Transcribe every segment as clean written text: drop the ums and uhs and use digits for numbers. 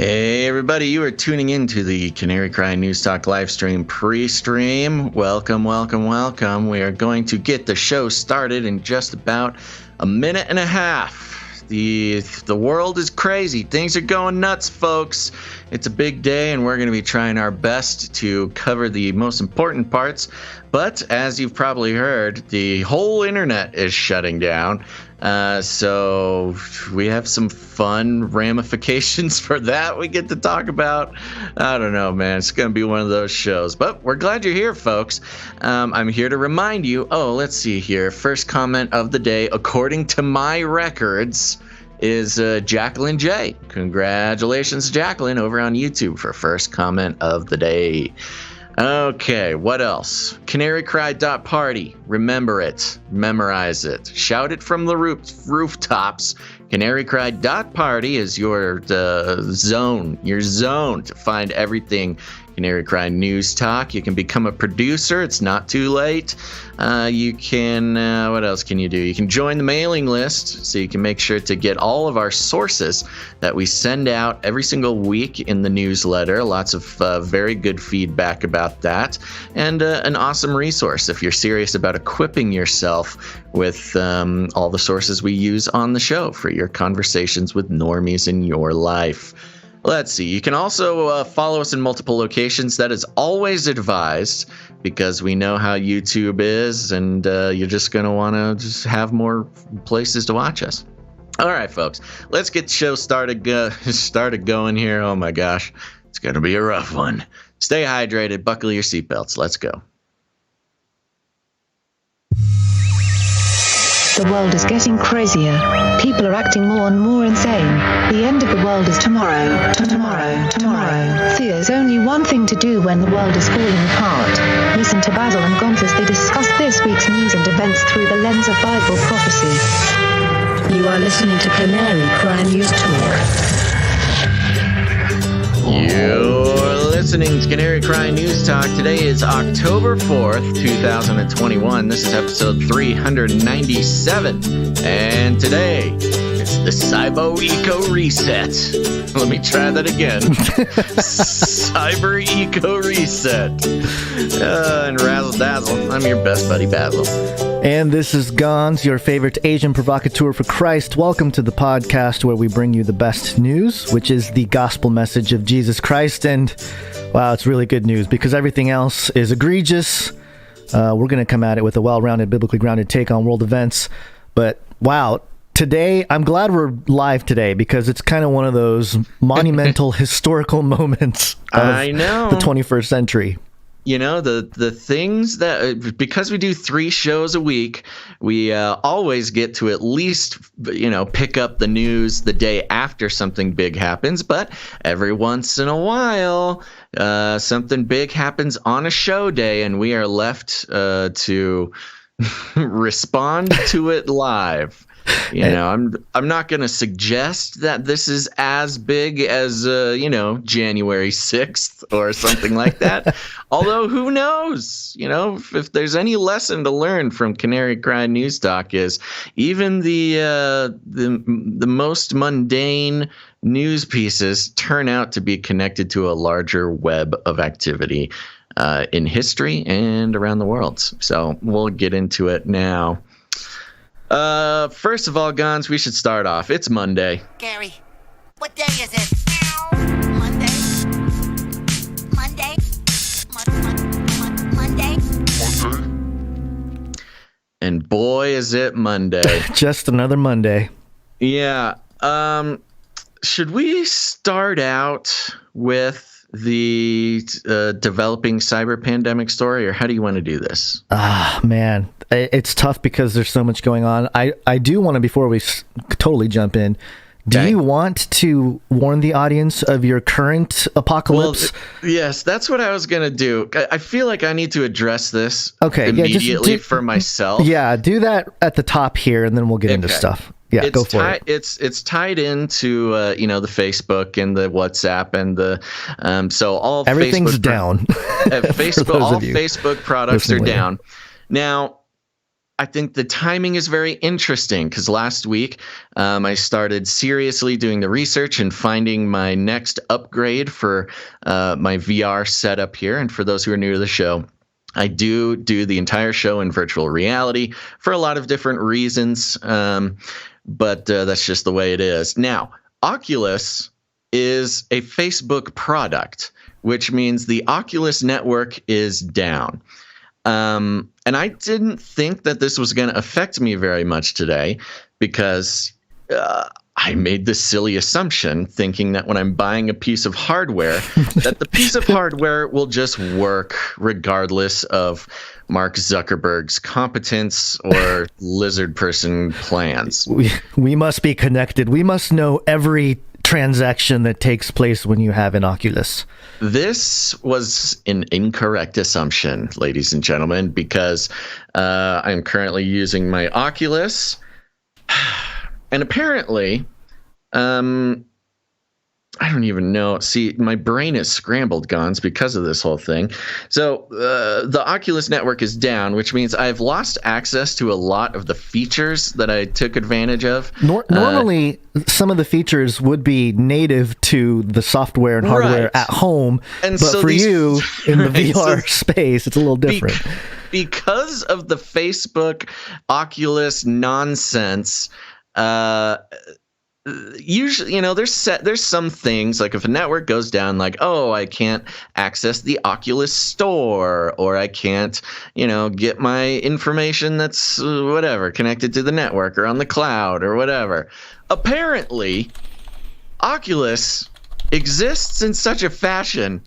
Hey everybody, you are tuning in to the Canary Cry News Talk live stream pre-stream. Welcome. We are going to get the show started in just about a minute and a half. The world is crazy. Things are going nuts, folks. It's a big day, and we're going to be trying our best to cover the most important parts. But as you've probably heard, the whole internet is shutting down. So we have some fun ramifications for that we get to talk about. I don't know, man. It's going to be one of those shows. But we're glad you're here, folks. I'm here to remind you. Oh, let's see here. First comment of the day, according to my records, is Jacqueline J. Congratulations, Jacqueline, over on YouTube for first comment of the day. Okay, what else? CanaryCry.Party. Remember it. Memorize it. Shout it from the rooftops. CanaryCry.Party is your zone to find everything Canary Cry News Talk. You can become a producer. It's not too late. You can, what else can you do? You can join the mailing list so you can make sure to get all of our sources that we send out every single week in the newsletter. Lots of very good feedback about that. And an awesome resource if you're serious about equipping yourself with all the sources we use on the show for your conversations with normies in your life. Let's see. You can also follow us in multiple locations. That is always advised because we know how YouTube is, and you're just going to want to just have more places to watch us. All right, folks. Let's get the show started going here. Oh, my gosh. It's going to be a rough one. Stay hydrated. Buckle your seatbelts. Let's go. The world is getting crazier. People are acting more and more insane. The end of the world is tomorrow. Tomorrow. There's only one thing to do when the world is falling apart. Listen to Basil and Gonz as they discuss this week's news and events through the lens of Bible prophecy. You are listening to Canary Cry News Talk. You're listening to Canary Cry News Talk. Today is October 4th, 2021. This is episode 397. And today, it's the Cyber Eco Reset. Let me try that again. Cyber Eco Reset. And Razzle Dazzle. I'm your best buddy, Basil. And this is Gonz, your favorite Asian provocateur for Christ. Welcome to the podcast where we bring you the best news, which is the gospel message of Jesus Christ. And wow, it's really good news because everything else is egregious. We're going to come at it with a well-rounded, biblically grounded take on world events. But wow, today, I'm glad we're live today because it's kind of one of those monumental historical moments of the 21st century. You know, the things that, because we do 3 shows a week, we always get to at least, pick up the news the day after something big happens. But every once in a while, something big happens on a show day, and we are left to respond to it live. I'm not going to suggest that this is as big as, January 6th or something like that. Although, who knows? If there's any lesson to learn from Canary Cry News Talk is even the most mundane news pieces turn out to be connected to a larger web of activity in history and around the world. So we'll get into it now. First of all, Gonz, we should start off. It's Monday. Gary, what day is it? Monday. And boy, is it Monday. Just another Monday. Yeah. Should we start out with the developing cyber pandemic story, or how do you want to do this? Man, it's tough because there's so much going on. I do want to, before we totally jump in, do you want to warn the audience of your current apocalypse? Well, yes, that's what I was going to do. I feel like I need to address this immediately for myself. Yeah, do that at the top here, and then we'll get into stuff. Yeah, go for it. It's tied into the Facebook and the WhatsApp and the so all everything's down. Facebook, all Facebook products are down. Now, I think the timing is very interesting because last week I started seriously doing the research and finding my next upgrade for my VR setup here. And for those who are new to the show, I do the entire show in virtual reality for a lot of different reasons, but that's just the way it is. Now, Oculus is a Facebook product, which means the Oculus network is down. And I didn't think that this was going to affect me very much today because I made this silly assumption thinking that when I'm buying a piece of hardware, that the piece of hardware will just work regardless of Mark Zuckerberg's competence or lizard person plans. We must be connected. We must know every transaction that takes place when you have an Oculus. This was an incorrect assumption, ladies and gentlemen, because I'm currently using my Oculus, and apparently, I don't even know. See, my brain is scrambled, Gons, because of this whole thing. So the Oculus network is down, which means I've lost access to a lot of the features that I took advantage of. Normally, some of the features would be native to the software and hardware at home, and but so for you, in the VR space, it's a little different. Because of the Facebook Oculus nonsense, usually, there's some things like if a network goes down, like, oh, I can't access the Oculus store, or I can't, get my information that's whatever connected to the network or on the cloud or whatever. Apparently, Oculus exists in such a fashion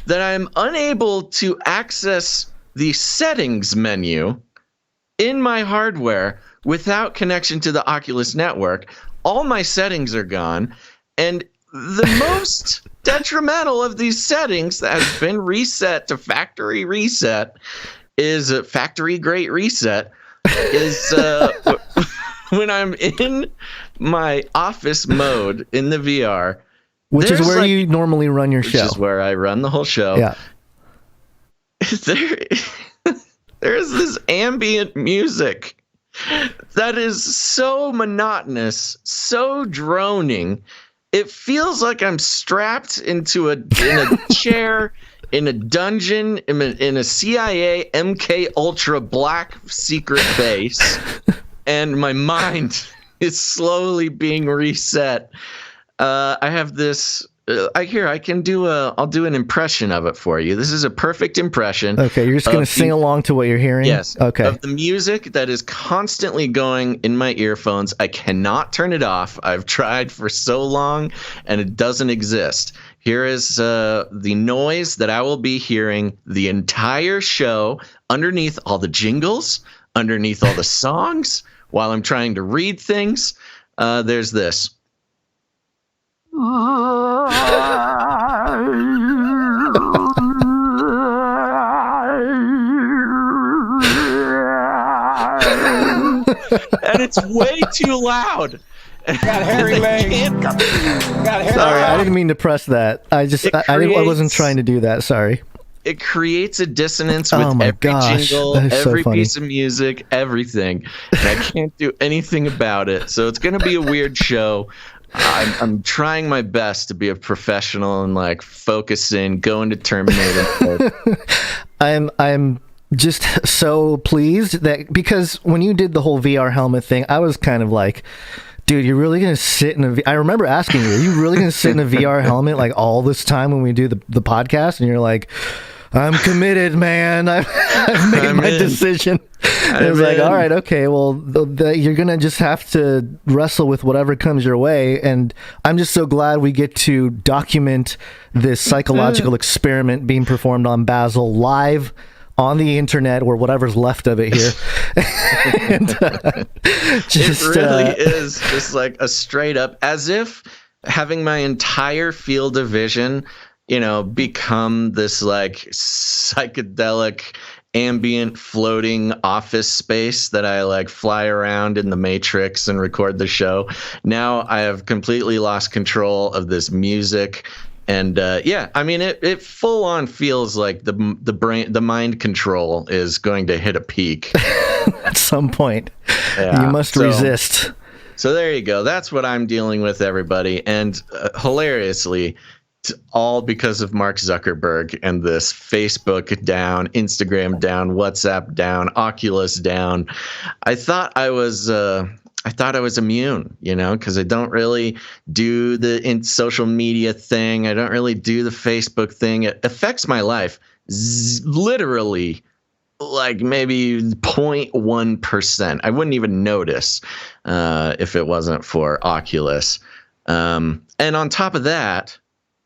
that I'm unable to access the settings menu in my hardware without connection to the Oculus network. All my settings are gone, and the most detrimental of these settings that has been reset to factory reset is a factory great reset is when I'm in my office mode in the VR, which is where you normally run your show. Which is where I run the whole show. Yeah. There's this ambient music that is so monotonous, so droning. It feels like I'm strapped in a chair in a dungeon in a CIA MK Ultra black secret base, and my mind is slowly being reset. I have this. I'll do an impression of it for you. This is a perfect impression. Okay, you're just going to sing along to what you're hearing? Yes. Okay. Of the music that is constantly going in my earphones. I cannot turn it off. I've tried for so long, and it doesn't exist. Here is the noise that I will be hearing the entire show underneath all the jingles, underneath all the songs, while I'm trying to read things. There's this. And it's way too loud. Got hairy legs. Sorry, I didn't mean to press that. I wasn't trying to do that. Sorry. It creates a dissonance with every jingle, every piece of music, everything. And I can't do anything about it. So it's going to be a weird show. I'm trying my best to be a professional and focus in, go into Terminator. I'm just so pleased that, because when you did the whole VR helmet thing, I was kind of like, dude, you're really going to sit in I remember asking you, are you really going to sit in a VR helmet all this time when we do the podcast? And you're like, I'm committed, man. I've made my decision. I was like, all right, okay, well, you're going to just have to wrestle with whatever comes your way. And I'm just so glad we get to document this psychological experiment being performed on Basil live on the internet, or whatever's left of it here. And, it really is just a straight up, as if having my entire field of vision become this psychedelic ambient floating office space that I fly around in the Matrix and record the show. Now I have completely lost control of this music And yeah, I mean, it full on feels like the mind control is going to hit a peak at some point. Yeah, you must resist. So there you go. That's what I'm dealing with, everybody. And hilariously, it's all because of Mark Zuckerberg and this Facebook down, Instagram down, WhatsApp down, Oculus down. I thought I was immune, because I don't really do the social media thing. I don't really do the Facebook thing. It affects my life literally like maybe 0.1%. I wouldn't even notice if it wasn't for Oculus. And on top of that,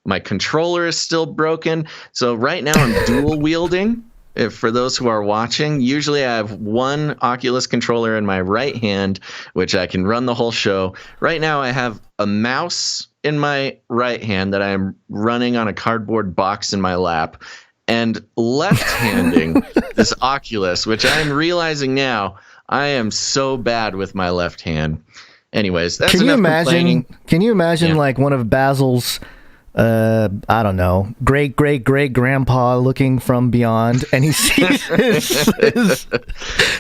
my controller is still broken. So right now I'm dual wielding. For those who are watching, usually I have one Oculus controller in my right hand, which I can run the whole show. Right now I have a mouse in my right hand that I'm running on a cardboard box in my lap, and left-handing this Oculus, which I'm realizing now I am so bad with my left hand. Anyways, that's enough complaining. Can you imagine like one of Basil's I don't know, great grandpa looking from beyond, and he sees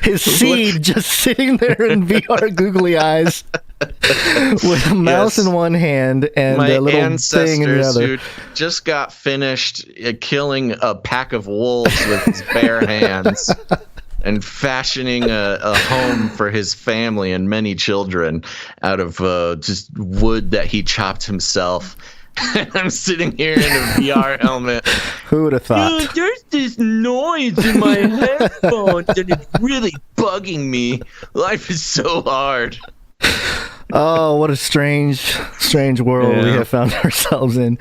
his seed just sitting there in VR googly eyes with a mouse in one hand and a little thing in the other. Who just got finished killing a pack of wolves with his bare hands and fashioning a home for his family and many children out of just wood that he chopped himself. I'm sitting here in a VR helmet. Who would have thought? There's this noise in my headphones and it's really bugging me. Life is so hard. Oh, what a strange world we have found ourselves in.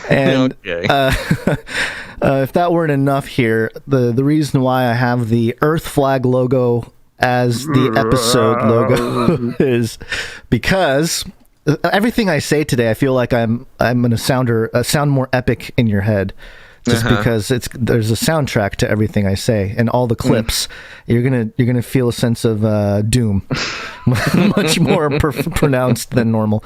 And if that weren't enough here, the reason why I have the Earth flag logo as the episode logo is because everything I say today, I feel like I'm going to sound more epic in your head, just because there's a soundtrack to everything I say, and all the clips. You're gonna feel a sense of doom, much more pronounced than normal.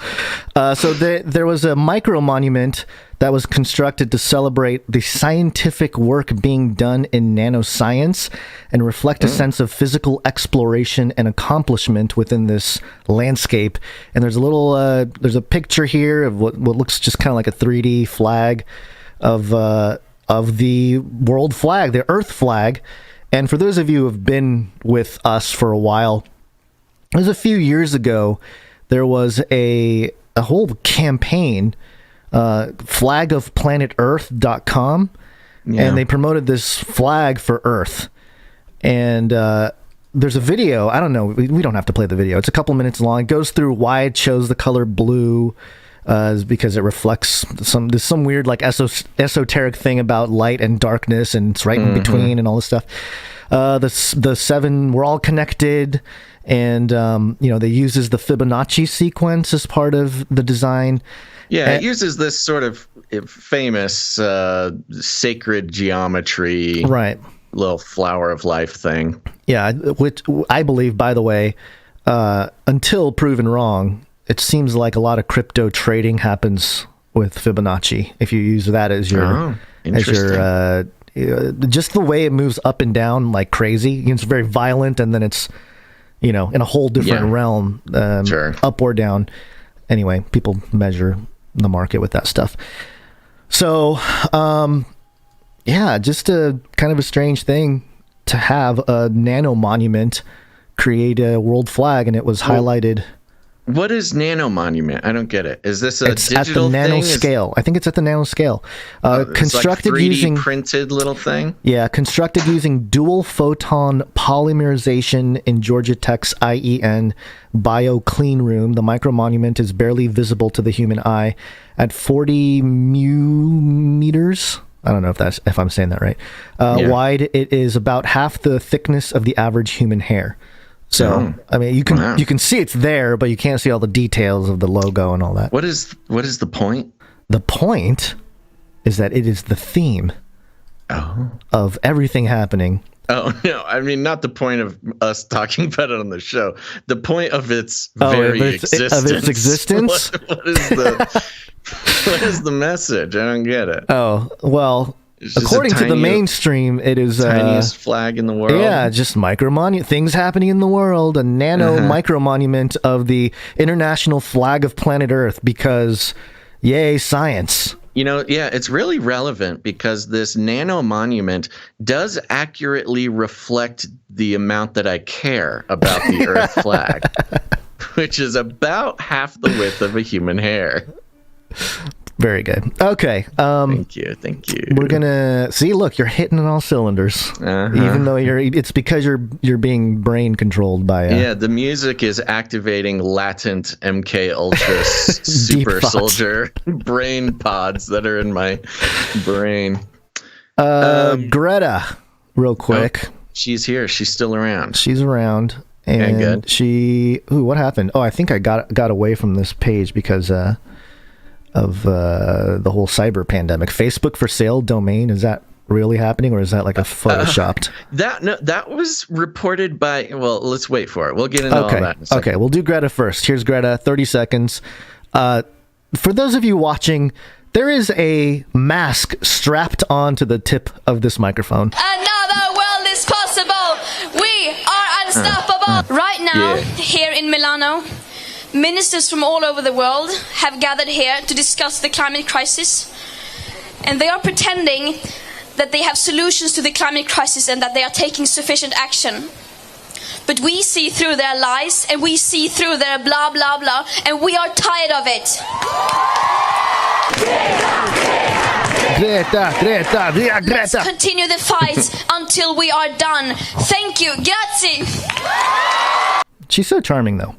So there was a micro monument that was constructed to celebrate the scientific work being done in nanoscience and reflect a sense of physical exploration and accomplishment within this landscape. And there's there's a picture here of what looks just kind of like a 3D flag of the world flag, the Earth flag. And for those of you who have been with us for a while, it was a few years ago, there was a whole campaign, flagofplanetearth.com, and they promoted this flag for Earth. And there's a video. I don't know. We don't have to play the video. It's a couple minutes long. It goes through why it chose the color blue, because it reflects some weird like esoteric thing about light and darkness, and it's right in between and all this stuff. The seven, we're all connected, and they uses the Fibonacci sequence as part of the design. Yeah, it uses this sort of famous sacred geometry, right? Little flower of life thing. Yeah, which I believe, by the way, until proven wrong, it seems like a lot of crypto trading happens with Fibonacci. If you use that as your just the way it moves up and down like crazy. It's very violent, and then it's in a whole different realm, up or down. Anyway, people measure the market with that stuff. So, just a kind of a strange thing to have a nano monument create a world flag, and it was highlighted. What is nano monument? I don't get it. Is this it's digital at the nano thing? scale? I think it's at the nano scale. Constructed like 3D using printed little thing. Yeah, constructed using dual photon polymerization in Georgia Tech's IEN Bio Clean Room. The micro monument is barely visible to the human eye at 40 meters. I don't know if I'm saying that right. Wide, it is about half the thickness of the average human hair. So, I mean, you can see it's there, but you can't see all the details of the logo and all that. What is the point? The point is that it is the theme of everything happening. Oh, no, I mean, not the point of us talking about it on the show. The point of its existence. Of its existence? What is the... What is the message? I don't get it. Oh, well, according to the mainstream, it is tiniest flag in the world. Yeah, just things happening in the world. A nano micro monument of the international flag of planet Earth because, yay, science. It's really relevant because this nano monument does accurately reflect the amount that I care about the Earth flag, which is about half the width of a human hair. Very good. Okay. Thank you. We're gonna see. Look, you're hitting on all cylinders, even though it's because you're being brain controlled by. The music is activating latent MK Ultra super soldier brain pods that are in my brain. Greta, real quick. She's here. She's still around. She's around, and good. What happened? Oh, I think I got away from this page because. Of the whole cyber pandemic. Facebook for sale domain, is that really happening, or is that like a photoshopped? That was reported by. Well, let's wait for it. We'll get into all that in a second. Okay, we'll do Greta first. Here's Greta. 30 seconds. For those of you watching, there is a mask strapped onto the tip of this microphone. Another world is possible. We are unstoppable. Right now, here in Milano. Ministers from all over the world have gathered here to discuss the climate crisis, and they are pretending that they have solutions to the climate crisis and that they are taking sufficient action. But we see through their lies, and we see through their blah blah blah, and we are tired of it. Greta. Let's continue the fight until we are done. Thank you. Grazie. She's so charming, though.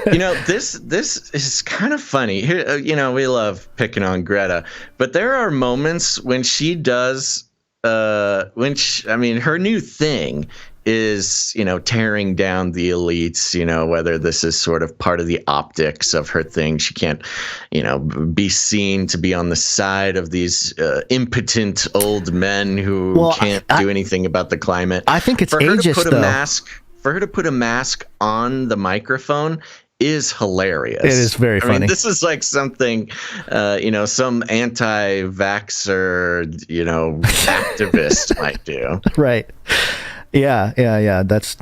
This is kind of funny. Here, we love picking on Greta, but there are moments when she does. Her new thing is, tearing down the elites. Whether this is sort of part of the optics of her thing, she can't, be seen to be on the side of these impotent old men who can't do anything about the climate. I think it's ageist, though. For her to put a mask on the microphone is hilarious. It is very funny. I mean, this is like something, some anti-vaxxer, activist might do. Right. Yeah. That's,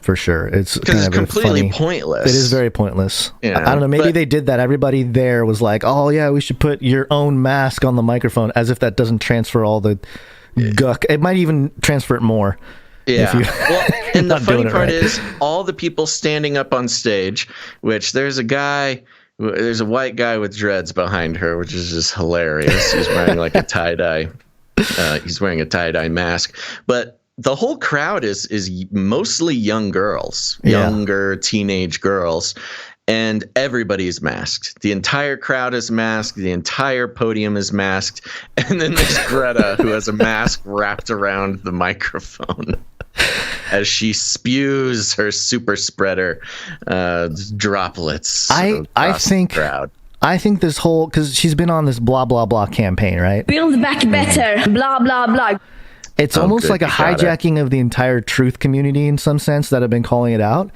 for sure. It's because it's completely pointless. It is very pointless. I don't know. Maybe they did that. Everybody there was like, oh, yeah, we should put your own mask on the microphone, as if that doesn't transfer all the guck. It might even transfer it more. Yeah. And the funny part is all the people standing up on stage, which there's a white guy with dreads behind her, which is just hilarious. He's wearing like a tie-dye. He's wearing a tie-dye mask. But the whole crowd is mostly young girls, younger teenage girls. And everybody's masked. The entire crowd is masked. The entire podium is masked. And then there's Greta, who has a mask wrapped around the microphone as she spews her super spreader droplets. I think this whole, because she's been on this blah, blah, blah campaign, right? Build back better, blah, blah, blah. It's almost like a hijacking of the entire truth community in some sense that have been calling it out.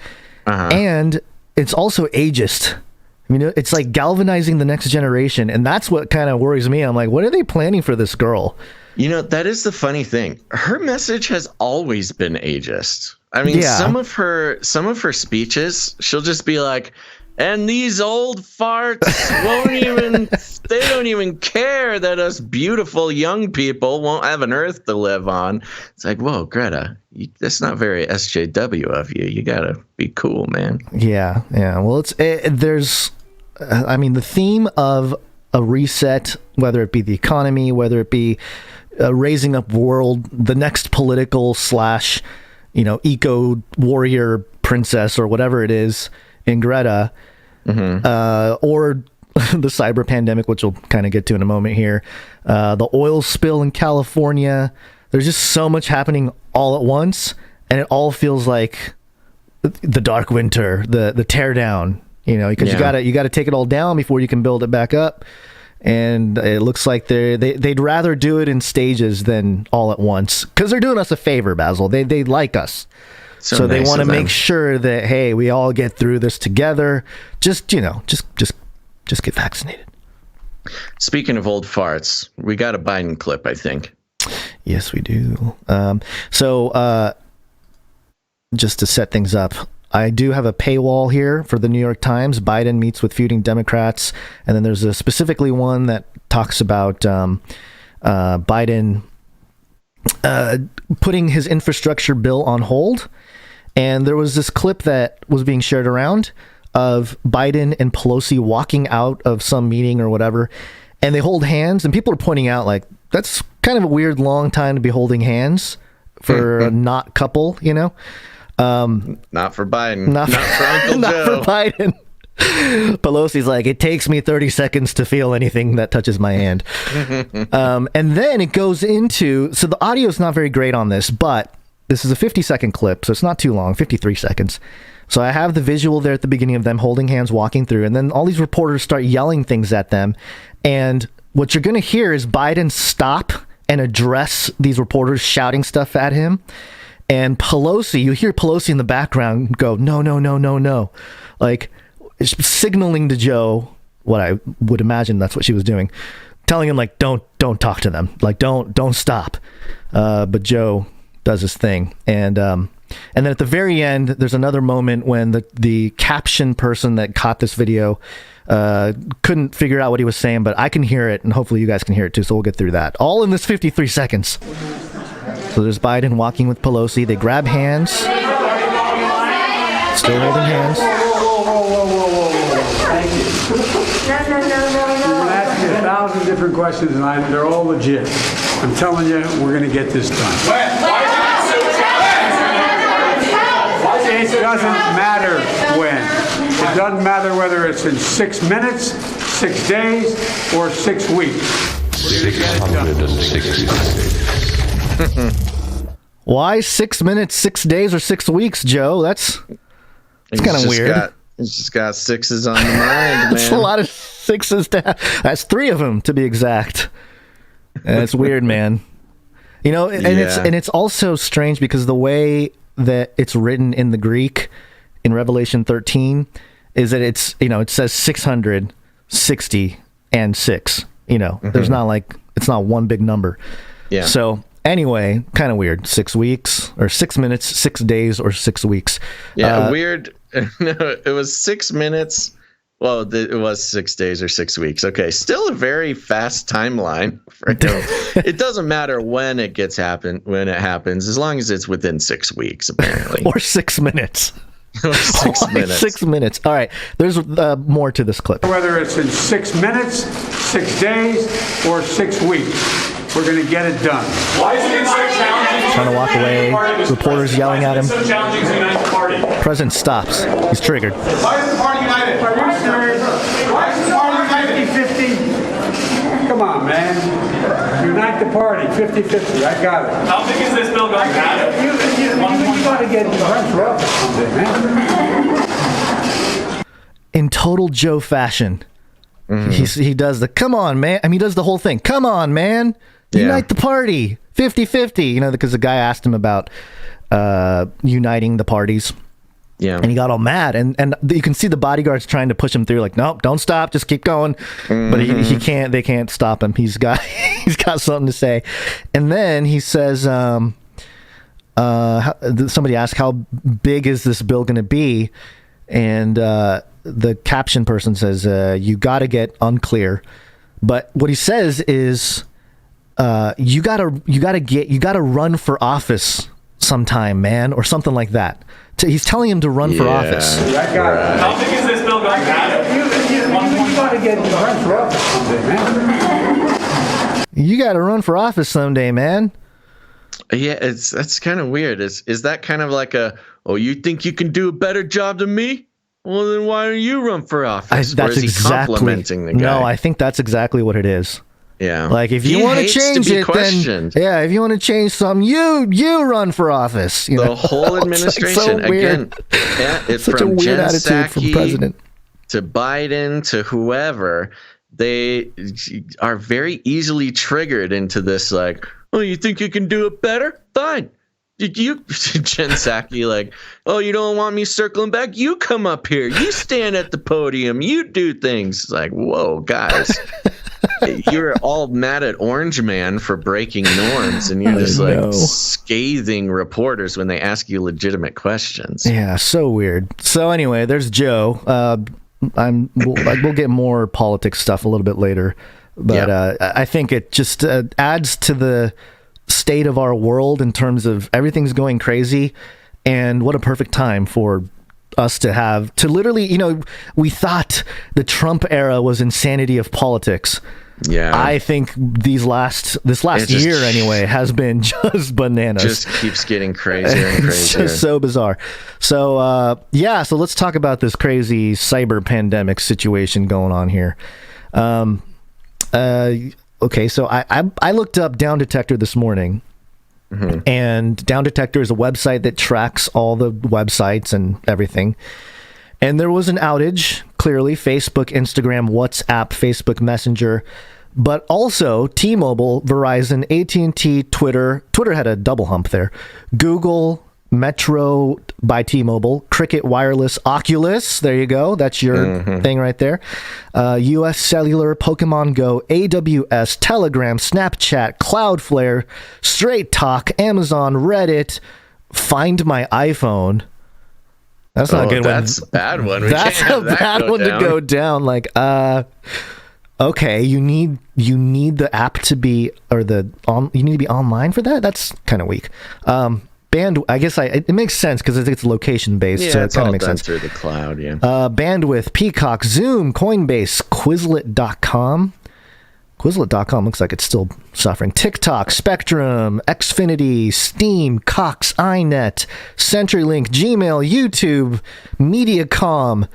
And it's also ageist. I mean, it's like galvanizing the next generation, and that's what kind of worries me. I'm like, what are they planning for this girl? That is the funny thing. Her message has always been ageist. I mean, some of her speeches, she'll just be like, and these old farts they don't even care that us beautiful young people won't have an earth to live on. It's like, whoa, Greta, that's not very SJW of you. You gotta be cool, man. Yeah. Well, there's the theme of a reset, whether it be the economy, whether it be raising up the next political / eco warrior princess or whatever it is in Greta, or the cyber pandemic, which we'll kind of get to in a moment here, the oil spill in California. There's just so much happening all at once, and it all feels like the dark winter, the teardown, because you gotta take it all down before you can build it back up. And it looks like they'd rather do it in stages than all at once, because they're doing us a favor, Basil. They like us. So they want to make sure that, hey, we all get through this together. Just get vaccinated. Speaking of old farts, we got a Biden clip, I think. Yes, we do. So just to set things up, I do have a paywall here for the New York Times. Biden meets with feuding Democrats. And then there's a specifically one that talks about Biden putting his infrastructure bill on hold. And there was this clip that was being shared around of Biden and Pelosi walking out of some meeting or whatever, and they hold hands, and people are pointing out, like, that's kind of a weird long time to be holding hands for a not couple, you know? Not for Biden. Not for Uncle not Joe. for Biden. Pelosi's like, it takes me 30 seconds to feel anything that touches my hand. And then it goes into, so the audio is not very great on this, but this is a 50-second clip, so it's not too long, 53 seconds. So I have the visual there at the beginning of them holding hands, walking through, and then all these reporters start yelling things at them. And what you're going to hear is Biden stop and address these reporters shouting stuff at him. And Pelosi, you hear Pelosi in the background go, no, no, no, no, no. Like, signaling to Joe, what I would imagine that's what she was doing, telling him, like, don't talk to them. Like, don't stop. But Joe does his thing. And then at the very end, there's another moment when the caption person that caught this video couldn't figure out what he was saying, but I can hear it, and hopefully you guys can hear it too, so we'll get through that. All in this 53 seconds. So there's Biden walking with Pelosi. They grab hands. Still holding hands. Thank you. You're going to ask me 1,000 different questions, and they're all legit. I'm telling you, we're going to get this done. It doesn't matter when. It doesn't matter whether it's in 6 minutes, 6 days, or 6 weeks. 660. Why 6 minutes, 6 days, or 6 weeks, Joe? That's kind of weird. He's just got sixes on the mind, man. That's a lot of sixes to have. That's 3 of them, to be exact. And it's weird, man. You know, and it's also strange because the way that it's written in the Greek in Revelation 13 is that it's, you know, it says 660 and 6, you know, there's not like, it's not one big number. Yeah. So anyway, kind of weird. 6 weeks or 6 minutes, 6 days, or 6 weeks. Yeah. Weird. No, it was 6 minutes. Well, it was 6 days or 6 weeks. Okay. Still a very fast timeline for him. It doesn't matter when it happens, as long as it's within 6 weeks, apparently. Or 6 minutes. Or 6 minutes. 6 minutes. All right. There's more to this clip. Whether it's in 6 minutes, 6 days, or 6 weeks, we're going to get it done. Why is it so challenging? Trying to walk away. Reporters yelling at him. So challenging to unite the party. President stops. He's triggered. Why is the party united? Why is the party united? 50-50. Come on, man. Unite the party. 50-50. I got it. How big is this bill going to have? You got to get run for office someday, man. In total Joe fashion. He does the, come on, man. I mean, he does the whole thing. Come on, man. Unite the party. 50-50. You know, because the guy asked him about uniting the parties. Yeah. And he got all mad. And you can see the bodyguards trying to push him through, like, nope, don't stop. Just keep going. But he can't, they can't stop him. He's got something to say. And then he says, somebody asked, how big is this bill going to be? And the caption person says, you got to get unclear. But what he says is, you gotta run for office sometime, man, or something like that. He's telling him to run for office. How big is this bill going to have? You got to get run for office someday, man. You got to run for office someday, man. Yeah, that's kind of weird. Is that kind of like you think you can do a better job than me? Well, then why don't you run for office? That's or is he complimenting the guy? No, I think that's exactly what it is. Yeah. Like, if you want to change it, then if you want to change something, you run for office. You know? The whole administration, so again, it's such from a weird Jen attitude Psaki from president to Biden to whoever. They are very easily triggered into this, like, oh, you think you can do it better? Fine. You Jen Psaki, like, oh, you don't want me circling back? You come up here. You stand at the podium. You do things. It's like, whoa, guys. You're all mad at Orange Man for breaking norms, and you're just like scathing reporters when they ask you legitimate questions. Yeah, so weird. So anyway, there's Joe. We'll get more politics stuff a little bit later, but I think it just adds to the state of our world in terms of everything's going crazy, and what a perfect time for us to literally, we thought the Trump era was insanity of politics. Yeah, I think this last year anyway has been just bananas. Just keeps getting crazier and crazier. It's just so bizarre. So so let's talk about this crazy cyber pandemic situation going on here. Okay, so I looked up Down Detector this morning, and Down Detector is a website that tracks all the websites and everything. And there was an outage, clearly, Facebook, Instagram, WhatsApp, Facebook Messenger, but also T-Mobile, Verizon, AT&T, Twitter. Twitter had a double hump there. Google, Metro by T-Mobile, Cricket Wireless, Oculus, there you go. That's your thing right there. US Cellular, Pokemon Go, AWS, Telegram, Snapchat, Cloudflare, Straight Talk, Amazon, Reddit, Find My iPhone. That's not a good one. That's a bad one. That's a bad one to go down. Like, okay, you need the app to be, you need to be online for that? That's kind of weak. I guess it makes sense because it's location based, so it kind of makes sense. Through the cloud, yeah. Bandwidth, Peacock, Zoom, Coinbase, Quizlet.com. Quizlet.com looks like it's still suffering. TikTok, Spectrum, Xfinity, Steam, Cox, iNet, CenturyLink, Gmail, YouTube, Mediacom,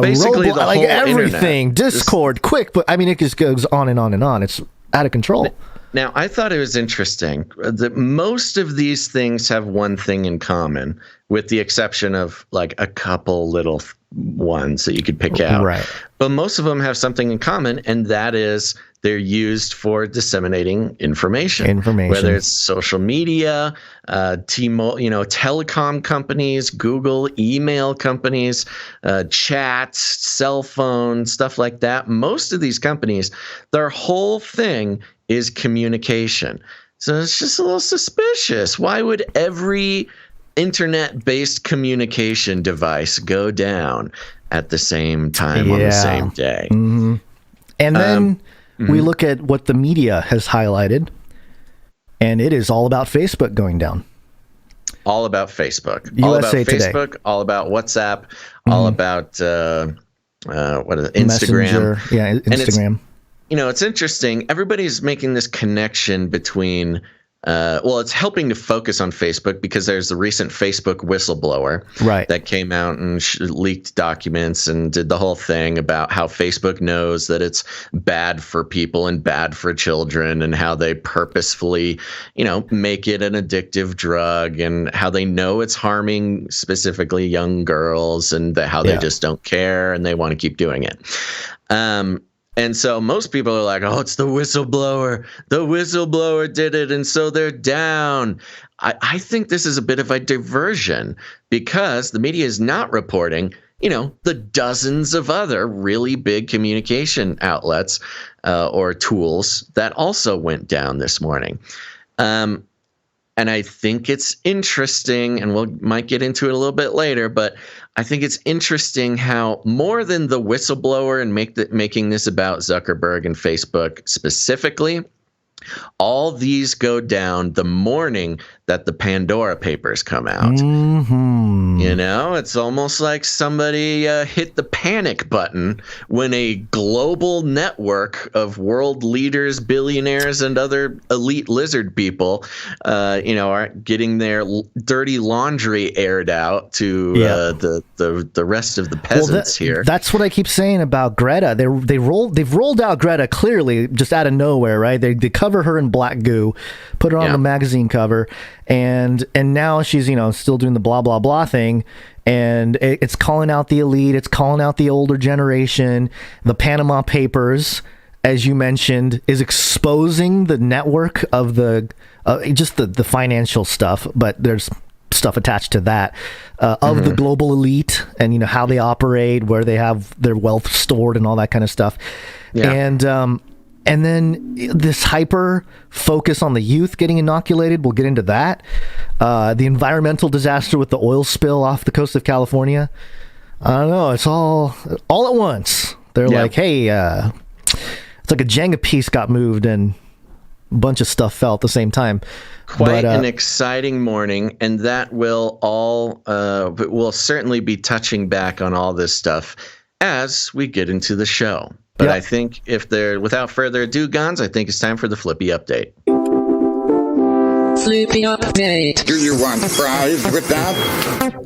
basically the whole everything. internet. Discord, Quick, but I mean, it just goes on and on and on. It's out of control. Now, I thought it was interesting that most of these things have one thing in common, with the exception of like a couple little ones that you could pick out. Right. But most of them have something in common, and that is they're used for disseminating information. Whether it's social media, telecom companies, Google, email companies, chats, cell phones, stuff like that. Most of these companies, their whole thing is communication. So it's just a little suspicious. Why would every internet-based communication device go down at the same time on the same day? Mm-hmm. And then we look at what the media has highlighted, and it is all about Facebook going down. All about Facebook. USA all about Today. Facebook, all about WhatsApp, all about what is it? Instagram. Messenger. Yeah, Instagram. It's interesting. Everybody's making this connection between, it's helping to focus on Facebook because there's the recent Facebook whistleblower that came out and leaked documents and did the whole thing about how Facebook knows that it's bad for people and bad for children, and how they purposefully, make it an addictive drug, and how they know it's harming specifically young girls, and how they just don't care and they want to keep doing it. And so most people are like, oh, it's the whistleblower. The whistleblower did it, and so they're down. I think this is a bit of a diversion because the media is not reporting, the dozens of other really big communication outlets or tools that also went down this morning. And I think it's interesting, and we might get into it a little bit later, but I think it's interesting how more than the whistleblower and making this about Zuckerberg and Facebook specifically, all these go down the morning that the Pandora Papers come out. It's almost like somebody hit the panic button when a global network of world leaders, billionaires, and other elite lizard people, are getting their dirty laundry aired out to the rest of the peasants here. That's what I keep saying about Greta. They've rolled out Greta clearly just out of nowhere, right? They cover her in black goo, put her on the magazine cover, and now she's still doing the blah blah blah thing, and it's calling out the elite, it's calling out the older generation. The Panama Papers, as you mentioned, is exposing the network of the financial stuff, but there's stuff attached to that of the global elite, and how they operate, where they have their wealth stored, and all that kind of stuff. And And then this hyper focus on the youth getting inoculated, we'll get into that. The environmental disaster with the oil spill off the coast of California. I don't know. It's all at once. They're like, hey, it's like a Jenga piece got moved and a bunch of stuff fell at the same time. Quite an exciting morning, and that will we'll certainly be touching back on all this stuff as we get into the show. But I think without further ado, Gons, I think it's time for the Flippy update. Flippy update. Do you want fries with that?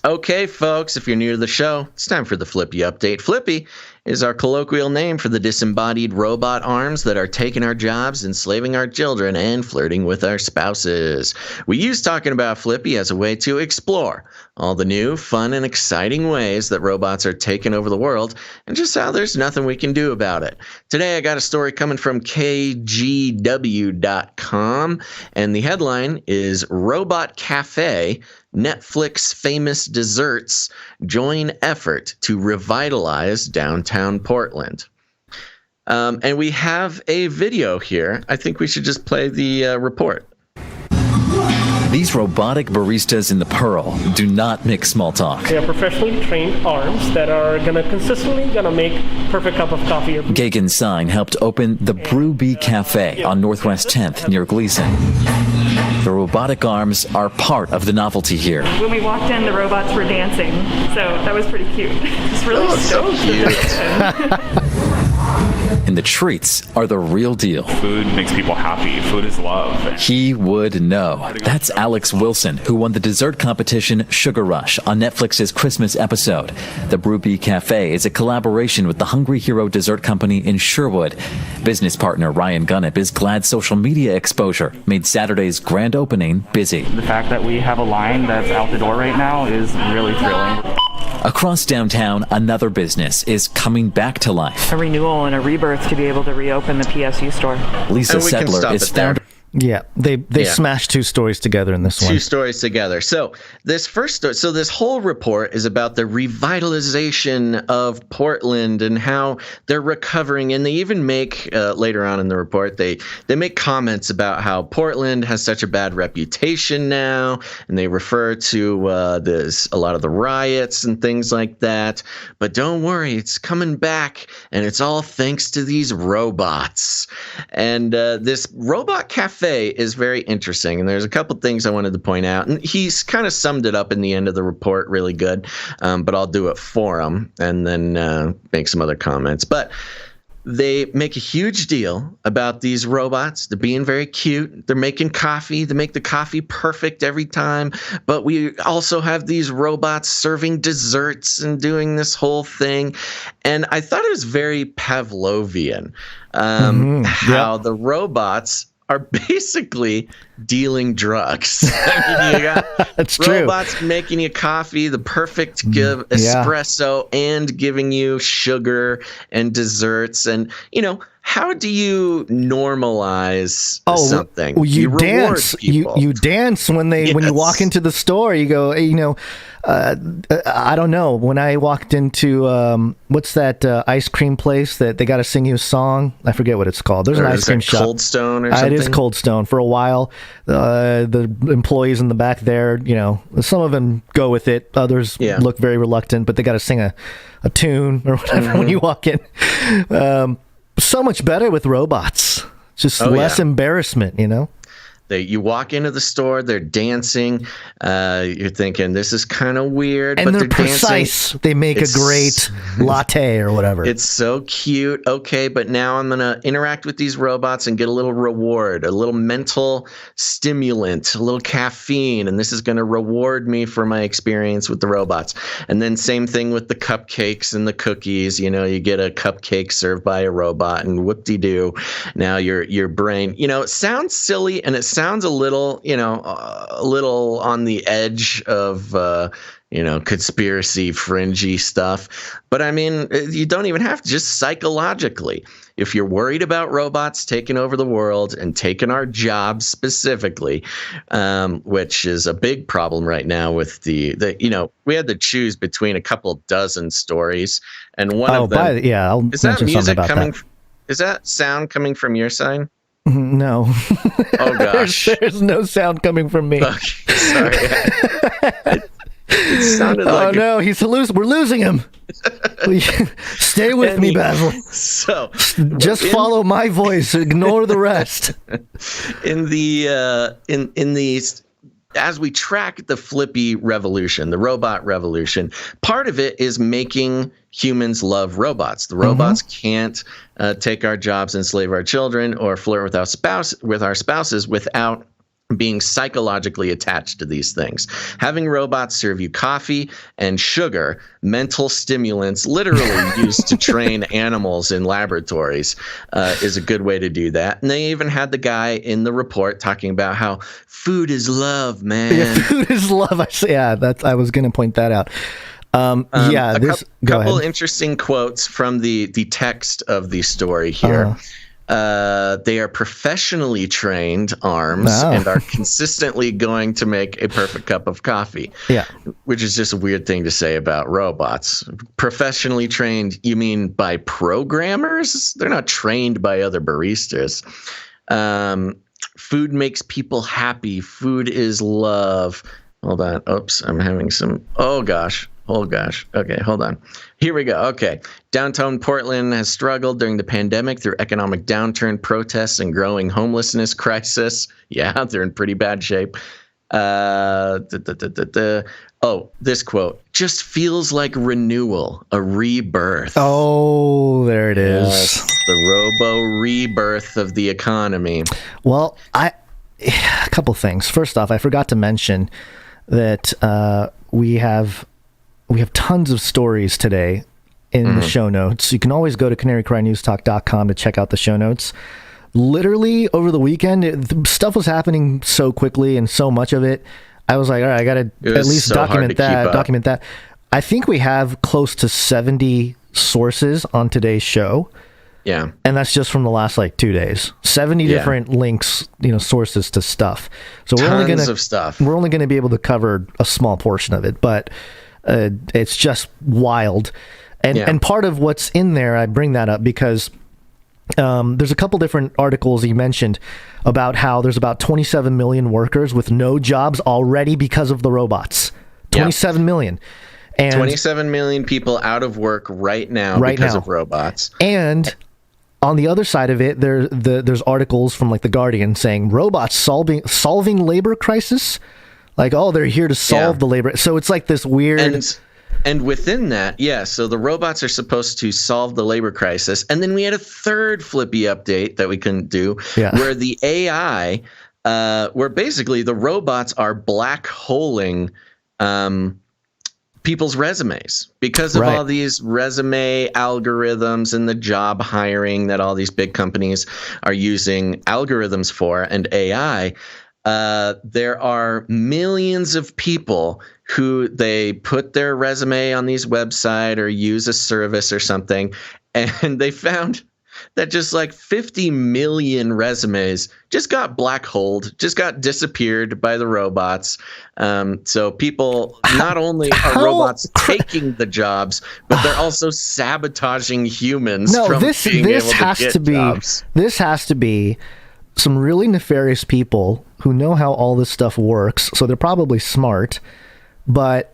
Okay, folks, if you're new to the show, it's time for the Flippy update. Flippy is our colloquial name for the disembodied robot arms that are taking our jobs, enslaving our children, and flirting with our spouses. We use talking about Flippy as a way to explore all the new, fun, and exciting ways that robots are taking over the world, and just how there's nothing we can do about it. Today, I got a story coming from KGW.com, and the headline is Robot Cafe, Netflix famous desserts join effort to revitalize downtown Portland. And we have a video here. I think we should just play the report. These robotic baristas in the Pearl do not mix small talk. They are professionally trained arms that are consistently make perfect cup of coffee. Gagan Sign helped open the Brew Bee Cafe on Northwest 10th near Gleason. The robotic arms are part of the novelty here. When we walked in, the robots were dancing, so that was pretty cute. It's really so cute. And the treats are the real deal. Food makes people happy. Food is love. He would know. That's Alex Wilson, who won the dessert competition Sugar Rush on Netflix's Christmas episode. The Brew Bee Cafe is a collaboration with the Hungry Hero Dessert Company in Sherwood. Business partner Ryan Gunnip is glad social media exposure made Saturday's grand opening busy. The fact that we have a line that's out the door right now is really thrilling. Across downtown, another business is coming back to life. A renewal and a rebirth to be able to reopen the PSU store. Lisa Settler is founder. Yeah, they smashed two stories together in this one. Two stories together. So this first story, this whole report is about the revitalization of Portland and how they're recovering. And they even make later on in the report, they make comments about how Portland has such a bad reputation now, and they refer to a lot of the riots and things like that. But don't worry, it's coming back, and it's all thanks to these robots. And this robot cafe is very interesting, and there's a couple things I wanted to point out, and he's kind of summed it up in the end of the report really good, but I'll do it for him and then make some other comments. But they make a huge deal about these robots. They're being very cute. They're making coffee. They make the coffee perfect every time. But we also have these robots serving desserts and doing this whole thing. And I thought it was very Pavlovian how the robots are basically dealing drugs. I mean, you got That's robots true. making you coffee, the perfect espresso, and giving you sugar and desserts. And, how do you normalize something? You reward dance. people. You dance when you walk into the store. You go, I don't know. When I walked into what's that ice cream place that they got to sing you a song? I forget what it's called. There's an ice cream shop. Cold Stone or something? It is Cold Stone. For a while, the employees in the back there, some of them go with it. Others look very reluctant, but they got to sing a tune or whatever when you walk in. So much better with robots. Just less embarrassment, You walk into the store, they're dancing. You're thinking, this is kind of weird. And but they're precise. Dancing. They make a great latte or whatever. It's so cute. Okay, but now I'm going to interact with these robots and get a little reward, a little mental stimulant, a little caffeine. And this is going to reward me for my experience with the robots. And then same thing with the cupcakes and the cookies. You get a cupcake served by a robot and whoop-de-doo. Now your brain, it sounds silly and it sounds a little on the edge of, conspiracy fringy stuff. But I mean, you don't even have to, just psychologically. If you're worried about robots taking over the world and taking our jobs specifically, which is a big problem right now with we had to choose between a couple dozen stories, and one of them. I'll is that mention music something about coming? that. Is that sound coming from your side? No. Oh gosh. There's no sound coming from me. Okay, sorry. It sounded like. Oh no, he's we're losing him. Stay with me, Basil. So just follow my voice. Ignore the rest. In the as we track the Flippy revolution, the robot revolution, part of it is making humans love robots. The robots can't take our jobs, enslave our children, or flirt with our spouses without being psychologically attached to these things. Having robots serve you coffee and sugar, mental stimulants literally used to train animals in laboratories, is a good way to do that. And they even had the guy in the report talking about how food is love, man. Yeah, food is love. I was going to point that out. A couple interesting quotes from the text of the story here. They are professionally trained arms and are consistently going to make a perfect cup of coffee. Yeah, which is just a weird thing to say about robots. Professionally trained, you mean by programmers? They're not trained by other baristas. Food makes people happy. Food is love. Hold on. Oops, I'm having some. Oh gosh. Okay, hold on. Here we go. Okay. Downtown Portland has struggled during the pandemic through economic downturn, protests, and growing homelessness crisis. Yeah, they're in pretty bad shape. Oh, this quote. Just feels like renewal, a rebirth. Oh, there it is. Yes, the robo-rebirth of the economy. Well, a couple things. First off, I forgot to mention that we have tons of stories today in the show notes. You can always go to CanaryCry.Newstalk.com to check out the show notes. Literally over the weekend, stuff was happening so quickly and so much of it. I was like, all right, I got to at least document that. I think we have close to 70 sources on today's show. Yeah. And that's just from the last 2 days. 70 different links, sources to stuff. So we're only going to be able to cover a small portion of it, but it's just wild. And part of what's in there, I bring that up because there's a couple different articles you mentioned about how there's about 27 million workers with no jobs already because of the robots. 27 million. And 27 million people out of work right now because of robots. And on the other side of it, there's articles from The Guardian saying robots solving labor crisis. They're here to solve the labor. So it's this weird. And within that, so the robots are supposed to solve the labor crisis. And then we had a third Flippy update that we couldn't do, where the AI, where basically the robots are black holing people's resumes because of all these resume algorithms and the job hiring that all these big companies are using algorithms for and AI. There are millions of people who they put their resume on these websites or use a service or something, and they found that just 50 million resumes just got black-holed, just got disappeared by the robots. So people, not only are robots taking the jobs, but they're also sabotaging humans from being able to get jobs. This has to be some really nefarious people who know how all this stuff works, so they're probably smart, but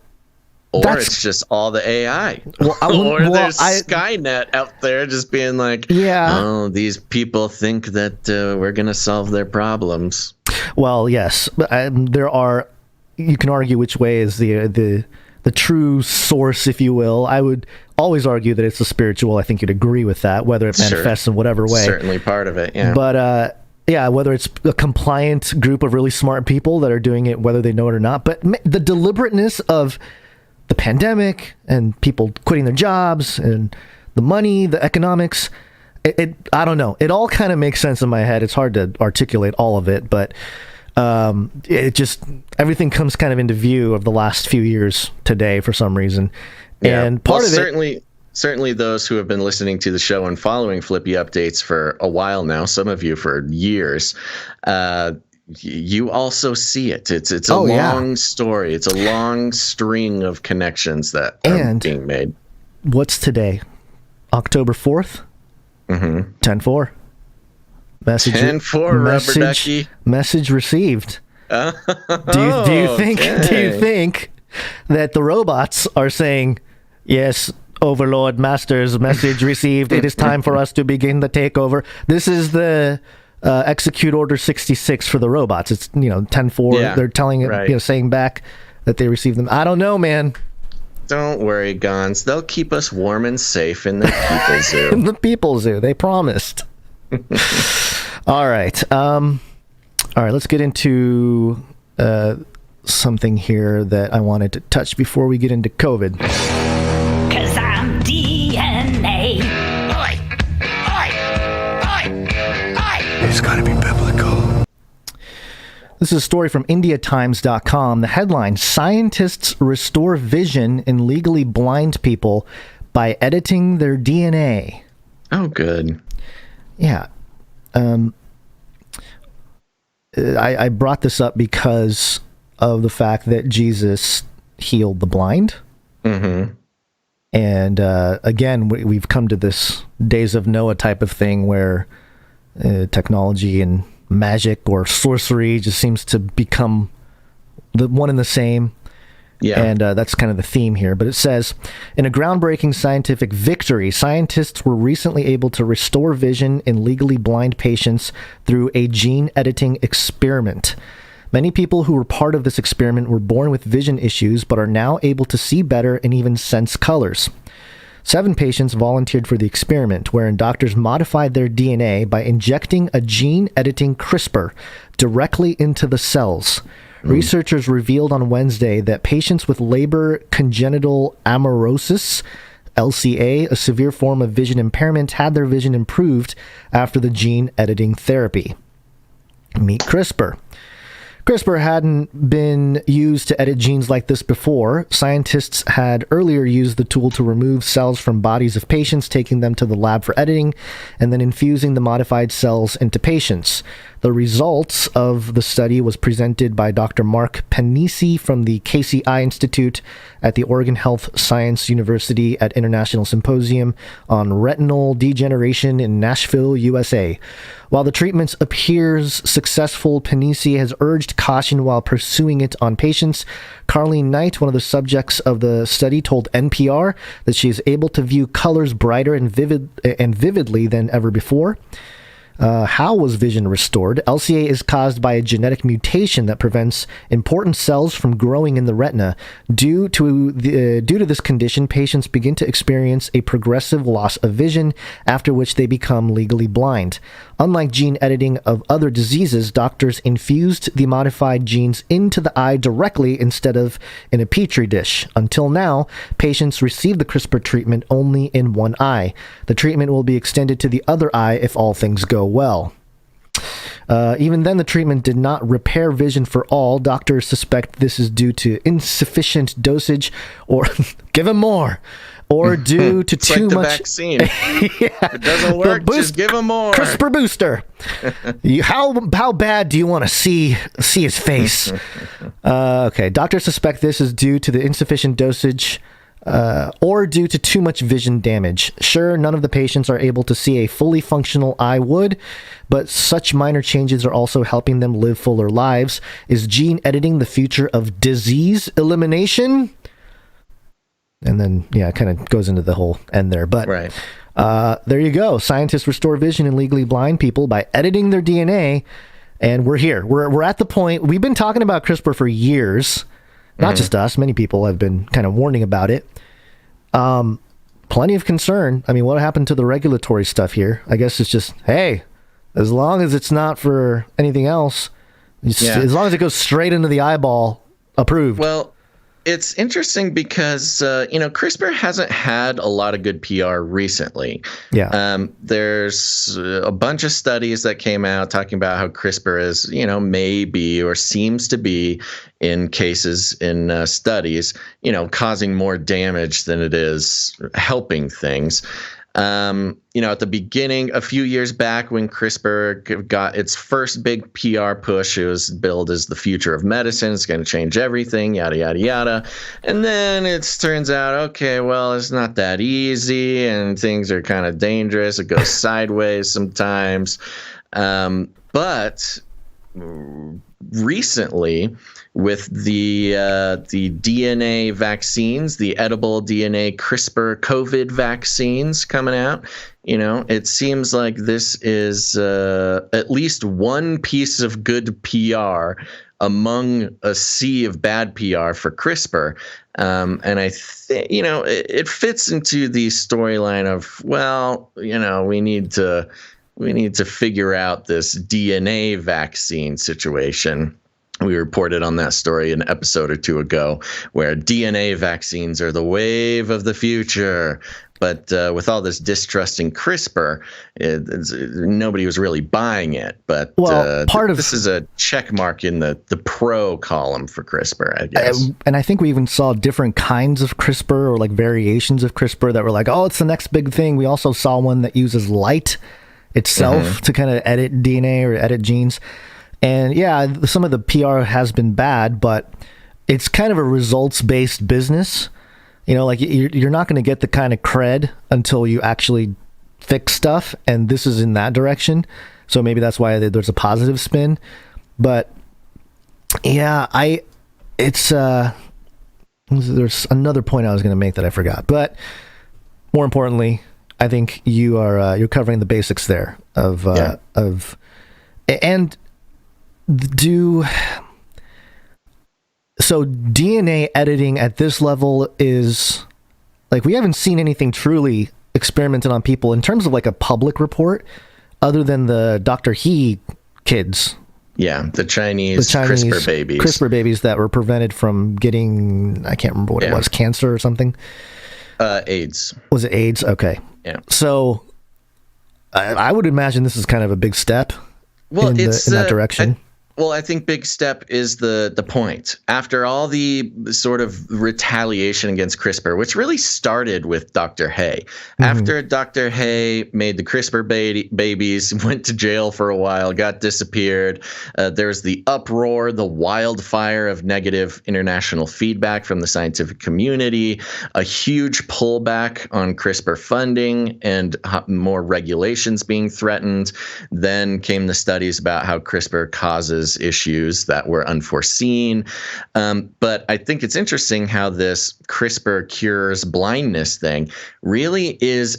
it's just all the AI. There's Skynet out there just being oh, these people think that we're going to solve their problems. Well, yes, there are. You can argue which way is the true source, if you will. I would always argue that it's the spiritual. I think you'd agree with that, whether it manifests in whatever way. Certainly part of it, yeah. But whether it's a compliant group of really smart people that are doing it, whether they know it or not. But the deliberateness of the pandemic and people quitting their jobs and the money, the economics, I don't know. It all kind of makes sense in my head. It's hard to articulate all of it, but it just, everything comes kind of into view of the last few years today for some reason. Yeah. And part of it... Certainly those who have been listening to the show and following Flippy updates for a while now, some of you for years, you also see it. It's a long story. It's a long string of connections that are being made. What's today? October 4th? Mm-hmm. 10-4. Message 10-4, rubber ducky. Message received. Do you think that the robots are saying, yes, Overlord Masters, message received. It is time for us to begin the takeover. This is the execute order 66 for the robots. It's 10-4. Yeah, they're telling it, saying back that they received them. I don't know, man. Don't worry, Gons. They'll keep us warm and safe in the people zoo. In the people zoo, they promised. All right. Let's get into something here that I wanted to touch before we get into COVID. 'Cause I'm DNA. It's got to be biblical. This is a story from IndiaTimes.com. The headline, Scientists Restore Vision in Legally Blind People by Editing Their DNA. Oh, good. Yeah. I brought this up because of the fact that Jesus healed the blind. Mm-hmm. And again, we've come to this Days of Noah type of thing where technology and magic or sorcery just seems to become the one and the same. Yeah. And that's kind of the theme here. But it says, in a groundbreaking scientific victory, scientists were recently able to restore vision in legally blind patients through a gene editing experiment. Many people who were part of this experiment were born with vision issues, but are now able to see better and even sense colors. 7 patients volunteered for the experiment, wherein doctors modified their DNA by injecting a gene-editing CRISPR directly into the cells. Researchers revealed on Wednesday that patients with Leber congenital amaurosis, LCA, a severe form of vision impairment, had their vision improved after the gene-editing therapy. Meet CRISPR. CRISPR hadn't been used to edit genes like this before. Scientists had earlier used the tool to remove cells from bodies of patients, taking them to the lab for editing, and then infusing the modified cells into patients. The results of the study was presented by Dr. Mark Panisi from the Casey Eye Institute at the Oregon Health Science University at International Symposium on Retinal Degeneration in Nashville, USA. While the treatment appears successful, Panisi has urged caution while pursuing it on patients. Carlene Knight, one of the subjects of the study, told NPR that she is able to view colors brighter and vividly than ever before. How was vision restored? LCA is caused by a genetic mutation that prevents important cells from growing in the retina. Due to this condition, patients begin to experience a progressive loss of vision, after which they become legally blind. Unlike gene editing of other diseases, doctors infused the modified genes into the eye directly instead of in a petri dish. Until now, patients receive the CRISPR treatment only in one eye. The treatment will be extended to the other eye if all things go well. Even then, the treatment did not repair vision for all. Doctors suspect this is due to insufficient dosage, or give them more, or due to too much vaccine. If it doesn't work, just give them more. CRISPR booster. How bad do you want to see his face? Okay, doctors suspect this is due to the insufficient dosage. Or due to too much vision damage. Sure, none of the patients are able to see a fully functional eye would, but such minor changes are also helping them live fuller lives. Is gene editing the future of disease elimination? And then, it kind of goes into the whole end there. But there you go. Scientists restore vision in legally blind people by editing their DNA. And we're here. We're at the point. We've been talking about CRISPR for years. Not just us. Many people have been kind of warning about it. Plenty of concern. I mean, what happened to the regulatory stuff here? I guess it's just, hey, as long as it's not for anything else, as long as it goes straight into the eyeball, approved. Well, it's interesting because, CRISPR hasn't had a lot of good PR recently. Yeah. There's a bunch of studies that came out talking about how CRISPR is, maybe or seems to be in cases in studies, causing more damage than it is helping things. At the beginning, a few years back when CRISPR got its first big PR push, it was billed as the future of medicine. It's going to change everything, yada, yada, yada. And then it turns out, okay, well, it's not that easy and things are kind of dangerous. It goes sideways sometimes. But recently, with the DNA vaccines, the edible DNA CRISPR COVID vaccines coming out, it seems like this is at least one piece of good PR among a sea of bad PR for CRISPR. And I think, it fits into the storyline of, well, we need to figure out this DNA vaccine situation. We reported on that story an episode or two ago, where DNA vaccines are the wave of the future. But with all this distrust in CRISPR, nobody was really buying it. But this is a check mark in the pro column for CRISPR, I guess. And I think we even saw different kinds of CRISPR, or like variations of CRISPR, that were like, oh, it's the next big thing. We also saw one that uses light itself to kind of edit DNA or edit genes. And yeah, some of the PR has been bad, but it's kind of a results-based business. Like you're not going to get the kind of cred until you actually fix stuff, and this is in that direction. So maybe that's why there's a positive spin. But yeah, there's another point I was going to make that I forgot. But more importantly, I think you're covering the basics there So DNA editing at this level is like, we haven't seen anything truly experimented on people in terms of like a public report, other than the Dr. He kids. Yeah, the Chinese CRISPR babies that were prevented from getting, I can't remember what it was, cancer or something. AIDS. Was it AIDS? Okay. Yeah. So I would imagine this is kind of a big step in that direction. I think big step is the point. After all the sort of retaliation against CRISPR, which really started with Dr. Hay. After Dr. Hay made the CRISPR babies, went to jail for a while, got disappeared. There's the uproar, the wildfire of negative international feedback from the scientific community, a huge pullback on CRISPR funding, and more regulations being threatened. Then came the studies about how CRISPR causes issues that were unforeseen. But I think it's interesting how this CRISPR cures blindness thing really is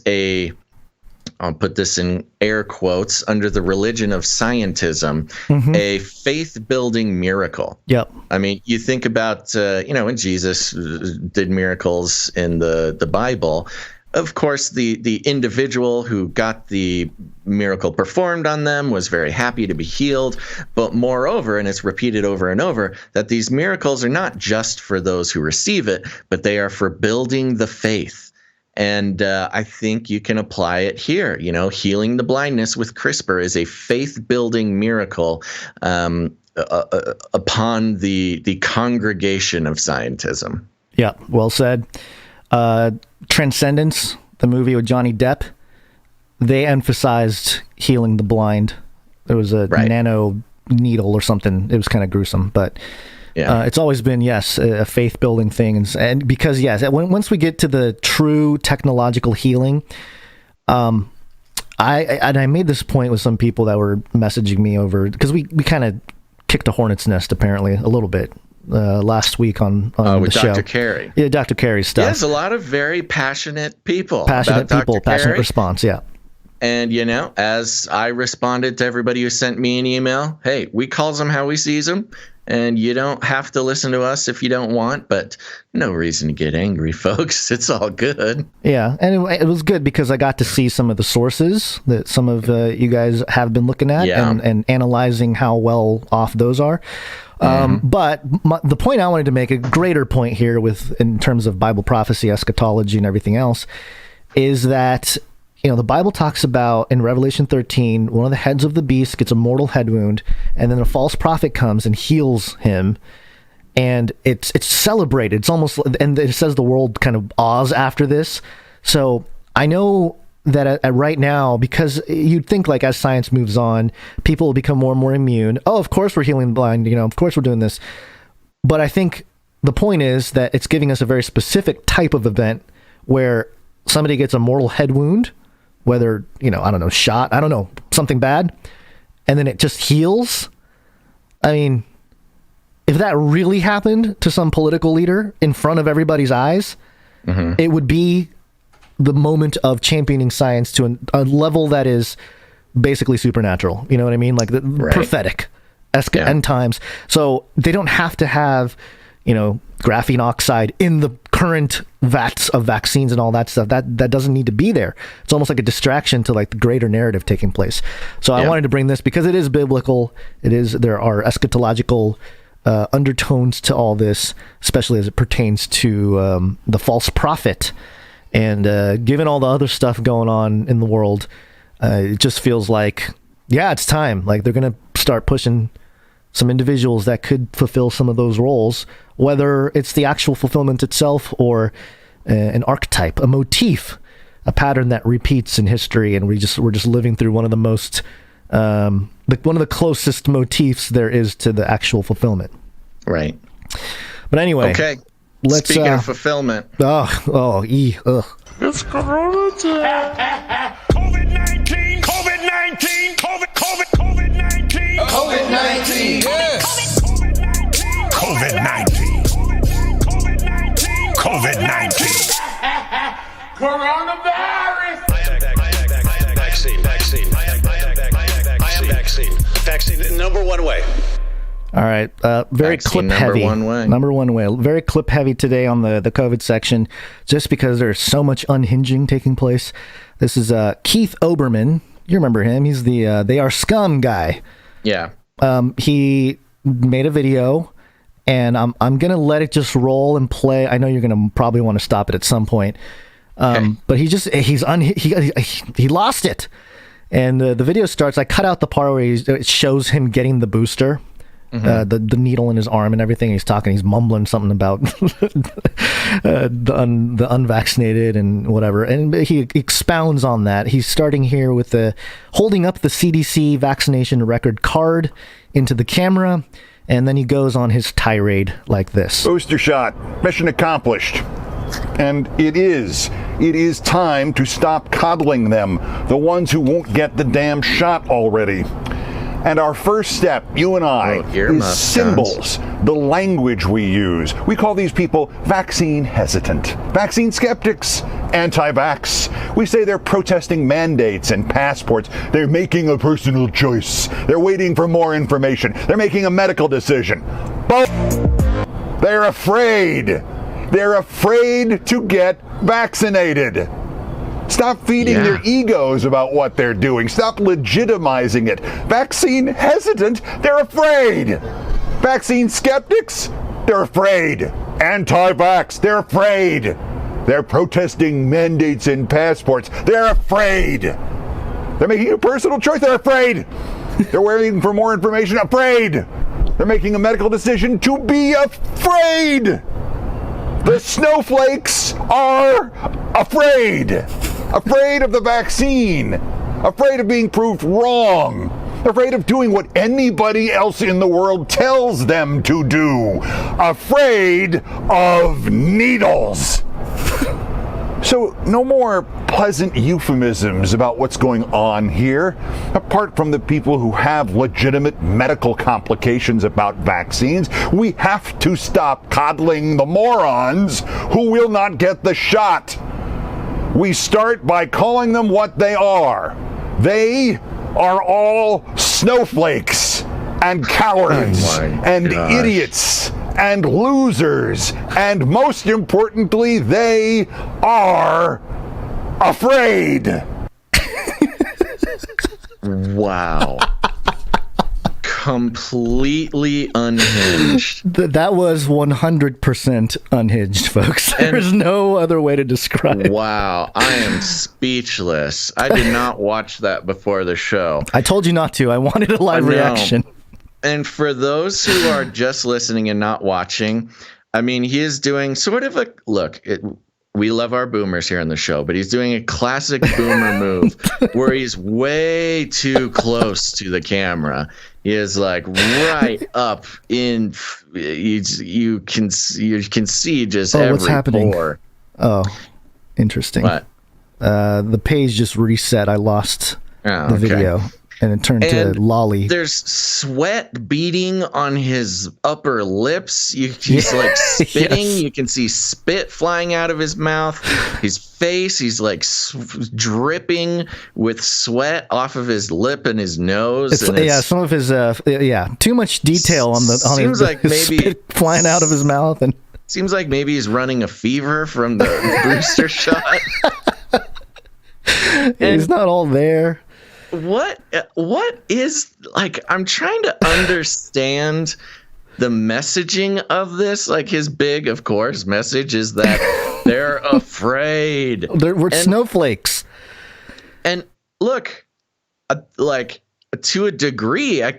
I'll put this in air quotes, under the religion of scientism, a faith-building miracle. Yep. I mean, you think about, when Jesus did miracles in the Bible. Of course, the individual who got the miracle performed on them was very happy to be healed. But moreover, and it's repeated over and over, that these miracles are not just for those who receive it, but they are for building the faith. And I think you can apply it here. Healing the blindness with CRISPR is a faith-building miracle upon the congregation of scientism. Yeah, well said. Transcendence, the movie with Johnny Depp, they emphasized healing the blind. There was a nano needle or something. It was kind of gruesome, but it's always been, a faith-building thing. And because, once we get to the true technological healing, I made this point with some people that were messaging me over, because we kind of kicked a hornet's nest, apparently, a little bit. Last week on the show. Dr. Canary. Yeah, Dr. Cary's stuff. Yes, a lot of very passionate people. Passionate response, yeah. And, as I responded to everybody who sent me an email, hey, we calls them how we sees them. And you don't have to listen to us if you don't want, but no reason to get angry, folks. It's all good. Yeah, and it was good because I got to see some of the sources that some of you guys have been looking at and analyzing how well off those are. But the point I wanted to make, a greater point here in terms of Bible prophecy, eschatology, and everything else, is that the Bible talks about in Revelation 13, one of the heads of the beast gets a mortal head wound, and then a false prophet comes and heals him, and it's celebrated. It's almost, and it says the world kind of awes after this. So I know that right now, because you'd think like as science moves on, people will become more and more immune. Oh, of course we're healing the blind, of course we're doing this. But I think the point is that it's giving us a very specific type of event where somebody gets a mortal head wound, whether, I don't know, shot, I don't know, something bad, and then it just heals. I mean, if that really happened to some political leader in front of everybody's eyes, it would be the moment of championing science to a level that is basically supernatural. You know what I mean? Like prophetic end times. So they don't have to have, graphene oxide in the current vats of vaccines and all that stuff. That doesn't need to be there. It's almost like a distraction to like the greater narrative taking place. So I wanted to bring this because it is biblical. There are eschatological undertones to all this, especially as it pertains to the false prophet. And given all the other stuff going on in the world, it just feels like, it's time. Like they're going to start pushing some individuals that could fulfill some of those roles, whether it's the actual fulfillment itself or an archetype, a motif, a pattern that repeats in history. And we're just living through one of the most, one of the closest motifs there is to the actual fulfillment. Right. But anyway. Okay. Speaking of fulfillment. It's Corona time. COVID-19. COVID-19. COVID-19. COVID-19. Yes. COVID-19. COVID-19. Coronavirus. Vaccine. Number one way. All right. Very clip heavy. Number one way. Very clip heavy today on the COVID section, just because there's so much unhinging taking place. This is Keith Oberman. You remember him? He's the They Are Scum guy. Yeah. He made a video, and I'm gonna let it just roll and play. I know you're gonna probably want to stop it at some point. But he lost it. And the video starts. I cut out the part where it shows him getting the booster. The needle in his arm and everything. He's talking. He's mumbling something about the unvaccinated and whatever. And he expounds on that. He's starting here with holding up the CDC vaccination record card into the camera, and then he goes on his tirade like this. Booster shot. Mission accomplished. And it is time to stop coddling them, the ones who won't get the damn shot already. And our first step, you and I, is symbols, the language we use. We call these people vaccine hesitant, vaccine skeptics, anti-vax. We say they're protesting mandates and passports. They're making a personal choice. They're waiting for more information. They're making a medical decision. But they're afraid. They're afraid to get vaccinated. Stop feeding their egos about what they're doing. Stop legitimizing it. Vaccine hesitant, they're afraid. Vaccine skeptics, they're afraid. Anti-vax, they're afraid. They're protesting mandates and passports. They're afraid. They're making a personal choice. They're afraid. They're waiting for more information. Afraid. They're making a medical decision to be afraid. The snowflakes are afraid. Afraid of the vaccine. Afraid of being proved wrong. Afraid of doing what anybody else in the world tells them to do. Afraid of needles. So no more pleasant euphemisms about what's going on here, apart from the people who have legitimate medical complications about vaccines. We have to stop coddling the morons who will not get the shot. We start by calling them what they are. They are all snowflakes and cowards and idiots and losers, and most importantly, they are afraid. Wow. Completely unhinged. That was 100% unhinged, folks. There's no other way to describe it. Wow, I am speechless. I did not watch that before the show. I told you not to. I wanted a live reaction. And for those who are just listening and not watching, I mean, he is doing sort of a look. we love our boomers here on the show, but he's doing a classic boomer move where he's way too close to the camera. He is like right up in. You can see just every what's happening? pore. Oh, interesting. What? The page just reset. I lost the video. And it turned to lolly. There's sweat beading on his upper lips. He's like spitting. Yes. You can see spit flying out of his mouth. His face, he's like dripping with sweat off of his lip and his nose. Some of his too much detail on his like his maybe spit flying out of his mouth, and seems like maybe he's running a fever from the booster shot. He's not all there. What is, like, I'm trying to understand the messaging of this. Like, his big, of course, message is that they're afraid. We're snowflakes. And look, like, to a degree, I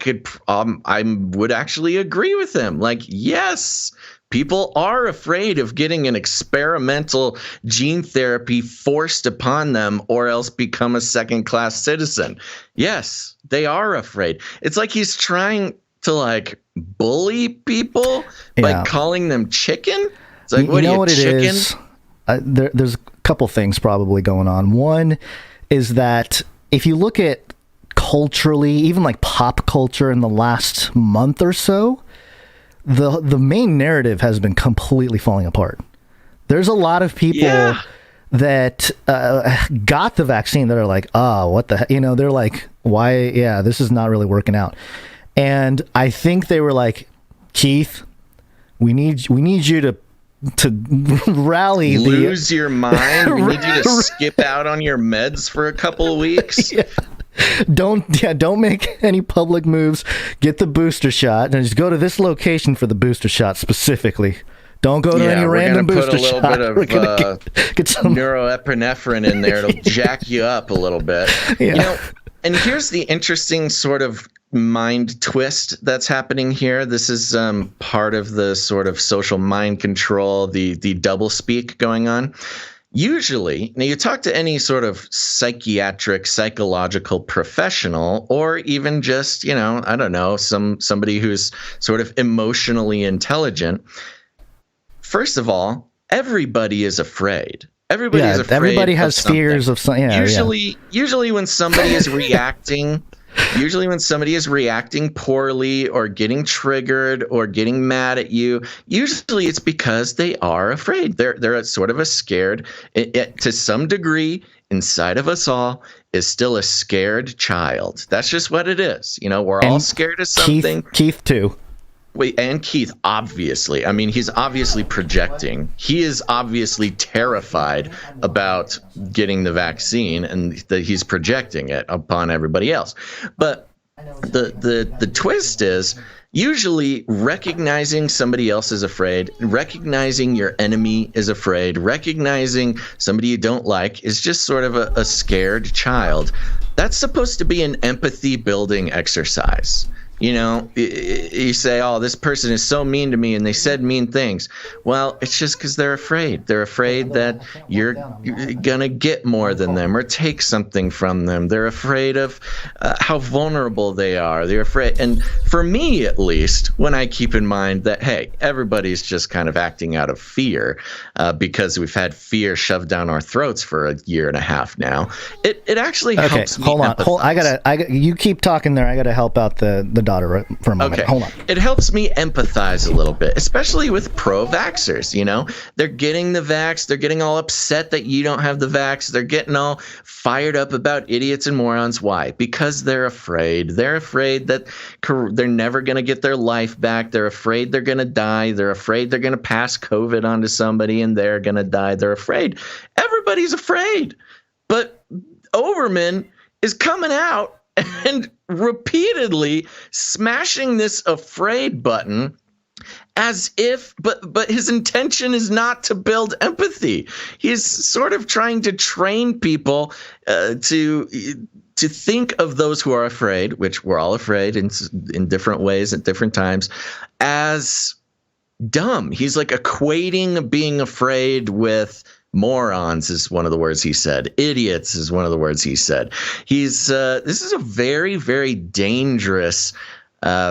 would actually agree with him. Like, yes, people are afraid of getting an experimental gene therapy forced upon them or else become a second-class citizen. Yes, they are afraid. It's like he's trying to, like, bully people by calling them chicken. It's like, what are you, chicken? It is? There's a couple things probably going on. One is that if you look at culturally, even like pop culture in the last month or so, the main narrative has been completely falling apart. There's a lot of people that got the vaccine that are like, what the heck? They're like, why? Yeah, this is not really working out. And I think they were like, Keith, we need you to rally. Lose your mind. We need you to skip out on your meds for a couple of weeks. Don't make any public moves. Get the booster shot and just go to this location for the booster shot specifically. Don't go to any random booster shot. We're gonna put a little bit of get some neuroepinephrine in there. It'll jack you up a little bit. Yeah. And here's the interesting sort of mind twist that's happening here. This is part of the sort of social mind control, the double speak going on. Usually, now you talk to any sort of psychological professional, or even just, I don't know, somebody who's sort of emotionally intelligent. First of all, everybody is afraid. Everybody has fears of something. Usually when somebody is reacting. Usually when somebody is reacting poorly or getting triggered or getting mad at you, usually it's because they are afraid. They're sort of a scared, to some degree, inside of us all is still a scared child. That's just what it is. We're all scared of something. Keith too. Wait, and Keith, obviously. I mean, he's obviously projecting. He is obviously terrified about getting the vaccine, and he's projecting it upon everybody else. But the twist is usually recognizing somebody else is afraid, recognizing your enemy is afraid, recognizing somebody you don't like is just sort of a scared child. That's supposed to be an empathy building exercise. You say, this person is so mean to me and they said mean things. Well, it's just because they're afraid. They're afraid that you're going to get more than them or take something from them. They're afraid of how vulnerable they are. They're afraid. And for me, at least, when I keep in mind that, hey, everybody's just kind of acting out of fear because we've had fear shoved down our throats for a year and a half now, it actually helps me. Hold on. You keep talking there. I got to help out the daughter for a moment. Okay. Hold on. It helps me empathize a little bit, especially with pro-vaxxers. They're getting the vax. They're getting all upset that you don't have the vax. They're getting all fired up about idiots and morons. Why? Because they're afraid. They're afraid that they're never going to get their life back. They're afraid they're going to die. They're afraid they're going to pass COVID on to somebody and they're going to die. They're afraid. Everybody's afraid. But Oberman is coming out and repeatedly smashing this afraid button as if, but his intention is not to build empathy. He's sort of trying to train people to think of those who are afraid, which we're all afraid in different ways at different times, as dumb. He's like equating being afraid with Morons is one of the words he said. Idiots is one of the words he said. This is a very, very dangerous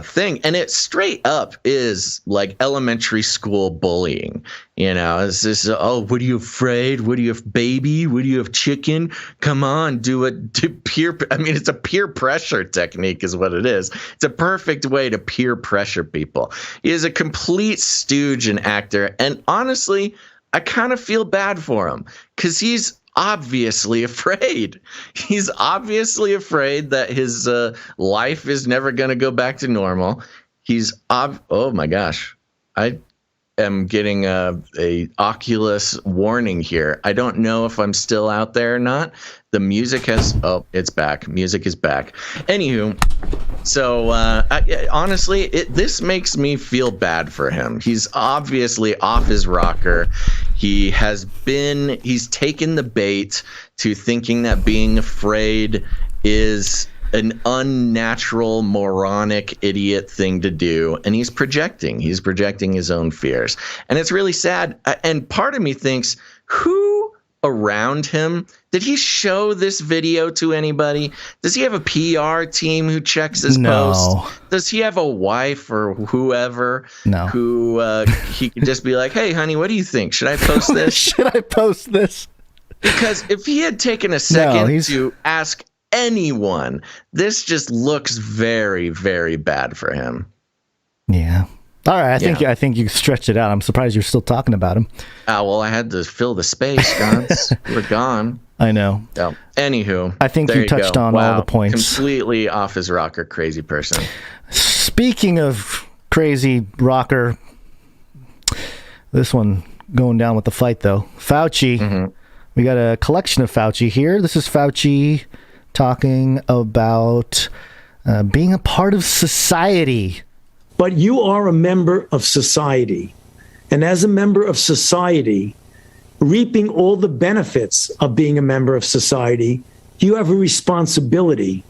thing, and it straight up is like elementary school bullying. It's this, oh, what are you afraid? What do you have, baby? What do you have, chicken? Come on, do it. It's a peer pressure technique is what it is. It's a perfect way to peer pressure people. He is a complete stooge and actor, and honestly, I kind of feel bad for him because he's obviously afraid. He's obviously afraid that his life is never going to go back to normal. Oh my gosh. I am getting a Oculus warning here. I don't know if I'm still out there or not. The music it's back. Music is back. Anywho, so honestly, this makes me feel bad for him. He's obviously off his rocker. He's taken the bait to thinking that being afraid is an unnatural, moronic, idiot thing to do. And he's projecting his own fears. And it's really sad. And part of me thinks, who around him, did he show this video to anybody? Does he have a PR team who checks his posts? Does he have a wife or whoever who he can just be like, hey, honey, what do you think? Should I post this? Should I post this? Because if he had taken a second to ask anyone, this just looks very, very bad for him. Yeah. All right, I think you stretched it out. I'm surprised you're still talking about him. Well, I had to fill the space, guys. We're gone. I know. So, anywho, I think you touched on all the points. Completely off his rocker, crazy person. Speaking of crazy rocker, this one going down with the fight though. Fauci. Mm-hmm. We got a collection of Fauci here. This is Fauci talking about being a part of society. But you are a member of society. And as a member of society, reaping all the benefits of being a member of society, you have a responsibility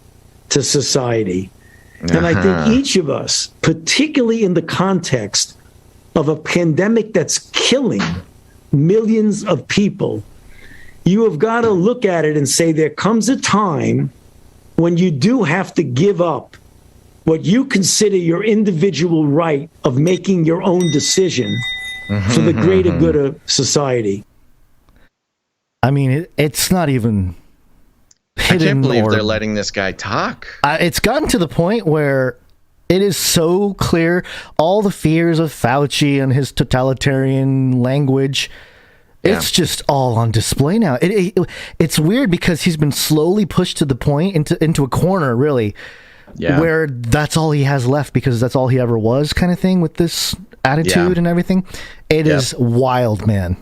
to society. And I think each of us, particularly in the context of a pandemic that's killing millions of people, you have got to look at it and say there comes a time when you do have to give up what you consider your individual right of making your own decision for the greater good of society. I mean, it's not even hidden. I can't believe they're letting this guy talk. It's gotten to the point where it is so clear all the fears of Fauci and his totalitarian language. It's just all on display now. It's weird because he's been slowly pushed to the point into a corner, really. Yeah. Where that's all he has left because that's all he ever was, kind of thing, with this attitude and everything. It is wild, man.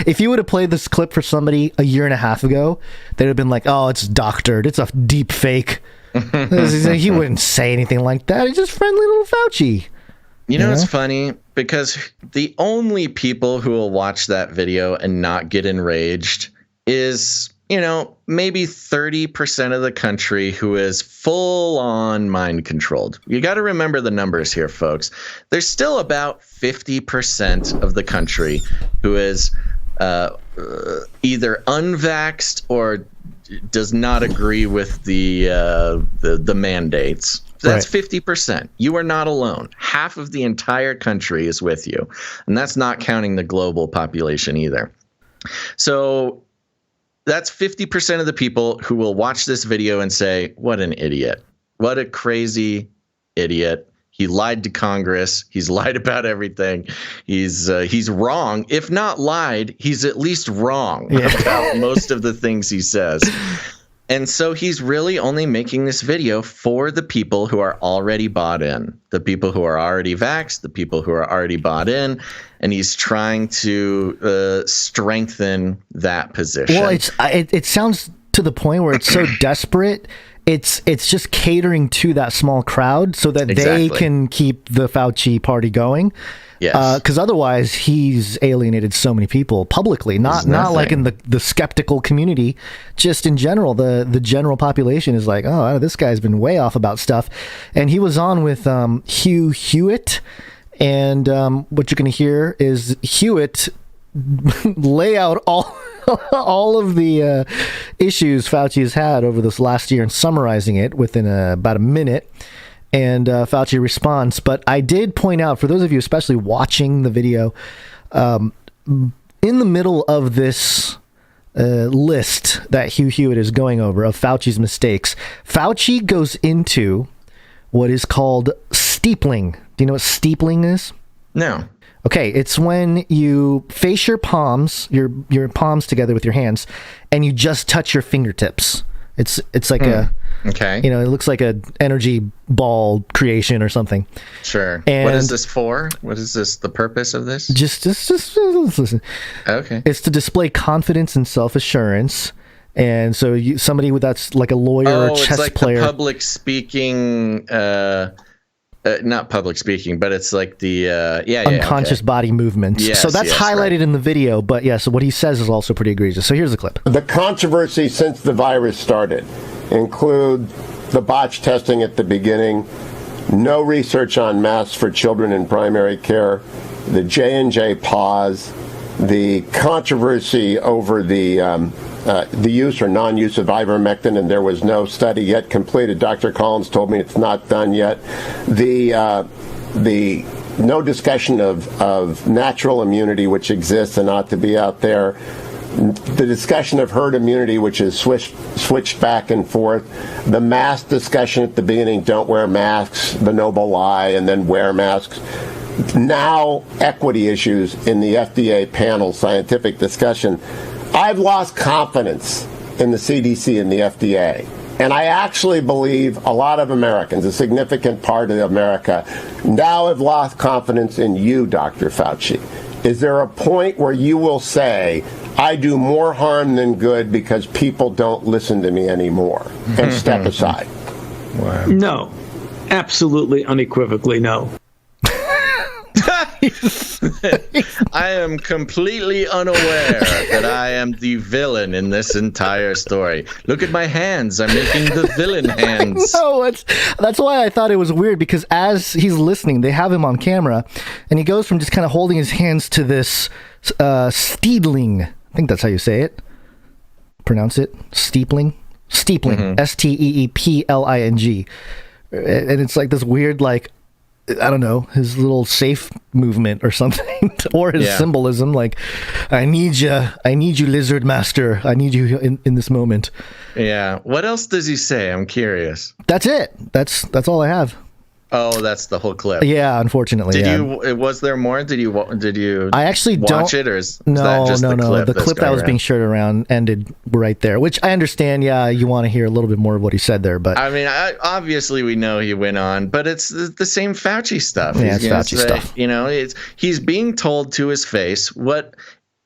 If you would have played this clip for somebody a year and a half ago, they'd have been like, oh, it's doctored. It's a deep fake. He wouldn't say anything like that. He's just friendly little Fauci. You know, it's funny because the only people who will watch that video and not get enraged is, maybe 30% of the country who is full on mind controlled. You got to remember the numbers here, folks. There's still about 50% of the country who is either unvaxxed or does not agree with the mandates. That's 50%. You are not alone. Half of the entire country is with you. And that's not counting the global population either. So that's 50% of the people who will watch this video and say, what an idiot. What a crazy idiot. He lied to Congress. He's lied about everything. He's wrong. If not lied, he's at least wrong about most of the things he says. And so he's really only making this video for the people who are already bought in, the people who are already vaxxed, the people who are already bought in, and he's trying to strengthen that position. Well, it sounds to the point where it's so desperate. It's just catering to that small crowd so that they can keep the Fauci party going. Yes. Because otherwise he's alienated so many people publicly, not like in the skeptical community, just in general. The general population is like, oh, this guy's been way off about stuff. And he was on with Hugh Hewitt. And what you're going to hear is Hewitt lay out all of the issues Fauci has had over this last year and summarizing it within about a minute. And Fauci responds. But I did point out, for those of you especially watching the video, in the middle of this list that Hugh Hewitt is going over of Fauci's mistakes, Fauci goes into what is called steepling. Do you know what steepling is? No. Okay, it's when you face your palms, your palms together with your hands, and you just touch your fingertips. It's like okay. It looks like a energy ball creation or something. Sure. And what is this for? What is this? The purpose of this? Just listen. Okay. It's to display confidence and self-assurance. And so somebody that's like a lawyer or chess like player. The public speaking, not public speaking, but it's like the unconscious body movements. Yes, so that's highlighted in the video. But so what he says is also pretty egregious. So here's the clip. The controversy since the virus started include the botched testing at the beginning, no research on masks for children in primary care, the J&J pause, the controversy over the use or non-use of ivermectin, and there was no study yet completed. Dr. Collins told me it's not done yet. The no discussion of natural immunity, which exists and ought to be out there. The discussion of herd immunity, which is switched back and forth. The mask discussion at the beginning, don't wear masks, the noble lie, and then wear masks. Now, equity issues in the FDA panel scientific discussion. I've lost confidence in the CDC and the FDA. And I actually believe a lot of Americans, a significant part of America, now have lost confidence in you, Dr. Fauci. Is there a point where you will say, I do more harm than good because people don't listen to me anymore, and step aside? Wow. No. Absolutely, unequivocally, no. I am completely unaware that I am the villain in this entire story. Look at my hands. I'm making the villain hands. No, that's why I thought it was weird, because as he's listening, they have him on camera, and he goes from just kind of holding his hands to this steedling. I think that's how you say it. Pronounce it. Steepling. Steepling. Steepling. And it's like this weird, like, I don't know, his little safe movement or something, or his symbolism, like, I need you, lizard master. I need you in this moment. Yeah. What else does he say? I'm curious. That's it. That's all I have. Oh, that's the whole clip. Yeah, unfortunately. Was there more? Did you? I actually watch it, or is that just no. the clip? The clip that was being shared around ended right there, which I understand. Yeah, you want to hear a little bit more of what he said there, but I mean, obviously we know he went on, but it's the same Fauci stuff. Yeah, it's Fauci stuff. He's being told to his face what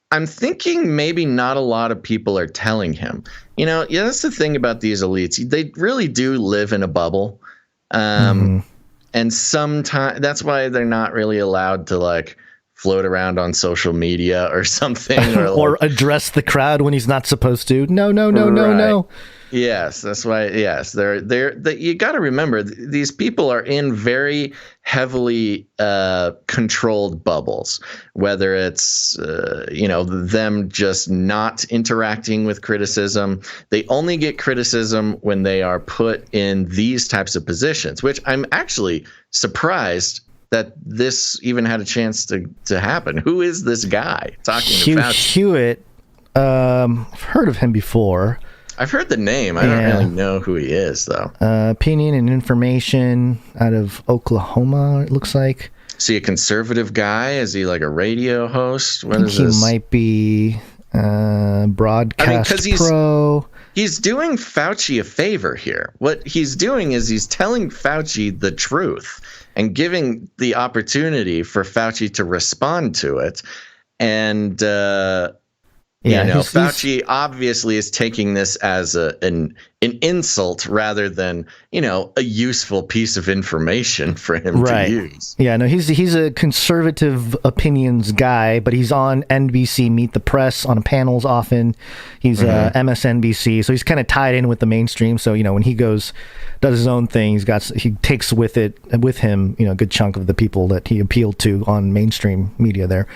I'm thinking maybe not a lot of people are telling him. That's the thing about these elites. They really do live in a bubble. And sometimes that's why they're not really allowed to like float around on social media or something, or address the crowd when he's not supposed to. No. Yes, that's why. Yes, they're you got to remember these people are in very heavily controlled bubbles. Whether it's them just not interacting with criticism, they only get criticism when they are put in these types of positions. Which I'm actually surprised that this even had a chance to happen. Who is this guy talking to Fauci? Hewitt. I've heard of him before. I've heard the name. I don't really know who he is, though. Opinion and information out of Oklahoma, it looks like. Is he a conservative guy? Is he like a radio host? What is this? He might be broadcast pro. He's doing Fauci a favor here. What he's doing is he's telling Fauci the truth and giving the opportunity for Fauci to respond to it. And... Fauci obviously is taking this as an an insult rather than, a useful piece of information for him to use. Yeah, no, he's a conservative opinions guy, but he's on NBC Meet the Press on panels often. He's MSNBC, so he's kind of tied in with the mainstream. So, when he does his own thing, he takes with him, a good chunk of the people that he appealed to on mainstream media there.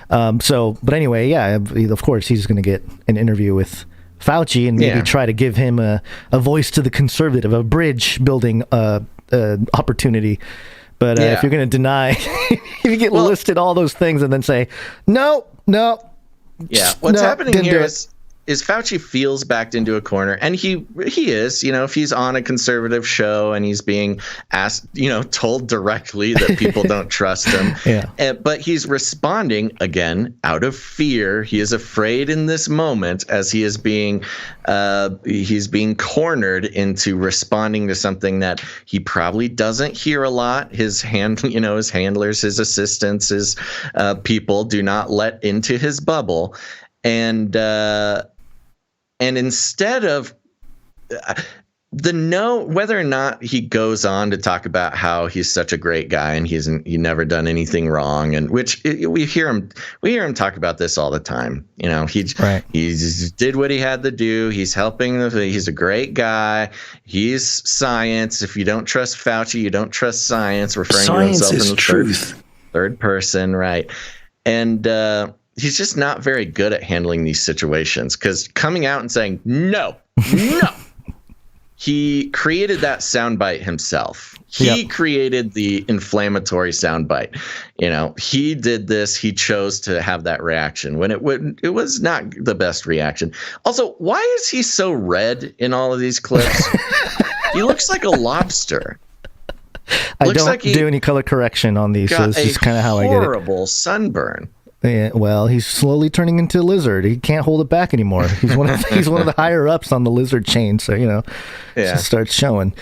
But anyway, yeah, of course he's going to get an interview with Fauci and maybe try to give him a voice to the conservative, a bridge building opportunity. But if you're going to deny, if you get listed all those things and then say, no. Yeah, what's happening here is Fauci feels backed into a corner, and he is, if he's on a conservative show and he's being asked, told directly that people don't trust him. But he's responding again out of fear. He is afraid in this moment as he's being cornered into responding to something that he probably doesn't hear a lot. His handlers, his assistants, his people do not let into his bubble. And instead of whether or not he goes on to talk about how he's such a great guy and he never done anything wrong, and we hear him talk about this all the time. He did what he had to do. He's helping. He's a great guy. He's science. If you don't trust Fauci, you don't trust science. Referring science to himself in the third person, right? And he's just not very good at handling these situations, because coming out and saying, no, he created that soundbite himself. He created the inflammatory soundbite. He did this. He chose to have that reaction when it was not the best reaction. Also, why is he so red in all of these clips? He looks like a lobster. I don't do any color correction on these, so it's just kind of how I get it. Horrible sunburn. Yeah, well, he's slowly turning into a lizard. He can't hold it back anymore. He's one of the higher ups on the lizard chain, so it just starts showing.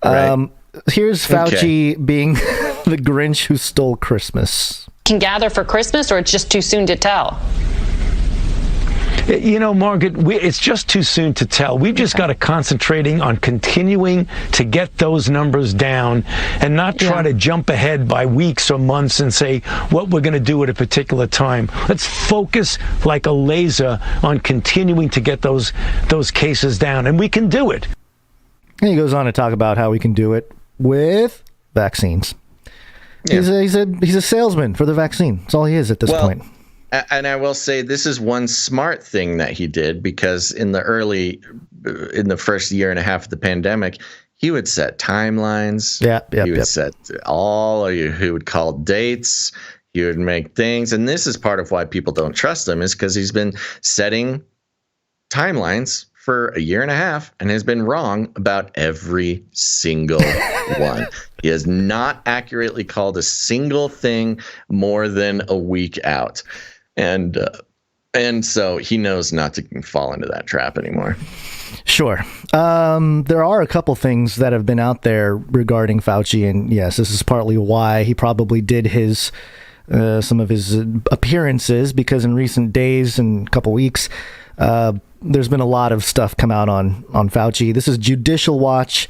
Here's Fauci being the Grinch who stole Christmas. Can gather for Christmas, or it's just too soon to tell? Margaret, it's just too soon to tell. We've just got to concentrating on continuing to get those numbers down and not try to jump ahead by weeks or months and say what we're going to do at a particular time. Let's focus like a laser on continuing to get those cases down, and we can do it. And he goes on to talk about how we can do it with vaccines. Yeah. He's a salesman for the vaccine. That's all he is at this point. And I will say this is one smart thing that he did, because in the first year and a half of the pandemic, he would set timelines. He would set he would call dates. He would make things. And this is part of why people don't trust him, is because he's been setting timelines for a year and a half and has been wrong about every single one. He has not accurately called a single thing more than a week out. And so he knows not to fall into that trap anymore. Sure. There are a couple things that have been out there regarding Fauci, and yes, this is partly why he probably did some of his appearances, because in recent days and couple weeks, there's been a lot of stuff come out on Fauci. This is Judicial Watch.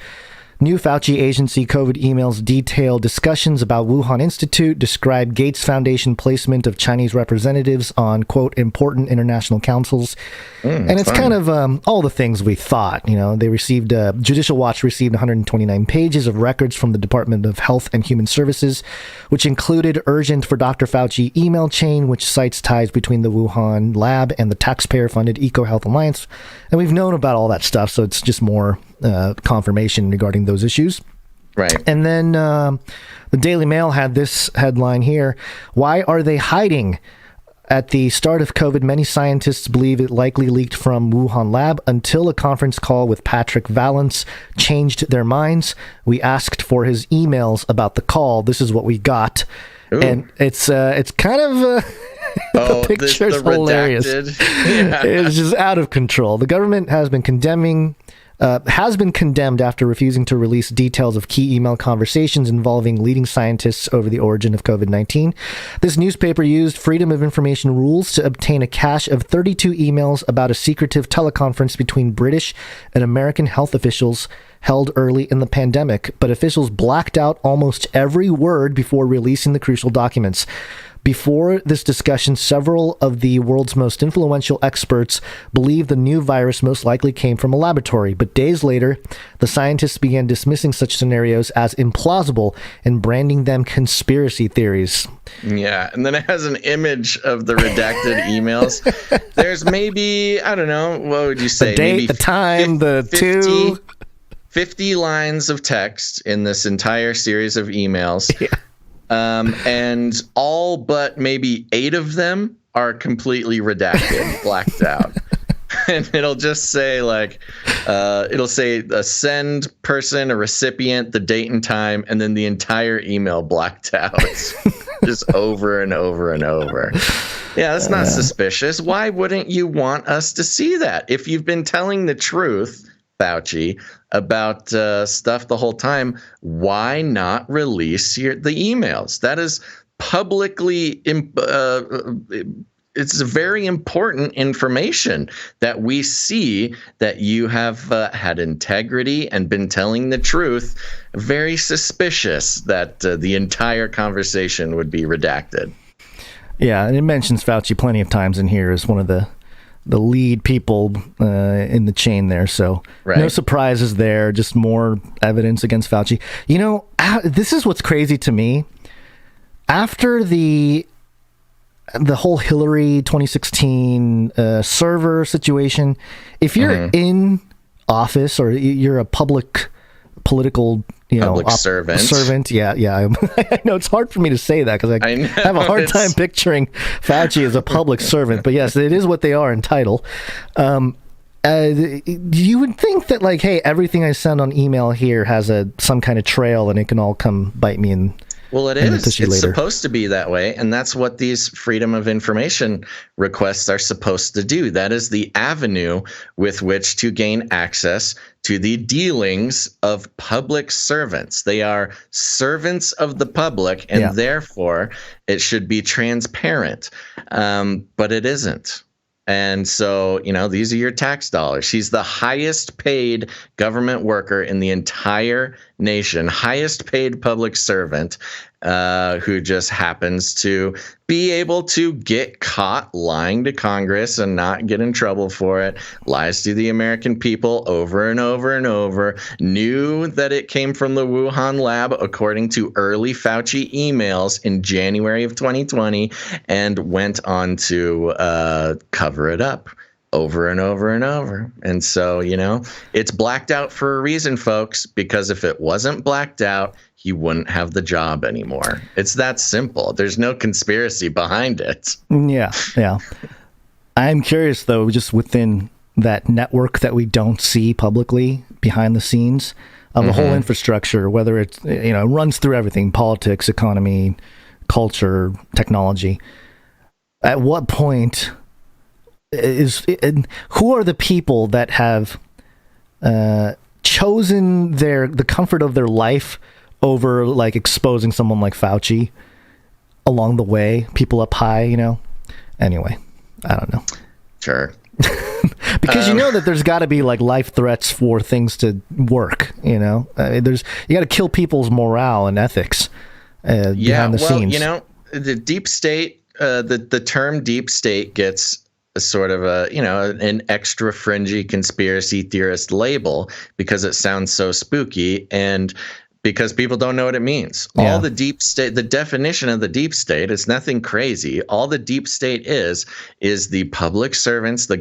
New Fauci agency COVID emails detail discussions about Wuhan Institute, describe Gates Foundation placement of Chinese representatives on, quote, important international councils. And it's kind of all the things we thought. They received, Judicial Watch received 129 pages of records from the Department of Health and Human Services, which included urgent for Dr. Fauci email chain, which cites ties between the Wuhan lab and the taxpayer-funded EcoHealth Alliance. And we've known about all that stuff, so it's just more confirmation regarding those issues. Right. And then the Daily Mail had this headline here. Why are they hiding? At the start of COVID, many scientists believe it likely leaked from Wuhan lab until a conference call with Patrick Vallance changed their minds. We asked for his emails about the call. This is what we got. Ooh. And it's kind of the picture's hilarious. It's just out of control. The government has been condemning has been condemned after refusing to release details of key email conversations involving leading scientists over the origin of COVID-19. This newspaper used Freedom of Information rules to obtain a cache of 32 emails about a secretive teleconference between British and American health officials held early in the pandemic, but officials blacked out almost every word before releasing the crucial documents. Before this discussion, several of the world's most influential experts believed the new virus most likely came from a laboratory, but days later, the scientists began dismissing such scenarios as implausible and branding them conspiracy theories. Yeah, and then it has an image of the redacted emails. There's maybe, I don't know, what would you say? The date, maybe the time, the 50 lines of text in this entire series of emails. Yeah. And all but maybe 8 of them are completely redacted, blacked out. And it'll just say it'll say a send person, a recipient, the date and time, and then the entire email blacked out. Just over and over and over. Yeah, that's not suspicious. Why wouldn't you want us to see that? If you've been telling the truth, Fauci, about stuff the whole time, why not release the emails? That is publicly, it's very important information that we see that you have had integrity and been telling the truth. Very suspicious that the entire conversation would be redacted. Yeah, and it mentions Fauci plenty of times in here as one of the lead people in the chain there, so no surprises there, just more evidence against Fauci. You know, this is what's crazy to me. After the whole Hillary 2016 server situation, if you're in office or you're a political servant. Yeah. I know it's hard for me to say that because I have a hard time picturing Fauci as a public servant. But yes, it is what they are in title. You would think that, like, hey, everything I send on email here has some kind of trail, and it can all come bite me in. Well, it is. It's supposed to be that way, and that's what these Freedom of Information requests are supposed to do. That is the avenue with which to gain access to the dealings of public servants. They are servants of the public, and therefore it should be transparent, but it isn't. And so, you know, these are your tax dollars. She's the highest paid government worker in the entire nation, highest paid public servant, who just happens to be able to get caught lying to Congress and not get in trouble for it, lies to the American people over and over and over, knew that it came from the Wuhan lab, according to early Fauci emails in January of 2020, and went on to cover it up over and over and over. And so, you know, it's blacked out for a reason, folks, because if it wasn't blacked out, he wouldn't have the job anymore. It's that simple. There's no conspiracy behind it. Yeah. I'm curious, though, just within that network that we don't see publicly behind the scenes of the whole infrastructure, whether it's, you know, runs through everything, politics, economy, culture, technology. At what point who are the people that have chosen the comfort of their life over, like, exposing someone like Fauci along the way? People up high, you know? Anyway, I don't know. Sure. Because you know that there's got to be, like, life threats for things to work, you know? You got to kill people's morale and ethics behind the scenes. You know, the deep state, the term deep state gets a sort of an extra fringy conspiracy theorist label because it sounds so spooky and because people don't know what it means. All the deep state, the definition of the deep state is nothing crazy. All the deep state is the public servants, the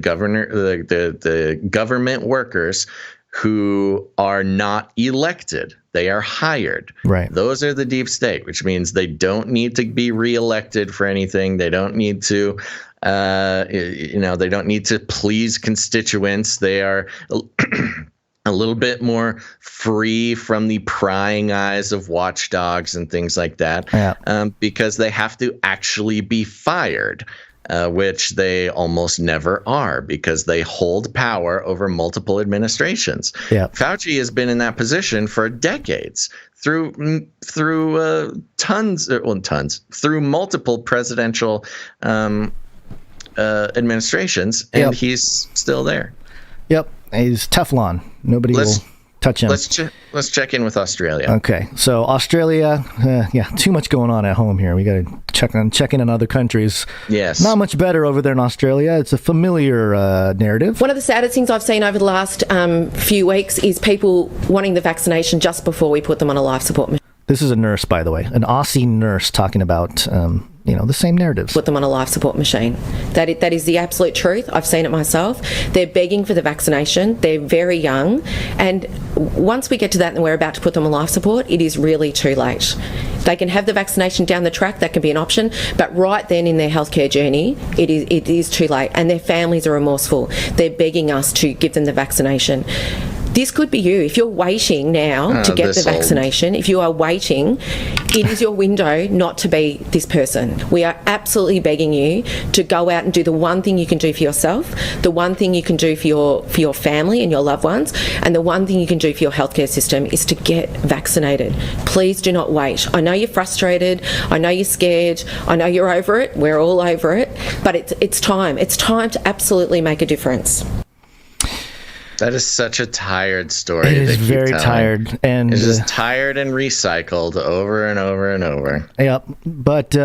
government workers who are not elected. They are hired. Right. Those are the deep state, which means they don't need to be reelected for anything. They don't need to, they don't need to please constituents. They are a little bit more free from the prying eyes of watchdogs and things like that, because they have to actually be fired. which they almost never are because they hold power over multiple administrations. Yeah. Fauci has been in that position for decades through multiple presidential administrations, and he's still there. Yep, he's Teflon. Nobody will touch him. Let's check in with Australia. Okay, so Australia, too much going on at home here. We got to check in on other countries. Yes. Not much better over there in Australia. It's a familiar narrative. One of the saddest things I've seen over the last few weeks is people wanting the vaccination just before we put them on a life support machine. This is a nurse, by the way, an Aussie nurse talking about, the same narratives. Put them on a life support machine. That is the absolute truth. I've seen it myself. They're begging for the vaccination. They're very young. And once we get to that and we're about to put them on life support, it is really too late. They can have the vaccination down the track. That can be an option. But right then in their healthcare journey, it is too late. And their families are remorseful. They're begging us to give them the vaccination. This could be you. If you're waiting now to get the vaccination, if you are waiting, it is your window not to be this person. We are absolutely begging you to go out and do the one thing you can do for yourself, the one thing you can do for your family and your loved ones, and the one thing you can do for your healthcare system is to get vaccinated. Please do not wait. I know you're frustrated. I know you're scared. I know you're over it. We're all over it. But it's time. It's time to absolutely make a difference. That is such a tired story. It is very tired. And it's just tired and recycled over and over and over. Yep. But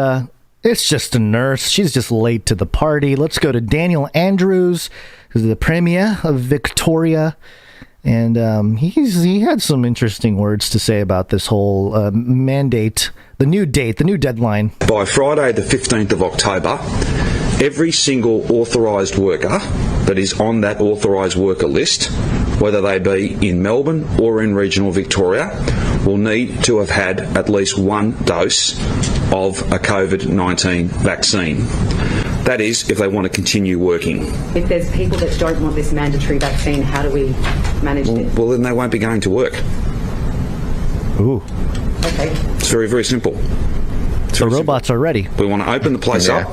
it's just a nurse. She's just late to the party. Let's go to Daniel Andrews, who's the Premier of Victoria. And he had some interesting words to say about this whole mandate, the new deadline. By Friday, the 15th of October, every single authorised worker that is on that authorised worker list, whether they be in Melbourne or in regional Victoria, will need to have had at least one dose of a COVID-19 vaccine. That is, if they want to continue working. If there's people that don't want this mandatory vaccine, how do we manage this? Well, then they won't be going to work. Ooh. Okay. It's very, very simple. The robots are ready. We want to open the place up.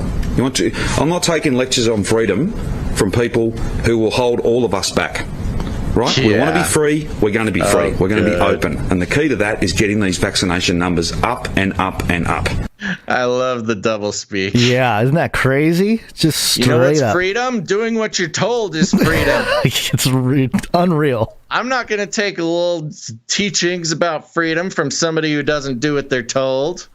I'm not taking lectures on freedom from people who will hold all of us back. Right? Yeah. We want to be free. We're going to be free. We're going to be open. And the key to that is getting these vaccination numbers up and up and up. I love the double speak. Yeah, isn't that crazy? Just straight up. You know what's freedom? Doing what you're told is freedom. It's unreal. I'm not going to take little teachings about freedom from somebody who doesn't do what they're told.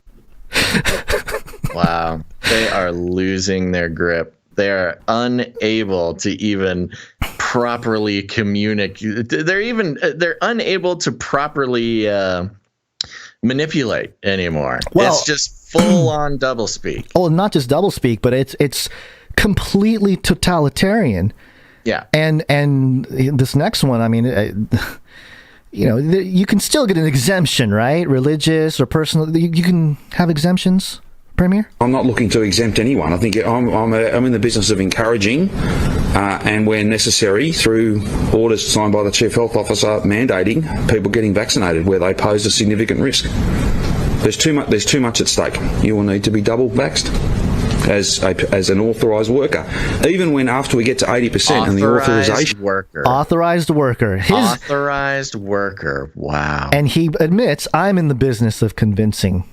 Wow. They are losing their grip. They are unable to even properly communicate. They're unable to properly manipulate anymore. Well, it's just full on doublespeak. Oh, not just doublespeak, but it's completely totalitarian. Yeah. And this next one, I mean, you can still get an exemption, right? Religious or personal. You can have exemptions, Premier? I'm not looking to exempt anyone. I think I'm in the business of encouraging and where necessary through orders signed by the Chief Health Officer mandating people getting vaccinated where they pose a significant risk. There's too much at stake. You will need to be double vaxxed as an authorised worker. Even when after we get to 80% and the authorisation Authorized worker. Authorized worker. Wow. And he admits, I'm in the business of convincing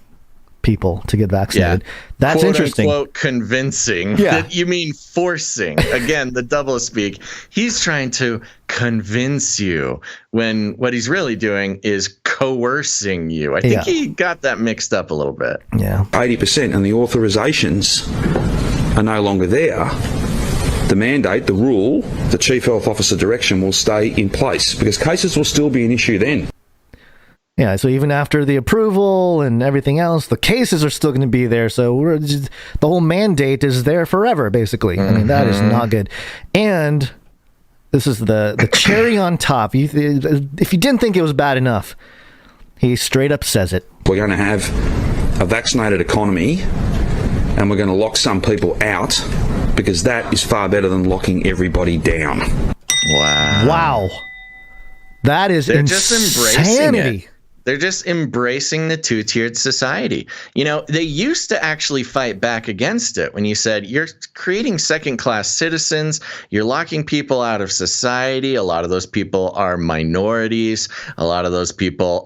people to get vaccinated. Yeah. That's quote, interesting. Unquote, convincing. Yeah. You mean forcing. Again, the doublespeak. He's trying to convince you when what he's really doing is coercing you. I think he got that mixed up a little bit. Yeah. 80% and the authorizations are no longer there. The mandate, the rule, the Chief Health Officer direction will stay in place because cases will still be an issue then. Yeah, so even after the approval and everything else, the cases are still going to be there. So the whole mandate is there forever, basically. I mean, that is not good. And this is the cherry on top. If you didn't think it was bad enough, he straight up says it. We're going to have a vaccinated economy and we're going to lock some people out because that is far better than locking everybody down. Wow. Wow. That is They're insanity. just embracing it. They're just embracing the two-tiered society. They used to actually fight back against it when you said you're creating second-class citizens, you're locking people out of society. A lot of those people are minorities. A lot of those people,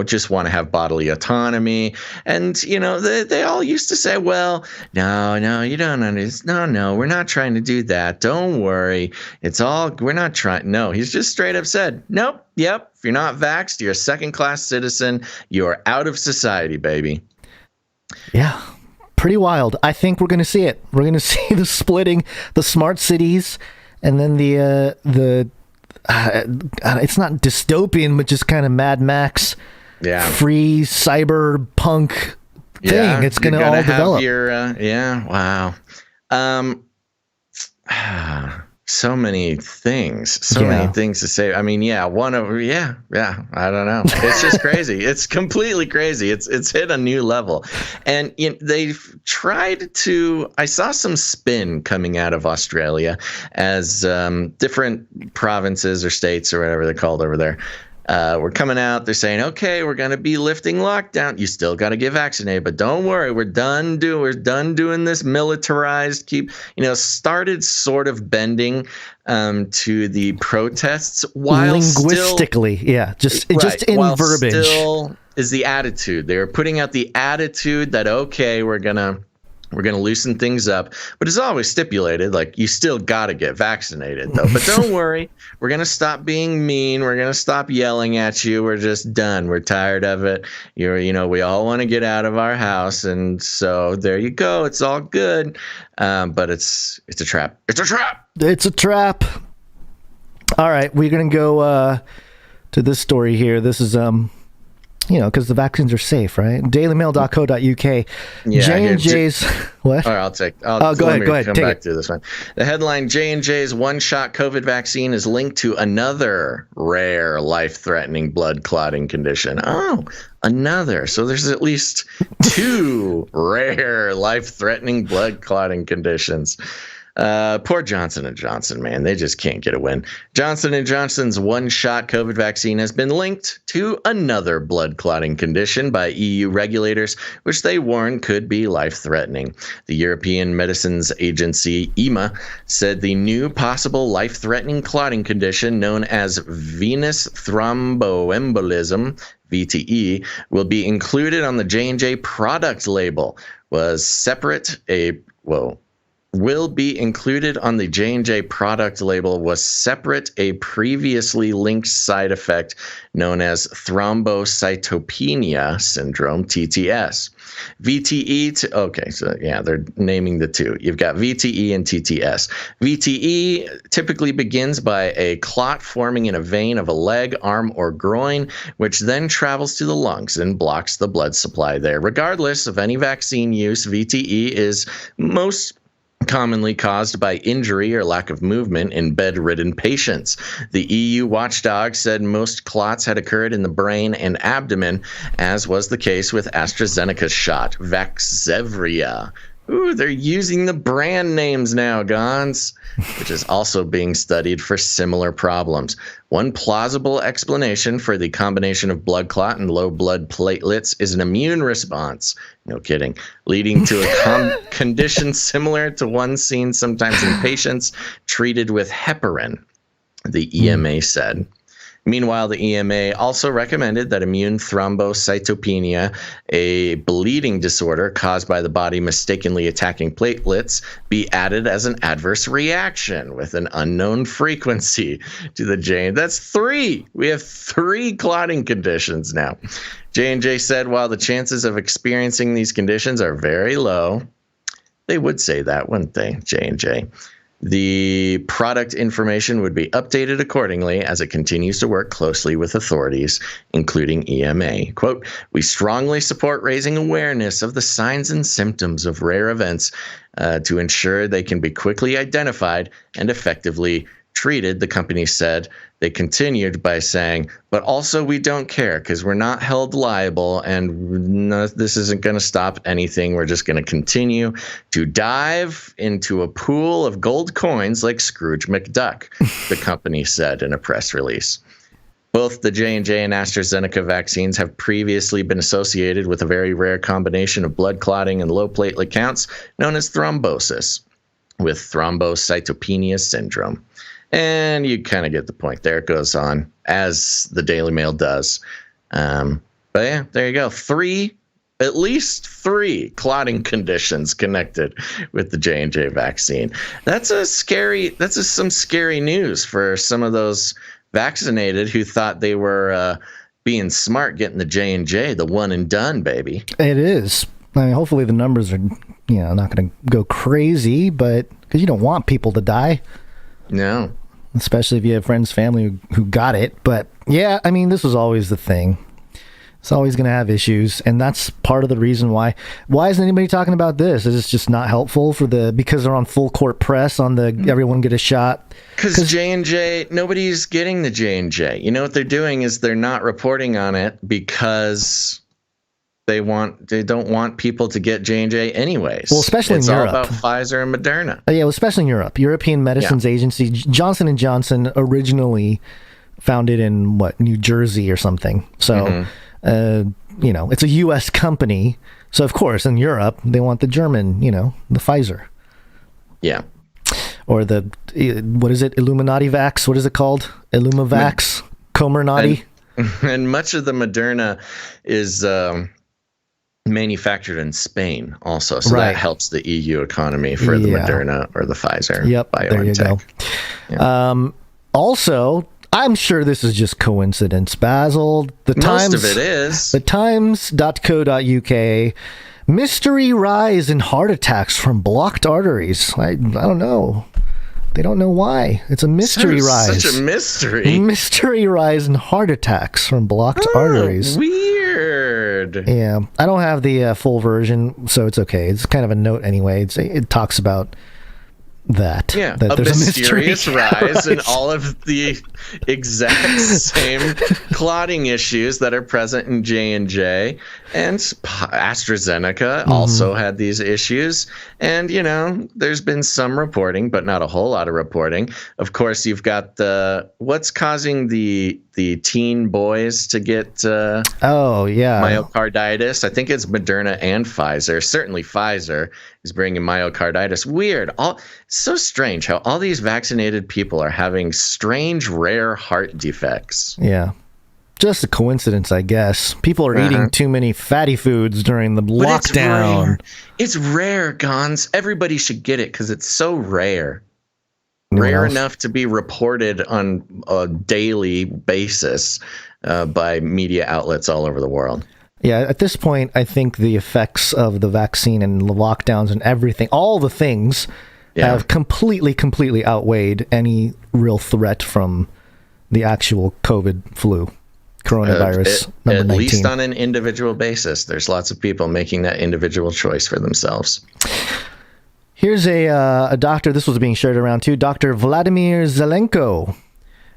just want to have bodily autonomy. And, they all used to say, well, no, you don't understand. No, we're not trying to do that. Don't worry. We're not trying. No, he's just straight up said, nope, yep. If you're not vaxxed, you're a second-class citizen. You're out of society, baby. Yeah, pretty wild. I think we're going to see it. We're going to see the splitting, the smart cities, and then it's not dystopian, but just kind of Mad Max, free cyberpunk thing. Yeah, it's going to all develop. Wow. So many things to say. I mean, I don't know. It's just crazy. It's completely crazy. It's hit a new level. And they've tried to, I saw some spin coming out of Australia as different provinces or states or whatever they're called over there. We're coming out. They're saying, okay, we're going to be lifting lockdown. You still got to get vaccinated, but don't worry. We're done doing this militarized started sort of bending to the protests while linguistically. Just in verbiage. Still is the attitude. They're putting out the attitude that, okay, we're going to loosen things up, but it's always stipulated, like, you still got to get vaccinated, though. But don't worry, we're going to stop being mean. We're going to stop yelling at you. We're just done. We're tired of it. We all want to get out of our house. And so there you go. It's all good. But it's a trap. It's a trap. It's a trap. All right. We're going to go to this story here. This is, because the vaccines are safe, right? dailymail.co.uk. J&J's what? All right, go ahead. Come back to this one. The headline: J&J's one-shot COVID vaccine is linked to another rare, life-threatening blood clotting condition. Oh, another. So there's at least two rare, life-threatening blood clotting conditions. Poor Johnson & Johnson, man. They just can't get a win. Johnson & Johnson's one-shot COVID vaccine has been linked to another blood clotting condition by EU regulators, which they warn could be life-threatening. The European Medicines Agency, EMA, said the new possible life-threatening clotting condition known as venous thromboembolism, VTE, will be included on the J&J product label. Will be included on the J&J product label was separate a previously linked side effect known as thrombocytopenia syndrome, TTS. VTE, they're naming the two. You've got VTE and TTS. VTE typically begins by a clot forming in a vein of a leg, arm, or groin, which then travels to the lungs and blocks the blood supply there. Regardless of any vaccine use, VTE is most commonly caused by injury or lack of movement in bedridden patients. The EU watchdog said most clots had occurred in the brain and abdomen, as was the case with AstraZeneca's shot, Vaxzevria. Ooh, they're using the brand names now, Gons, which is also being studied for similar problems. One plausible explanation for the combination of blood clot and low blood platelets is an immune response. No kidding. Leading to a condition similar to one seen sometimes in patients treated with heparin, the EMA said. Meanwhile, the EMA also recommended that immune thrombocytopenia, a bleeding disorder caused by the body mistakenly attacking platelets, be added as an adverse reaction with an unknown frequency to the J. That's three. We have three clotting conditions now. J&J said while the chances of experiencing these conditions are very low, they would say that, wouldn't they, J&J? The product information would be updated accordingly as it continues to work closely with authorities, including EMA. Quote, we strongly support raising awareness of the signs and symptoms of rare events to ensure they can be quickly identified and effectively treated, the company said. They continued by saying, but also we don't care because we're not held liable and this isn't going to stop anything. We're just going to continue to dive into a pool of gold coins like Scrooge McDuck, the company said in a press release. Both the J&J and AstraZeneca vaccines have previously been associated with a very rare combination of blood clotting and low platelet counts known as thrombosis, with thrombocytopenia syndrome. And you kind of get the point there. It goes on, as the Daily Mail does. But yeah, there you go. At least three clotting conditions connected with the J&J vaccine. That's some scary news for some of those vaccinated who thought they were being smart getting the J&J, the one and done, baby. It is. I mean, hopefully the numbers are, not going to go crazy, but because you don't want people to die. No. Especially if you have friends, family who got it. But yeah, I mean, this was always the thing. It's always going to have issues, and that's part of the reason why. Why isn't anybody talking about this? Is this just not helpful because they're on full court press on the everyone get a shot? Because J&J, nobody's getting the J&J. You know what they're doing is they're not reporting on it because they don't want people to get J&J anyways. Well, especially in Europe. It's all about Pfizer and Moderna. Yeah, well, especially in Europe. European Medicines Agency, Johnson & Johnson originally founded in New Jersey or something. So, it's a U.S. company. So, of course, in Europe, they want the German, the Pfizer. Yeah. Or what is it? Illuminati Vax? What is it called? Illumavax? Comirnaty? And much of the Moderna is manufactured in Spain also. So that helps the EU economy for the Moderna or the Pfizer. Yep, BioNTech. There you go. Yeah. Also, I'm sure this is just coincidence, Basil. Most of it is. The Times.co.uk, mystery rise in heart attacks from blocked arteries. I don't know. They don't know why. It's a mystery rise. Such a mystery. Mystery rise in heart attacks from blocked arteries. Weird. Yeah. I don't have the full version, so it's okay. It's kind of a note anyway. It talks about that. Yeah, that a mysterious rise in all of the exact same clotting issues that are present in J&J, and AstraZeneca also had these issues. And there's been some reporting, but not a whole lot of reporting. Of course, you've got what's causing the teen boys to get myocarditis. I think it's Moderna and Pfizer. Certainly Pfizer is bringing myocarditis. Weird. So strange how all these vaccinated people are having strange, rare heart defects. Yeah. Just a coincidence, I guess. People are eating too many fatty foods during the lockdown. It's rare, Gons. Everybody should get it because it's so rare. Rare enough to be reported on a daily basis by media outlets all over the world. Yeah, at this point, I think the effects of the vaccine and the lockdowns and everything, all the things, have completely outweighed any real threat from the actual COVID flu, coronavirus number 19. At least on an individual basis. There's lots of people making that individual choice for themselves. Here's a doctor, this was being shared around too, Dr. Vladimir Zelenko.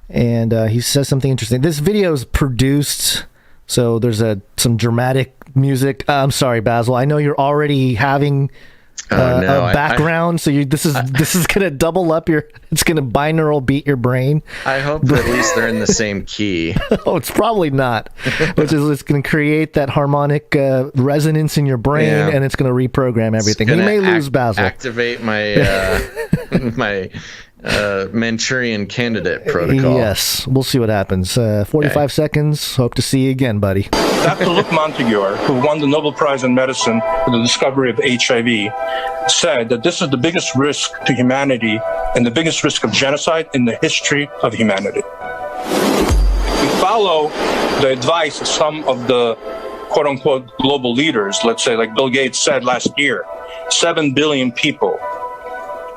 And he says something interesting. This video is produced, so there's some dramatic music. I'm sorry, Basil. I know you're already having a background, so this is gonna double up it's gonna binaural beat your brain. I hope at least they're in the same key. Oh, it's probably not. It's gonna create that harmonic resonance in your brain, and it's gonna reprogram everything. You may lose Basil. Activate my my Manchurian Candidate protocol. Yes, we'll see what happens. 45 seconds. Hope to see you again, buddy. Dr. Luc Montagnier, who won the Nobel Prize in Medicine for the discovery of HIV, said that this is the biggest risk to humanity and the biggest risk of genocide in the history of humanity. We follow the advice of some of the quote-unquote global leaders, let's say, like Bill Gates said last year, 7 billion people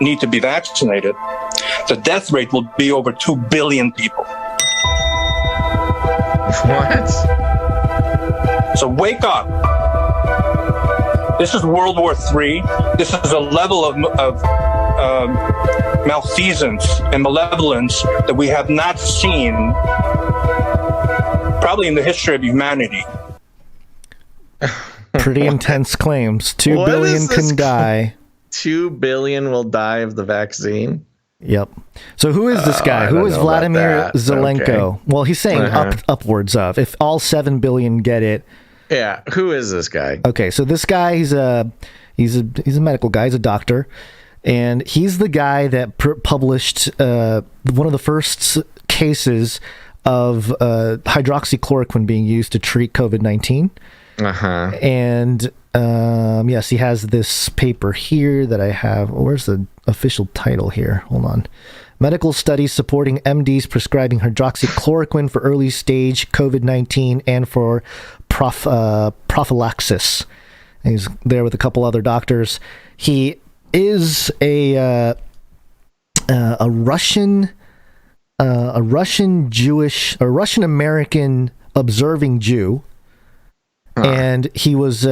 need to be vaccinated. The death rate will be over 2 billion people. What? So wake up. This is World War III. This is a level of malfeasance and malevolence that we have not seen probably in the history of humanity. Pretty intense claims. 2 billion can die. 2 billion will die of the vaccine? Yep. So who is this guy? Who is Vladimir Zelenko? Okay. Well, he's saying upwards of. If all 7 billion get it. Yeah. Who is this guy? Okay. So this guy, he's a medical guy. He's a doctor, and he's the guy that published one of the first cases of hydroxychloroquine being used to treat COVID-19. And yes, he has this paper here that I have. Where's the official title here? Hold on. Medical studies supporting MDs prescribing hydroxychloroquine for early stage COVID-19 and for prophylaxis. And he's there with a couple other doctors. He is a Russian Jewish or Russian American observing Jew. And he was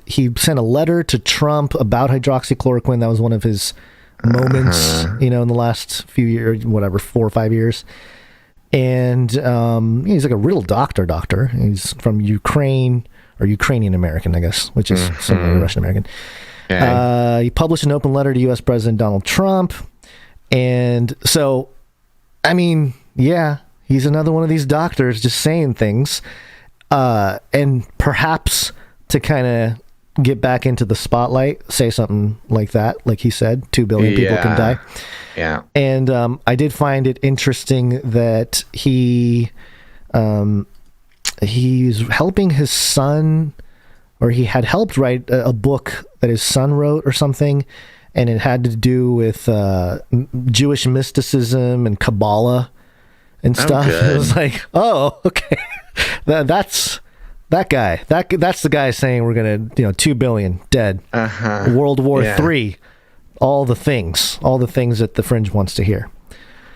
he sent a letter to Trump about hydroxychloroquine. That was one of his moments, in the last few years, whatever, 4 or 5 years. And he's like a real doctor. He's from Ukraine, or Ukrainian American, I guess, which is similar to Russian American. Okay. He published an open letter to U.S. President Donald Trump. And so, I mean, yeah, he's another one of these doctors just saying things. And perhaps to kind of get back into the spotlight, say something like that, like he said, 2 billion people can die. Yeah. And I did find it interesting that he's helping his son, or he had helped write a book that his son wrote or something, and it had to do with Jewish mysticism and Kabbalah and stuff. It was like, oh, okay. That's that guy. That's the guy saying we're gonna, 2 billion dead. World War III. All the things that the fringe wants to hear.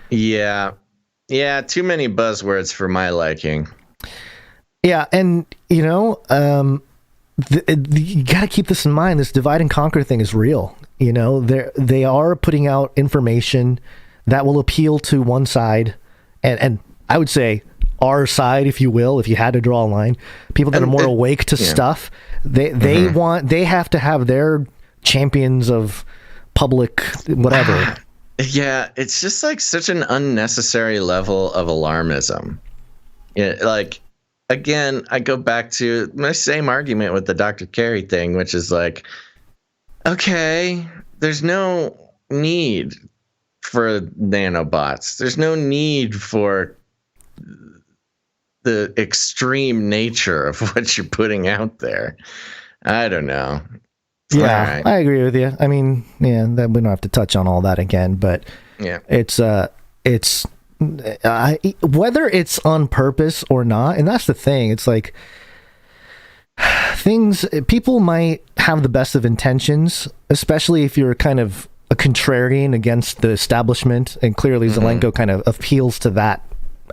Yeah. Too many buzzwords for my liking. Yeah, and you got to keep this in mind. This divide and conquer thing is real. They are putting out information that will appeal to one side, and I would say our side, if you will, if you had to draw a line, people that are more awake to stuff, they have to have their champions of public whatever. Yeah, it's just like such an unnecessary level of alarmism. Like, again, I go back to my same argument with the Dr. Carey thing, which is like, okay, there's no need for nanobots. There's no need for the extreme nature of what you're putting out there. I don't know. Yeah, right. I agree with you. I mean, that we don't have to touch on all that again, but it's whether it's on purpose or not, and that's the thing. It's like people might have the best of intentions, especially if you're kind of a contrarian against the establishment, and clearly Zelenko kind of appeals to that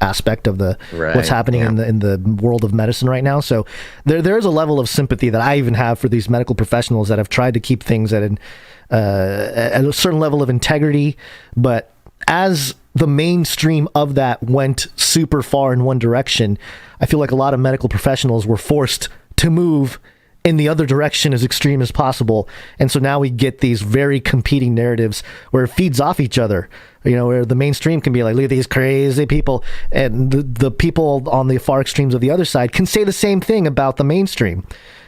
aspect of what's happening in the world of medicine right now. So there is a level of sympathy that I even have for these medical professionals that have tried to keep things at a certain level of integrity, but as the mainstream of that went super far in one direction, I feel like a lot of medical professionals were forced to move in the other direction as extreme as possible. And so now we get these very competing narratives where it feeds off each other, where the mainstream can be like, look at these crazy people. And the people on the far extremes of the other side can say the same thing about the mainstream.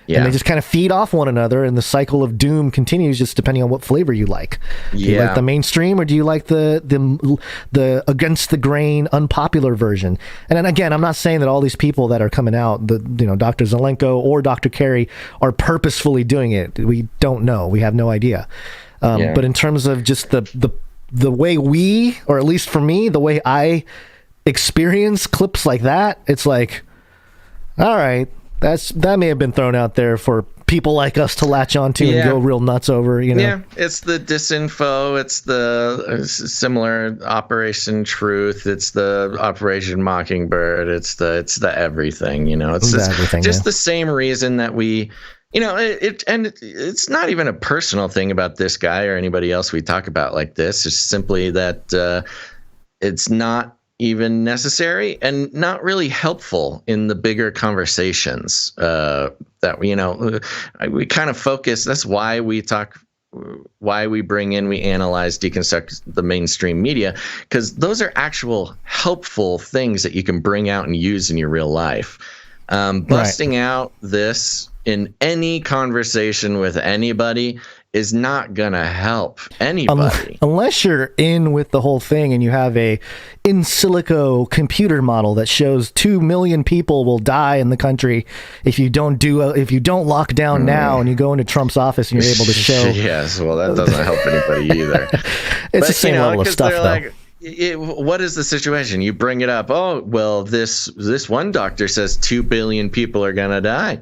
Yeah. And they just kind of feed off one another, and the cycle of doom continues just depending on what flavor you like. Do you like the mainstream, or do you like the against the grain, unpopular version? And then again, I'm not saying that all these people that are coming out, Dr. Zelenko or Dr. Carey, are purposefully doing it. We don't know. We have no idea. But in terms of just the way we, or at least for me, the way I experience clips like that, it's like, all right, that may have been thrown out there for people like us to latch onto and go real nuts over. Yeah, it's the disinfo. It's the similar Operation Truth. It's the Operation Mockingbird. It's the everything. It's just the same reason that we. It's not even a personal thing about this guy or anybody else we talk about like this. It's simply that it's not even necessary and not really helpful in the bigger conversations that we kind of focus. That's why we talk we analyze, deconstruct the mainstream media, because those are actual helpful things that you can bring out and use in your real life. Busting out this in any conversation with anybody is not gonna help anybody. Unless you're in with the whole thing and you have a in silico computer model that shows 2 million people will die in the country if you don't lock down now, and you go into Trump's office and you're able to show. Yes, well, that doesn't help anybody either. It's the same level of stuff, though. Like, what is the situation? You bring it up. Oh, well, this one doctor says 2 billion people are gonna die.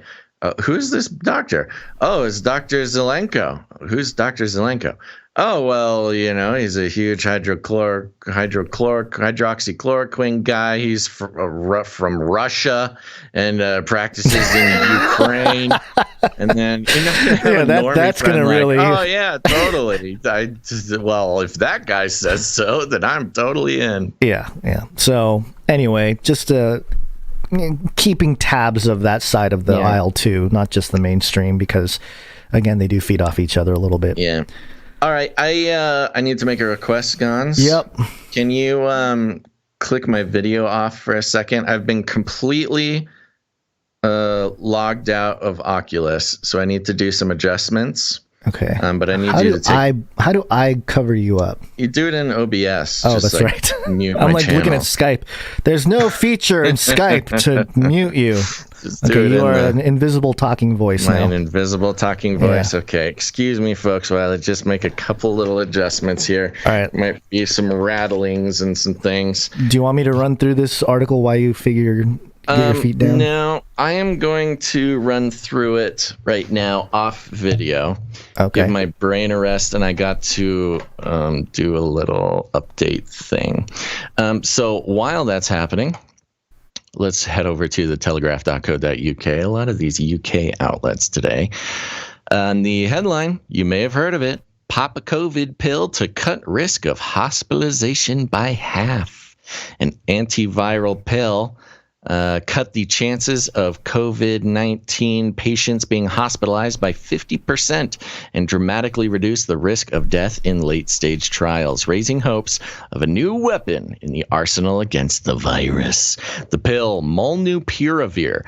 Who's this doctor? Oh, it's Dr. Zelenko. Who's Dr. Zelenko? Oh, well, he's a huge hydroxychloroquine guy. He's from Russia and practices in Ukraine. And then, that's going to really... Oh, yeah, totally. Well, if that guy says so, then I'm totally in. Yeah. So, anyway, just keeping tabs of that side of the aisle too, not just the mainstream, because again, they do feed off each other a little bit. Yeah. All right. I need to make a request, Gons. Yep. Can you click my video off for a second? I've been completely logged out of Oculus, so I need to do some adjustments. Okay. But I need you to take... How do I cover you up? You do it in OBS. Oh, that's right. I'm like looking at Skype. There's no feature in Skype to mute you. Okay, you are an invisible talking voice now. An invisible talking voice. Yeah. Okay. Excuse me, folks, while I just make a couple little adjustments here. All right. Might be some rattlings and some things. Do you want me to run through this article while you get your feet down? No, I am going to run through it right now off video. Okay. Give my brain a rest, and I got to do a little update thing. So while that's happening, let's head over to the telegraph.co.uk. A lot of these UK outlets today. The headline, you may have heard of it, pop a COVID pill to cut risk of hospitalization by half. An antiviral pill cut the chances of COVID-19 patients being hospitalized by 50% and dramatically reduced the risk of death in late-stage trials, raising hopes of a new weapon in the arsenal against the virus. The pill, Molnupiravir,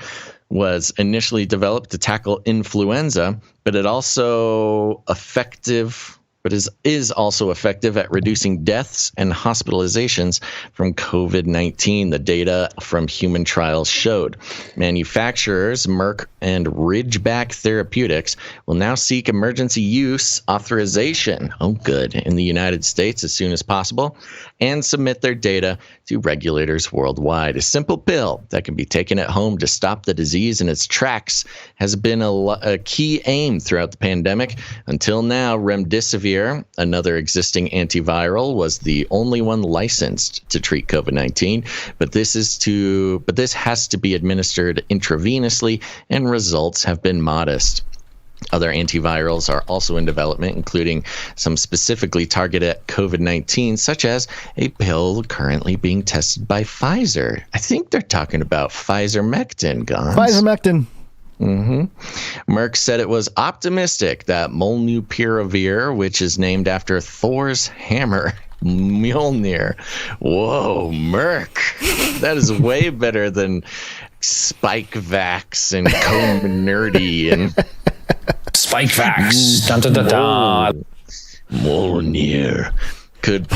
was initially developed to tackle influenza, but is also effective at reducing deaths and hospitalizations from COVID-19, the data from human trials showed. Manufacturers Merck and Ridgeback Therapeutics will now seek emergency use authorization, in the United States as soon as possible, and submit their data to regulators worldwide. A simple pill that can be taken at home to stop the disease in its tracks has been a key aim throughout the pandemic. Until now, remdesivir, another existing antiviral, was the only one licensed to treat COVID-19, but this has to be administered intravenously, and results have been modest. Other antivirals are also in development, including some specifically targeted at COVID-19, such as a pill currently being tested by Pfizer. I think they're talking about Pfizer-Mectin, Gons. Pfizer-Mectin. Merck said it was optimistic that Molnupiravir, which is named after Thor's hammer, Mjolnir. Whoa, Merck. That is way better than Spikevax and Comirnaty and Spikevax. Dun, dun, dun, dun. Mjolnir. Could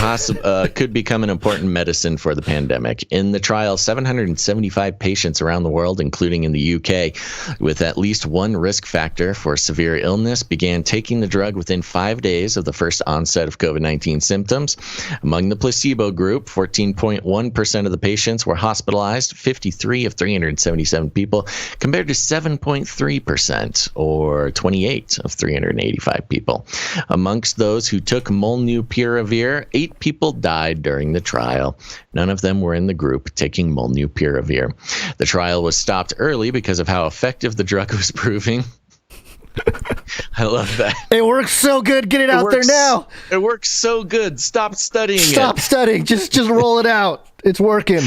become an important medicine for the pandemic. In the trial, 775 patients around the world, including in the UK, with at least one risk factor for severe illness, began taking the drug within 5 days of the first onset of COVID-19 symptoms. Among the placebo group, 14.1% of the patients were hospitalized, 53 of 377 people, compared to 7.3%, or 28 of 385 people. Amongst those who took Molnupiravir, 8 people died during the trial. None of them were in the group taking Molnupiravir. The trial was stopped early because of how effective the drug was proving. I love that. It works so good. Get it out there now. It works so good. Stop studying. Stop studying. Just roll it out. It's working.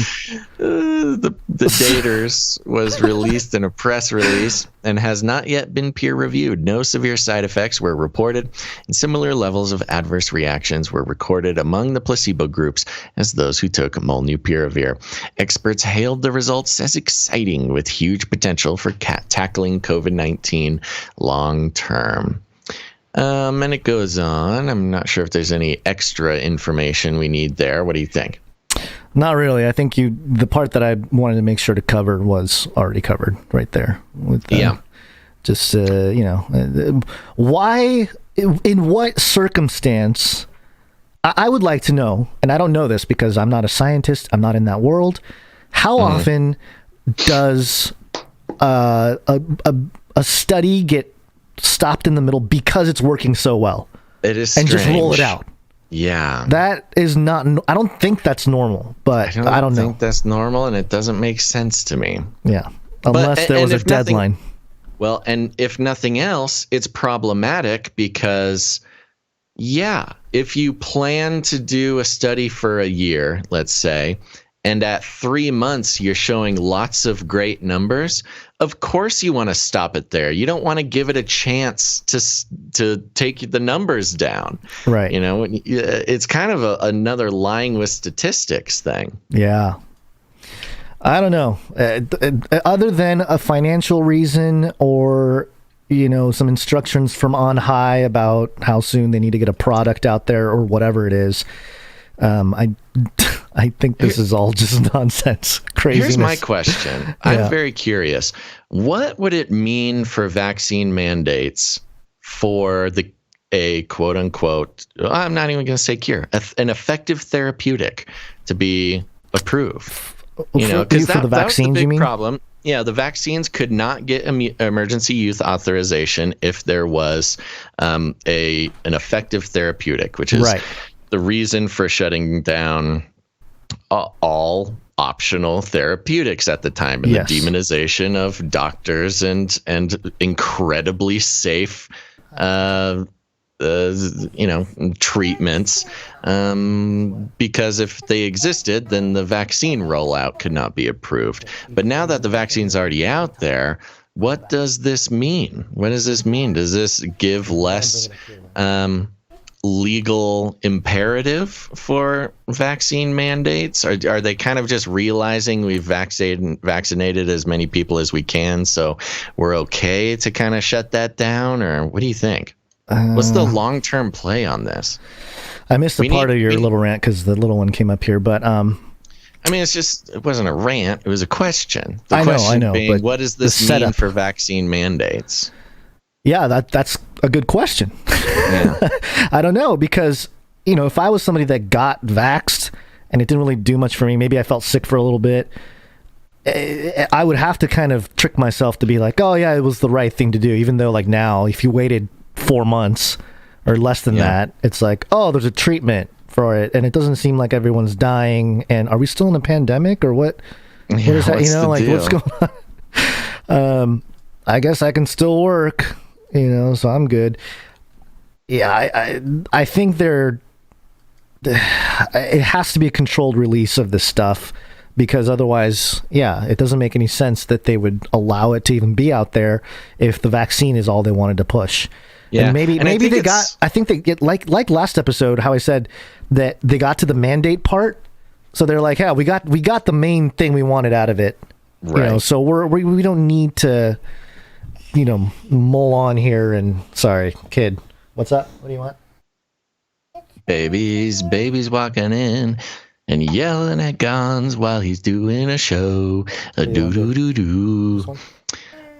The daters was released in a press release and has not yet been peer reviewed. No severe side effects were reported, and similar levels of adverse reactions were recorded among the placebo groups as those who took molnupiravir. Experts hailed the results as exciting, with huge potential for tackling COVID-19 long term. And it goes on. I'm not sure if there's any extra information we need there. What do you think? Not really. I think the part that I wanted to make sure to cover was already covered right there. With just why, in what circumstance? I would like to know, and I don't know this because I'm not a scientist. I'm not in that world. How often does a study get stopped in the middle because it's working so well? It is and strange. Just roll it out. Yeah. That is not, I don't think that's normal, but I don't know. I think that's normal, and it doesn't make sense to me. Yeah. Unless there was a deadline. Well, and if nothing else, it's problematic because, if you plan to do a study for a year, let's say, and at 3 months you're showing lots of great numbers, of course you want to stop it there. You don't want to give it a chance to take the numbers down. Right. It's kind of another lying with statistics thing. Yeah. I don't know. Other than a financial reason or, some instructions from on high about how soon they need to get a product out there or whatever it is, I think this is all just nonsense, craziness. Here's my question. I'm very curious. What would it mean for vaccine mandates for a quote unquote, I'm not even going to say cure, an effective therapeutic to be approved? Because that was the big problem. Yeah, the vaccines could not get emergency use authorization if there was an effective therapeutic, which is the reason for shutting down all optional therapeutics at the time, and the demonization of doctors and incredibly safe treatments, because if they existed, then the vaccine rollout could not be approved. But now that the vaccine's already out there, what does this mean? What does this mean? Does this give less legal imperative for vaccine mandates? Are they kind of just realizing we've vaccinated as many people as we can, so we're okay to kind of shut that down? Or what do you think? What's the long-term play on this? I missed the part of your little rant because the little one came up here, but it wasn't a rant, it was a question. The I question know, being, but what does this mean for vaccine mandates? Yeah, that's a good question. Yeah. I don't know, because, if I was somebody that got vaxxed and it didn't really do much for me, maybe I felt sick for a little bit, I would have to kind of trick myself to be like, oh yeah, it was the right thing to do. Even though now, if you waited 4 months or less than that, it's like, oh, there's a treatment for it. And it doesn't seem like everyone's dying. And are we still in a pandemic or what? What is that? What's going on? I guess I can still work, so I'm good. Yeah, I think it has to be a controlled release of this stuff, because otherwise, it doesn't make any sense that they would allow it to even be out there if the vaccine is all they wanted to push. Yeah. And maybe they got, I think they get like last episode, how I said that they got to the mandate part. So they're like, yeah, we got the main thing we wanted out of it. Right. So we don't need to, mull on here and sorry, kid. What's up? What do you want? Baby's walking in and yelling at guns while he's doing a show. Do.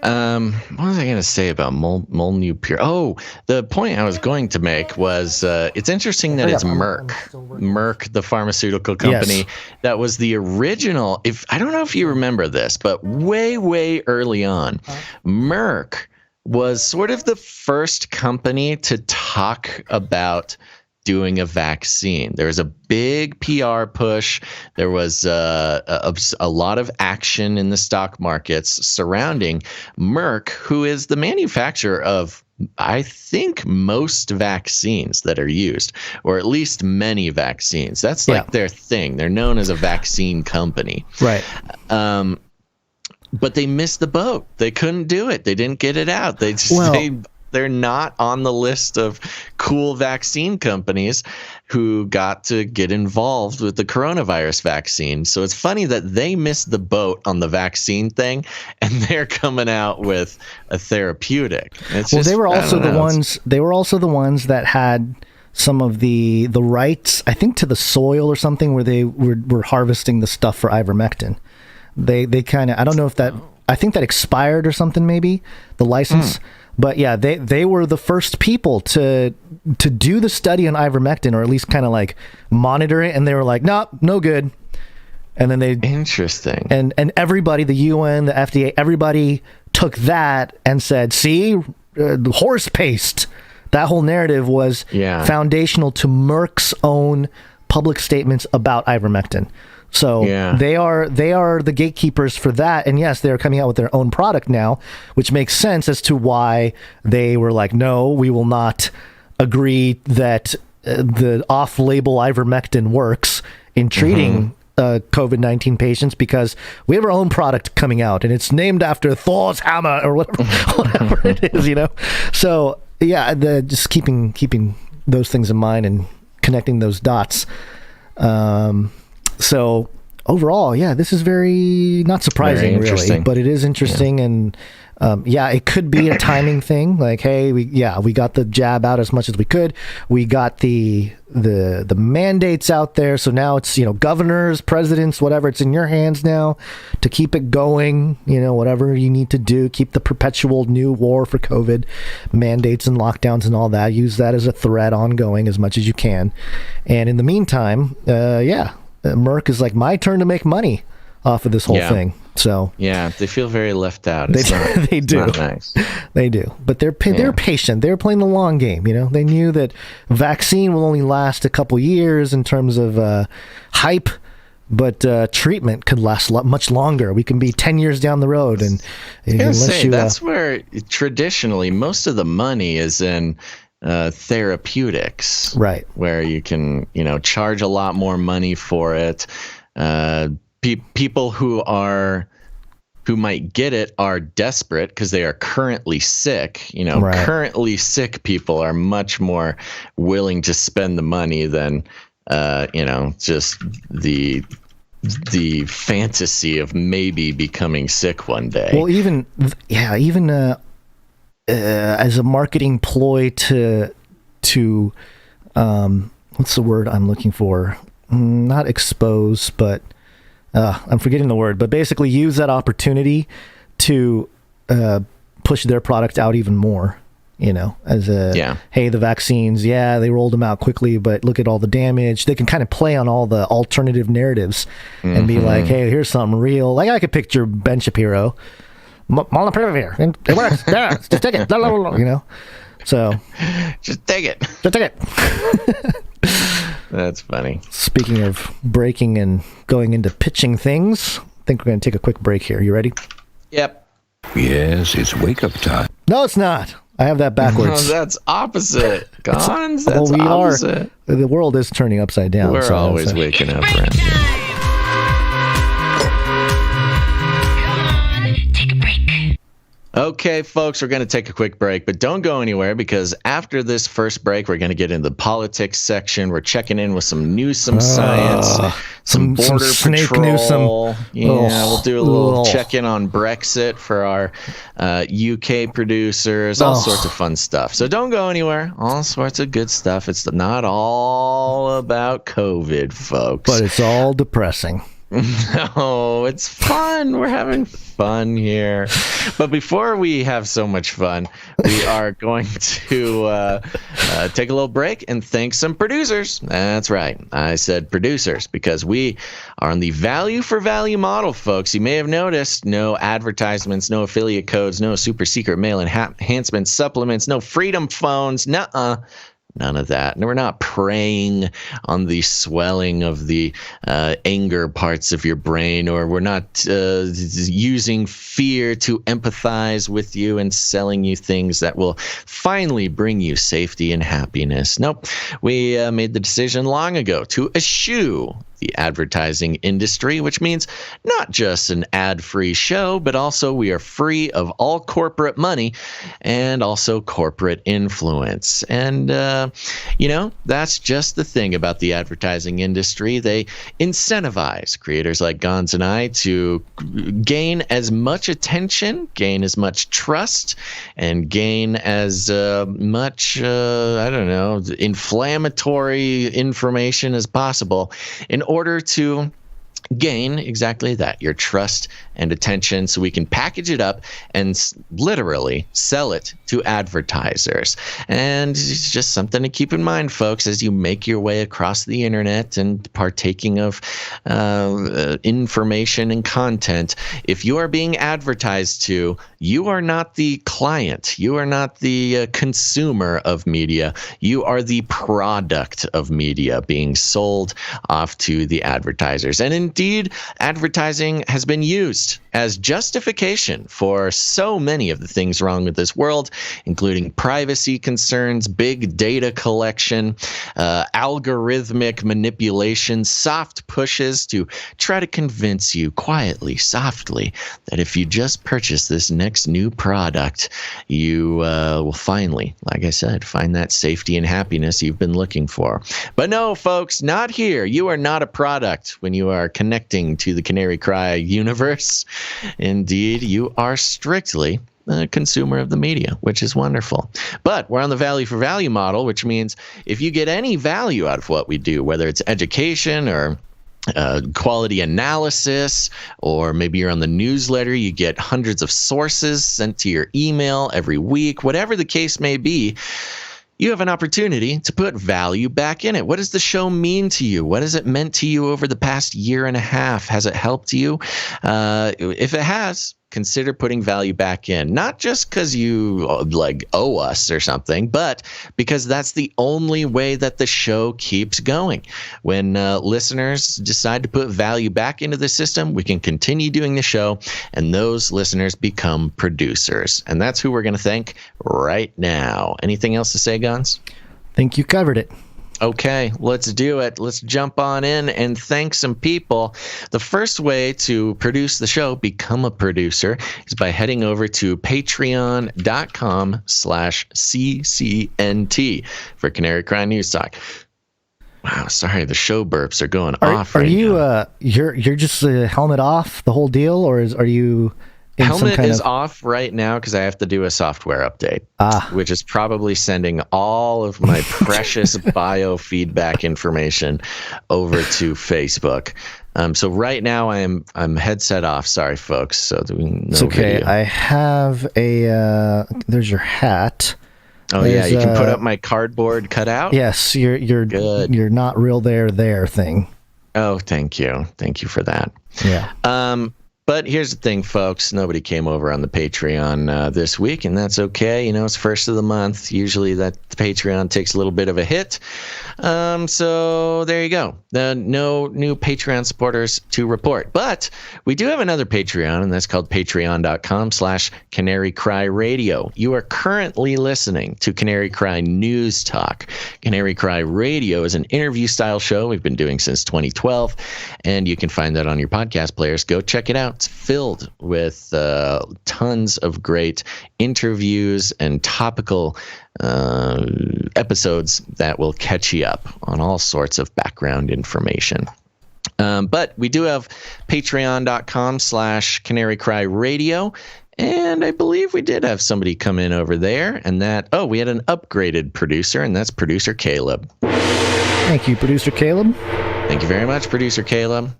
What was I going to say about molnupiravir? Oh, the point I was going to make was it's interesting that it's Merck, the pharmaceutical company, that was the original. I don't know if you remember this, but way early on, Merck was sort of the first company to talk about doing a vaccine. There was a big PR push. There was a lot of action in the stock markets surrounding Merck, who is the manufacturer of, I think, most vaccines that are used, or at least many vaccines. That's like their thing. They're known as a vaccine company. Right. But they missed the boat. They couldn't do it. They didn't get it out. They're not on the list of cool vaccine companies who got to get involved with the coronavirus vaccine. So it's funny that they missed the boat on the vaccine thing, and they're coming out with a therapeutic. They were also the ones. They were also the ones that had some of the rights, I think, to the soil or something, where they were harvesting the stuff for ivermectin. They kind of, I don't know if that, I think that expired or something, maybe the license. But yeah, they were the first people to do the study on ivermectin, or at least kind of like monitor it, and they were like, no good. And then they interesting. And everybody, the UN, the FDA, everybody took that and said, see, horse paste. That whole narrative was foundational to Merck's own public statements about ivermectin. So they are the gatekeepers for that. And yes, they're coming out with their own product now, which makes sense as to why they were like, no, we will not agree that the off-label ivermectin works in treating COVID-19 patients, because we have our own product coming out and it's named after Thor's hammer or whatever it is, So yeah, just keeping those things in mind and connecting those dots. So overall, this is very not surprising, really, but it is interesting. And it could be a timing thing. Like, hey, we got the jab out as much as we could. We got the mandates out there. So now it's, governors, presidents, whatever, it's in your hands now to keep it going, whatever you need to do, keep the perpetual new war for COVID, mandates and lockdowns and all that. Use that as a threat ongoing as much as you can. And in the meantime, Merck is like, my turn to make money off of this whole thing. So they feel very left out. They do. Not nice. They do. But they're patient. They're playing the long game. They knew that vaccine will only last a couple years in terms of hype, but treatment could last much longer. We can be 10 years down the road, and that's where traditionally most of the money is in. Therapeutics, right? Where you can, charge a lot more money for it. People who might get it are desperate because they are currently sick. Currently sick people are much more willing to spend the money than, just the fantasy of maybe becoming sick one day. Well, even as a marketing ploy to what's the word I'm looking for? Not expose, but I'm forgetting the word. But basically, use that opportunity to push their product out even more. As hey, the vaccines, they rolled them out quickly, but look at all the damage. They can kind of play on all the alternative narratives and be like, hey, here's something real. Like, I could picture Ben Shapiro. Molnupiravir. It works. Just take it. So just take it. Just take it. That's funny. Speaking of breaking and going into pitching things, I think we're going to take a quick break here. You ready? Yep. Yes, it's wake up time. No, it's not. I have that backwards. No, that's opposite. Gons, that's opposite. The world is turning upside down. We're always waking up around here. Okay, folks, we're going to take a quick break, but don't go anywhere, because after this first break, we're going to get into the politics section. We're checking in with some Newsom science, some border Snake patrol. Newsom. We'll do a little check-in on Brexit for our UK producers, all sorts of fun stuff. So don't go anywhere. All sorts of good stuff. It's not all about COVID, folks. But it's all depressing. No, it's fun. We're having fun here. But before we have so much fun, we are going to take a little break and thank some producers. That's right. I said producers because we are on the value for value model, folks. You may have noticed no advertisements, no affiliate codes, no super secret mail enhancement supplements, no freedom phones. Nuh-uh. None of that. And we're not preying on the swelling of the anger parts of your brain, or we're not using fear to empathize with you and selling you things that will finally bring you safety and happiness. Nope. We made the decision long ago to eschew the advertising industry, which means not just an ad-free show, but also we are free of all corporate money and also corporate influence. And, that's just the thing about the advertising industry. They incentivize creators like Gons and I to gain as much attention, gain as much trust, and gain as much, inflammatory information as possible in order to gain exactly that, your trust and attention, so we can package it up and literally sell it to advertisers. And it's just something to keep in mind, folks, as you make your way across the internet and partaking of information and content. If you are being advertised to, you are not the client. You are not the consumer of media. You are the product of media being sold off to the advertisers. And indeed, advertising has been used as justification for so many of the things wrong with this world, including privacy concerns, big data collection, algorithmic manipulation, soft pushes to try to convince you quietly, softly, that if you just purchase this next new product, you will finally, like I said, find that safety and happiness you've been looking for. But no, folks, not here. You are not a product when you are connecting to the Canary Cry universe. Indeed, you are strictly a consumer of the media, which is wonderful. But we're on the value for value model, which means if you get any value out of what we do, whether it's education or quality analysis, or maybe you're on the newsletter, you get hundreds of sources sent to your email every week, whatever the case may be, you have an opportunity to put value back in it. What does the show mean to you? What has it meant to you over the past year and a half? Has it helped you? If it has, consider putting value back in. Not just because you owe us or something, but because that's the only way that the show keeps going. When listeners decide to put value back into the system, we can continue doing the show, and those listeners become producers. And that's who we're going to thank right now. Anything else to say, Guns? I think you covered it. Okay, let's do it. Let's jump on in and thank some people. The first way to produce the show, become a producer, is by heading over to patreon.com/CCNT for Canary Cry News Talk. Wow, sorry, the show burps are going off right now. You're just helmet off the whole deal, or are you... Helmet is off right now because I have to do a software update, which is probably sending all of my precious biofeedback information over to Facebook. So right now I'm headset off. Sorry, folks. So it's okay. Video. I have a. There's your hat. Oh yeah, you can put up my cardboard cutout. Yes, you're good. You're not real there thing. Oh, thank you for that. Yeah. But here's the thing, folks. Nobody came over on the Patreon this week, and that's okay. It's first of the month. Usually the Patreon takes a little bit of a hit. So there you go. No new Patreon supporters to report. But we do have another Patreon, and that's called patreon.com/CanaryCry.Radio. You are currently listening to Canary Cry News Talk. Canary Cry Radio is an interview-style show we've been doing since 2012, and you can find that on your podcast players. Go check it out. It's filled with tons of great interviews and topical episodes that will catch you up on all sorts of background information. But we do have patreon.com/CanaryCry.Radio. And I believe we did have somebody come in over there, and we had an upgraded producer, and that's Producer Caleb. Thank you, Producer Caleb. Thank you very much, Producer Caleb.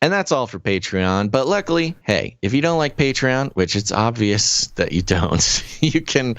And that's all for Patreon. But luckily, hey, if you don't like Patreon, which it's obvious that you don't, you can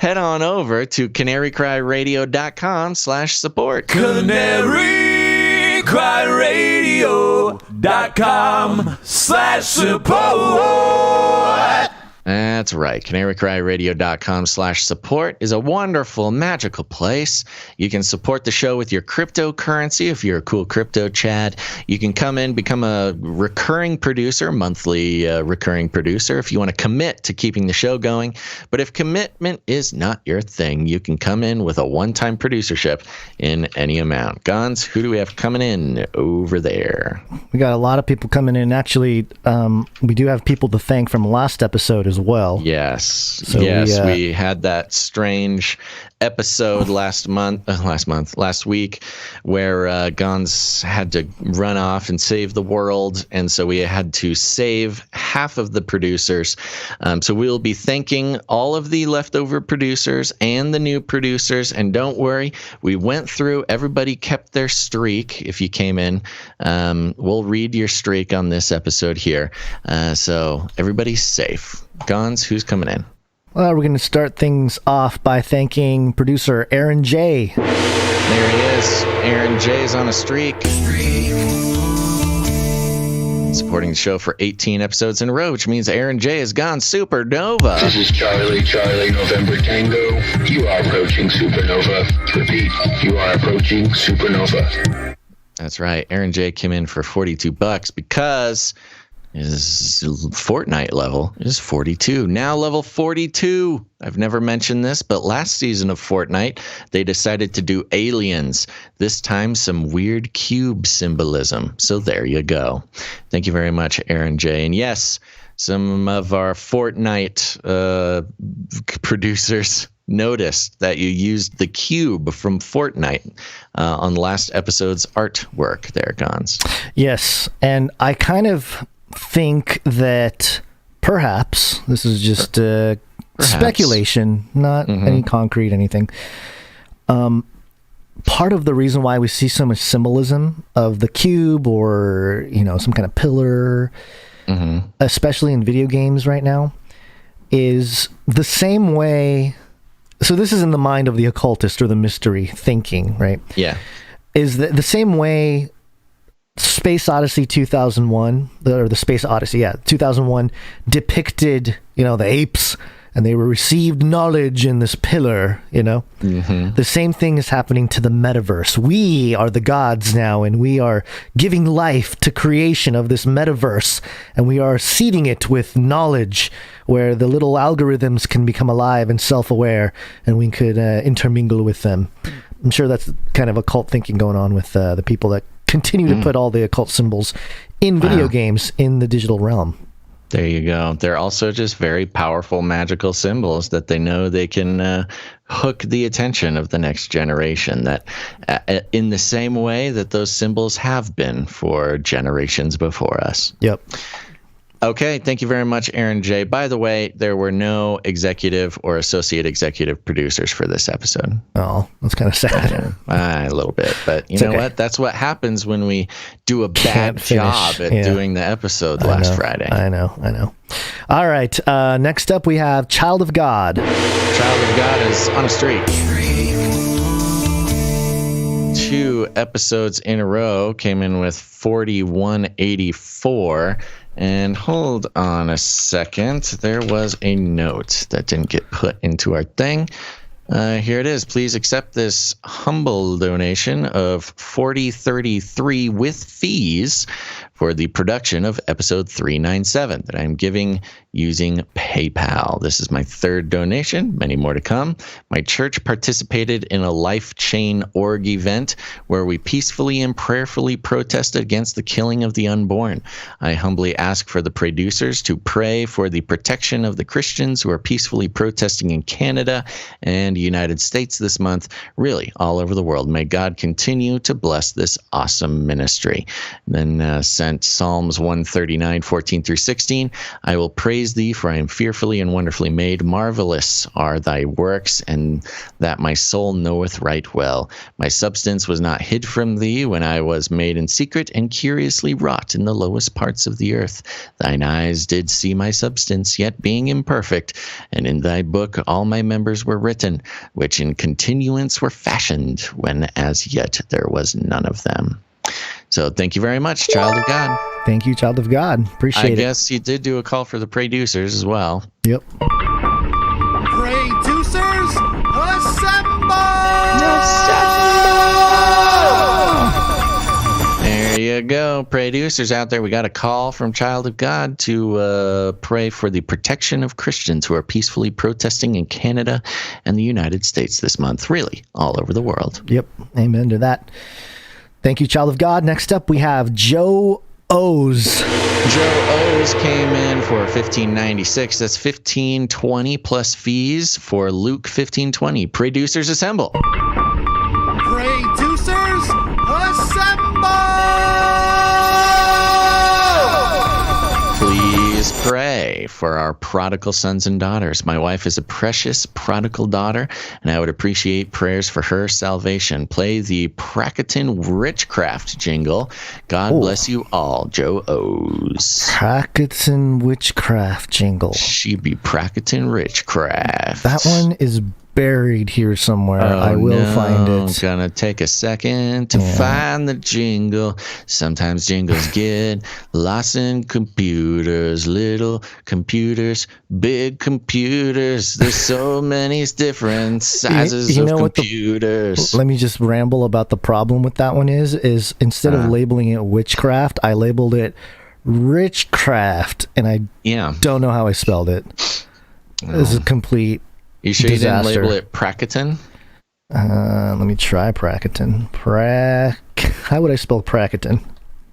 head on over to CanaryCryRadio.com/support. CanaryCryRadio.com/support. That's right. CanaryCryRadio.com/support is a wonderful, magical place. You can support the show with your cryptocurrency if you're a cool crypto Chad. You can come in, become a recurring producer, monthly recurring producer if you want to commit to keeping the show going. But if commitment is not your thing, you can come in with a one-time producership in any amount. Gons, who do we have coming in over there? We got a lot of people coming in. Actually, we do have people to thank from last episode as well. Yes. So we had that strange episode last week where Gons had to run off and save the world, and so we had to save half of the producers. So we'll be thanking all of the leftover producers and the new producers, and don't worry, we went through, everybody kept their streak. If you came in, we'll read your streak on this episode here, so everybody's safe. Gons, who's coming in? Well, we're going to start things off by thanking producer Aaron J. There he is. Aaron J's on a streak. Supporting the show for 18 episodes in a row, which means Aaron J has gone supernova. This is Charlie November Tango. You are approaching supernova. Repeat, you are approaching supernova. That's right. Aaron J came in for $42 because his Fortnite level is 42. Now level 42. I've never mentioned this, but last season of Fortnite, they decided to do aliens. This time, some weird cube symbolism. So there you go. Thank you very much, Aaron J. And yes, some of our Fortnite producers noticed that you used the cube from Fortnite on last episode's artwork there, Gons. Yes, and I kind of think that perhaps this is just speculation, not any concrete anything. Part of the reason why we see so much symbolism of the cube or some kind of pillar, especially in video games right now, is the same way. So this is in the mind of the occultist or the mystery thinking, right? Yeah. Is the same way Space Odyssey 2001, or the Space Odyssey, 2001 depicted, the apes, and they received knowledge in this pillar, The same thing is happening to the metaverse. We are the gods now, and we are giving life to creation of this metaverse, and we are seeding it with knowledge where the little algorithms can become alive and self-aware, and we could intermingle with them. I'm sure that's kind of occult thinking going on with the people that continue to put all the occult symbols in video games in the digital realm. There you go. They're also just very powerful magical symbols that they know they can hook the attention of the next generation, that in the same way that those symbols have been for generations before us. Yep. Okay, thank you very much, Aaron J. By the way, there were no executive or associate executive producers for this episode. Oh, that's kind of sad. A little bit, but you know what? That's what happens when we do a bad job at doing the episode last Friday. I know. All right, next up we have Child of God. Child of God is on a streak. 2 episodes in a row, came in with 4184. And hold on a second. There was a note that didn't get put into our thing. Here it is. Please accept this humble donation of $40.33 with fees for the production of episode 397 that I'm giving using PayPal. This is my 3rd donation, many more to come. My church participated in a Life Chain org event where we peacefully and prayerfully protested against the killing of the unborn. I humbly ask for the producers to pray for the protection of the Christians who are peacefully protesting in Canada and the United States this month, really all over the world. May God continue to bless this awesome ministry. Then sent Psalms 139, 14 through 16. I will praise thee, for I am fearfully and wonderfully made. Marvelous are thy works, and that my soul knoweth right well. My substance was not hid from thee when I was made in secret and curiously wrought in the lowest parts of the earth. Thine eyes did see my substance, yet being imperfect, and in thy book all my members were written, which in continuance were fashioned, when as yet there was none of them. So thank you very much, Child of God. Thank you, Child of God. Appreciate it. I guess he did do a call for the producers as well. Yep. Producers, assemble! There you go. Producers out there, we got a call from Child of God to pray for the protection of Christians who are peacefully protesting in Canada and the United States this month. Really, all over the world. Yep. Amen to that. Thank you, Child of God. Next up, we have Joe O's. Joe O's came in for $15.96. That's $15.20 plus fees for Luke 15:20. Producers assemble. Producers, assemble! Please pray for our prodigal sons and daughters. My wife is a precious prodigal daughter, and I would appreciate prayers for her salvation. Play the Praketon Witchcraft jingle. God bless you all, Joe O's. Praketon Witchcraft jingle. She be Praketon Witchcraft. That one is buried here somewhere. I will find it. Gonna take a second to find the jingle. Sometimes jingles get lost in computers, little computers, big computers. There's so many different sizes of computers. Let me just ramble about the problem with that one is instead of labeling it witchcraft, I labeled it richcraft, and I don't know how I spelled it. This is a complete You sure disaster. you didn't label it Praketon? Let me try Praketon. How would I spell Praketon?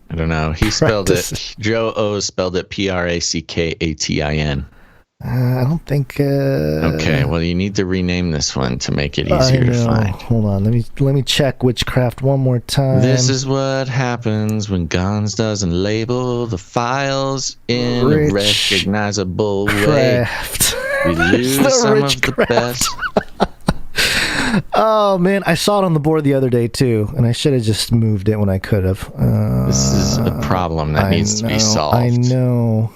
I don't know. He spelled it. Joe O spelled it PrackATIN. I don't think. Okay, well, you need to rename this one to make it easier to find. Hold on. Let me check witchcraft one more time. This is what happens when Gons doesn't label the files in a recognizable way. We lose some of the best. Oh man, I saw it on the board the other day too, and I should have just moved it when I could have. This is a problem that needs to be solved. I know.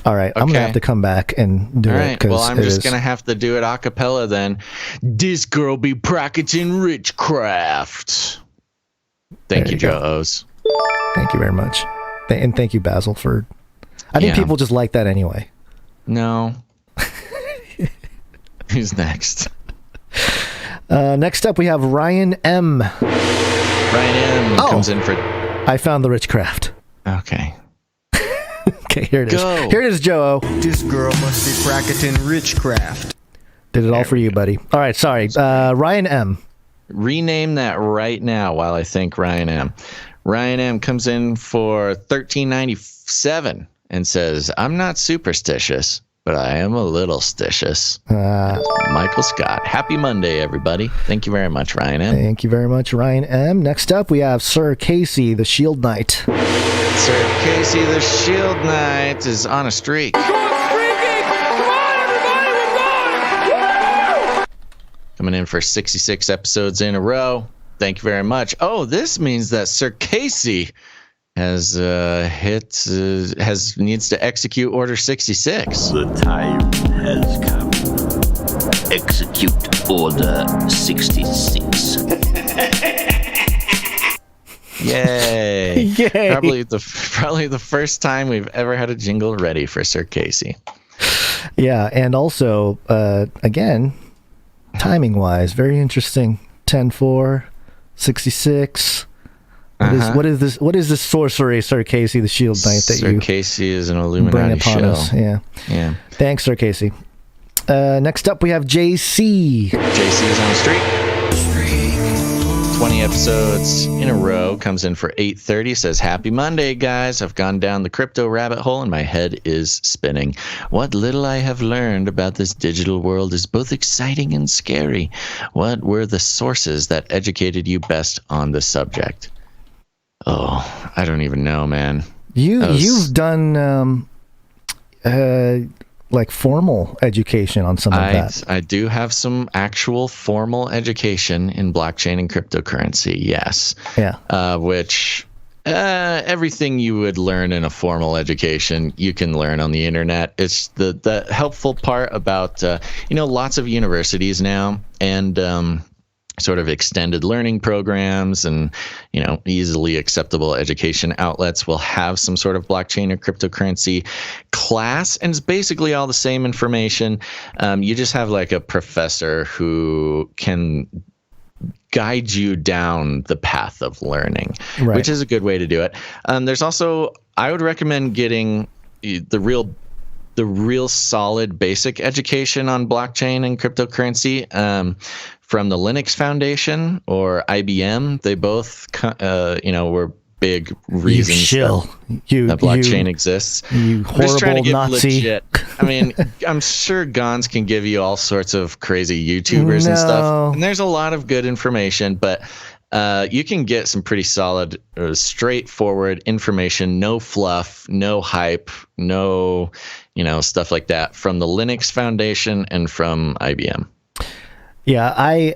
All right, I'm gonna have to come back and do it. Well, I'm just gonna have to do it a cappella then. This girl be Praketon Witchcraft. Thank you, Joe O's. Thank you very much, and thank you, Basil, for. I think people just like that anyway. No. Who's next? Next up, we have Ryan M. Ryan M comes in for. I found the Richcraft. Okay. Okay, here it is. Go. Here it is, Joe. This girl must be Praketon Richcraft. Did it all for you, buddy. All right, sorry. Ryan M. Rename that right now while I think Ryan M. Ryan M comes in for $13.97 and says, I'm not superstitious, but I am a little stitious. Michael Scott. Happy Monday, everybody. Thank you very much, Ryan M. Thank you very much, Ryan M. Next up, we have Sir Casey, the Shield Knight. Sir Casey, the Shield Knight, is on a streak. Coming in for 66 episodes in a row. Thank you very much. Oh, this means that Sir Casey has needs to execute Order 66. The time has come. Execute Order 66. Yay! Yay! Probably the first time we've ever had a jingle ready for Sir Casey. Yeah, and also again, timing wise, very interesting. 10-4, 66. What is this sorcery, Sir Casey, the Shield Knight, that Sir you Casey is an Illuminati bring upon show. us? Yeah. Thanks, Sir Casey. Next up, we have JC. JC is on the streak. 20 episodes in a row, comes in for 8:30, says, Happy Monday, guys. I've gone down the crypto rabbit hole and my head is spinning. What little I have learned about this digital world is both exciting and scary. What were the sources that educated you best on the subject? Oh, I don't even know, man. You've done like formal education on some of that. I do have some actual formal education in blockchain and cryptocurrency, yes. Yeah. Which everything you would learn in a formal education, you can learn on the internet. It's the helpful part about, lots of universities now and sort of extended learning programs and, easily acceptable education outlets will have some sort of blockchain or cryptocurrency class. And it's basically all the same information. You just have like a professor who can guide you down the path of learning, which is a good way to do it. There's also, I would recommend getting the real solid basic education on blockchain and cryptocurrency from the Linux Foundation or IBM. They both, were big reasons that blockchain exists. You horrible just trying to get Nazi. Legit. I mean, I'm sure Gons can give you all sorts of crazy YouTubers and stuff. And there's a lot of good information, but you can get some pretty solid, straightforward information, no fluff, no hype, no, stuff like that from the Linux Foundation and from IBM. Yeah,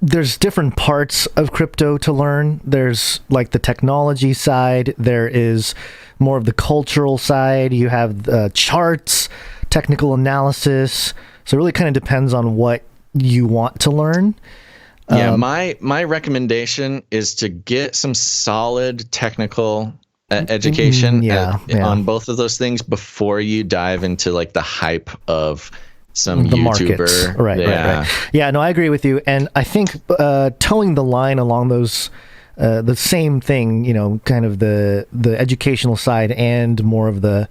there's different parts of crypto to learn. There's like the technology side. There is more of the cultural side. You have charts, technical analysis. So it really kind of depends on what you want to learn. Yeah, my recommendation is to get some solid technical education on both of those things before you dive into like the hype of some the YouTuber. Markets. Right. Yeah, no, I agree with you. And I think towing the line along those, the same thing, kind of the educational side and more of the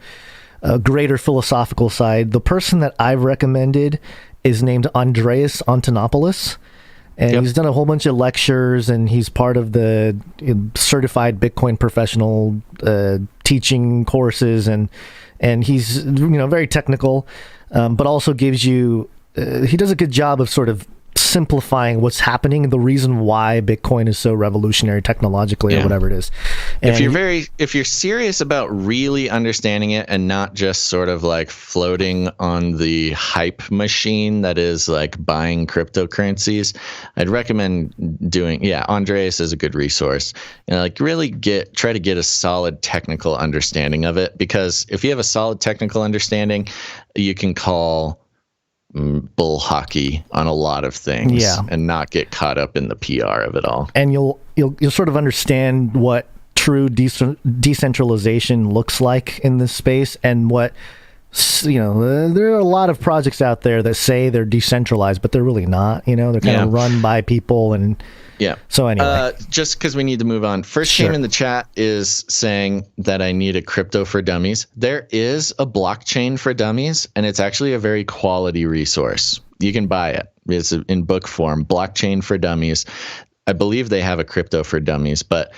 greater philosophical side. The person that I've recommended is named Andreas Antonopoulos. And he's done a whole bunch of lectures, and he's part of the certified Bitcoin professional teaching courses, and he's very technical, but also gives you. He does a good job of sort of simplifying what's happening, the reason why Bitcoin is so revolutionary technologically or whatever it is. And if you're serious about really understanding it and not just sort of like floating on the hype machine that is like buying cryptocurrencies, I'd recommend doing, Andreas is a good resource. Really try to get a solid technical understanding of it, because if you have a solid technical understanding, you can call bull hockey on a lot of things and not get caught up in the PR of it all. And you'll sort of understand what true decentralization looks like in this space, and what there are a lot of projects out there that say they're decentralized, but they're really not. They're kind of run by people, and so anyway, just because we need to move on. First Came in the chat is saying that I need a crypto for dummies. There is a blockchain for dummies, and it's actually a very quality resource. You can buy it. It's in book form, Blockchain for Dummies. I believe they have a crypto for dummies, but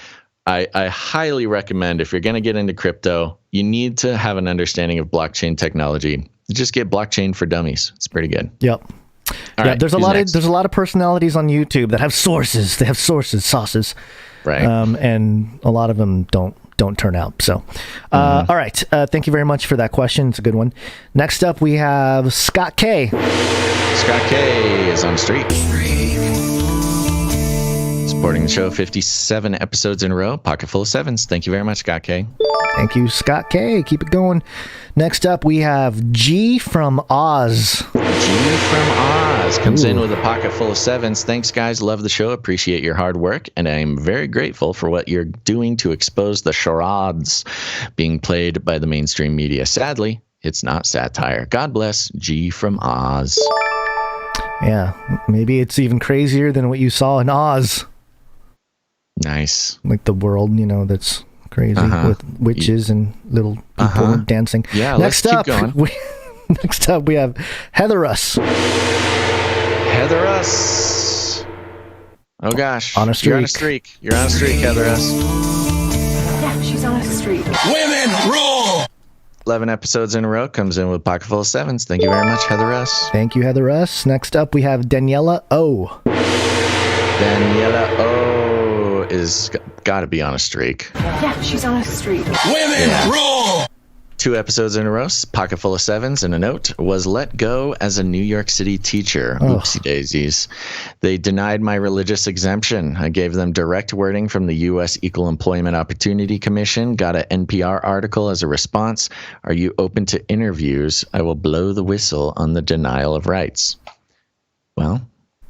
I highly recommend, if you're going to get into crypto, you need to have an understanding of blockchain technology. Just get Blockchain for Dummies. It's pretty good. Yep. Right, there's a lot of personalities on YouTube that have sources. They have sauces. Right. And a lot of them don't turn out. So, all right. Thank you very much for that question. It's a good one. Next up, we have Scott K. Scott K is on streak. Supporting the show 57 episodes in a row, pocket full of sevens. Thank you very much, Scott K. Thank you, Scott K. Keep it going. Next up, we have G from Oz. G from Oz comes in with a pocket full of sevens. Thanks, guys. Love the show. Appreciate your hard work. And I'm very grateful for what you're doing to expose the charades being played by the mainstream media. Sadly, it's not satire. God bless, G from Oz. Yeah, maybe it's even crazier than what you saw in Oz. Nice. Like the world, that's crazy with witches and little people dancing. Yeah, next let's keep going. Next up, we have Heather Russ. Heather Russ. Oh, gosh. On a streak. You're on a streak. You're on a streak, Heather Russ. Yeah, she's on a streak. Women rule! 11 episodes in a row, comes in with a pocket full of sevens. Thank you very much, Heather Russ. Thank you, Heather Russ. Next up, we have Daniela O. Daniela O is got to be on a streak. Yeah, she's on a streak. Women rule! 2 episodes in a row, pocket full of sevens, and a note, was let go as a New York City teacher. Oopsie daisies. They denied my religious exemption. I gave them direct wording from the U.S. Equal Employment Opportunity Commission, got an NPR article as a response. Are you open to interviews? I will blow the whistle on the denial of rights. Well,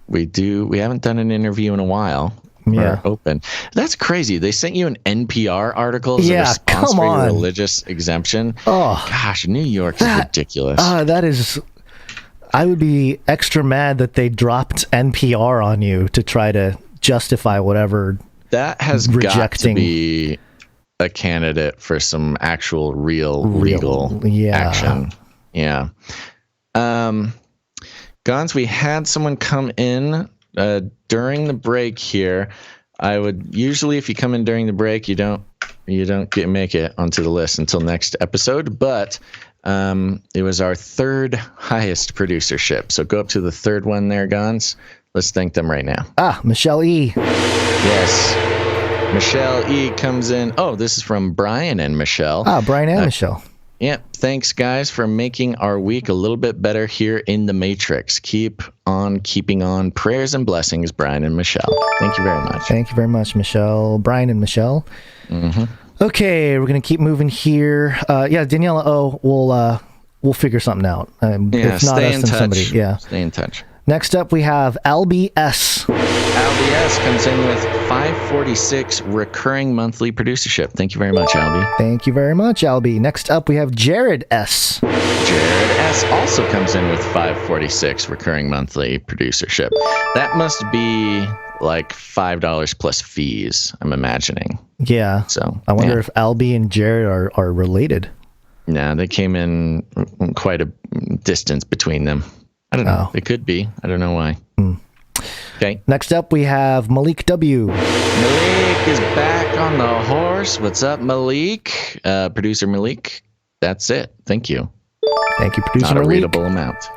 We haven't done an interview in a while. Yeah. Open. That's crazy. They sent you an NPR article as a response for your religious exemption. Oh. Gosh, New York is ridiculous. That is... I would be extra mad that they dropped NPR on you to try to justify whatever. That has got to be a candidate for some actual real legal action. Yeah. Gons, we had someone come in during the break here. I would usually, if you come in during the break, you don't make it onto the list until next episode, but it was our third highest producership. So go up to the third one there, Gons. Let's thank them right now. Michelle E. Yes. Michelle E comes in. Oh, this is from Brian and Michelle. Brian and Michelle. Yeah. Thanks, guys, for making our week a little bit better here in the Matrix. Keep on keeping on. Prayers and blessings, Brian and Michelle. Thank you very much. Thank you very much, Michelle. Brian and Michelle. Mm-hmm. Okay, we're going to keep moving here. Daniela O, we'll figure something out. If not stay us, in then touch. somebody. Yeah. Stay in touch. Next up, we have LBS. LBS comes in with 546 recurring monthly producership. Thank you very much, Albie. Thank you very much, Albie. Next up, we have Jared S. Jared S also comes in with 546 recurring monthly producership. That must be like $5 plus fees, I'm imagining. Yeah. So I wonder if Albie and Jared are related. No, they came in quite a distance between them. I don't know. It could be. I don't know why. Okay. Next up, we have Malik W. Malik is back on the horse. What's up, Malik? Producer Malik. That's it. Thank you. Thank you, Producer Not a Malik. readable amount.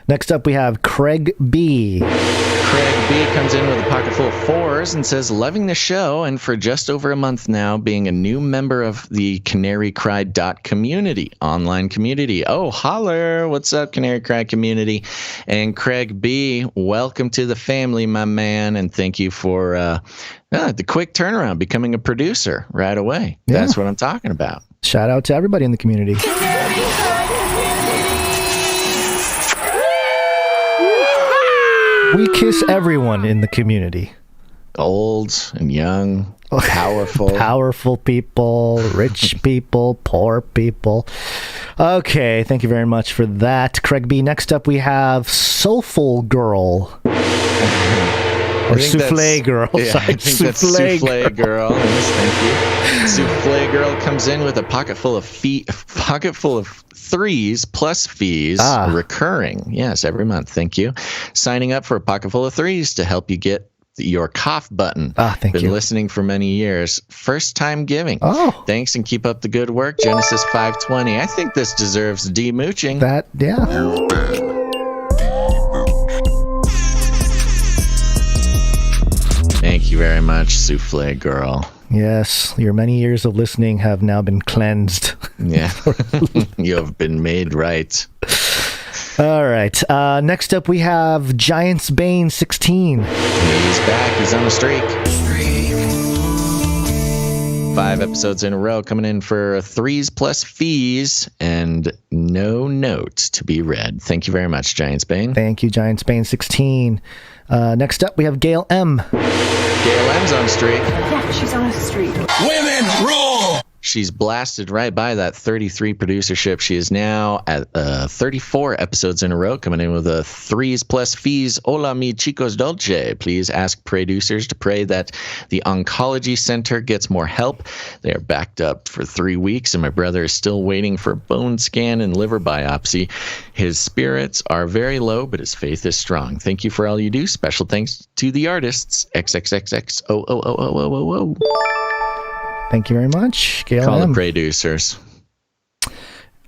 Next up, we have Craig B. Craig B comes in with a pocket full of fours and says, loving the show, and for just over a month now, being a new member of the CanaryCry.community, online community. Oh, holler. What's up, Canary Cry community? And Craig B, welcome to the family, my man, and thank you for the quick turnaround, becoming a producer right away. Yeah. That's what I'm talking about. Shout out to everybody in the community. We kiss everyone in the community. Old and young, powerful. Powerful people, rich people, poor people. Okay, thank you very much for that, Craig B. Next up, we have Soulful Girl. Or Souffle Girl. Yeah, Sorry, I think that's Souffle Girl. Yes, thank you. Souffle Girl comes in with a pocket full of threes plus fees recurring. Yes, every month. Thank you. Signing up for a pocket full of threes to help you get your cough button. Thank you. Been listening for many years. First time giving. Oh. Thanks and keep up the good work. Genesis 520. I think this deserves demooching. Thank you very much, Souffle Girl. Yes, your many years of listening have now been cleansed. Yeah, you have been made right. All right. Next up, we have Giants Bane 16. He's back. He's on a streak. 5 episodes in a row, coming in for threes plus fees and no note to be read. Thank you very much, Giants Bane. Thank you, Giants Bane 16. Next up, we have Gail M. Gail M's on a streak. Yeah, she's on a streak. Women rule! She's blasted right by that 33 producership. She is now at 34 episodes in a row, coming in with a threes plus fees. Hola, mi chicos dolce. Please ask producers to pray that the oncology center gets more help. They are backed up for 3 weeks, and my brother is still waiting for a bone scan and liver biopsy. His spirits are very low, but his faith is strong. Thank you for all you do. Special thanks to the artists. XXXXOOOOOOO. Thank you very much, Gail Call M. the producers.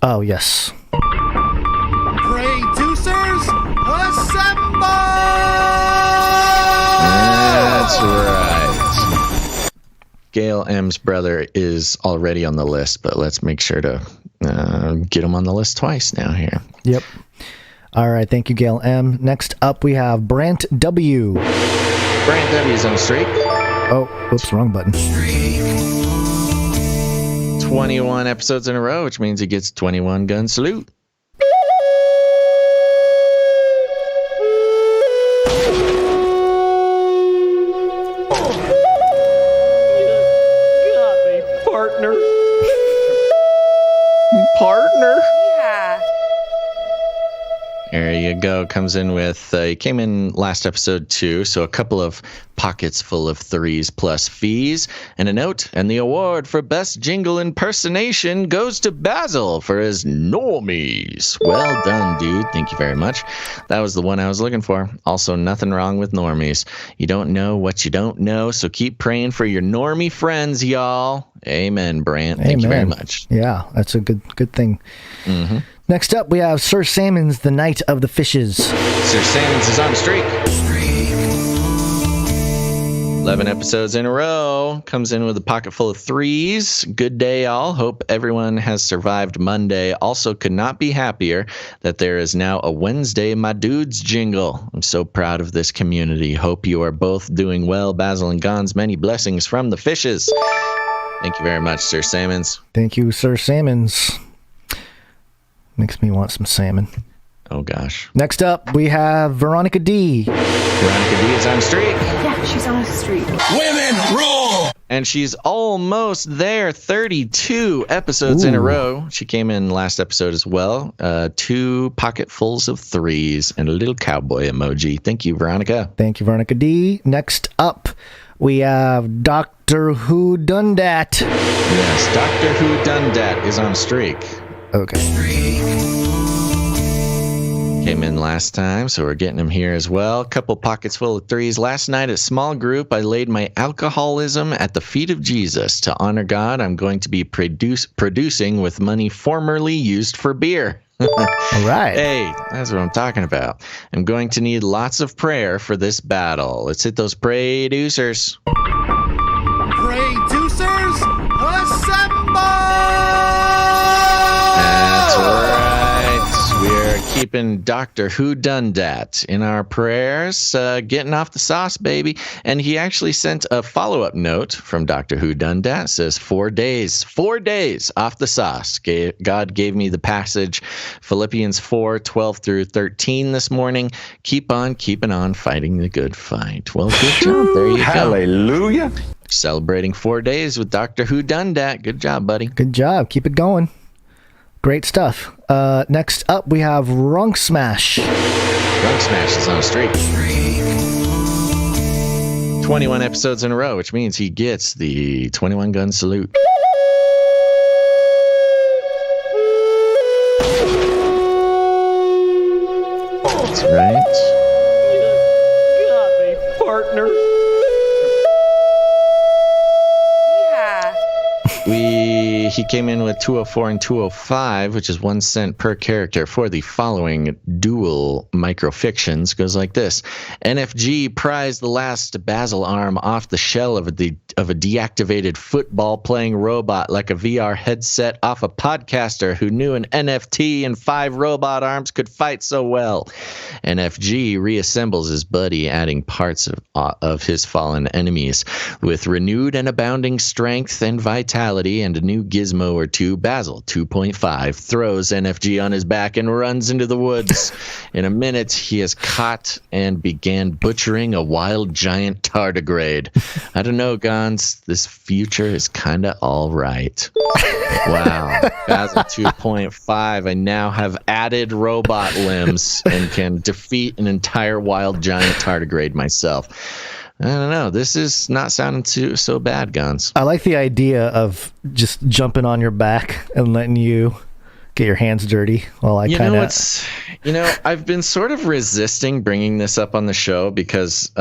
Oh, yes. Producers, assemble! That's right. Gail M's brother is already on the list, but let's make sure to get him on the list twice now here. Yep. All right. Thank you, Gail M. Next up, we have Brant W. Brant W's on a streak. Oh, whoops, wrong button. 21 episodes in a row, which means he gets 21 gun salute. go comes in with, he came in last episode too, so a couple of pockets full of 3s plus fees, and a note, and the award for best jingle impersonation goes to Basil for his normies. Well done, dude. Thank you very much. That was the one I was looking for. Also, nothing wrong with normies. You don't know what you don't know, so keep praying for your normie friends, y'all. Amen, Brant. Thank you very much. Yeah, that's a good thing. Mm-hmm. Next up, we have Sir Salmon's The Night of the Fishes. Sir Salmon's is on a streak. 11 episodes in a row. Comes in with a pocket full of 3s. Good day, all. Hope everyone has survived Monday. Also, could not be happier that there is now a Wednesday My Dudes jingle. I'm so proud of this community. Hope you are both doing well. Basil and Gons, many blessings from the fishes. Thank you very much, Sir Salmons. Thank you, Sir Salmons. Makes me want some salmon. Oh, gosh. Next up, we have Veronica D. Veronica D is on a streak. Yeah, she's on a streak. Women rule! And she's almost there. 32 episodes in a row. She came in last episode as well. 2 pocketfuls of 3s and a little cowboy emoji. Thank you, Veronica. Thank you, Veronica D. Next up, we have Doctor Who Done Dat. Yes, Doctor Who Done Dat is on a streak. Okay. Came in last time, so we're getting him here as well. Couple pockets full of 3s. Last night at small group, I laid my alcoholism at the feet of Jesus. To honor God, I'm going to be producing with money formerly used for beer. All right. Hey, that's what I'm talking about. I'm going to need lots of prayer for this battle. Let's hit those pray-ducers. Pray-ducers, assemble! That's right. We're keeping Doctor Who Done Dat in our prayers, getting off the sauce, baby. And he actually sent a follow-up note from Doctor Who Done Dat. It says 4 days off the sauce. God gave me the passage, Philippians 4:12 through 13 this morning. Keep on keeping on fighting the good fight. Well, good job. There you go. Hallelujah. Celebrating 4 days with Doctor Who Done Dat. Good job, buddy. Good job. Keep it going. Great stuff. Next up, we have Runk Smash. Runk Smash is on a streak. 21 episodes in a row, which means he gets the 21 gun salute. That's right. You got me, partner. He came in with 204 and 205, which is 1 cent per character for the following dual microfictions. Goes like this. NFG prized the last Basil arm off the shell of a deactivated football-playing robot like a VR headset off a podcaster who knew an NFT and 5 robot arms could fight so well. NFG reassembles his buddy, adding parts of his fallen enemies. With renewed and abounding strength and vitality and a new gizmo or two, Basil 2.5 throws NFG on his back and runs into the woods. In a minute, he is caught and began butchering a wild giant tardigrade. I don't know, Gons. This future is kind of all right. Wow. Basil 2.5. I now have added robot limbs and can defeat an entire wild giant tardigrade myself. I don't know. This is not sounding so bad, Gons. I like the idea of just jumping on your back and letting you get your hands dirty while I kind of... I've been sort of resisting bringing this up on the show because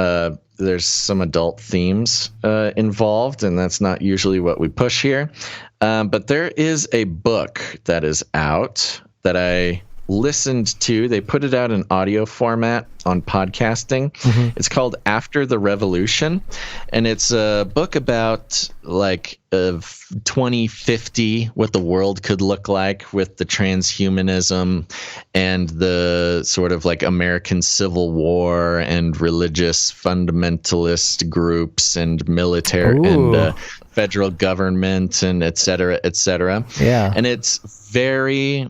there's some adult themes involved, and that's not usually what we push here. But there is a book that is out that I listened to. They put it out in audio format on podcasting. Mm-hmm. It's called After the Revolution, and it's a book about like 2050, what the world could look like with the transhumanism and the sort of like American Civil War and religious fundamentalist groups and military and federal government and et cetera, et cetera. Yeah. And it's very...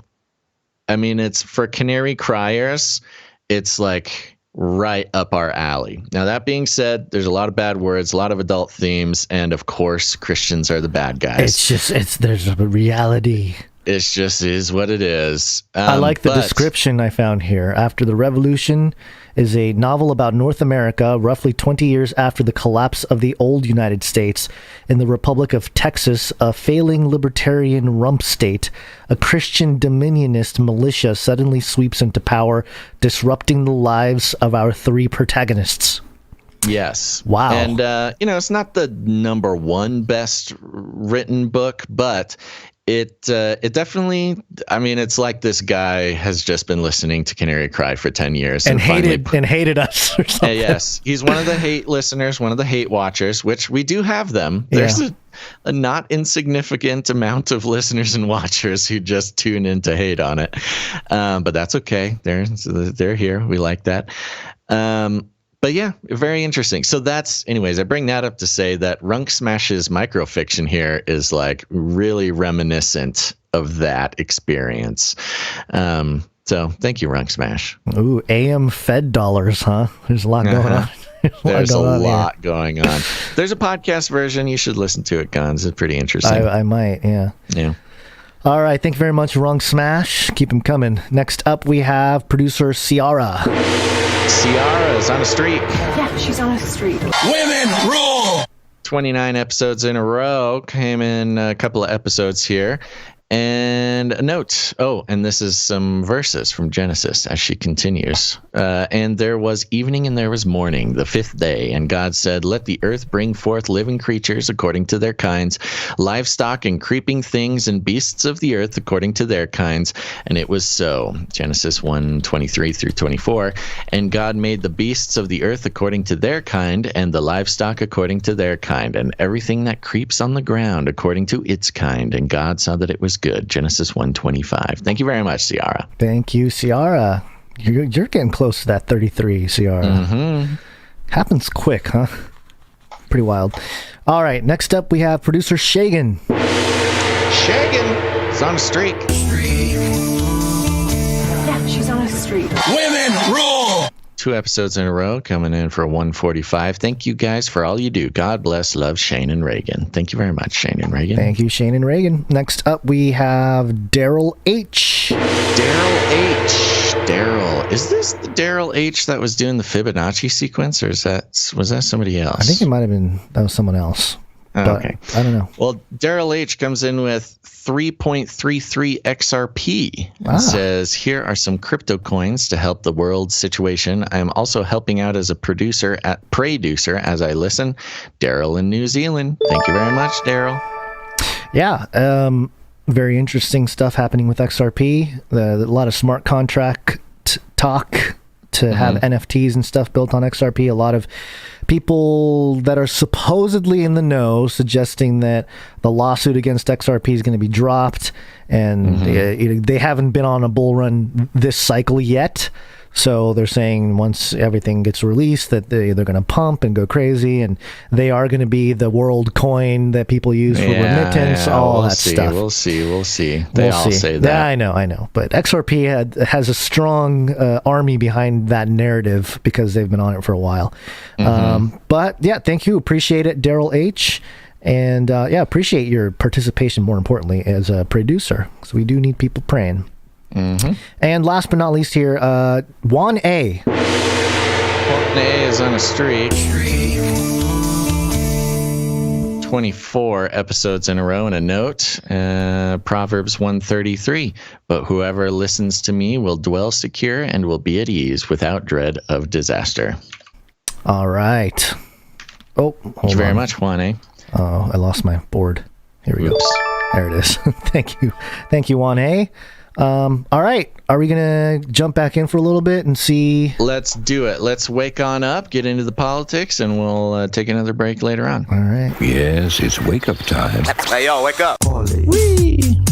it's for Canary Criers, it's like right up our alley. Now, that being said, there's a lot of bad words, a lot of adult themes, and of course, Christians are the bad guys. There's a reality It just is what it is. I like the description I found here. After the Revolution is a novel about North America, roughly 20 years after the collapse of the old United States. In the Republic of Texas, a failing libertarian rump state, a Christian dominionist militia suddenly sweeps into power, disrupting the lives of our three protagonists. Yes. Wow. And, it's not the number one best written book, but it definitely, I mean, it's like this guy has just been listening to Canary Cry for 10 years and hated us or something. Yes. He's one of the hate listeners, one of the hate watchers, which we do have them. There's a not insignificant amount of listeners and watchers who just tune in to hate on it. But that's okay. They're here. We like that. But yeah, very interesting. So anyways, I bring that up to say that Runk Smash's microfiction here is like really reminiscent of that experience. So thank you, Runk Smash. Ooh, AM Fed dollars, huh? There's a lot going on. There's a lot going on. There's a podcast version. You should listen to it, Guns. It's pretty interesting. I might, yeah. Yeah. All right, thank you very much, Runk Smash. Keep them coming. Next up, we have producer Ciara. Ciara's on a streak. Yeah, she's on a streak. Women rule! 29 episodes in a row. Came in a couple of episodes here. And a note. Oh, and this is some verses from Genesis as she continues. And there was evening and there was morning, the fifth day. And God said, let the earth bring forth living creatures according to their kinds, livestock and creeping things and beasts of the earth according to their kinds. And it was so. Genesis 1:23 through 24. And God made the beasts of the earth according to their kind, and the livestock according to their kind, and everything that creeps on the ground according to its kind. And God saw that it was good. Genesis 1:25. Thank you very much, Ciara. Thank you, Ciara. You're getting close to that 33, Ciara. Mm-hmm. Happens quick, huh? Pretty wild. All right, next up we have producer Shagan. Shagan is on a streak. Yeah, she's on a streak. Women rule! 2 episodes in a row, coming in for 145. Thank you guys for all you do. God bless, love, Shane and Reagan. Thank you very much, Shane and Reagan. Thank you, Shane and Reagan. Next up, we have Daryl H. Daryl H. Daryl. Is this the Daryl H that was doing the Fibonacci sequence, or was that somebody else? I think it might have been, that was someone else. Oh, okay. I don't know. Well, Daryl H comes in with 3.33 XRP and says, here are some crypto coins to help the world situation. I am also helping out as a producer as I listen. Daryl in New Zealand. Thank you very much, Daryl. Yeah. Very interesting stuff happening with XRP. A lot of smart contract talk to have NFTs and stuff built on XRP. A lot of people that are supposedly in the know suggesting that the lawsuit against XRP is going to be dropped, and they haven't been on a bull run this cycle yet. So they're saying once everything gets released that they're going to pump and go crazy, and they are going to be the world coin that people use for remittance, all that stuff. We'll see. They all say that. Yeah, I know. But XRP has a strong army behind that narrative because they've been on it for a while. But yeah, thank you. Appreciate it, Daryl H. And appreciate your participation, more importantly, as a producer. So we do need people praying. And last but not least here, Juan A. Juan A is on a streak. 24 episodes in a row, and a note, Proverbs 1:33. But whoever listens to me will dwell secure and will be at ease without dread of disaster. All right. Oh, thank you very much, Juan A. Oh, I lost my board. Here we go. There it is. Thank you, Juan A. All right. Are we going to jump back in for a little bit and see? Let's do it. Let's wake on up, get into the politics, and we'll take another break later on. All right. Yes, it's wake up time. Hey, yo, wake up. Whee!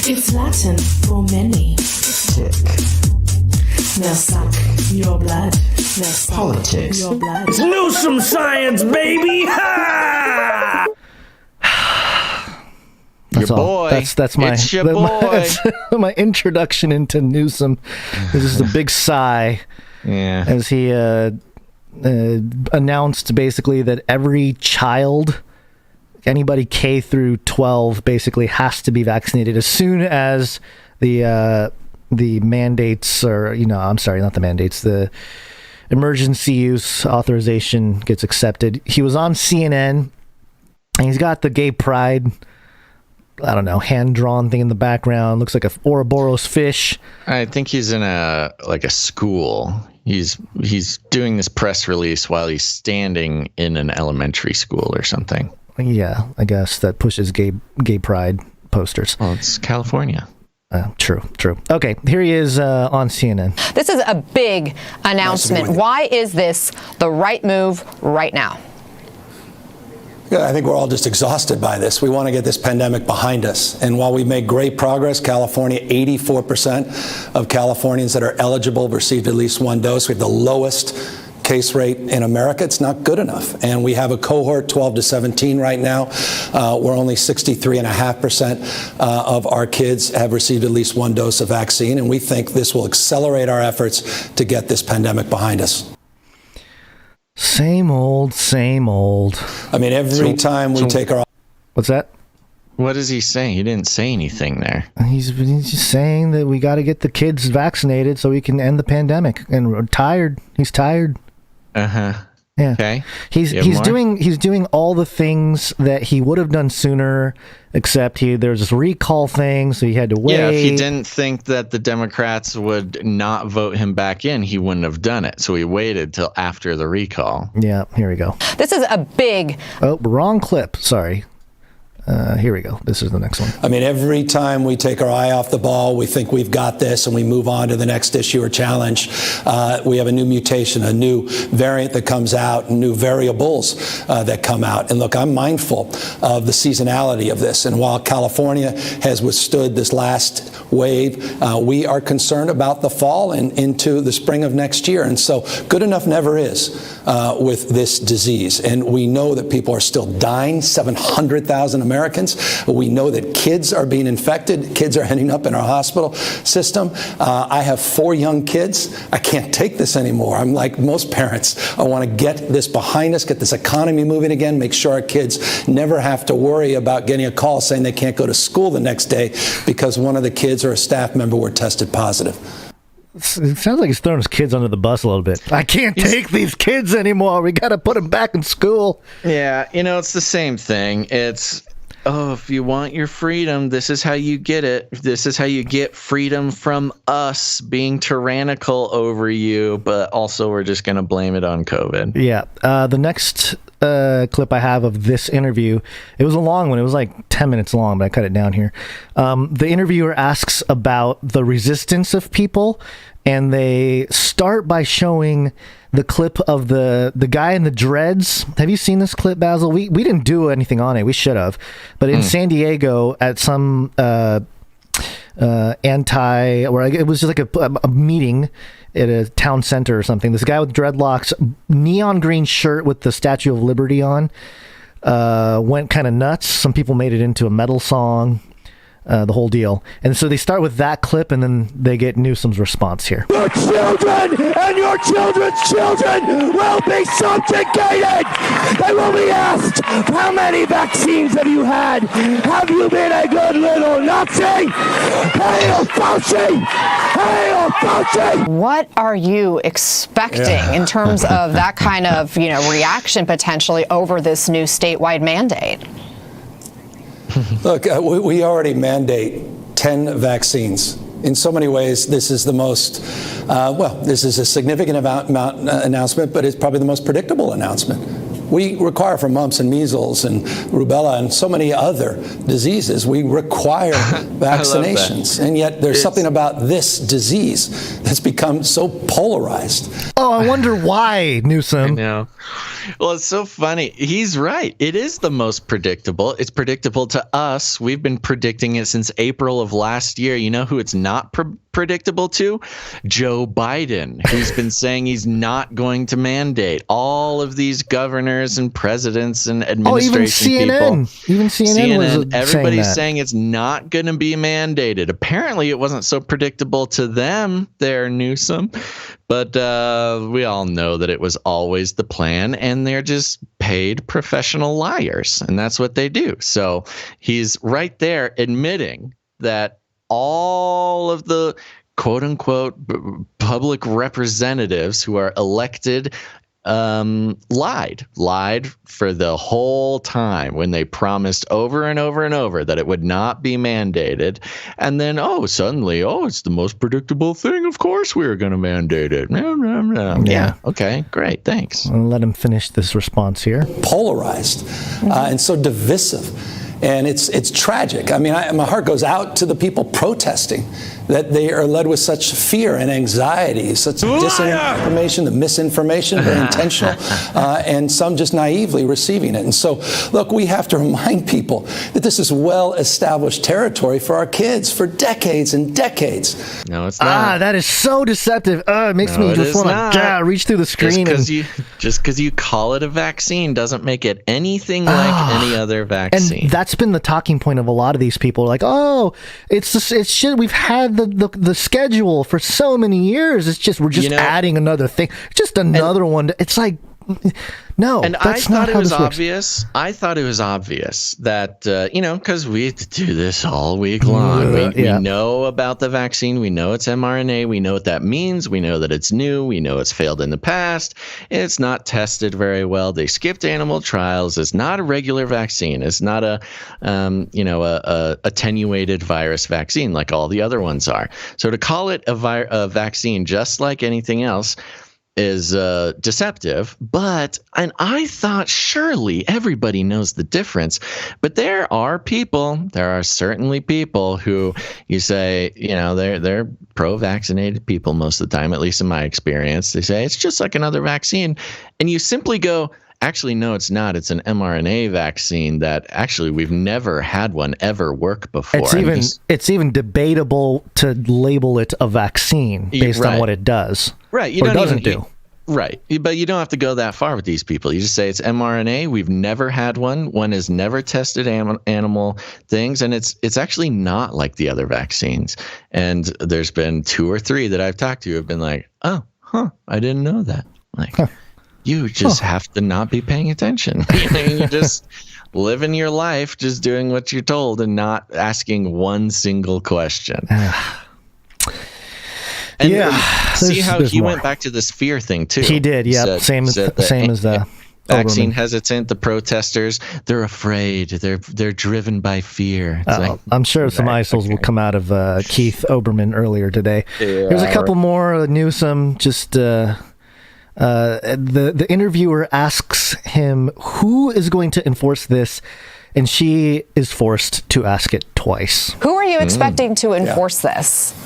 It's Latin for many. Now suck your blood. Now suck Politics. your blood. It's Newsome science, baby! Ha! That's your boy. That's my it's your boy. My introduction into Newsom. This is a big sigh. Yeah. As he announced basically that every child anybody K through 12 basically has to be vaccinated as soon as the mandates, or I'm sorry, not the mandates, the emergency use authorization gets accepted. He was on CNN, and he's got the gay pride, I don't know, hand-drawn thing in the background. Looks like a Ouroboros fish. I think he's in a school. He's doing this press release while he's standing in an elementary school or something. Yeah, I guess that pushes gay pride posters. Well, it's California. True. Okay, here he is on CNN. This is a big announcement. Why is this the right move right now? Yeah, I think we're all just exhausted by this. We want to get this pandemic behind us. And while we make great progress, California, 84% of Californians that are eligible received at least one dose. We have the lowest case rate in America. It's not good enough. And we have a cohort 12 to 17 right now. We're only 63.5% of our kids have received at least one dose of vaccine. And we think this will accelerate our efforts to get this pandemic behind us. Same old. I mean, every time we take our... What's that? What is he saying? He didn't say anything there. He's just saying that we got to get the kids vaccinated so we can end the pandemic. And we're tired. He's tired. Uh-huh. Yeah. Okay. He's doing all the things that he would have done sooner, except there's this recall thing, so he had to wait. Yeah, if he didn't think that the Democrats would not vote him back in, he wouldn't have done it. So he waited till after the recall. Yeah, here we go. This is a big... Oh, wrong clip. Sorry. Here we go. This is the next one. I mean, every time we take our eye off the ball, we think we've got this and we move on to the next issue or challenge. We have a new mutation, a new variant that comes out, new variables that come out. And look, I'm mindful of the seasonality of this. And while California has withstood this last wave, we are concerned about the fall and into the spring of next year. And so good enough never is with this disease. And we know that people are still dying, 700,000 Americans. We know that kids are being infected. Kids are ending up in our hospital system. I have 4 young kids. I can't take this anymore. I'm like most parents. I want to get this behind us, get this economy moving again, make sure our kids never have to worry about getting a call saying they can't go to school the next day because one of the kids or a staff member were tested positive. It sounds like he's throwing his kids under the bus a little bit. I can't take these kids anymore. We got to put them back in school. Yeah, it's the same thing. It's... Oh, if you want your freedom, this is how you get it. This is how you get freedom from us being tyrannical over you. But also, we're just going to blame it on COVID. Yeah. The next clip I have of this interview, it was a long one. It was like 10 minutes long, but I cut it down here. The interviewer asks about the resistance of people, and they start by showing the clip of the guy in the dreads. Have you seen this clip, Basil? We didn't do anything on it. We should have. But in San Diego at some or it was just like a meeting at a town center or something. This guy with dreadlocks, neon green shirt with the Statue of Liberty on, went kind of nuts. Some people made it into a metal song. The whole deal. And so they start with that clip, and then they get Newsom's response here. Your children and your children's children will be subjugated. They will be asked, how many vaccines have you had? Have you been a good little Nazi? Hail Fauci! Hail Fauci! What are you expecting in terms of that kind of, reaction potentially over this new statewide mandate? Look, we already mandate 10 vaccines. In so many ways, this is the most, this is a significant announcement, but it's probably the most predictable announcement. We require for mumps and measles and rubella and so many other diseases, we require vaccinations. And yet there's something about this disease that's become so polarized. Oh, I wonder why, Newsom. I know. Well, it's so funny. He's right. It is the most predictable. It's predictable to us. We've been predicting it since April of last year. You know who it's not predictable predictable to? Joe Biden, who's been saying he's not going to mandate. All of these governors and presidents and administration people. Even CNN was everybody's saying it's not going to be mandated. Apparently, it wasn't so predictable to them there, Newsom. But we all know that it was always the plan, and they're just paid professional liars, and that's what they do. So he's right there admitting that all of the quote-unquote public representatives who are elected lied for the whole time when they promised over and over and over that it would not be mandated. And then, suddenly, it's the most predictable thing. Of course we were going to mandate it. Yeah. Okay, great. Thanks. I'll let him finish this response here. Polarized and so divisive. And it's tragic. I mean, my heart goes out to the people protesting that they are led with such fear and anxiety, such disinformation, the misinformation, very intentional, and some just naively receiving it. And so, look, we have to remind people that this is well-established territory for our kids for decades and decades. No, it's not. That is so deceptive. It makes me just want to reach through the screen. Just because you call it a vaccine doesn't make it anything like any other vaccine. And that's been the talking point of a lot of these people. Like, it's shit. We've had the schedule for so many years. It's just we're just adding another thing, just another one. It's like, no. And I thought it was obvious. I thought it was obvious that because we do this all week long. We know about the vaccine. We know it's mRNA. We know what that means. We know that it's new. We know it's failed in the past. It's not tested very well. They skipped animal trials. It's not a regular vaccine. It's not a attenuated virus vaccine like all the other ones are. So to call it a vaccine, just like anything else, is deceptive, and I thought surely everybody knows the difference, but there are certainly people who you say, they're pro-vaccinated people most of the time, at least in my experience. They say it's just like another vaccine, and you simply go, actually, no, it's not. It's an mRNA vaccine that actually we've never had one ever work before. It's even debatable to label it a vaccine based on what it does. Right. You doesn't do. Right. But you don't have to go that far with these people. You just say it's mRNA. We've never had one. One has never tested animal things. And it's actually not like the other vaccines. And there's been 2 or 3 that I've talked to who have been like, I didn't know that. Like, you just have to not be paying attention. You just living your life, just doing what you're told and not asking one single question. And see how he went back to this fear thing too. He did, yeah. Same as the vaccine hesitant. The protesters, they're afraid. They're driven by fear. I'm sure some ISILs will come out of Keith Oberman earlier today. There's a couple more. Newsom just. The interviewer asks him who is going to enforce this, and she is forced to ask it twice. Who are you expecting to enforce this?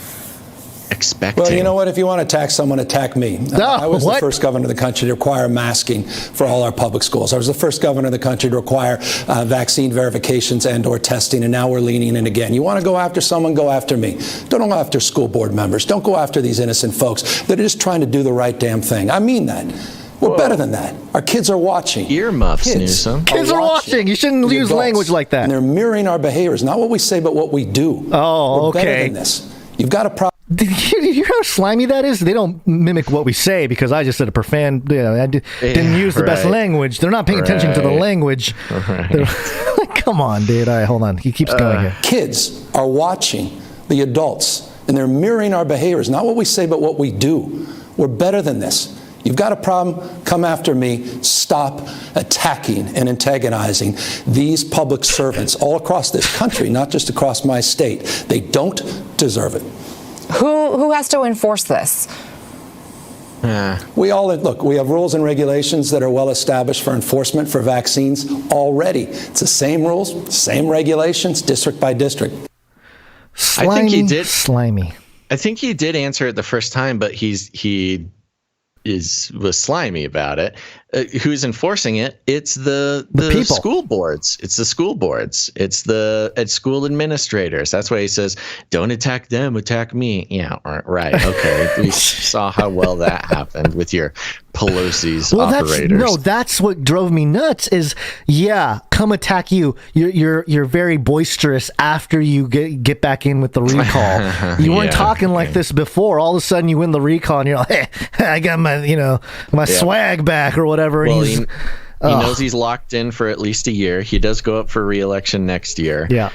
Well, you know what? If you want to attack someone, attack me. I was the first governor of the country to require masking for all our public schools. I was the first governor of the country to require vaccine verifications and/or testing, and now we're leaning in again. You want to go after someone, go after me. Don't go after school board members. Don't go after these innocent folks that are just trying to do the right damn thing. I mean that. We're better than that. Our kids are watching. Earmuffs, Newsom. Kids are watching. You shouldn't use language like that. And they're mirroring our behaviors, not what we say, but what we do. We're better than this. You've got a problem. Did you hear how slimy that is? They don't mimic what we say because I just said a profound. I didn't use the best language. They're not paying attention to the language. Come on, dude. All right, hold on. He keeps going here. Kids are watching the adults, and they're mirroring our behaviors, not what we say, but what we do. We're better than this. You've got a problem, come after me. Stop attacking and antagonizing these public servants all across this country, not just across my state. They don't deserve it. Who has to enforce this? We have rules and regulations that are well established for enforcement for vaccines already. It's the same rules, same regulations, district by district. Slimy, I think he did. Slimy. I think he did answer it the first time, but he was slimy about it. who's enforcing it? It's the school boards. It's the school boards. It's school administrators. That's why he says, "Don't attack them, attack me." Yeah, right. Okay, we saw how well that happened with your Pelosi's operators. That's what drove me nuts. Is come attack you. You're very boisterous after you get back in with the recall. You weren't talking like this before. All of a sudden, you win the recall, and you're like, "Hey, I got my swag back or whatever." Well, he knows he's locked in for at least a year. He does go up for re-election next year. Yeah.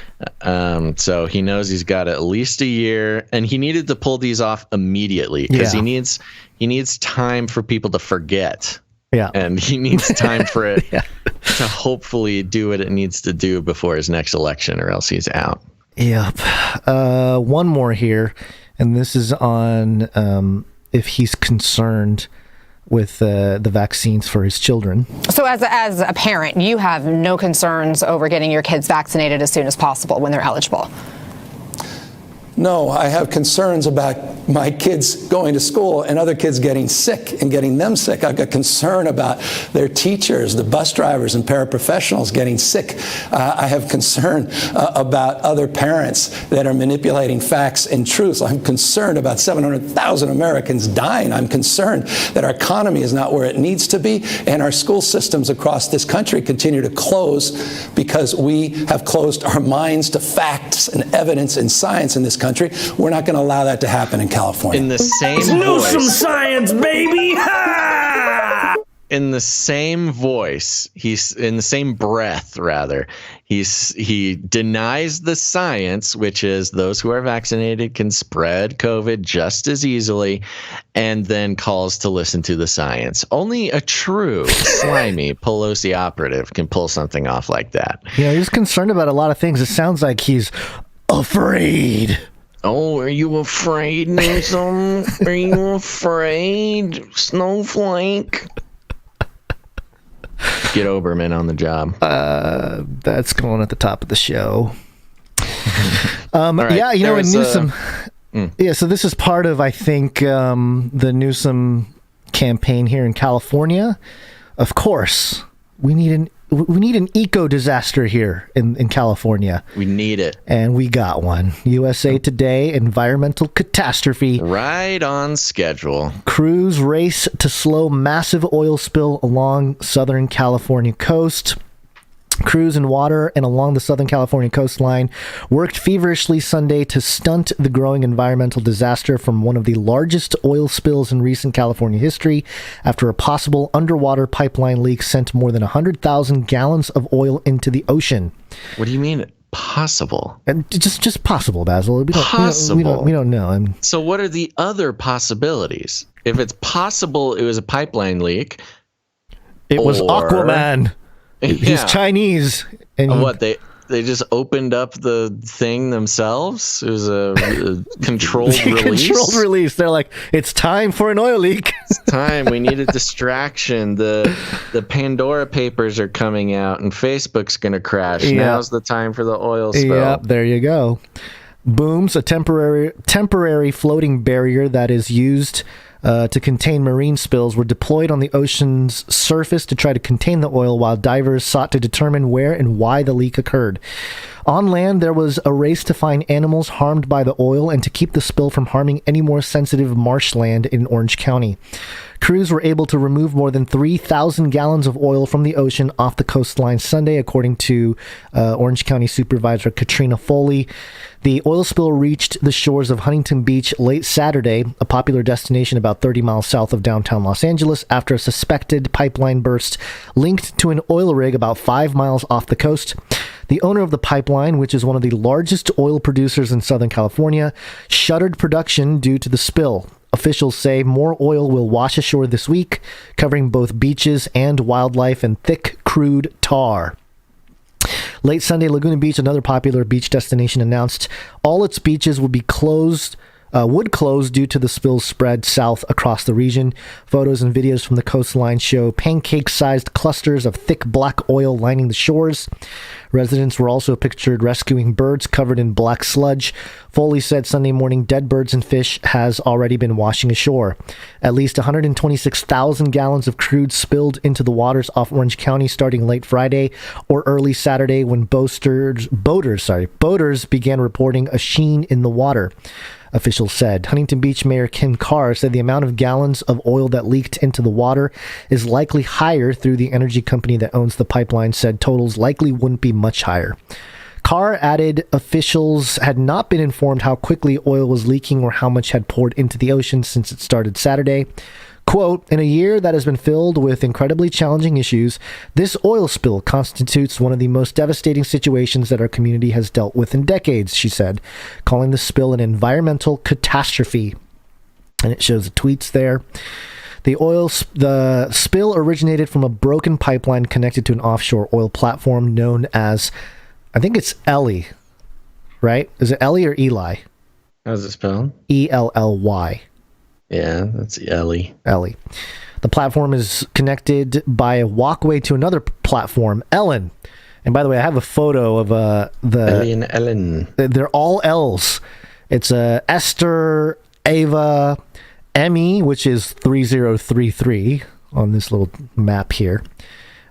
So he knows he's got at least a year, and he needed to pull these off immediately because he needs time for people to forget. Yeah. And he needs time for it to hopefully do what it needs to do before his next election, or else he's out. Yep. One more here, and this is on if he's concerned with the vaccines for his children. So as a parent, you have no concerns over getting your kids vaccinated as soon as possible when they're eligible? No, I have concerns about my kids going to school and other kids getting sick and getting them sick. I've got concern about their teachers, the bus drivers and paraprofessionals getting sick. I have concern about other parents that are manipulating facts and truths. I'm concerned about 700,000 Americans dying. I'm concerned that our economy is not where it needs to be, and our school systems across this country continue to close because we have closed our minds to facts and evidence and science in this country. We're not going to allow that to happen in California. In the same voice. Know some science, baby! Ha! In the same voice, he's in the same breath, rather. He denies the science, which is those who are vaccinated can spread COVID just as easily, and then calls to listen to the science. Only a true slimy Pelosi operative can pull something off like that. Yeah, he's concerned about a lot of things. It sounds like he's afraid. Oh, are you afraid, Newsom? Are you afraid, Snowflake? Get Oberman on the job. That's going at the top of the show. Right, yeah, and Newsom. Yeah, so this is part of, I think, the Newsom campaign here in California. Of course, we need an eco disaster here in California. We need it. And we got one. USA Today, environmental catastrophe. Right on schedule. Crews race to slow massive oil spill along Southern California coast. Crews in water and along the Southern California coastline worked feverishly Sunday to stunt the growing environmental disaster from one of the largest oil spills in recent California history after a possible underwater pipeline leak sent more than 100,000 gallons of oil into the ocean. What do you mean possible? And just possible, Basil. Possible. We don't know. So what are the other possibilities? If it's possible it was a pipeline leak. It was Aquaman. He's Chinese. And what, they just opened up the thing themselves? It was a controlled release? Controlled release. They're like, it's time for an oil leak. It's time. We need a distraction. The Pandora Papers are coming out, and Facebook's going to crash. Yeah. Now's the time for the oil spill. Yep, there you go. Booms, a temporary floating barrier that is used to contain marine spills, were deployed on the ocean's surface to try to contain the oil while divers sought to determine where and why the leak occurred. On land, there was a race to find animals harmed by the oil and to keep the spill from harming any more sensitive marshland in Orange County. Crews were able to remove more than 3,000 gallons of oil from the ocean off the coastline Sunday, according to Orange County Supervisor Katrina Foley. The oil spill reached the shores of Huntington Beach late Saturday, a popular destination about 30 miles south of downtown Los Angeles, after a suspected pipeline burst linked to an oil rig about 5 miles off the coast. The owner of the pipeline, which is one of the largest oil producers in Southern California, shuttered production due to the spill. Officials say more oil will wash ashore this week, covering both beaches and wildlife and thick, crude tar. Late Sunday, Laguna Beach, another popular beach destination, announced all its beaches will be closed would close due to the spill's spread south across the region. Photos and videos from the coastline show pancake-sized clusters of thick black oil lining the shores. Residents were also pictured rescuing birds covered in black sludge. Foley said Sunday morning dead birds and fish has already been washing ashore. At least 126,000 gallons of crude spilled into the waters off Orange County starting late Friday or early Saturday when boaters began reporting a sheen in the water. Officials said. Huntington Beach Mayor Ken Carr said the amount of gallons of oil that leaked into the water is likely higher through the energy company that owns the pipeline, said totals likely wouldn't be much higher. Carr added officials had not been informed how quickly oil was leaking or how much had poured into the ocean since it started Saturday. Quote, in a year that has been filled with incredibly challenging issues, this oil spill constitutes one of the most devastating situations that our community has dealt with in decades, she said, calling the spill an environmental catastrophe. And it shows the tweets there. The spill originated from a broken pipeline connected to an offshore oil platform known as, I think it's Ellie, right? Is it Ellie or Eli? How's it spelled? E-L-L-Y. Yeah, that's Ellie. Ellie. The platform is connected by a walkway to another platform, Ellen. And by the way, I have a photo of the Ellie and Ellen. They're all L's. It's Esther, Ava, Emmy, which is 3033 on this little map here.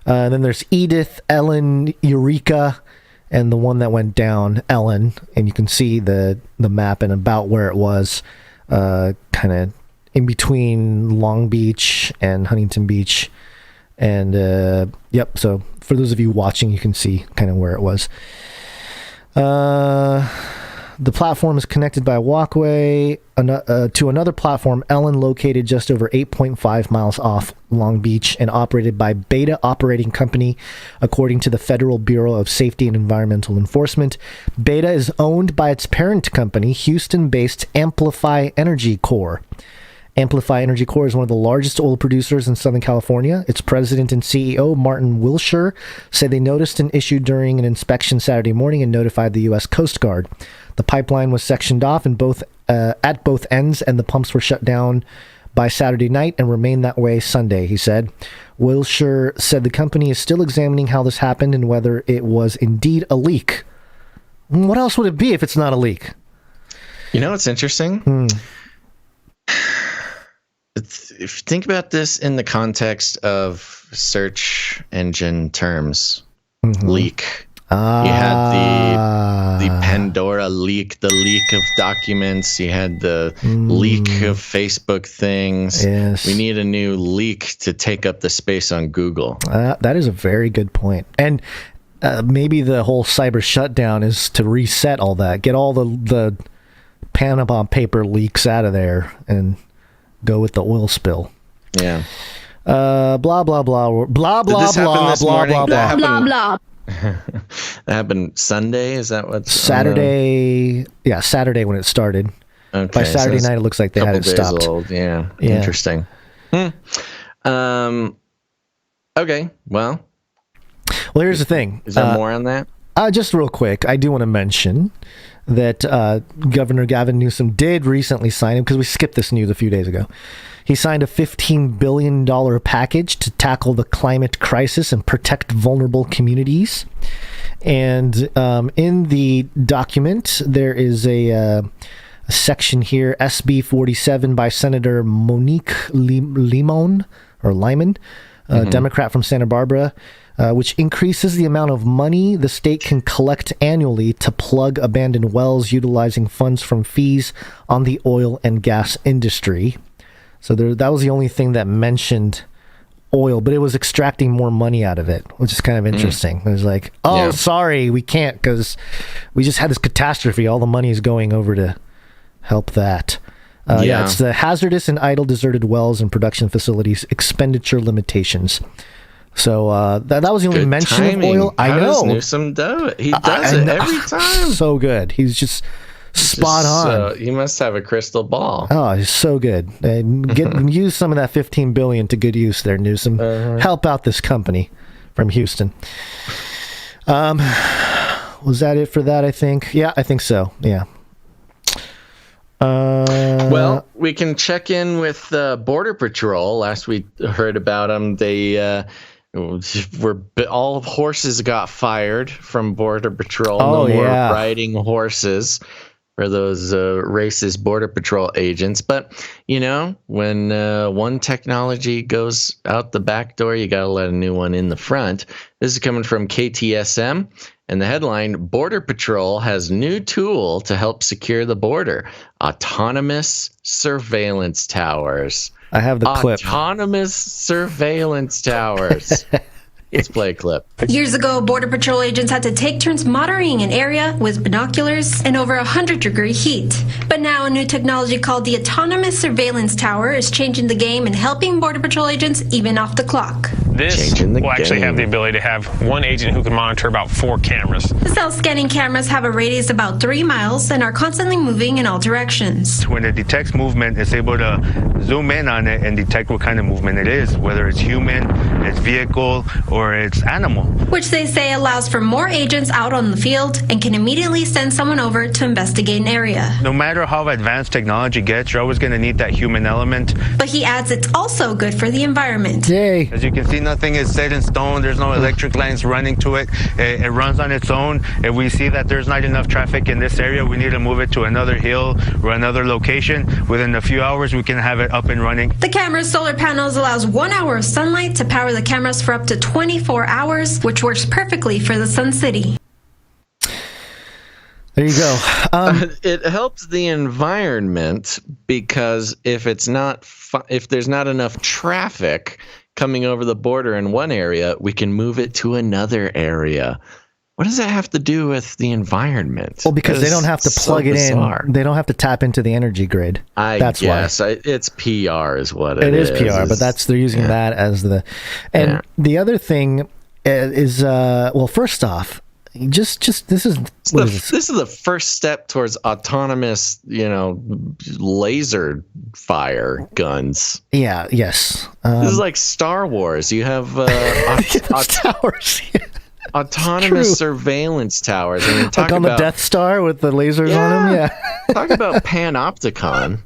And then there's Edith, Ellen, Eureka, and the one that went down, Ellen. And you can see the map and about where it was, kind of in between Long Beach and Huntington Beach. And yep, so for those of you watching, you can see kind of where it was. The platform is connected by a walkway to another platform, Ellen, located just over 8.5 miles off Long Beach and operated by Beta Operating Company, according to the Federal Bureau of Safety and Environmental Enforcement. Beta is owned by its parent company, Houston-based Amplify Energy Corp. Amplify Energy Corp is one of the largest oil producers in Southern California. Its president and CEO, Martin Wilshire, said they noticed an issue during an inspection Saturday morning and notified the U.S. Coast Guard. The pipeline was sectioned off at both ends, and the pumps were shut down by Saturday night and remained that way Sunday, he said. Wilshire said the company is still examining how this happened and whether it was indeed a leak. What else would it be if it's not a leak? You know what's interesting? If you think about this in the context of search engine terms, leak. You had the Pandora leak, the leak of documents. You had the leak of Facebook things. Yes. We need a new leak to take up the space on Google. That is a very good point. And maybe the whole cyber shutdown is to reset all that, get all the Panama paper leaks out of there, and go with the oil spill. Yeah. Blah blah blah blah blah blah blah blah blah blah. That happened Sunday. Is that what? Saturday. Yeah, Saturday when it started. Okay, by Saturday night, it looks like they had it stopped. Old. Yeah. Interesting. Okay. Well, here's the thing. Is there more on that? Just real quick, I do want to mention that Governor Gavin Newsom did recently sign, because we skipped this news a few days ago. He signed a $15 billion package to tackle the climate crisis and protect vulnerable communities. And in the document, there is a section here, SB 47 by Senator Monique Limon, Democrat from Santa Barbara, which increases the amount of money the state can collect annually to plug abandoned wells utilizing funds from fees on the oil and gas industry. So that was the only thing that mentioned oil, but it was extracting more money out of it, which is kind of interesting. It was like, sorry, we can't because we just had this catastrophe. All the money is going over to help that. It's the hazardous and idle deserted wells and production facilities expenditure limitations. So that was the only mention of oil. I know. Does Newsom do it? He does it every time. So good. He's just spot on. He must have a crystal ball. Oh, he's so good. Use some of that $15 billion to good use there, Newsom. Help out this company from Houston. Was that it for that, I think? Yeah, I think so. Yeah. Well, we can check in with Border Patrol. Last we heard about them, they all horses got fired from Border Patrol. No more riding horses for those racist Border Patrol agents. But, when one technology goes out the back door, you got to let a new one in the front. This is coming from KTSM. And the headline, Border Patrol has new tool to help secure the border. Autonomous surveillance towers. I have the clip. Autonomous surveillance towers. Let's play a clip. Years ago, Border Patrol agents had to take turns monitoring an area with binoculars in over 100-degree heat. But now a new technology called the Autonomous Surveillance Tower is changing the game and helping Border Patrol agents even off the clock. This will actually have the ability to have one agent who can monitor about 4 cameras. The self-scanning cameras have a radius about 3 miles and are constantly moving in all directions. When it detects movement, it's able to zoom in on it and detect what kind of movement it is, whether it's human, it's vehicle, or it's animal. Which they say allows for more agents out on the field and can immediately send someone over to investigate an area. No matter how advanced technology gets, you're always going to need that human element. But he adds it's also good for the environment. Yay. As you can see, nothing is set in stone. There's no electric lines running to it. It runs on its own. If we see that there's not enough traffic in this area, we need to move it to another hill or another location. Within a few hours, we can have it up and running. The camera's solar panels allows 1 hour of sunlight to power the cameras for up to 24 hours, which works perfectly for the Sun City. There you go. It helps the environment because if there's not enough traffic coming over the border in one area, we can move it to another area. What does that have to do with the environment? Well, because they don't have to plug it in. They don't have to tap into the energy grid. That's why. It's PR is what it is. It is PR, but they're using that as the... And the other thing is, well, first off, this is the first step towards autonomous, laser fire guns. Yeah. Yes. This is like Star Wars. You have towers. Autonomous surveillance towers. I mean, talk on the Death Star with the lasers on them. Yeah. Talk about panopticon.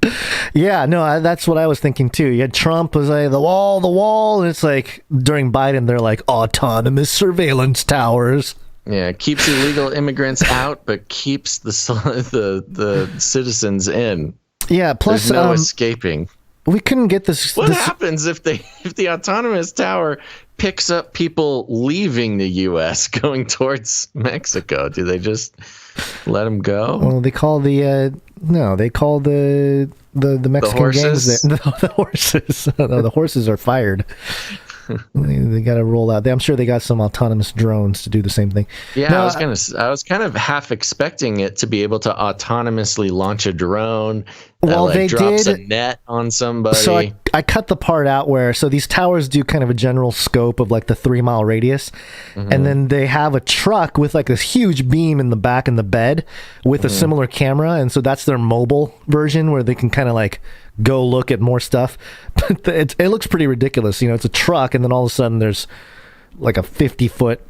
Yeah, no, that's what I was thinking too. You had Trump was like the wall, and it's like during Biden they're like autonomous surveillance towers. Yeah, keeps illegal immigrants out, but keeps the citizens in. Yeah, plus there's no escaping. We couldn't get this. What happens if the autonomous tower picks up people leaving the U.S. going towards Mexico? Do they just let them go? Well, they call the Mexican gangs. The horses. No, the horses are fired. They got to roll out. I'm sure they got some autonomous drones to do the same thing. Yeah, no, I was kind of half expecting it to be able to autonomously launch a drone that they drops did a net on somebody. So I cut the part out where these towers do kind of a general scope of like the 3 mile radius, and then they have a truck with like this huge beam in the back in the bed with a similar camera, and so that's their mobile version where they can kind of like go look at more stuff. But it looks pretty ridiculous. It's a truck, and then all of a sudden there's like a 50-foot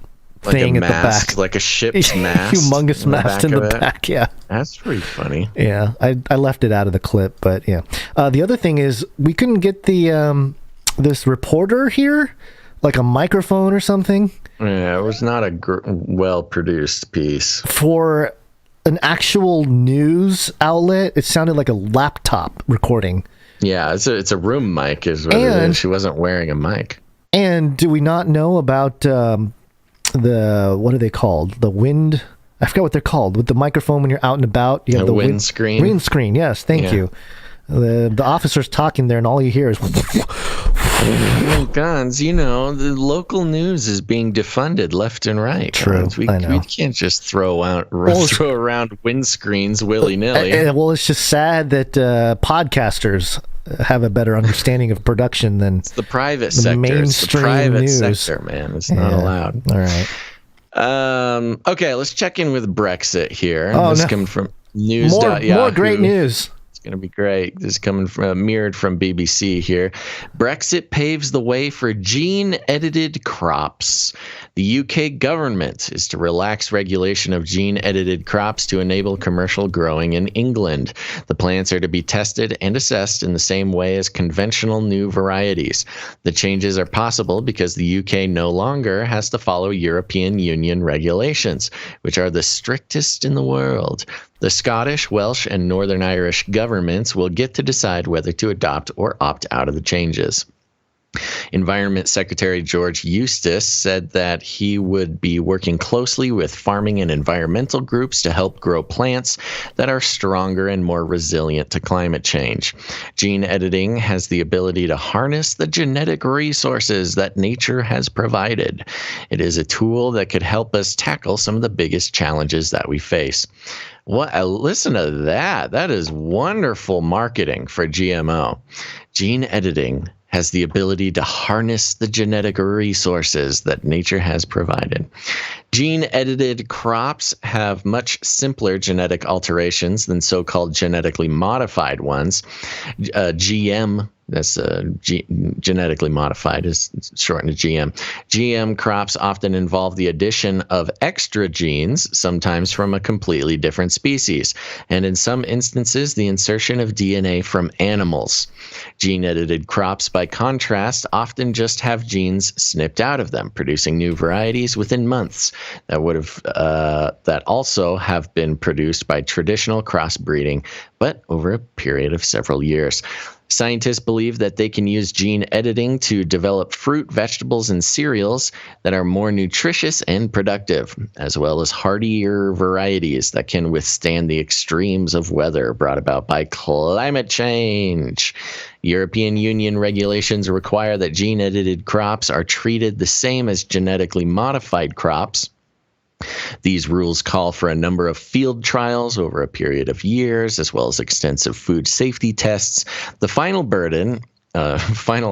thing at the back, like a ship's mast, humongous mast in the back. Yeah, that's pretty funny. Yeah, I left it out of the clip, but yeah. The other thing is we couldn't get the this reporter here, like a microphone or something. Yeah, it was not a well-produced piece for an actual news outlet. It sounded like a laptop recording. Yeah, it's a room mic is what it is. She wasn't wearing a mic. And do we not know about what are they called? The wind. I forgot what they're called. With the microphone when you're out and about, you have the wind screen. Wind screen. Yes, thank you. The officer's talking there, and all you hear is. Guns, the local news is being defunded left and right. True, we can't just throw around windscreens willy nilly. Well, it's just sad that podcasters have a better understanding of production than it's the private sector. Mainstream it's the private news. sector, man. It's not allowed. All right. Okay, let's check in with Brexit here. This comes from news. More great news. going to be great. This is coming from mirrored from BBC here. Brexit paves the way for gene-edited crops. The UK government is to relax regulation of gene-edited crops to enable commercial growing in England. The plants are to be tested and assessed in the same way as conventional new varieties. The changes are possible because the UK no longer has to follow European Union regulations, which are the strictest in the world. The Scottish, Welsh, and Northern Irish governments will get to decide whether to adopt or opt out of the changes. Environment Secretary George Eustace said that he would be working closely with farming and environmental groups to help grow plants that are stronger and more resilient to climate change. Gene editing has the ability to harness the genetic resources that nature has provided. It is a tool that could help us tackle some of the biggest challenges that we face. Listen to that. That is wonderful marketing for GMO. Gene editing has the ability to harness the genetic resources that nature has provided. Gene-edited crops have much simpler genetic alterations than so-called genetically modified ones. GM, that's genetically modified, is shortened to GM. GM crops often involve the addition of extra genes, sometimes from a completely different species, and in some instances, the insertion of DNA from animals. Gene-edited crops, by contrast, often just have genes snipped out of them, producing new varieties within months that also have been produced by traditional crossbreeding, but over a period of several years. Scientists believe that they can use gene editing to develop fruit, vegetables, and cereals that are more nutritious and productive, as well as hardier varieties that can withstand the extremes of weather brought about by climate change. European Union regulations require that gene-edited crops are treated the same as genetically modified crops. These rules call for a number of field trials over a period of years, as well as extensive food safety tests. The final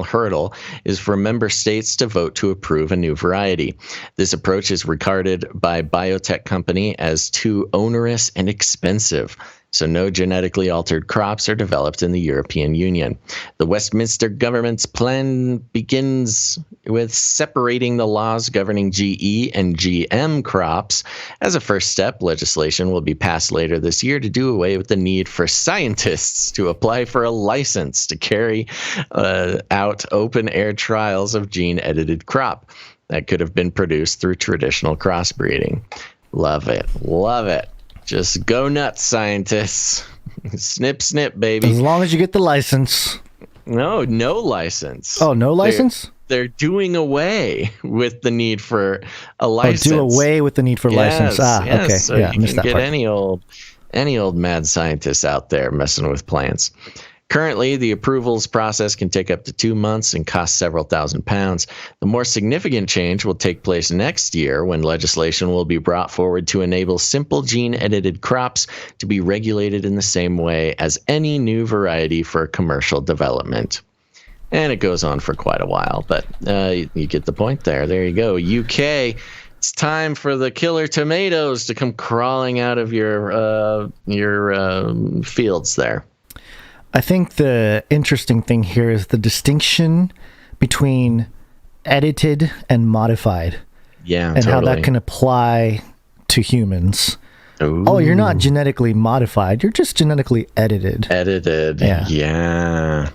hurdle is for member states to vote to approve a new variety. This approach is regarded by biotech company as too onerous and expensive, so no genetically altered crops are developed in the European Union. The Westminster government's plan begins with separating the laws governing GE and GM crops. As a first step, legislation will be passed later this year to do away with the need for scientists to apply for a license to carry out open-air trials of gene-edited crop that could have been produced through traditional crossbreeding. Love it. Love it. Just go nuts, scientists. Snip, snip, baby. As long as you get the license. No license. Oh, no license? They're doing away with the need for a license. Oh, do away with the need for license. Yes. Okay. So yeah, you missed can that get part. any old mad scientist out there messing with plants. Currently, the approvals process can take up to 2 months and cost several £1,000s. The more significant change will take place next year when legislation will be brought forward to enable simple gene-edited crops to be regulated in the same way as any new variety for commercial development. And it goes on for quite a while, but you get the point there. There you go. UK, it's time for the killer tomatoes to come crawling out of your fields there. I think the interesting thing here is the distinction between edited and modified. Yeah, and totally. how that can apply to humans. Ooh. Oh, you're not genetically modified. You're just genetically edited. Edited. Yeah,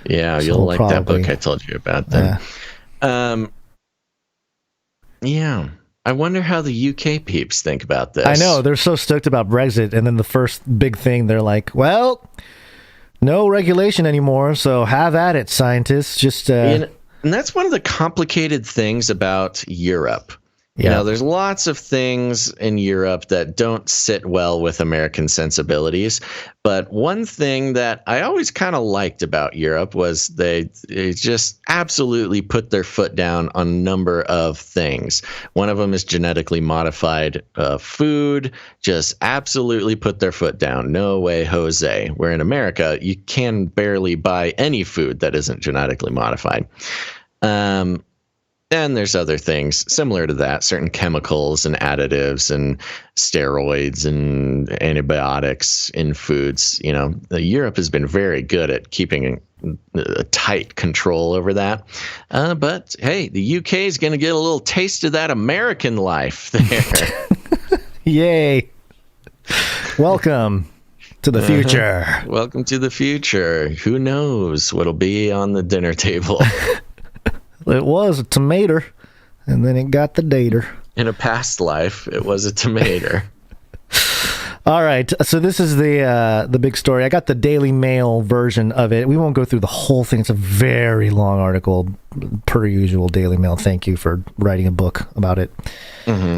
So you'll like that probably, book I told you about then. Yeah. I wonder how the UK peeps think about this. I know. They're so stoked about Brexit, and then the first big thing, they're like, well, no regulation anymore, so have at it, scientists. Just and that's one of the complicated things about Europe. You know, there's lots of things in Europe that don't sit well with American sensibilities. But one thing that I always kind of liked about Europe was they just absolutely put their foot down on a number of things. One of them is genetically modified food. Just absolutely put their foot down. No way, Jose. Where in America, you can barely buy any food that isn't genetically modified. And there's other things similar to that, certain chemicals and additives and steroids and antibiotics in foods. You know, Europe has been very good at keeping a tight control over that. But hey, the UK is going to get a little taste of that American life there. Yay. Welcome to the future. Welcome to the future. Who knows what'll be on the dinner table? It was a tomato, and then it got the dater. In a past life, it was a tomato. All right, so this is the big story. I got the Daily Mail version of it. We won't go through the whole thing. It's a very long article, per usual. Daily Mail, thank you for writing a book about it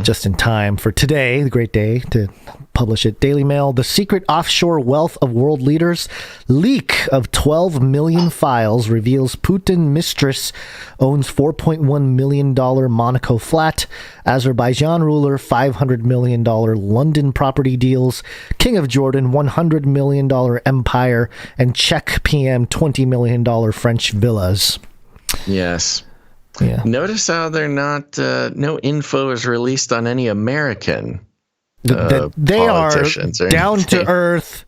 just in time for today, the great day to publish it. Daily Mail, the secret offshore wealth of world leaders. Leak of 12 million files reveals Putin mistress owns $4.1 million Monaco flat. Azerbaijan ruler, $500 million London property deals. King of Jordan, $100 million empire. And Czech PM, $20 million French villas. Yes. Yeah. Notice how they're not, no info is released on any American they are down to earth.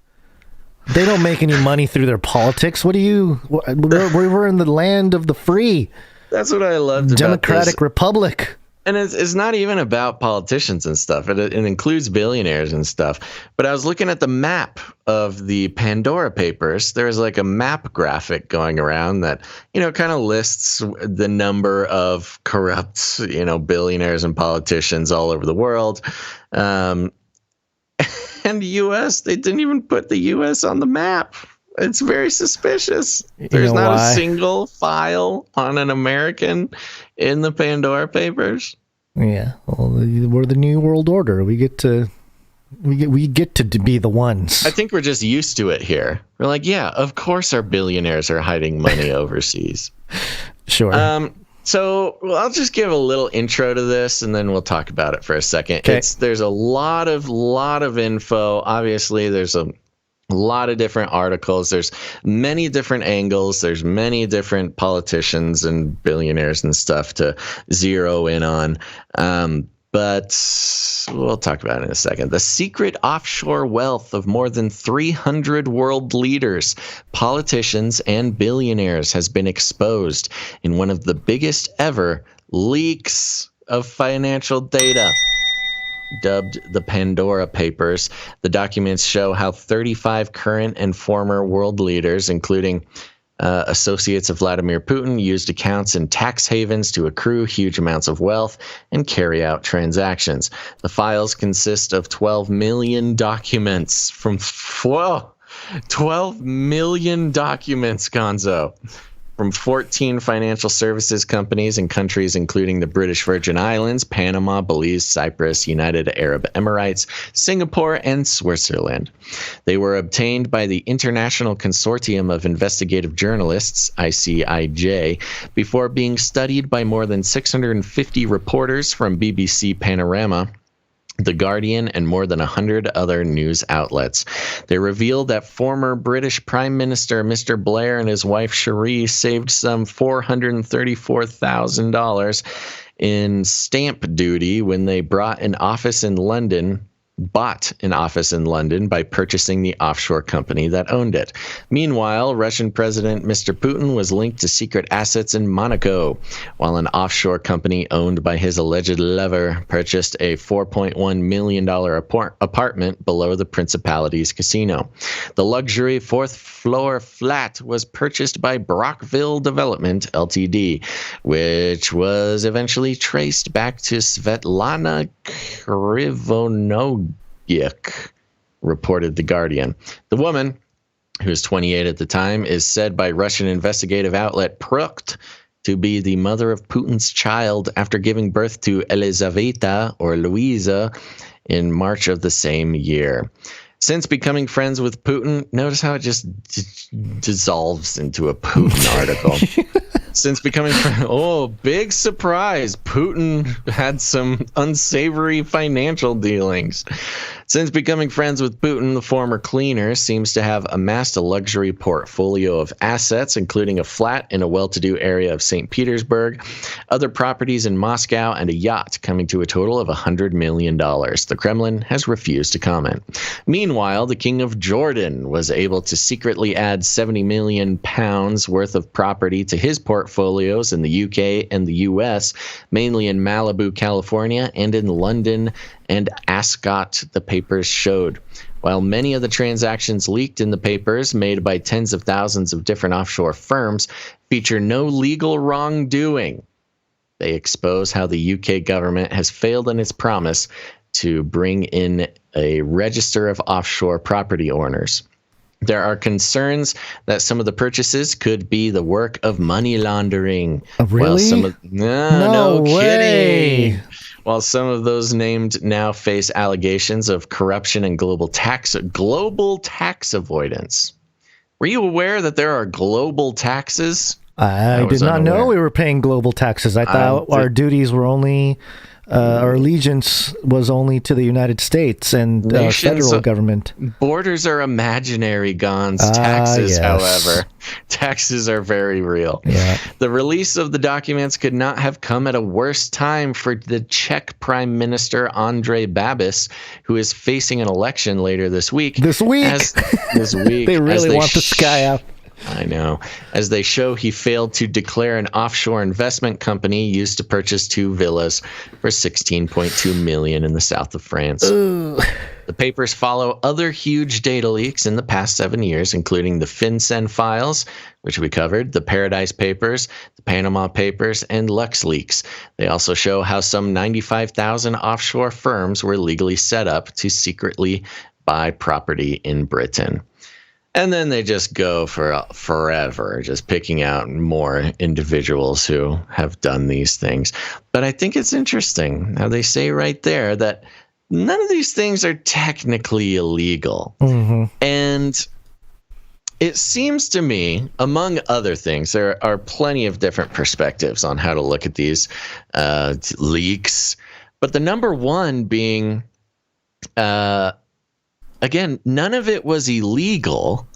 They don't make any money through their politics. What do you? We're in the land of the free. That's what I loved Democratic about this. Republic. And it's not even about politicians and stuff. It includes billionaires and stuff. But I was looking at the map of the Pandora Papers. There's like a map graphic going around that, you know, kind of lists the number of corrupt, you know, billionaires and politicians all over the world. And the U.S., they didn't even put the U.S. on the map. It's very suspicious. There's not a single file on an American in the Pandora Papers. Yeah, well, we're the New World Order. We get to be the ones. I think we're just used to it here. We're like, yeah, of course our billionaires are hiding money overseas. Sure. So I'll just give a little intro to this, and then we'll talk about it for a second. Okay. There's a lot of info. Obviously, there's a lot of different articles. There's many different angles. There's many different politicians and billionaires and stuff to zero in on. But we'll talk about it in a second. The secret offshore wealth of more than 300 world leaders, politicians, and billionaires has been exposed in one of the biggest ever leaks of financial data. Dubbed the Pandora Papers, the documents show how 35 current and former world leaders, including associates of Vladimir Putin, used accounts in tax havens to accrue huge amounts of wealth and carry out transactions. The files consist of 12 million documents from 12 million documents, Gonzo. From 14 financial services companies in countries including the British Virgin Islands, Panama, Belize, Cyprus, United Arab Emirates, Singapore, and Switzerland. They were obtained by the International Consortium of Investigative Journalists, ICIJ, before being studied by more than 650 reporters from BBC Panorama, The Guardian, and more than 100 other news outlets. They revealed that former British Prime Minister Mr. Blair and his wife Cherie saved some $434,000 in stamp duty when they bought an office in London by purchasing the offshore company that owned it. Meanwhile, Russian President Mr. Putin was linked to secret assets in Monaco, while an offshore company owned by his alleged lover purchased a $4.1 million apartment below the Principality's casino. The luxury fourth-floor flat was purchased by Brockville Development, Ltd., which was eventually traced back to Svetlana Krivonogic, reported The Guardian. The woman, who's 28 at the time, is said by Russian investigative outlet Prukt to be the mother of Putin's child after giving birth to Elizaveta, or Louisa, in March of the same year. Since becoming friends with Putin, notice how it just dissolves into a Putin article. Since becoming big surprise, Putin had some unsavory financial dealings. Since becoming friends with Putin, the former cleaner seems to have amassed a luxury portfolio of assets, including a flat in a well-to-do area of St. Petersburg, other properties in Moscow, and a yacht, coming to a total of $100 million. The Kremlin has refused to comment. Meanwhile, the King of Jordan was able to secretly add £70 million worth of property to his portfolios in the UK and the US, mainly in Malibu, California, and in London and Ascot, the papers showed. While many of the transactions leaked in the papers, made by tens of thousands of different offshore firms, feature no legal wrongdoing, they expose how the UK government has failed in its promise to bring in a register of offshore property owners. There are concerns that some of the purchases could be the work of money laundering. Really? No way. Kidding. While some of those named now face allegations of corruption and global tax avoidance. Were you aware that there are global taxes? I did not know we were paying global taxes. I thought our duties were only, our allegiance was only to the United States and federal government. Borders are imaginary, Gons. Taxes, yes. However, taxes are very real. Yeah. The release of the documents could not have come at a worse time for the Czech Prime Minister Andrej Babis, who is facing an election later this week. This week? They really want this guy out. I know. As they show, he failed to declare an offshore investment company used to purchase 2 villas for $16.2 million in the south of France. Ooh. The papers follow other huge data leaks in the past 7 years, including the FinCEN files, which we covered, the Paradise Papers, the Panama Papers, and LuxLeaks. They also show how some 95,000 offshore firms were legally set up to secretly buy property in Britain. And then they just go for forever, just picking out more individuals who have done these things. But I think it's interesting how they say right there that none of these things are technically illegal. Mm-hmm. And it seems to me, among other things, there are plenty of different perspectives on how to look at these leaks. But the number one being... Again, none of it was illegal.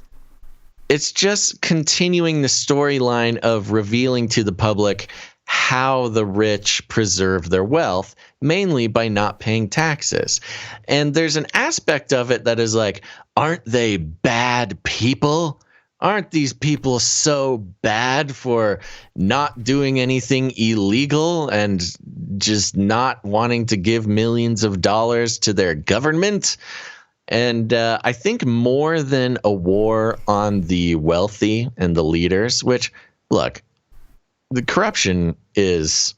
It's just continuing the storyline of revealing to the public how the rich preserve their wealth, mainly by not paying taxes. And there's an aspect of it that is like, aren't they bad people? Aren't these people so bad for not doing anything illegal and just not wanting to give millions of dollars to their government? And I think more than a war on the wealthy and the leaders, which, look, the corruption is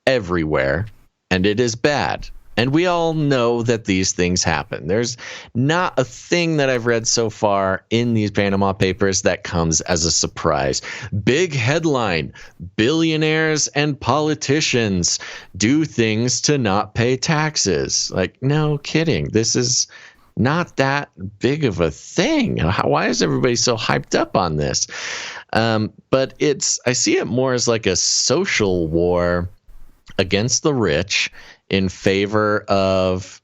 everywhere and it is bad. And we all know that these things happen. There's not a thing that I've read so far in these Panama Papers that comes as a surprise. Big headline: billionaires and politicians do things to not pay taxes. Like, no kidding. This is not that big of a thing. Why is everybody so hyped up on this? But I see it more as like a social war against the rich in favor of,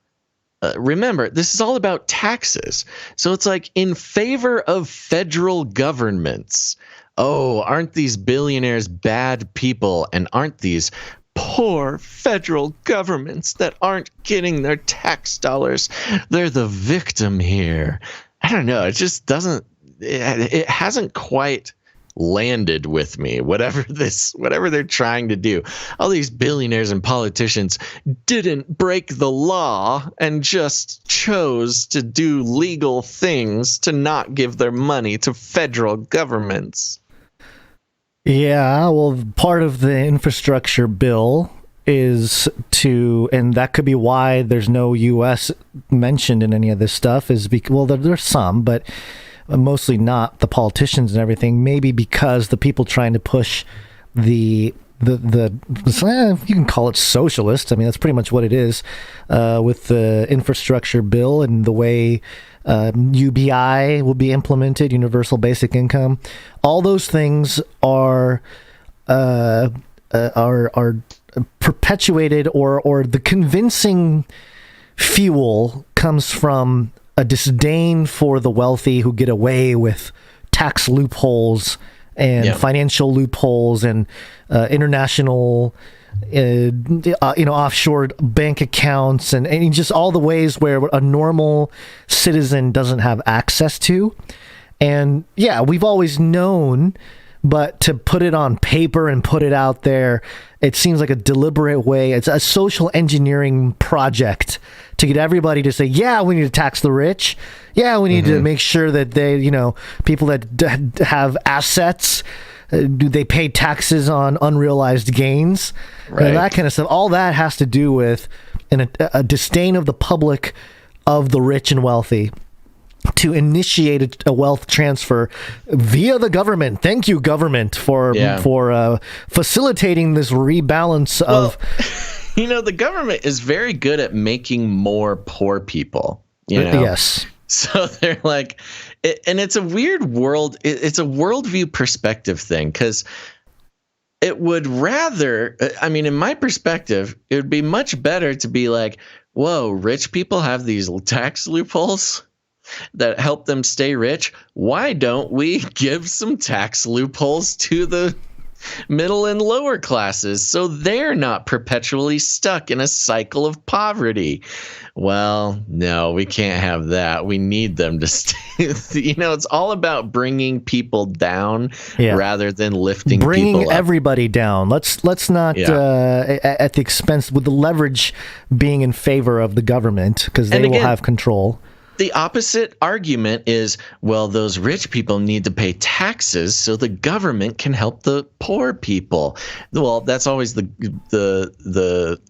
remember, this is all about taxes. So it's like in favor of federal governments. Oh, aren't these billionaires bad people? And aren't these poor federal governments that aren't getting their tax dollars? They're the victim here. I don't know. It just doesn't, it hasn't quite landed with me, whatever they're trying to do. All these billionaires and politicians didn't break the law and just chose to do legal things to not give their money to federal governments. Yeah, well, part of the infrastructure bill is to, and that could be why there's no U.S. mentioned in any of this stuff, is because, well, there's some, but mostly not the politicians and everything, maybe because the people trying to push the you can call it socialist. I mean, that's pretty much what it is, with the infrastructure bill and the way UBI will be implemented, universal basic income. All those things are are perpetuated, or the convincing fuel comes from a disdain for the wealthy who get away with tax loopholes and financial loopholes and international offshore bank accounts and just all the ways where a normal citizen doesn't have access to. And yeah, we've always known, but to put it on paper and put it out there, it seems like a deliberate way. It's a social engineering project to get everybody to say, yeah, we need to tax the rich. Yeah, we need to make sure that they, people that have assets, do they pay taxes on unrealized gains? Right. And that kind of stuff. All that has to do with a disdain of the public, of the rich and wealthy, to initiate a wealth transfer via the government. Thank you, government, for facilitating this rebalance of. The government is very good at making more poor people. Yes. So they're like, and it's a weird world. It's a worldview perspective thing, because it would rather, in my perspective, it would be much better to be like, whoa, rich people have these tax loopholes that help them stay rich. Why don't we give some tax loopholes to the middle and lower classes so they're not perpetually stuck in a cycle of poverty? Well, no, we can't have that. We need them to stay. It's all about bringing people down rather than lifting people up. Everybody down. Let's not at the expense, with the leverage being in favor of the government, because they will have control. The opposite argument is, well, those rich people need to pay taxes so the government can help the poor people. Well, that's always the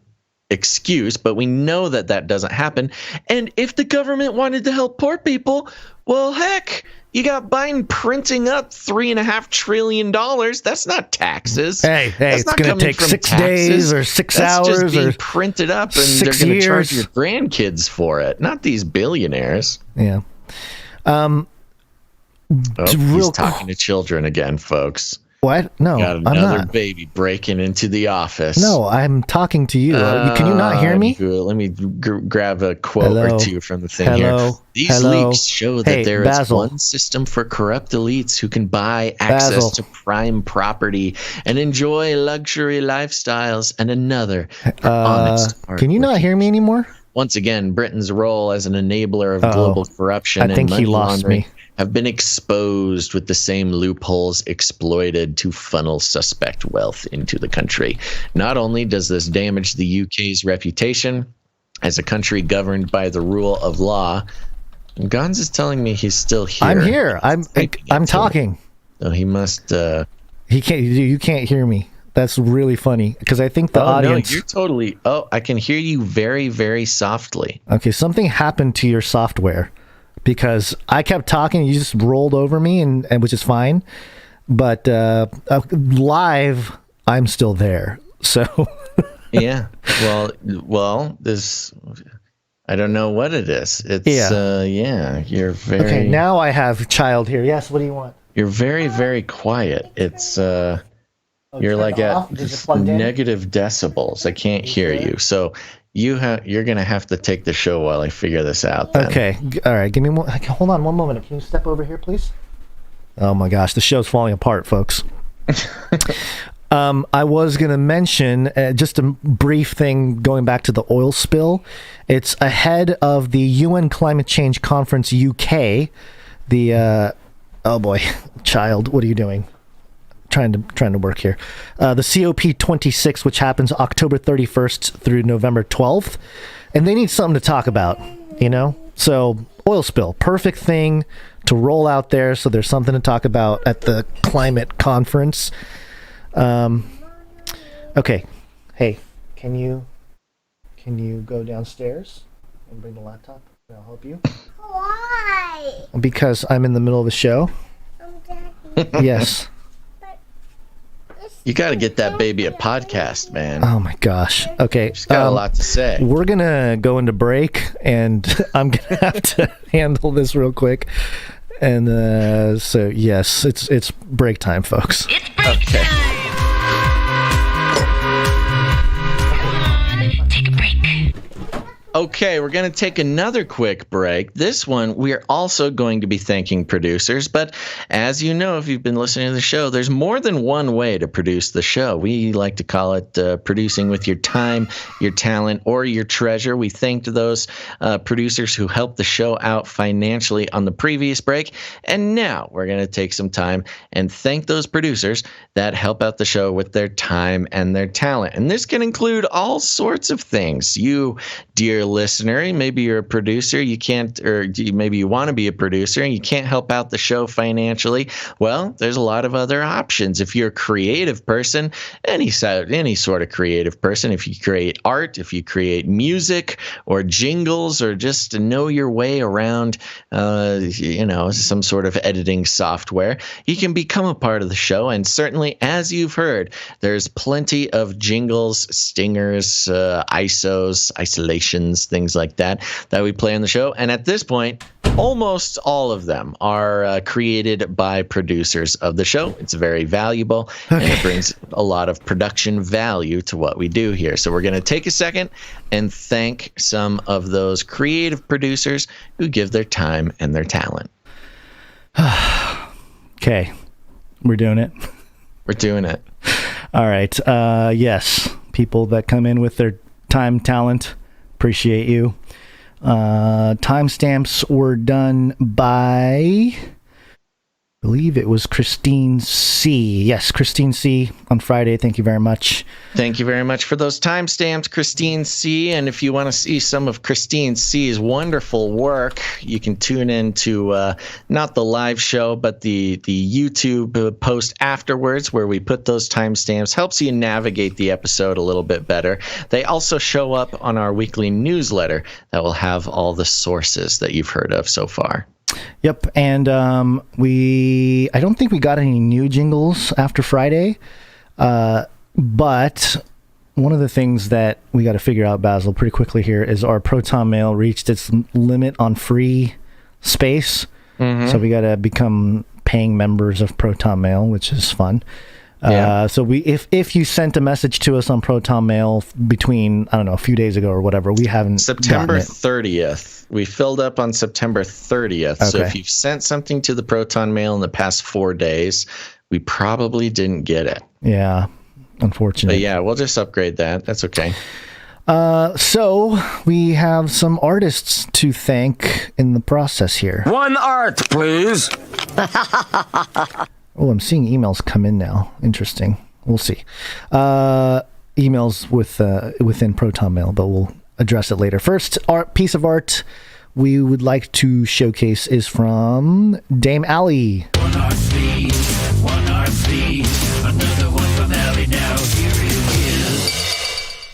excuse, but we know that doesn't happen. And if the government wanted to help poor people, well, heck, you got Biden printing up $3.5 trillion. That's not taxes. Hey, it's going to take 6 days or 6 hours. That's just being printed up, and they're going to charge your grandkids for it, not these billionaires. Yeah. He's talking to children again, folks. What? No, got another baby breaking into the office. No, I'm talking to you. Can you not hear me? Let me grab a quote or two from the thing here. These leaks show that there is one system for corrupt elites who can buy access to prime property and enjoy luxury lifestyles, and another for honest art. Can you not hear me anymore? Once again, Britain's role as an enabler of global corruption and money laundering have been exposed, with the same loopholes exploited to funnel suspect wealth into the country. Not only does this damage the UK's reputation as a country governed by the rule of law, Gons is telling me he's still here. I'm here. I'm talking. So he must. He can't. You can't hear me. That's really funny, because I think the audience. No, you're totally. Oh, I can hear you very, very softly. Okay, something happened to your software, because I kept talking, you just rolled over me, and which is fine, but live, I'm still there. So yeah, well, this, I don't know what it is. It's you're very. Okay, now I have child here. Yes, what do you want? You're very, very quiet. It's you're like at negative decibels. I can't hear you. So you're gonna have to take the show while I figure this out. Then. Okay, all right. Give me one. Hold on one moment. Can you step over here, please? Oh my gosh, the show's falling apart, folks. I was gonna mention just a brief thing going back to the oil spill. It's ahead of the UN Climate Change Conference UK. The oh boy, child, what are you doing? Trying to work here. The COP26, which happens October 31st through November 12th, and they need something to talk about, So oil spill, perfect thing to roll out there, so there's something to talk about at the climate conference. Okay, hey, can you go downstairs and bring the laptop? I'll help you. Why? Because I'm in the middle of a show. Yes. You got to get that baby a podcast, man. Oh my gosh. Okay. She's got a lot to say. We're going to go into break, and I'm going to have to handle this real quick. And so yes, it's break time, folks. It's break time. Okay, we're going to take another quick break. This one, we are also going to be thanking producers, but as you know, if you've been listening to the show, there's more than one way to produce the show. We like to call it producing with your time, your talent, or your treasure. We thanked those producers who helped the show out financially on the previous break, and now we're going to take some time and thank those producers that help out the show with their time and their talent. And this can include all sorts of things. You, dear listener, maybe you're a producer, you can't, or maybe you want to be a producer and you can't help out the show financially. Well, there's a lot of other options. If you're a creative person, any sort of creative person, if you create art, if you create music or jingles, or just to know your way around, some sort of editing software, you can become a part of the show. And certainly, as you've heard, there's plenty of jingles, stingers, ISOs, isolations, things like that we play on the show. And at this point, almost all of them are created by producers of the show. It's very valuable, and it brings a lot of production value to what we do here. So we're going to take a second and thank some of those creative producers who give their time and their talent. Okay, we're doing it. We're doing it. All right. Yes, people that come in with their time, talent, appreciate you. Timestamps were done by, I believe it was Christine C. Yes, Christine C. on Friday. Thank you very much. Thank you very much for those timestamps, Christine C. And if you want to see some of Christine C's wonderful work, you can tune in to not the live show, but the YouTube post afterwards, where we put those timestamps. Helps you navigate the episode a little bit better. They also show up on our weekly newsletter that will have all the sources that you've heard of so far. Yep, and I don't think we got any new jingles after Friday, but one of the things that we got to figure out, Basil, pretty quickly here is our Proton Mail reached its limit on free space, so we got to become paying members of Proton Mail, which is fun. Yeah. So if you sent a message to us on Proton Mail between, I don't know, a few days ago or whatever, we haven't September 30th. We filled up on September 30th. Okay. So if you've sent something to the Proton Mail in the past 4 days, we probably didn't get it. Yeah, unfortunately. But yeah, we'll just upgrade that. That's okay. So we have some artists to thank in the process here. One art, please. Oh, I'm seeing emails come in now. Interesting. We'll see. Emails within Proton Mail, but we'll address it later. First piece of art we would like to showcase is from Dame Allie. One RC, another one from Allie now.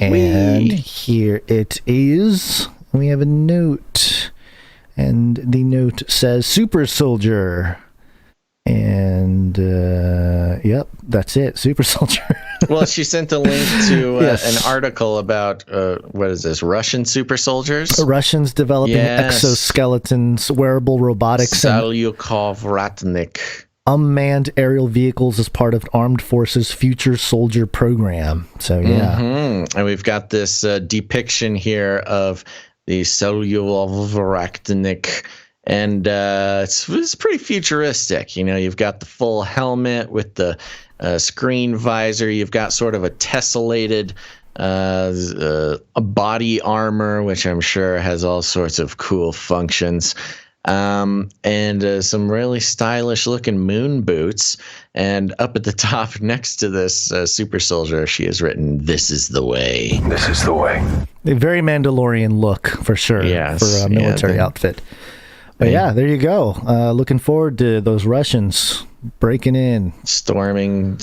And here it is. We have a note. And the note says, Super Soldier. And, yep, that's it. Super Soldier. Well, she sent a link to an article about, what is this, Russian super soldiers? Russians developing exoskeletons, wearable robotics, Facelikethesun unmanned aerial vehicles as part of Armed Forces Future Soldier Program. So, yeah. Mm-hmm. And we've got this depiction here of the Facelikethesun. And it's pretty futuristic. You know, you've got the full helmet with the screen visor. You've got sort of a tessellated body armor, which I'm sure has all sorts of cool functions. And some really stylish looking moon boots. And up at the top next to this super soldier, she has written, "This is the way." This is the way. A very Mandalorian look for sure. Yes, for a military outfit. But yeah, there you go. Looking forward to those Russians breaking in. Storming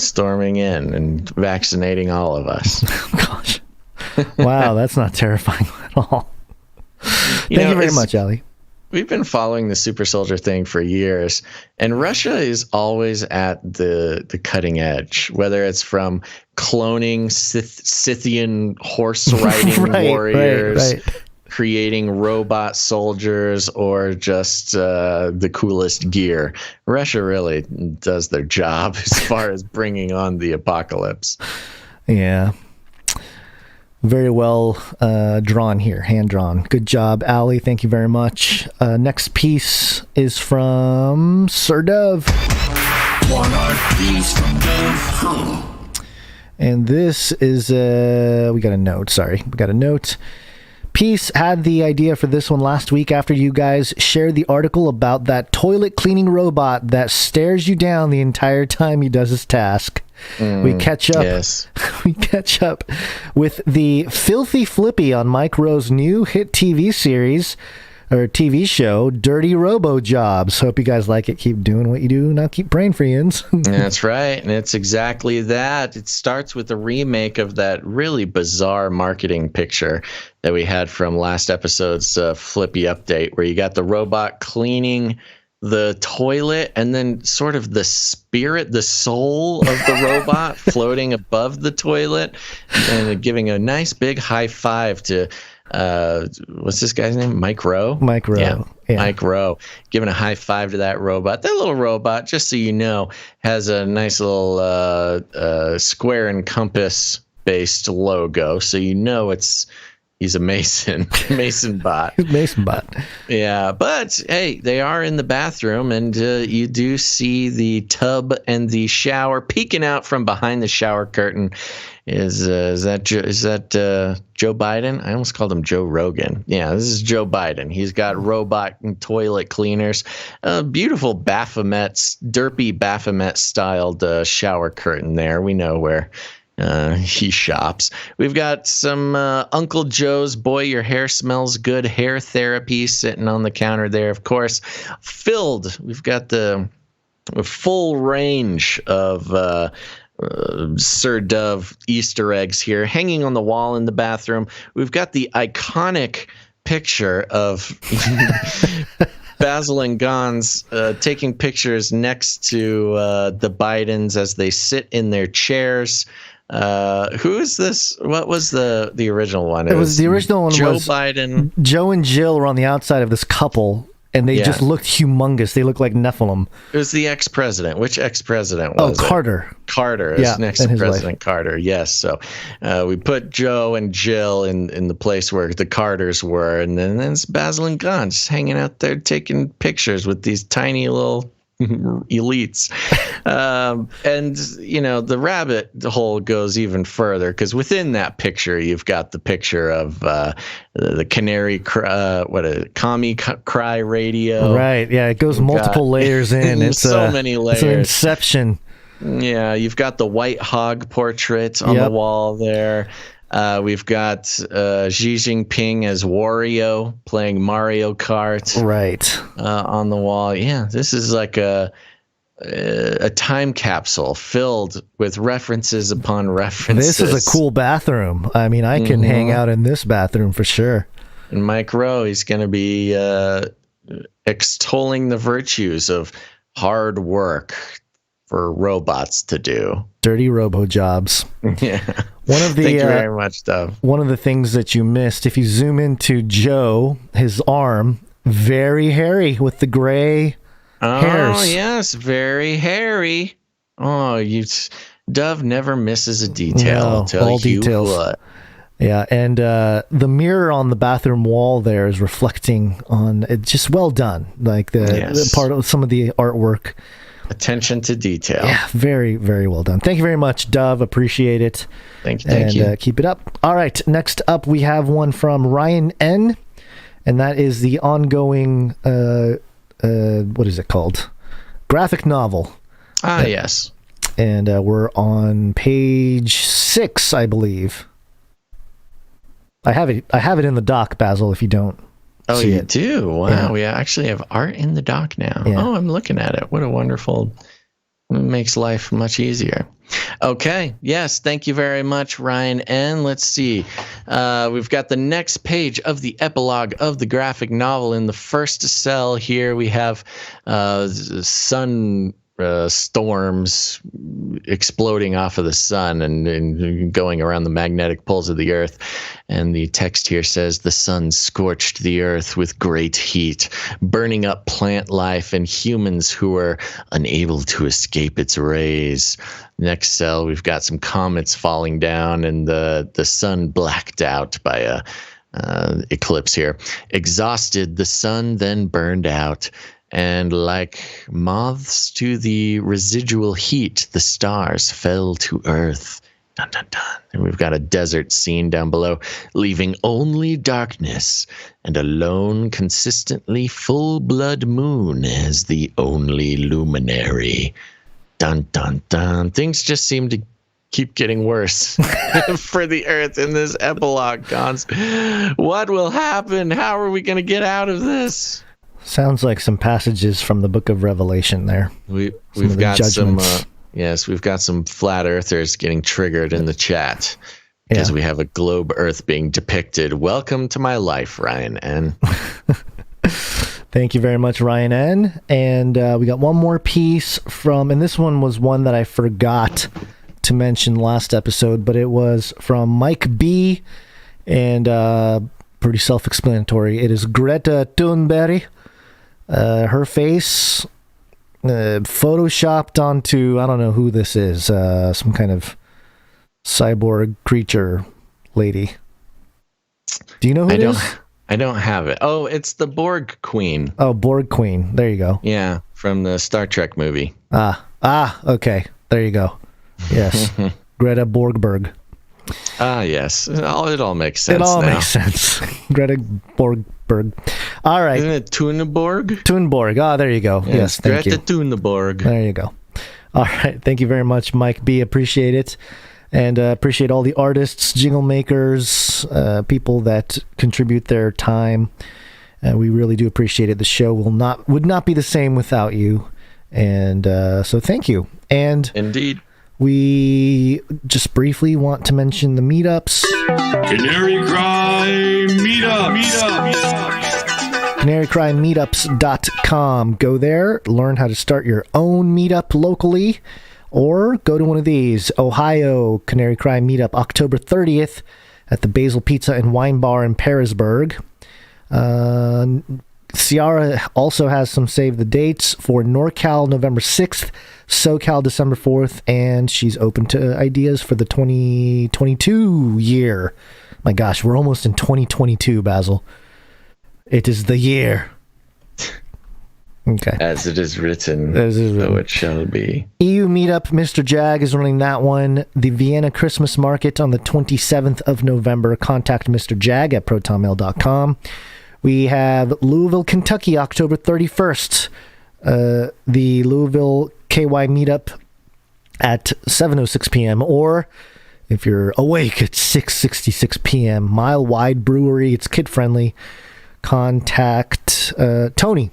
in and vaccinating all of us. Gosh. Wow, that's not terrifying at all. Thank you very much, Ali. We've been following the super soldier thing for years, and Russia is always at the cutting edge, whether it's from cloning Scythian horse riding warriors, creating robot soldiers, or just the coolest gear. Russia really does their job as far as bringing on the apocalypse. Yeah. Very well drawn here, hand drawn. Good job, Allie. Thank you very much. Next piece is from Sir Dove. One art piece from Dove. And this is we got a note. Peace had the idea for this one last week after you guys shared the article about that toilet cleaning robot that stares you down the entire time he does his task. We catch up. Yes. We catch up with the filthy Flippy on Mike Rowe's new hit TV series or TV show, Dirty Robo Jobs. Hope you guys like it. Keep doing what you do. Now keep praying for Ians. That's right. And it's exactly that. It starts with a remake of that really bizarre marketing picture that we had from last episode's Flippy update, where you got the robot cleaning the toilet and then sort of the spirit, the soul of the robot floating above the toilet and giving a nice big high five to what's this guy's name? Mike Rowe? Mike Rowe. Yeah. Mike Rowe. Giving a high five to that robot. That little robot, just so you know, has a nice little square and compass based logo. So you know he's a Mason bot. Mason bot. Yeah, but hey, they are in the bathroom, and you do see the tub and the shower peeking out from behind the shower curtain. Is that Joe Biden? I almost called him Joe Rogan. Yeah, this is Joe Biden. He's got robot and toilet cleaners, beautiful derpy Baphomet styled shower curtain there. We know where he shops. We've got some Uncle Joe's Boy Your Hair Smells Good hair therapy sitting on the counter there, of course. Filled. We've got the full range of Sir Dove Easter eggs here hanging on the wall in the bathroom. We've got the iconic picture of Basil and Gons taking pictures next to the Bidens as they sit in their chairs. Who is this? What was the original one? It was the original one. Joe was Biden. Joe and Jill were on the outside of this couple, and they just looked humongous. They looked like Nephilim. It was the ex-president. Which ex-president was it? Carter. Carter is next to President Carter. Yes. So we put Joe and Jill in the place where the Carters were, and then it's Basil and Gons just hanging out there taking pictures with these tiny little elites. And you know, the rabbit hole goes even further, because within that picture you've got the picture of the Canary Cry radio. Right. Yeah, it goes multiple layers in. It's so many layers. It's an inception. Yeah, you've got the white hog portrait on the wall there. We've got Xi Jinping as Wario playing Mario Kart. Right. On the wall. Yeah, this is like a time capsule filled with references upon references. This is a cool bathroom. I mean, I can hang out in this bathroom for sure. And Mike Rowe, he's going to be extolling the virtues of hard work for robots to do. Dirty robo jobs. Yeah. Thank you very much, Dove. One of the things that you missed, if you zoom into Joe, his arm, very hairy with the gray hairs. Oh, yes, very hairy. Oh, Dove never misses a detail. No, I'll tell all you details. what. Yeah, and the mirror on the bathroom wall there is reflecting on it. Just well done. Like the part of some of the artwork. Attention to detail. Yeah, very, very well done. Thank you very much, Dove. Appreciate it. Thank you. Keep it up. All right, next up we have one from Ryan N., and that is the ongoing, what is it called? Graphic novel. Yes. And we're on page 6, I believe. I have it in the doc, Basil, if you don't. Oh, you do? Wow. Yeah. We actually have art in the doc now. Yeah. Oh, I'm looking at it. What a wonderful, makes life much easier. Okay. Yes. Thank you very much, Ryan. And let's see. We've got the next page of the epilogue of the graphic novel. In the first cell here, we have Sun storms exploding off of the sun and going around the magnetic poles of the earth. And the text here says, the sun scorched the earth with great heat, burning up plant life and humans who were unable to escape its rays. Next cell, we've got some comets falling down and the sun blacked out by a eclipse here. Exhausted, the sun then burned out. And like moths to the residual heat, the stars fell to earth. Dun, dun, dun. And we've got a desert scene down below, leaving only darkness and a lone, consistently full-blood moon as the only luminary. Dun, dun, dun. Things just seem to keep getting worse for the Earth in this epilogue, Gons. What will happen? How are we going to get out of this? Sounds like some passages from the book of Revelation there. We've got some, we've got some flat earthers getting triggered in the chat because we have a globe Earth being depicted. Welcome to my life, Ryan N. Thank you very much, Ryan N. And we got one more piece from, and this one was one that I forgot to mention last episode, but it was from Mike B. And pretty self-explanatory. It is Greta Thunberg. Her face photoshopped onto, I don't know who this is, some kind of cyborg creature lady. Do you know who it is? I don't have it. Oh, it's the Borg Queen. Oh, Borg Queen. There you go. Yeah, from the Star Trek movie. Okay. There you go. Yes. Greta Borgberg. Yes. It all makes sense. It all now. makes sense. Greta Borgberg. All right. Isn't it Thunberg? Thunberg. Ah, there you go. Yes, thank you. Greta Thunberg. There you go. All right. Thank you very much, Mike B. Appreciate it. And appreciate all the artists, jingle makers, people that contribute their time. We really do appreciate it. The show would not be the same without you. And so thank you. And indeed. We just briefly want to mention the meetups. Canary Cry Meetup. CanaryCry.Meetups.com. Go there, learn how to start your own meetup locally, or go to one of these. Ohio Canary Cry Meetup, October 30th at the Basil Pizza and Wine Bar in Pearisburg. Ciara also has some save the dates for NorCal November 6th, SoCal December 4th, and she's open to ideas for the 2022 year. My gosh, we're almost in 2022, Basil. It is the year. Okay. As it is written, so it shall be. EU Meetup, Mr. Jag is running that one. The Vienna Christmas Market on the 27th of November. Contact Mr. Jag at protonmail.com. We have Louisville, Kentucky, October 31st. The Louisville KY Meetup at 7:06 p.m. Or if you're awake at 6:66 p.m. Mile Wide Brewery. It's kid friendly. Contact Tony.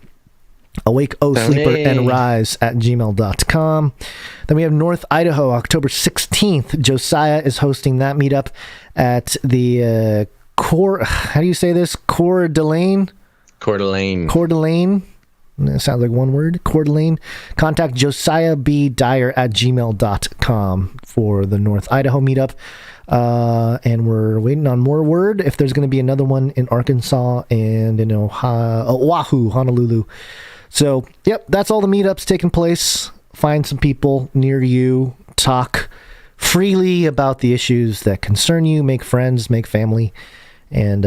Awake, Sleeper, and Rise at gmail.com. Then we have North Idaho, October 16th. Josiah is hosting that meetup at the how do you say this? Coeur d'Alene? Coeur d'Alene. Coeur d'Alene. That sounds like one word. Coeur d'Alene. Contact Josiah B. Dyer at gmail.com for the North Idaho meetup. And we're waiting on more word if there's going to be another one in Arkansas and in Oahu, Honolulu. So, yep, that's all the meetups taking place. Find some people near you. Talk freely about the issues that concern you. Make friends, make family, and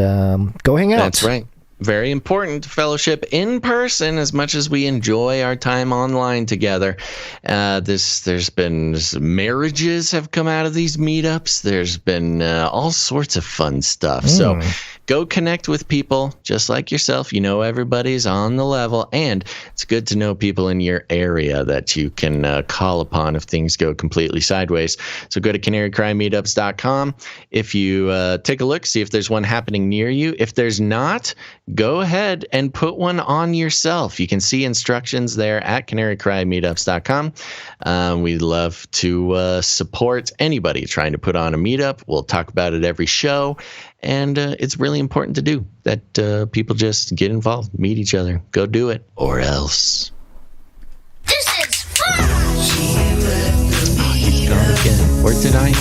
go hang out. That's right. Very important fellowship in person as much as we enjoy our time online together. There's been marriages have come out of these meetups. There's been all sorts of fun stuff. So go connect with people just like yourself. You know, everybody's on the level, and it's good to know people in your area that you can call upon if things go completely sideways. So go to CanaryCry.Meetups.com. If you take a look, see if there's one happening near you. If there's not, go ahead and put one on yourself. You can see instructions there at CanaryCry.Meetups.com. We love to support anybody trying to put on a meetup. We'll talk about it every show. And it's really important to do that. People just get involved, meet each other, go do it, or else. This is fun! again? Or did I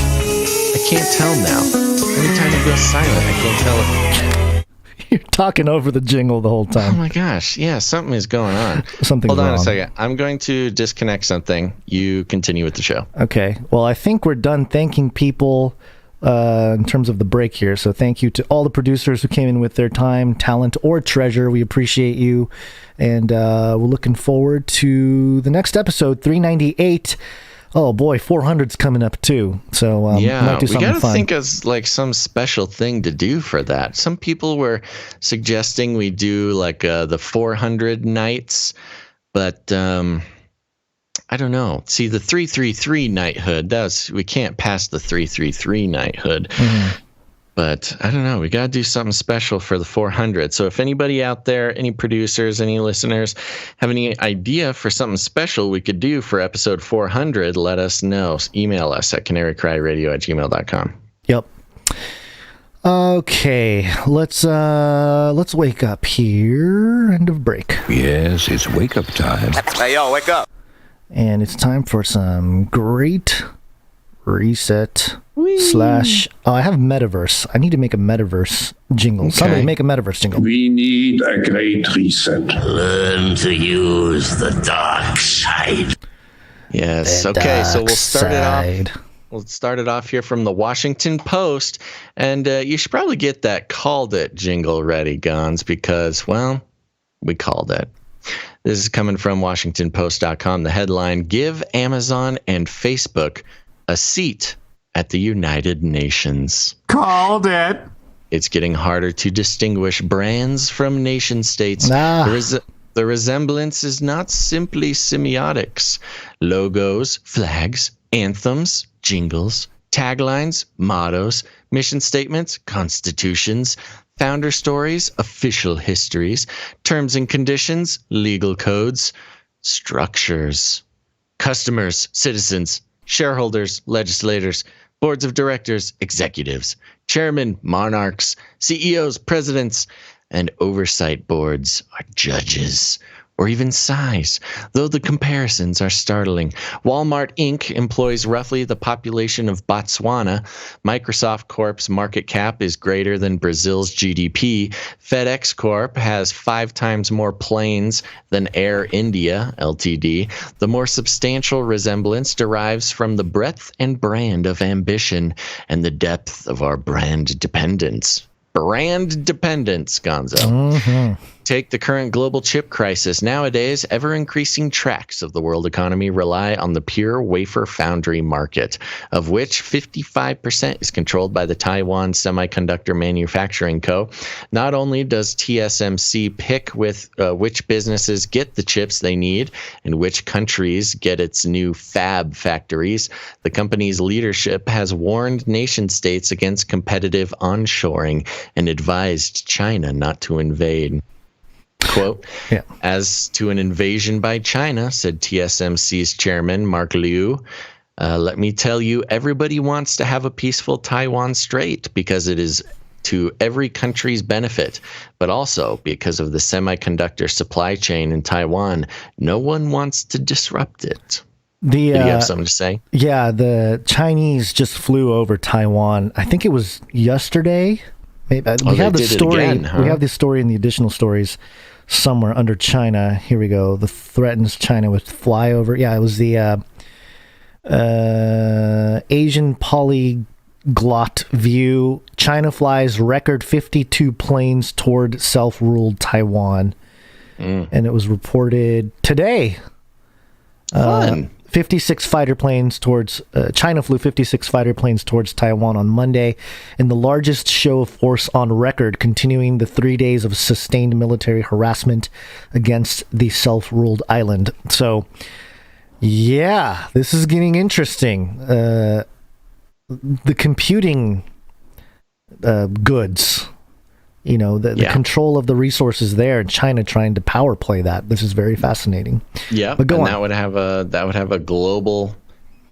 can't tell now. Anytime it goes silent, I can't tell if... You're talking over the jingle the whole time. Oh my gosh. Yeah, something is going on. Hold on a second. I'm going to disconnect something. You continue with the show. Okay. Well, I think we're done thanking people in terms of the break here. So thank you to all the producers who came in with their time, talent, or treasure. We appreciate you. And we're looking forward to the next episode, 398. Oh boy, 400's coming up too. So might do something we gotta fun. think of like some special thing to do for that. Some people were suggesting we do like the 400 nights, but I don't know. See, the 333 knighthood, we can't pass the 333 knighthood. Mm-hmm. But I don't know. We got to do something special for the 400. So if anybody out there, any producers, any listeners have any idea for something special we could do for episode 400, let us know. Email us at CanaryCry.Radio@gmail.com. Yep. Okay, let's wake up here. End of break. Yes, it's wake up time. Hey, yo, wake up. And it's time for some great reset / I have Metaverse. I need to make a Metaverse jingle. Okay. Somebody make a Metaverse jingle. We need a great reset. Learn to use the dark side. Yes. Okay, so we'll start it off. We'll start it off here from the Washington Post, and you should probably get that "Called It" jingle ready, Gons, because, well, we called it. This is coming from WashingtonPost.com. The headline, "Give Amazon and Facebook a seat at the United Nations." Called it. It's getting harder to distinguish brands from nation states. The resemblance is not simply semiotics. Logos, flags, anthems, jingles, taglines, mottos, mission statements, constitutions, founder stories, official histories, terms and conditions, legal codes, structures, customers, citizens, shareholders, legislators, boards of directors, executives, chairmen, monarchs, CEOs, presidents, and oversight boards are judges, or even size, though the comparisons are startling. Walmart Inc. employs roughly the population of Botswana. Microsoft Corp's market cap is greater than Brazil's GDP. FedEx Corp has 5 times more planes than Air India Ltd. The more substantial resemblance derives from the breadth and brand of ambition and the depth of our brand dependence. Brand dependence, Gonzo. Mm-hmm. Take the current global chip crisis. Nowadays, ever-increasing tracts of the world economy rely on the pure wafer foundry market, of which 55% is controlled by the Taiwan Semiconductor Manufacturing Co. Not only does TSMC pick with which businesses get the chips they need and which countries get its new fab factories, the company's leadership has warned nation-states against competitive onshoring and advised China not to invade. Quote, "As to an invasion by China," said TSMC's chairman, Mark Liu, "let me tell you, everybody wants to have a peaceful Taiwan Strait because it is to every country's benefit, but also because of the semiconductor supply chain in Taiwan. No one wants to disrupt it." Do you have something to say? Yeah, the Chinese just flew over Taiwan. I think it was yesterday. We have the story. Again, huh? We have this story in the additional stories somewhere under China. Here we go. The threatens China with flyover. Yeah, it was the Asian polyglot view. China flies record 52 planes toward self-ruled Taiwan. And it was reported today. Fun. 56 fighter planes towards China flew 56 fighter planes towards Taiwan on Monday in the largest show of force on record, continuing the 3 days of sustained military harassment against the self-ruled island. So, yeah, this is getting interesting. The computing goods, the control of the resources there, and China trying to power play that. This is very fascinating. Yeah, but that would have a global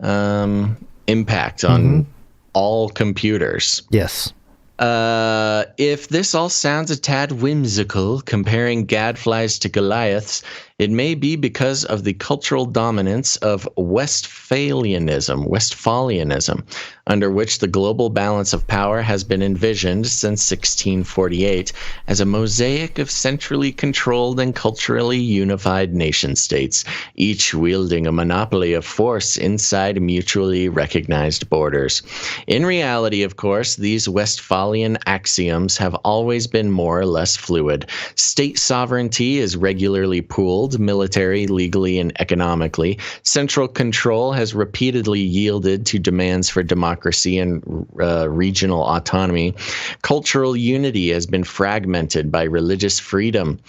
impact on all computers. Yes. If this all sounds a tad whimsical, comparing gadflies to Goliaths, It may be because of the cultural dominance of Westphalianism, under which the global balance of power has been envisioned since 1648 as a mosaic of centrally controlled and culturally unified nation-states, each wielding a monopoly of force inside mutually recognized borders. In reality, of course, these Westphalian axioms have always been more or less fluid. State sovereignty is regularly pooled, military, legally, and economically. Central control has repeatedly yielded to demands for democracy and regional autonomy. Cultural unity has been fragmented by religious freedom,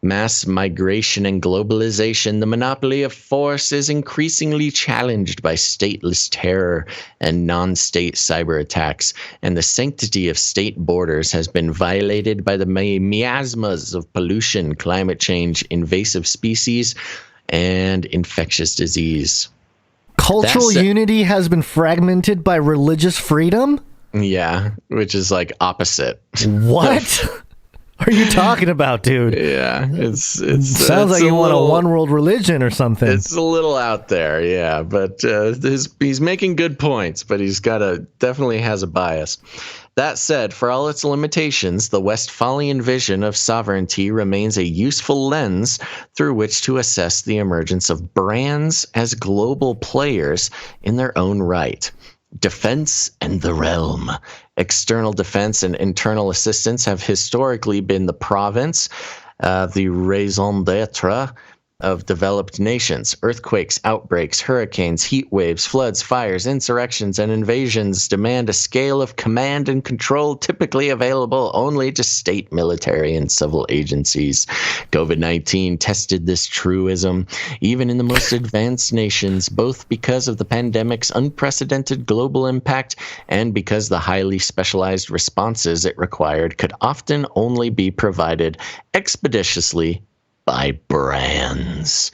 mass migration, and globalization. The monopoly of force is increasingly challenged by stateless terror and non-state cyber attacks, and the sanctity of state borders has been violated by the miasmas of pollution, climate change, invasive species, and infectious disease. Cultural unity has been fragmented by religious freedom? Yeah, which is like opposite. What are you talking about, dude? Yeah, it sounds like you want a one world religion or something. It's a little out there, yeah, but he's making good points, but he's definitely has a bias. That said, for all its limitations, the Westphalian vision of sovereignty remains a useful lens through which to assess the emergence of brands as global players in their own right. Defense and the realm. External defense and internal assistance have historically been the province, the raison d'etre of developed nations. Earthquakes, outbreaks, hurricanes, heat waves, floods, fires, insurrections, and invasions demand a scale of command and control typically available only to state military and civil agencies. COVID-19 tested this truism, even in the most advanced nations, both because of the pandemic's unprecedented global impact and because the highly specialized responses it required could often only be provided expeditiously by brands.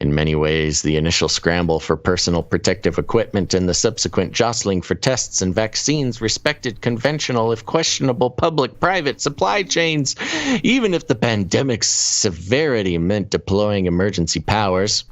In many ways, the initial scramble for personal protective equipment and the subsequent jostling for tests and vaccines respected conventional, if questionable, public-private supply chains, even if the pandemic's severity meant deploying emergency powers.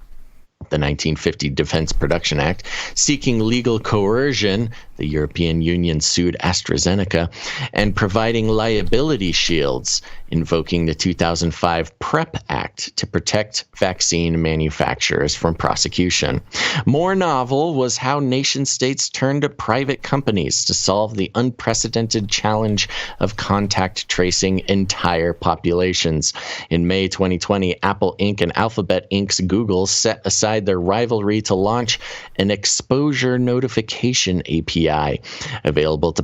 The 1950 Defense Production Act, seeking legal coercion, the European Union sued AstraZeneca, and providing liability shields, invoking the 2005 PrEP Act to protect vaccine manufacturers from prosecution. More novel was how nation-states turned to private companies to solve the unprecedented challenge of contact tracing entire populations. In May 2020, Apple Inc. and Alphabet Inc.'s Google set aside their rivalry to launch an exposure notification API available to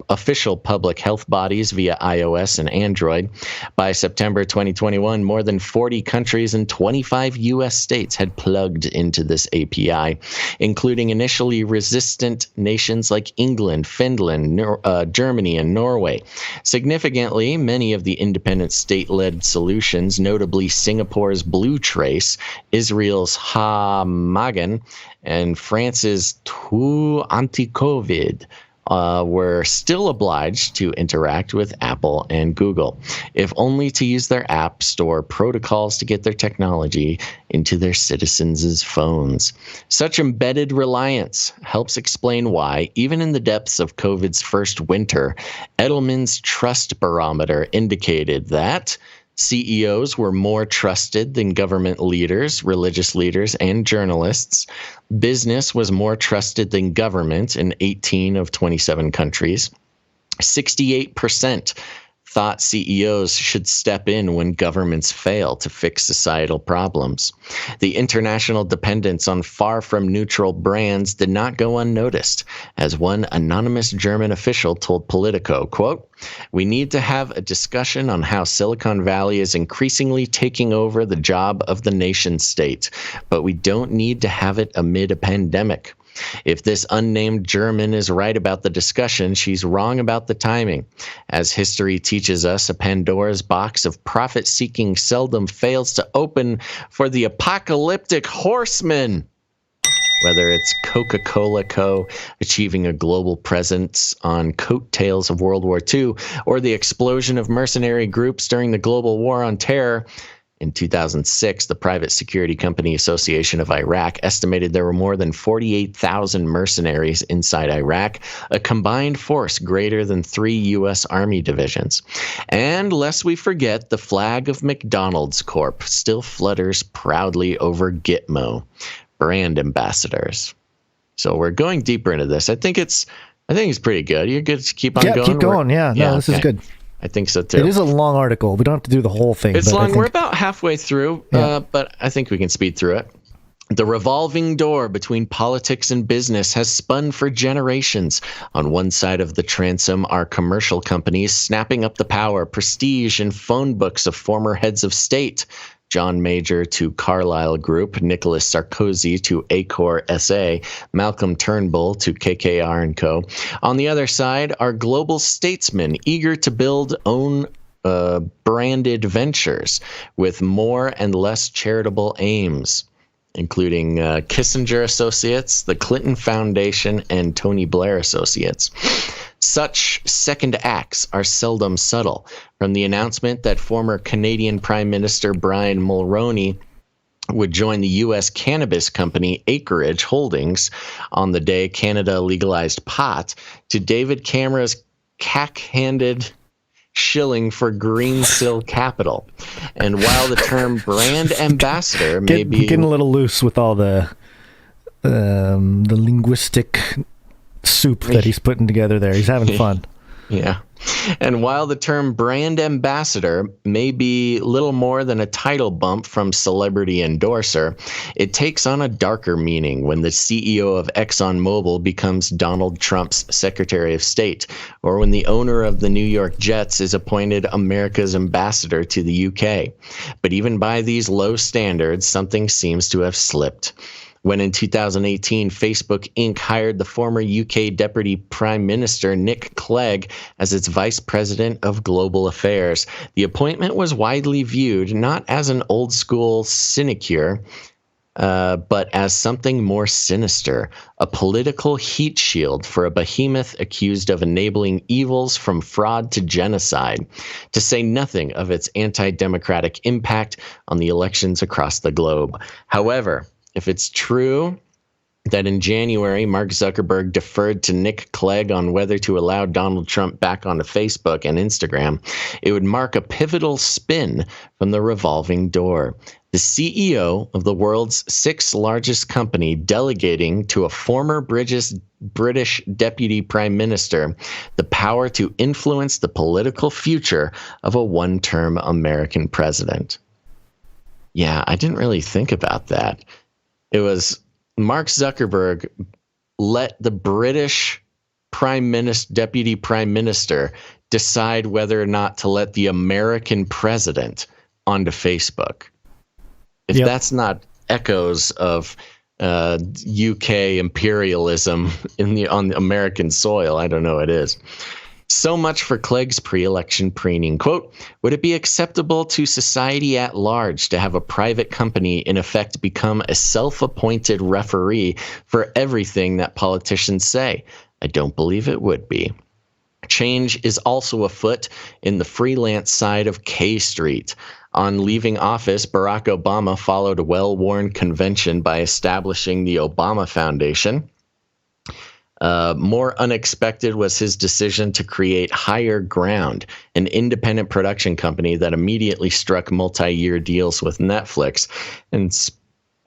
official public health bodies via iOS and Android. By September 2021, more than 40 countries and 25 U.S. states had plugged into this API, including initially resistant nations like England, Finland, Germany, and Norway. Significantly, many of the independent state-led solutions, notably Singapore's Blue Trace, Israel's Ha-Magan, and France's Tu Anti-COVID, were still obliged to interact with Apple and Google, if only to use their app store protocols to get their technology into their citizens' phones. Such embedded reliance helps explain why, even in the depths of COVID's first winter, Edelman's Trust Barometer indicated that CEOs were more trusted than government leaders, religious leaders, and journalists. Business was more trusted than government in 18 of 27 countries. 68% thought CEOs should step in when governments fail to fix societal problems. The international dependence on far from neutral brands did not go unnoticed, as one anonymous German official told Politico, quote, "We need to have a discussion on how Silicon Valley is increasingly taking over the job of the nation state, but we don't need to have it amid a pandemic. If this unnamed German is right about the discussion, she's wrong about the timing. As history teaches us, a Pandora's box of profit-seeking seldom fails to open for the apocalyptic horsemen." Whether it's Coca-Cola Co. achieving a global presence on coattails of World War II, or the explosion of mercenary groups during the global war on terror, In 2006, the Private Security Company Association of Iraq estimated there were more than 48,000 mercenaries inside Iraq, a combined force greater than 3 U.S. Army divisions. And lest we forget, the flag of McDonald's Corp. Still flutters proudly over Gitmo, brand ambassadors. So we're going deeper into this. I think it's pretty good. You're good to keep on going? Yeah, keep going. This is good. I think so too. It is a long article. We don't have to do the whole thing. It's long. We're about halfway through, but I think we can speed through it. The revolving door between politics and business has spun for generations. On one side of the transom are commercial companies snapping up the power, prestige, and phone books of former heads of state. John Major to Carlyle Group, Nicolas Sarkozy to Accor SA, Malcolm Turnbull to KKR & Co. On the other side are global statesmen eager to build own branded ventures with more and less charitable aims, including Kissinger Associates, the Clinton Foundation, and Tony Blair Associates. Such second acts are seldom subtle. From the announcement that former Canadian Prime Minister Brian Mulroney would join the U.S. cannabis company Acreage Holdings on the day Canada legalized pot, to David Cameron's cack-handed shilling for Greensill Capital. And while the term brand ambassador may be getting a little loose with all the linguistic soup that he's putting together there. He's having fun. Yeah. And while the term brand ambassador may be little more than a title bump from celebrity endorser, it takes on a darker meaning when the CEO of ExxonMobil becomes Donald Trump's Secretary of State, or when the owner of the New York Jets is appointed America's ambassador to the UK. But even by these low standards, something seems to have slipped. When in 2018, Facebook Inc. hired the former UK Deputy Prime Minister Nick Clegg as its Vice President of Global Affairs, the appointment was widely viewed not as an old-school sinecure, but as something more sinister, a political heat shield for a behemoth accused of enabling evils from fraud to genocide, to say nothing of its anti-democratic impact on the elections across the globe. However, if it's true that in January, Mark Zuckerberg deferred to Nick Clegg on whether to allow Donald Trump back onto Facebook and Instagram, it would mark a pivotal spin from the revolving door. The CEO of the world's 6th largest company delegating to a former British deputy prime minister the power to influence the political future of a one-term American president. Yeah, I didn't really think about that. It was Mark Zuckerberg let the British deputy prime minister decide whether or not to let the American president onto Facebook. If that's not echoes of UK imperialism on the American soil, I don't know what it is. So much for Clegg's pre-election preening. Quote, would it be acceptable to society at large to have a private company in effect become a self-appointed referee for everything that politicians say? I don't believe it would be. Change is also afoot in the freelance side of K Street. On leaving office, Barack Obama followed a well-worn convention by establishing the Obama Foundation. More unexpected was his decision to create Higher Ground, an independent production company that immediately struck multi-year deals with Netflix and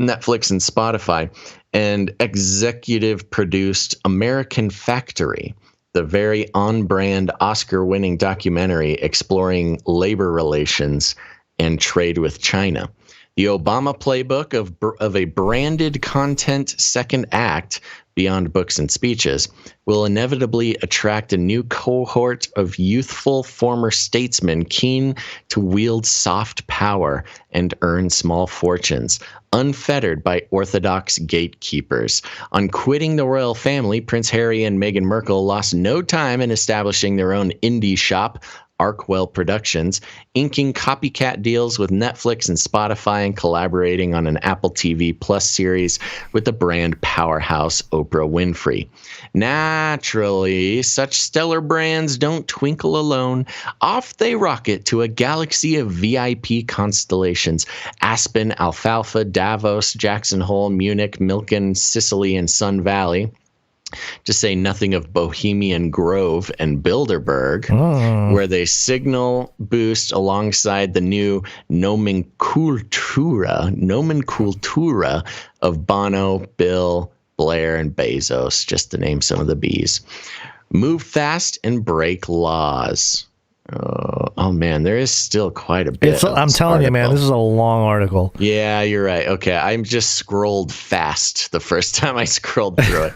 Spotify, and executive produced American Factory, the very on-brand Oscar-winning documentary exploring labor relations and trade with China. The Obama playbook of a branded content second act beyond books and speeches will inevitably attract a new cohort of youthful former statesmen keen to wield soft power and earn small fortunes, unfettered by orthodox gatekeepers. On quitting the royal family, Prince Harry and Meghan Markle lost no time in establishing their own indie shop, Arkwell Productions, inking copycat deals with Netflix and Spotify and collaborating on an Apple TV Plus series with the brand powerhouse Oprah Winfrey. Naturally, such stellar brands don't twinkle alone. Off they rocket to a galaxy of VIP constellations: Aspen, Alfalfa, Davos, Jackson Hole, Munich, Milken, Sicily, and Sun Valley. To say nothing of Bohemian Grove and Bilderberg, where they signal boost alongside the new nomenclatura of Bono, Bill, Blair, and Bezos, just to name some of the Bs. Move fast and break laws. Oh man, there is still quite a bit. I'm telling you, man, this is a long article. Yeah, you're right. Okay, I just scrolled fast the first time I scrolled through it.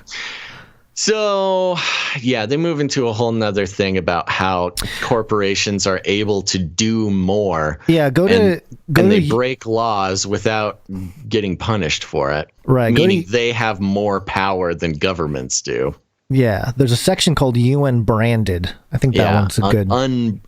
So, yeah, they move into a whole nother thing about how corporations are able to do more. Yeah, and they break laws without getting punished for it. Right. Meaning they have more power than governments do. Yeah, there's a section called UN branded. I think that one's a good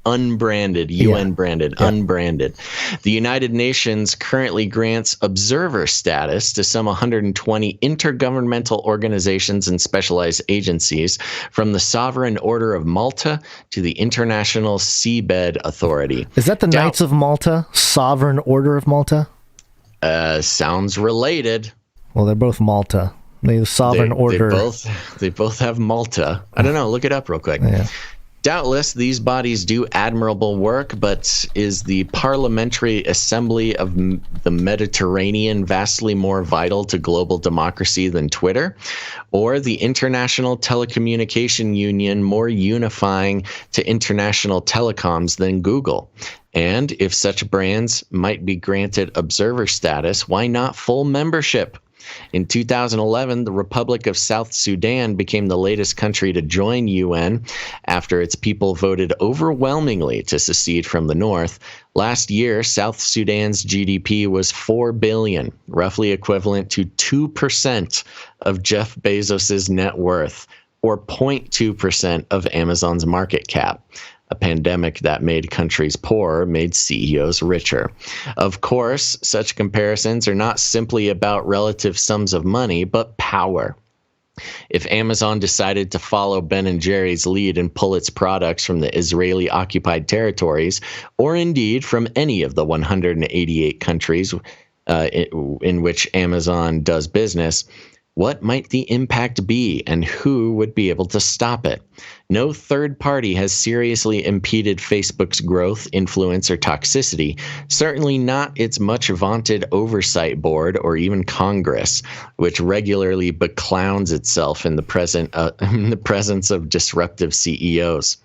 unbranded, UN branded, unbranded. The United Nations currently grants observer status to some 120 intergovernmental organizations and specialized agencies, from the Sovereign Order of Malta to the International Seabed Authority. Is that the Knights of Malta? Sovereign Order of Malta? Sounds related. Well, they're both Malta. The Sovereign Order. They both have Malta. I don't know. Look it up real quick. Yeah. Doubtless, these bodies do admirable work, but is the Parliamentary Assembly of the Mediterranean vastly more vital to global democracy than Twitter? Or the International Telecommunication Union more unifying to international telecoms than Google? And if such brands might be granted observer status, why not full membership? In 2011, the Republic of South Sudan became the latest country to join UN after its people voted overwhelmingly to secede from the North. Last year, South Sudan's GDP was $4 billion, roughly equivalent to 2% of Jeff Bezos's net worth, or 0.2% of Amazon's market cap. A pandemic that made countries poorer made CEOs richer. Of course, such comparisons are not simply about relative sums of money, but power. If Amazon decided to follow Ben & Jerry's lead and pull its products from the Israeli-occupied territories, or indeed from any of the 188 countries in which Amazon does business, what might the impact be, and who would be able to stop it? No third party has seriously impeded Facebook's growth, influence, or toxicity, certainly not its much vaunted oversight board or even Congress, which regularly beclowns itself in the presence of disruptive CEOs.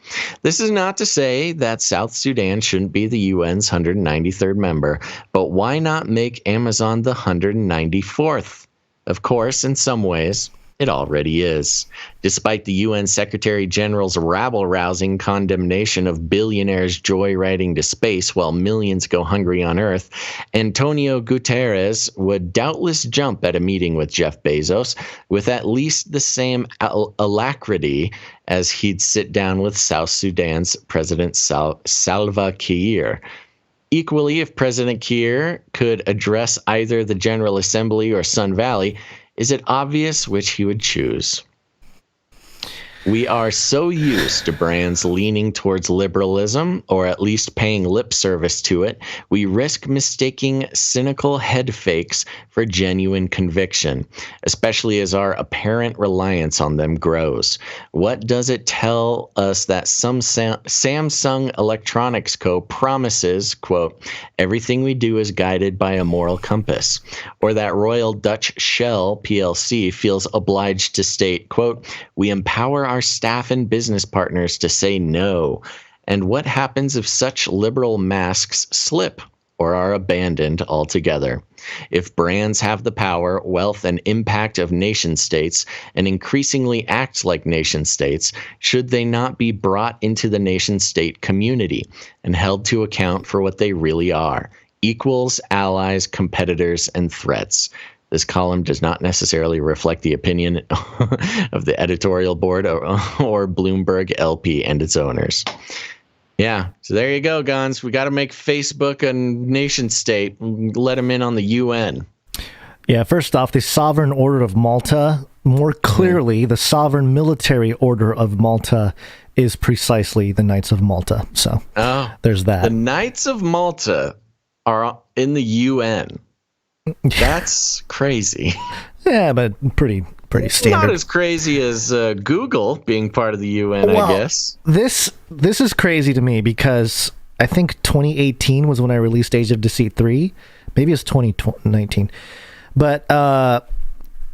This is not to say that South Sudan shouldn't be the UN's 193rd member, but why not make Amazon the 194th? Of course, in some ways, it already is. Despite the UN Secretary General's rabble-rousing condemnation of billionaires joyriding to space while millions go hungry on Earth, Antonio Guterres would doubtless jump at a meeting with Jeff Bezos with at least the same alacrity as he'd sit down with South Sudan's President Salva Kiir. Equally, if President Kiir could address either the General Assembly or Sun Valley, is it obvious which he would choose? We are so used to brands leaning towards liberalism, or at least paying lip service to it, we risk mistaking cynical head fakes for genuine conviction, especially as our apparent reliance on them grows. What does it tell us that some Samsung Electronics Co. promises, quote, everything we do is guided by a moral compass, or that Royal Dutch Shell PLC feels obliged to state, quote, we empower our staff and business partners to say no? And what happens if such liberal masks slip or are abandoned altogether? If brands have the power, wealth, and impact of nation-states and increasingly act like nation-states, should they not be brought into the nation-state community and held to account for what they really are: equals, allies, competitors, and threats? This column does not necessarily reflect the opinion of the editorial board or Bloomberg LP and its owners. Yeah, so there you go, Gons. We got to make Facebook a nation state. Let them in on the UN. Yeah, first off, the Sovereign Order of Malta, more clearly, the Sovereign Military Order of Malta is precisely the Knights of Malta. So there's that. The Knights of Malta are in the UN. That's crazy. Yeah, but pretty standard. Not as crazy as Google being part of the UN, I guess. This is crazy to me because I think 2018 was when I released Age of Deceit 3. Maybe it's 2019. But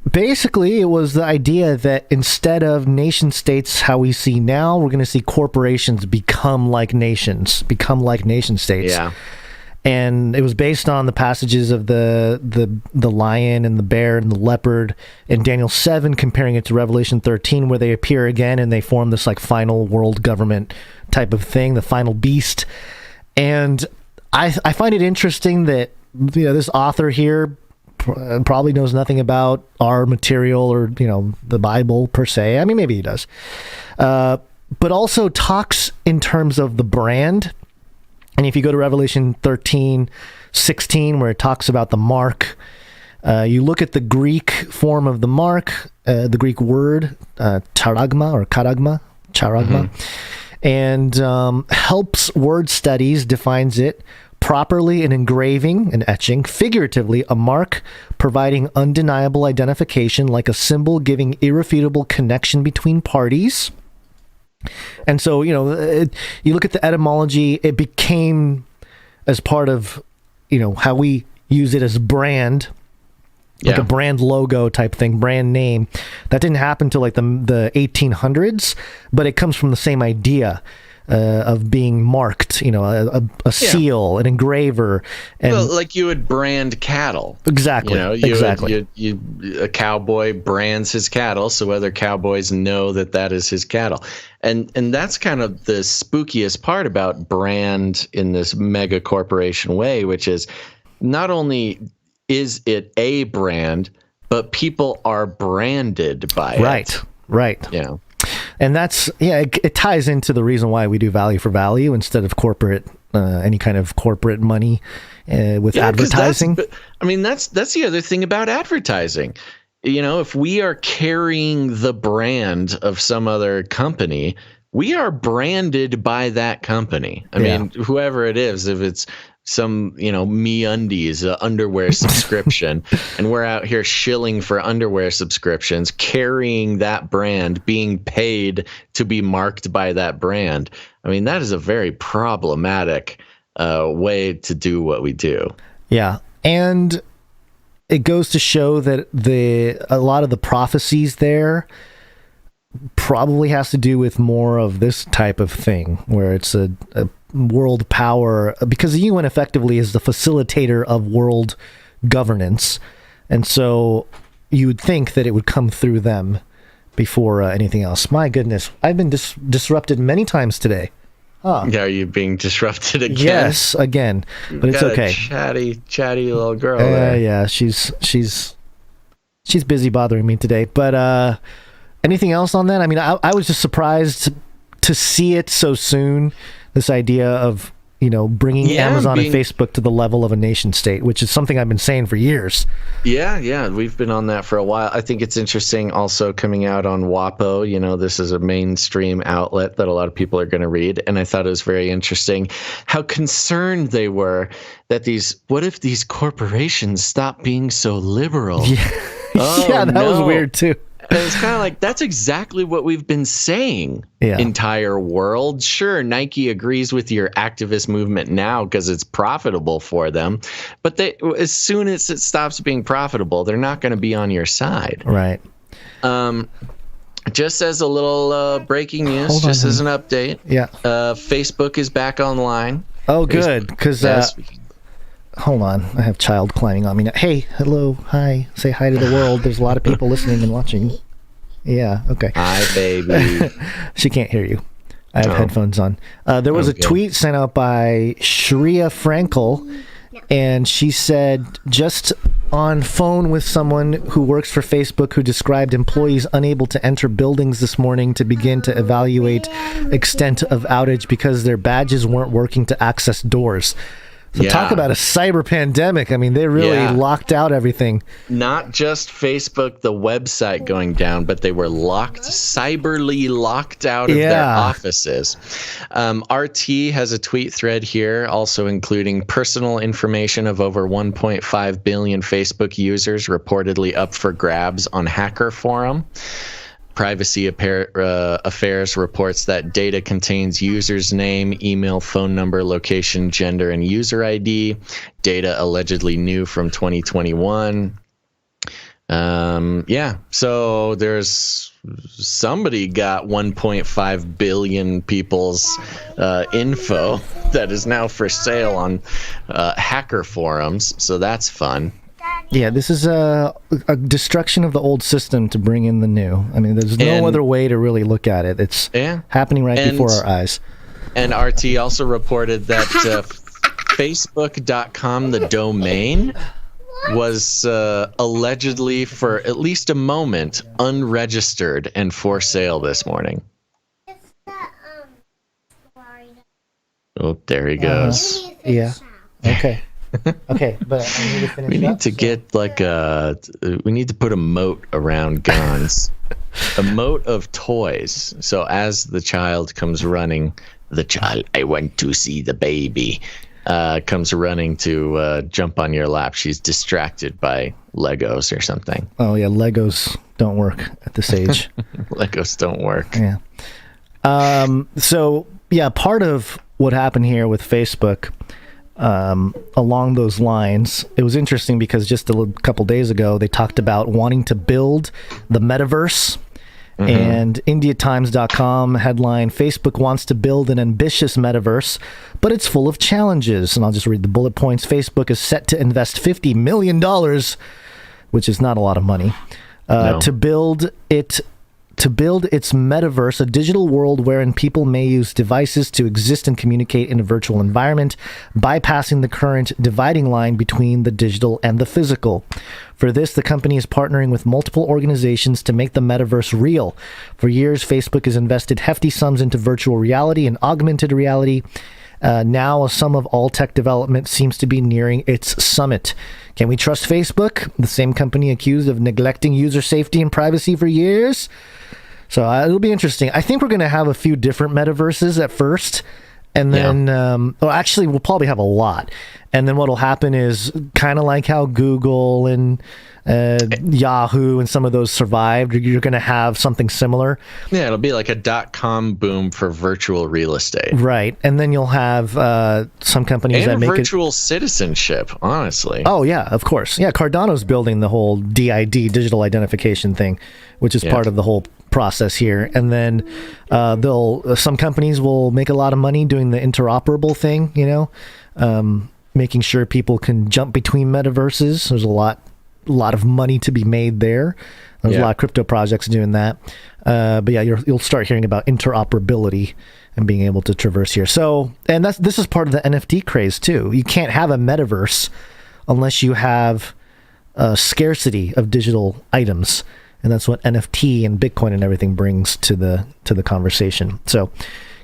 basically, it was the idea that instead of nation states how we see now, we're going to see corporations become like nations states. Yeah. And it was based on the passages of the lion and the bear and the leopard in Daniel 7, comparing it to Revelation 13, where they appear again and they form this like final world government type of thing, the final beast. And I find it interesting that this author here probably knows nothing about our material or the Bible per se. I mean, maybe he does, but also talks in terms of the brand. And if you go to Revelation 13:16, where it talks about the mark, you look at the Greek form of the mark, the Greek word, charagma, and Helps Word Studies defines it properly an engraving, an etching, figuratively a mark providing undeniable identification like a symbol giving irrefutable connection between parties. And so, you look at the etymology, it became as part of, how we use it as brand, like a brand logo type thing, brand name. That didn't happen till like the 1800s, but it comes from the same idea of being marked, a seal, an engraver. And well, like you would brand cattle. Exactly. Exactly. A cowboy brands his cattle, so other cowboys know that is his cattle. And that's kind of the spookiest part about brand in this mega corporation way, which is not only is it a brand, but people are branded by it. Right. Yeah. And that's, it ties into the reason why we do value for value instead of corporate, any kind of corporate money with advertising. That's the other thing about advertising. If we are carrying the brand of some other company, we are branded by that company. I mean, whoever it is, if it's some, MeUndies underwear subscription, and we're out here shilling for underwear subscriptions, carrying that brand, being paid to be marked by that brand. I mean, that is a very problematic way to do what we do. Yeah. And it goes to show that a lot of the prophecies there probably has to do with more of this type of thing, where it's a world power, because the UN effectively is the facilitator of world governance, and so you would think that it would come through them before anything else. My goodness, I've been disrupted many times today. Yeah, are you being disrupted again? Yes, again, but it's okay. Chatty little girl. Yeah, she's busy bothering me today. But anything else on that? I mean, I was just surprised to see it so soon. This idea of bringing Amazon and Facebook to the level of a nation state, which is something I've been saying for years. Yeah, we've been on that for a while. I think it's interesting also coming out on WAPO. This is a mainstream outlet that a lot of people are going to read, and I thought it was very interesting how concerned they were that what if these corporations stop being so liberal? Yeah, that was weird too. And it's kind of like, that's exactly what we've been saying, entire world. Sure, Nike agrees with your activist movement now because it's profitable for them. But as soon as it stops being profitable, they're not going to be on your side. Right. Just as a little breaking news, as an update. Yeah. Facebook is back online. Oh, good. Because hold on, I have child climbing on me now. Hey, hello, hi, say hi to the world. There's a lot of people listening and watching. Yeah, okay. Hi, baby. She can't hear you. I have headphones on. There was a tweet sent out by Shreya Frankel, and she said, just on phone with someone who works for Facebook who described employees unable to enter buildings this morning to begin to evaluate extent of outage because their badges weren't working to access doors. So talk about a cyber pandemic. I mean, they really locked out everything. Not just Facebook, the website going down, but they were cyberly locked out of their offices. RT has a tweet thread here, also including personal information of over 1.5 billion Facebook users reportedly up for grabs on Hacker Forum. Privacy Affairs reports that data contains user's name, email, phone number, location, gender, and user ID. Data allegedly new from 2021. So there's somebody got 1.5 billion people's info that is now for sale on hacker forums. So that's fun. Yeah, this is a destruction of the old system to bring in the new. I mean, there's no other way to really look at it. It's happening before our eyes. And RT also reported that Facebook.com, the domain, was allegedly, for at least a moment, unregistered and for sale this morning. Oh, there he goes. Okay. Okay, but I need to finish we need to get we need to put a moat around guns. A moat of toys. So as the child comes running, I want to see the baby, comes running to jump on your lap. She's distracted by Legos or something. Oh, yeah, Legos don't work at this age. Legos don't work. Yeah. Part of what happened here with Facebook, along those lines, it was interesting because just a couple days ago they talked about wanting to build the metaverse. And IndiaTimes.com headline: Facebook wants to build an ambitious metaverse, but it's full of challenges. And I'll just read the bullet points. Facebook is set to invest $50 million, which is not a lot of money, to build its metaverse, a digital world wherein people may use devices to exist and communicate in a virtual environment, bypassing the current dividing line between the digital and the physical. For this, the company is partnering with multiple organizations to make the metaverse real. For years, Facebook has invested hefty sums into virtual reality and augmented reality. Now, a sum of all tech development seems to be nearing its summit. Can we trust Facebook, the same company accused of neglecting user safety and privacy for years? So it'll be interesting. I think we're going to have a few different metaverses at first, and then, we'll probably have a lot. And then what'll happen is kind of like how Google and Yahoo and some of those survived. You're going to have something similar. Yeah, it'll be like a .com boom for virtual real estate. Right. And then you'll have some companies that make virtual citizenship, honestly. Oh, yeah, of course. Yeah, Cardano's building the whole DID, digital identification thing, which is part of the whole process here. And then some companies will make a lot of money doing the interoperable thing, making sure people can jump between metaverses. There's a lot of money to be made there. There's a lot of crypto projects doing that. But yeah, you'll start hearing about interoperability and being able to traverse here. So, and this is part of the NFT craze too. You can't have a metaverse unless you have a scarcity of digital items. And that's what NFT and Bitcoin and everything brings to the conversation. So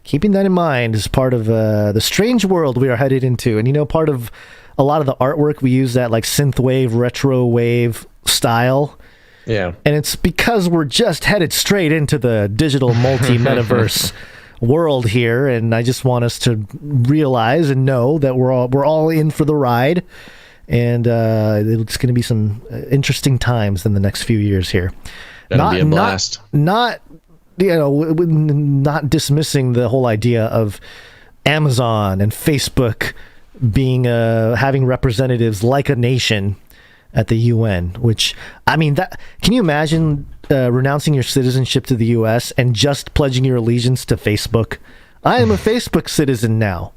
keeping that in mind is part of the strange world we are headed into. And, part of a lot of the artwork, we use that like synthwave, retro wave style. Yeah. And it's because we're just headed straight into the digital multi-metaverse world here. And I just want us to realize and know that we're all in for the ride. And it's going to be some interesting times in the next few years here. That'll be a blast. Not dismissing the whole idea of Amazon and Facebook being having representatives like a nation at the UN. Which, I mean, can you imagine renouncing your citizenship to the U.S. and just pledging your allegiance to Facebook? I am a Facebook citizen now.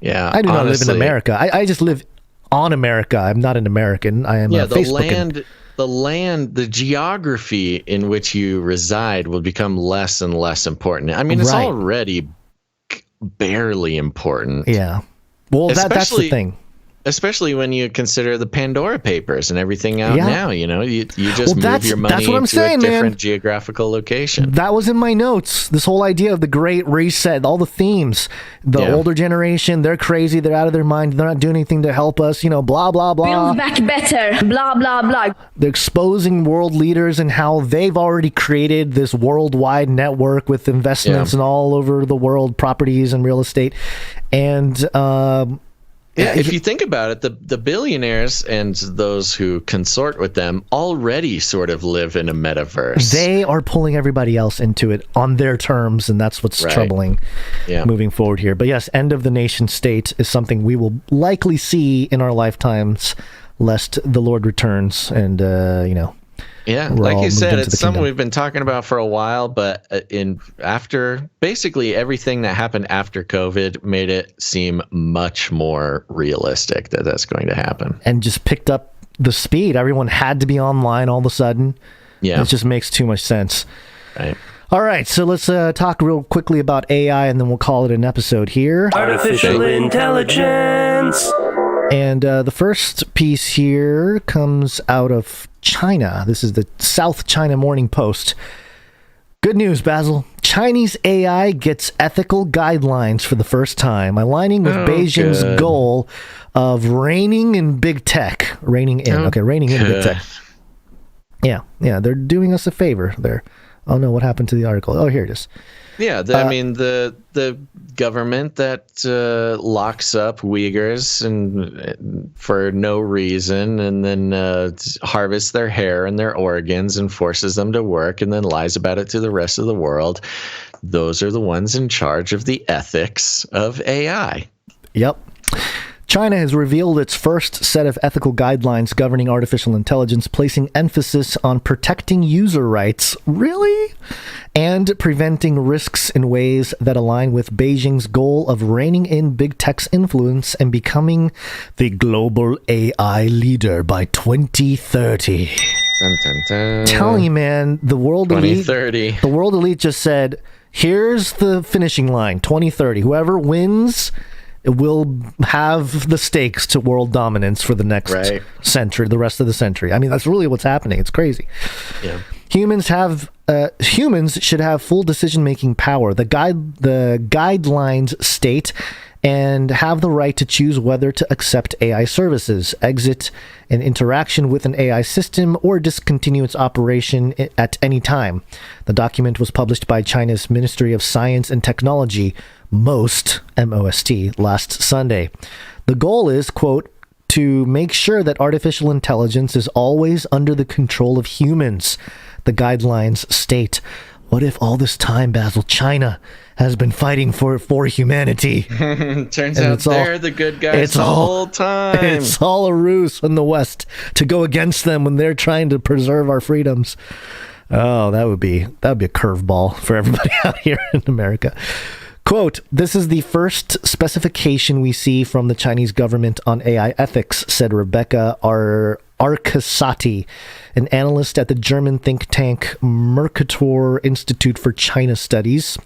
Yeah, I do not live in America. I just live on America. I'm not an American. I am a Facebookan. The geography in which you reside will become less and less important. I mean, it's already barely important. Yeah. Well, that's the thing. especially when you consider the Pandora Papers and everything out now. You know, you just move your money to a different geographical location. That was in my notes. This whole idea of the Great Reset, all the themes. The older generation, they're crazy. They're out of their mind. They're not doing anything to help us. You know, blah, blah, blah. Build back better. Blah, blah, blah. They're exposing world leaders and how they've already created this worldwide network with investments in all over the world, properties and real estate. And if you think about it, the billionaires and those who consort with them already sort of live in a metaverse. They are pulling everybody else into it on their terms, and that's what's troubling moving forward here. But yes, end of the nation state is something we will likely see in our lifetimes, lest the Lord returns and, Yeah, like you said, it's something we've been talking about for a while, but after basically everything that happened after COVID made it seem much more realistic that that's going to happen. And just picked up the speed. Everyone had to be online all of a sudden. Yeah. It just makes too much sense. Right. All right, so let's talk real quickly about AI, and then we'll call it an episode here. Artificial intelligence. And the first piece here comes out of China. This is the South China Morning Post. Good news, Basil. Chinese AI gets ethical guidelines for the first time, aligning with Beijing's goal of reining in big tech. Reining in big tech. Yeah, they're doing us a favor there. Oh no, what happened to the article? Oh, here it is. Yeah, I mean the government that locks up Uyghurs and for no reason, and then harvests their hair and their organs and forces them to work, and then lies about it to the rest of the world. Those are the ones in charge of the ethics of AI. Yep. China has revealed its first set of ethical guidelines governing artificial intelligence, placing emphasis on protecting user rights, and preventing risks in ways that align with Beijing's goal of reining in big tech's influence and becoming the global AI leader by 2030. Dun, dun, dun. Telling you, man, the world elite, 2030. the world elite just said, here's the finishing line, 2030. Whoever wins will have the stakes to world dominance for the next century, the rest of the century. I mean, that's really what's happening. It's crazy. Yeah. Humans should have full decision-making power. The guidelines state and have the right to choose whether to accept AI services, exit an interaction with an AI system, or discontinue its operation at any time. The document was published by China's Ministry of Science and Technology, MOST, M-O-S-T, last Sunday. The goal is, quote, to make sure that artificial intelligence is always under the control of humans, the guidelines state. What if all this time, Basil, China has been fighting for humanity? Turns out they're the good guys the whole time. It's all a ruse from the West to go against them when they're trying to preserve our freedoms. Oh, that would be a curveball for everybody out here in America. Quote, this is the first specification we see from the Chinese government on AI ethics, said Rebecca Arcasati, an analyst at the German think tank Mercator Institute for China Studies.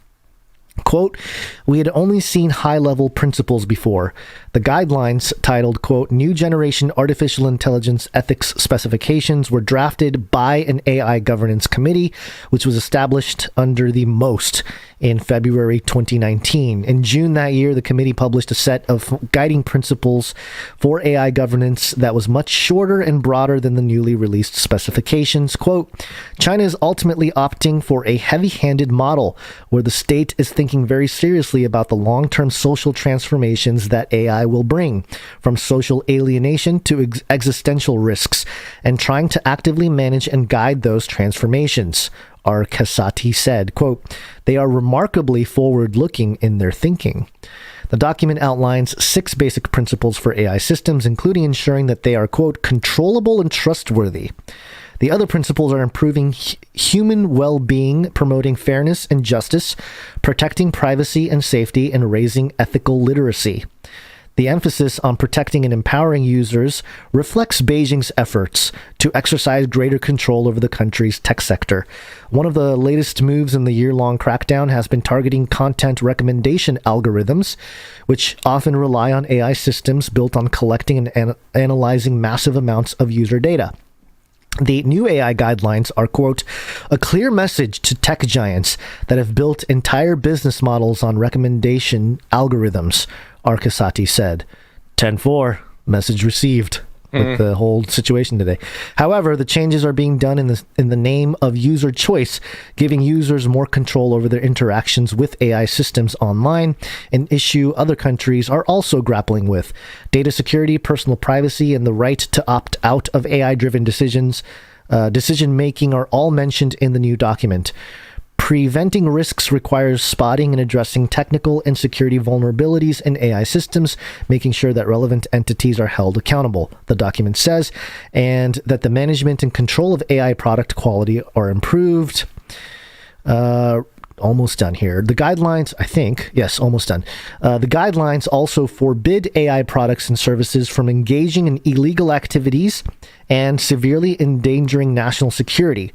Quote, we had only seen high-level principles before. The guidelines, titled, quote, New Generation Artificial Intelligence Ethics Specifications, were drafted by an AI governance committee, which was established under the MOST in February 2019. In June that year, the committee published a set of guiding principles for AI governance that was much shorter and broader than the newly released specifications. Quote, China is ultimately opting for a heavy-handed model where the state is thinking very seriously about the long-term social transformations that AI will bring, from social alienation to existential risks, and trying to actively manage and guide those transformations. Arcasati said, quote, they are remarkably forward-looking in their thinking. The document outlines 6 basic principles for AI systems, including ensuring that they are, quote, controllable and trustworthy. The other principles are improving human well-being, promoting fairness and justice, protecting privacy and safety, and raising ethical literacy. The emphasis on protecting and empowering users reflects Beijing's efforts to exercise greater control over the country's tech sector. One of the latest moves in the year-long crackdown has been targeting content recommendation algorithms, which often rely on AI systems built on collecting and analyzing massive amounts of user data. The new AI guidelines are, quote, a clear message to tech giants that have built entire business models on recommendation algorithms, Arkasati said. 10-4, message received with the whole situation today. However, the changes are being done in the name of user choice, giving users more control over their interactions with AI systems online, an issue other countries are also grappling with. Data security, personal privacy, and the right to opt out of AI-driven decision-making are all mentioned in the new document. Preventing risks requires spotting and addressing technical and security vulnerabilities in AI systems, making sure that relevant entities are held accountable, the document says, and that the management and control of AI product quality are improved. Almost done here. The guidelines, I think, yes, almost done. The guidelines also forbid AI products and services from engaging in illegal activities and severely endangering national security,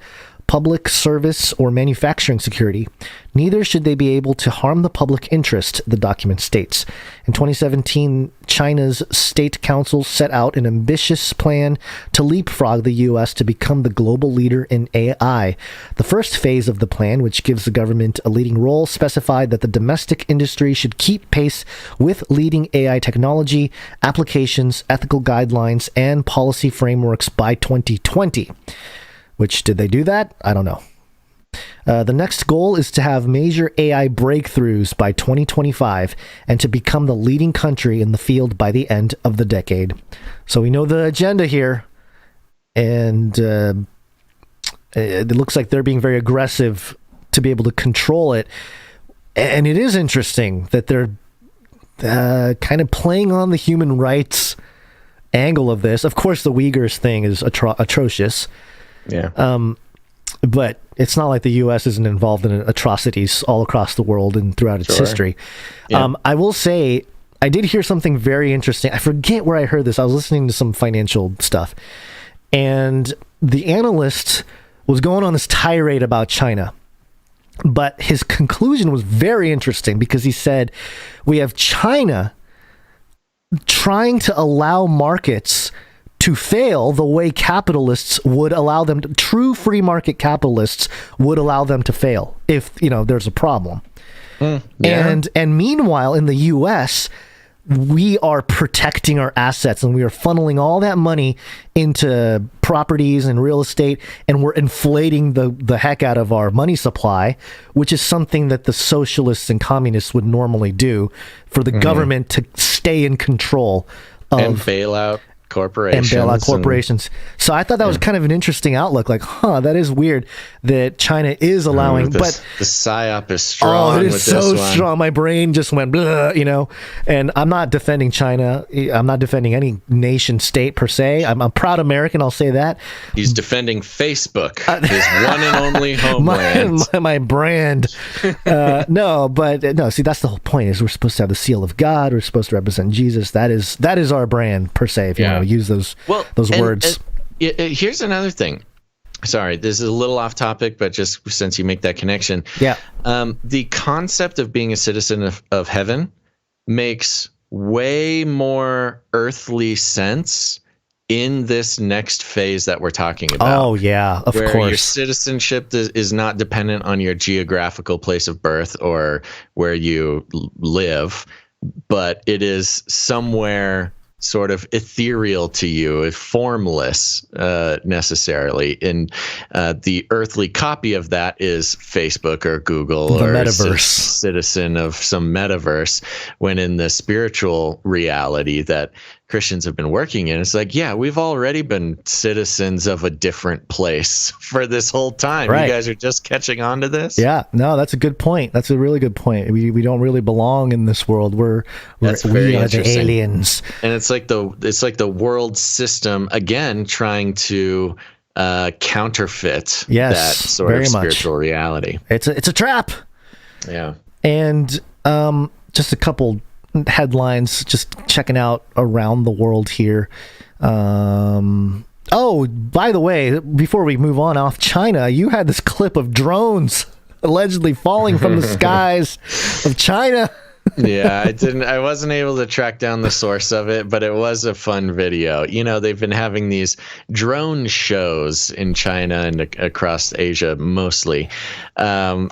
public service, or manufacturing security. Neither should they be able to harm the public interest, the document states. In 2017, China's State Council set out an ambitious plan to leapfrog the U.S. to become the global leader in AI. The first phase of the plan, which gives the government a leading role, specified that the domestic industry should keep pace with leading AI technology, applications, ethical guidelines, and policy frameworks by 2020. Which, did they do that? I don't know. The next goal is to have major AI breakthroughs by 2025 and to become the leading country in the field by the end of the decade. So we know the agenda here, and it looks like they're being very aggressive to be able to control it. And it is interesting that they're kind of playing on the human rights angle of this. Of course, the Uyghurs thing is atrocious. Yeah. But it's not like the U.S. isn't involved in atrocities all across the world and throughout its history. Yeah. I will say, I did hear something very interesting. I forget where I heard this. I was listening to some financial stuff. And the analyst was going on this tirade about China. But his conclusion was very interesting because he said, we have China trying to allow markets to fail the way capitalists would allow them to, true free market capitalists would allow them to fail if, there's a problem. And meanwhile, in the U.S., we are protecting our assets and we are funneling all that money into properties and real estate, and we're inflating the heck out of our money supply, which is something that the socialists and communists would normally do for the government to stay in control of and bail out corporations. So I thought that was kind of an interesting outlook. Like, that is weird that China is allowing, but the psyop is strong. It is so strong. My brain just went, blah, and I'm not defending China. I'm not defending any nation state per se. I'm a proud American. I'll say that. He's defending Facebook, his one and only homeland. my brand. No. See, that's the whole point is we're supposed to have the seal of God. We're supposed to represent Jesus. That is our brand per se. If you want to use those words. Here's another thing. Sorry, this is a little off topic, but just since you make that connection. Yeah. The concept of being a citizen of heaven makes way more earthly sense in this next phase that we're talking about. Oh, yeah, of course. Where your citizenship is not dependent on your geographical place of birth or where you live, but it is somewhere sort of ethereal to you, formless necessarily. And the earthly copy of that is Facebook or Google or metaverse. Citizen of some metaverse, when in the spiritual reality that Christians have been working in, it's like, we've already been citizens of a different place for this whole time. Right. You guys are just catching on to this? Yeah, no, that's a good point. That's a really good point. We don't really belong in this world. We are the aliens. And it's like the world system again trying to counterfeit that sort of spiritual reality. It's a trap. Yeah. And just a couple headlines, just checking out around the world here. Oh, by the way, before we move on off China, you had this clip of drones allegedly falling from the skies of China. Yeah, I wasn't able to track down the source of it, but it was a fun video. You know, they've been having these drone shows in China and across Asia mostly. And,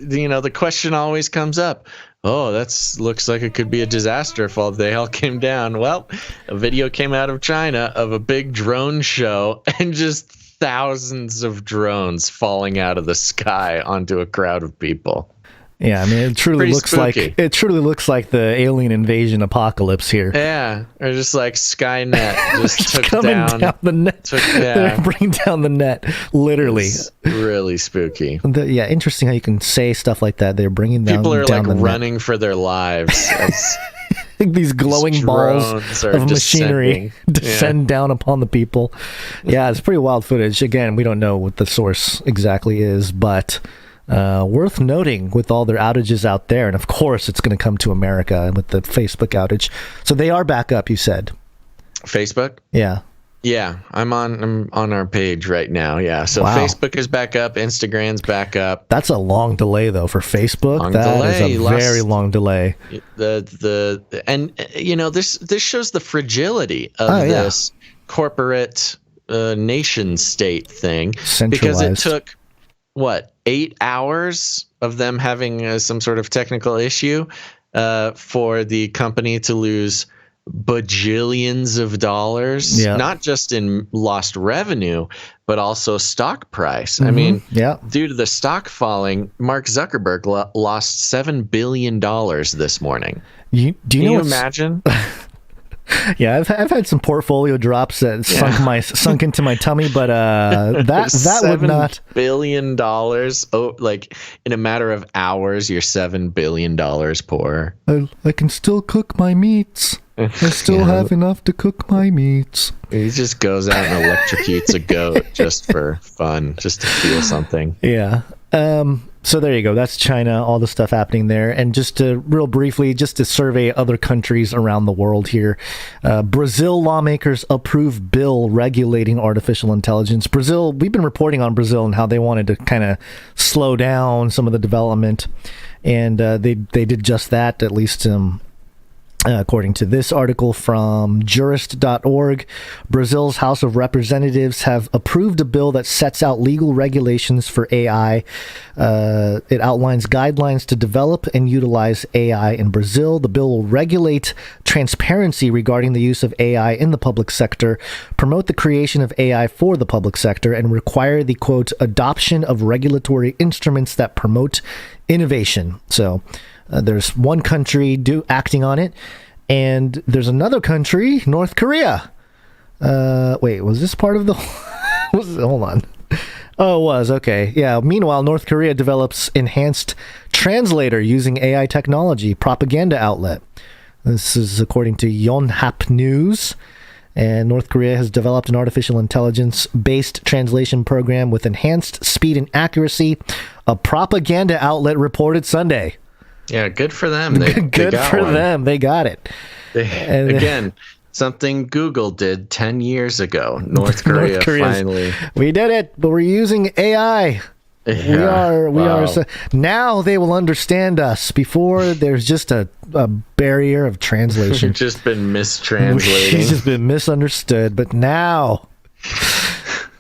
you know, the question always comes up. Oh, looks like it could be a disaster if they all came down. Well, a video came out of China of a big drone show and just thousands of drones falling out of the sky onto a crowd of people. Yeah, I mean, it truly looks like the alien invasion apocalypse here. Yeah, or just like Skynet just took down the net. They're bringing down the net, literally. It's really spooky. Yeah, interesting how you can say stuff like that. They're bringing down. People are down like running for their lives. These glowing balls of machinery descend down upon the people. Yeah, it's pretty wild footage. Again, we don't know what the source exactly is, but. Worth noting with all their outages out there, and of course it's going to come to America with the Facebook outage. So they are back up, you said. Facebook? Yeah. Yeah, I'm on our page right now. Yeah, so wow. Facebook is back up, Instagram's back up. That's a long delay though for Facebook. That is a very long delay. And you know this shows the fragility of this corporate nation state thing, because it took 8 hours of them having some sort of technical issue for the company to lose bajillions of dollars, not just in lost revenue, but also stock price. I mean, due to the stock falling, Mark Zuckerberg lost $7 billion this morning. Can you imagine? Yeah, I've had some portfolio drops that sunk into my tummy, but that would not $7 billion. Oh, like in a matter of hours, you're $7 billion poorer. I can still cook my meats. I still have enough to cook my meats. He just goes out and electrocutes a goat just for fun, just to feel something. Yeah. So there you go. That's China, all the stuff happening there. And just to real briefly, just to survey other countries around the world here. Brazil lawmakers approve bill regulating artificial intelligence. Brazil, we've been reporting on Brazil and how they wanted to kind of slow down some of the development. And they did just that, at least according to this article from jurist.org. Brazil's House of Representatives have approved a bill that sets out legal regulations for AI. It outlines guidelines to develop and utilize AI in Brazil. The bill will regulate transparency regarding the use of AI in the public sector, promote the creation of AI for the public sector, and require the, quote, adoption of regulatory instruments that promote innovation. So there's one country acting on it, and there's another country, North Korea. Wait, was this part of the... Hold on. Oh, it was. Okay. Yeah. Meanwhile, North Korea develops enhanced translator using AI technology, propaganda outlet. This is according to Yonhap News. And North Korea has developed an artificial intelligence-based translation program with enhanced speed and accuracy. A propaganda outlet reported Sunday. Yeah, good for them. Good for them. They got it. Again, something Google did 10 years ago. North Korea finally. We did it, but we're using AI. Yeah, we are. Now they will understand us. Before, there's just a barrier of translation. We've just been mistranslating. We've just been misunderstood. But now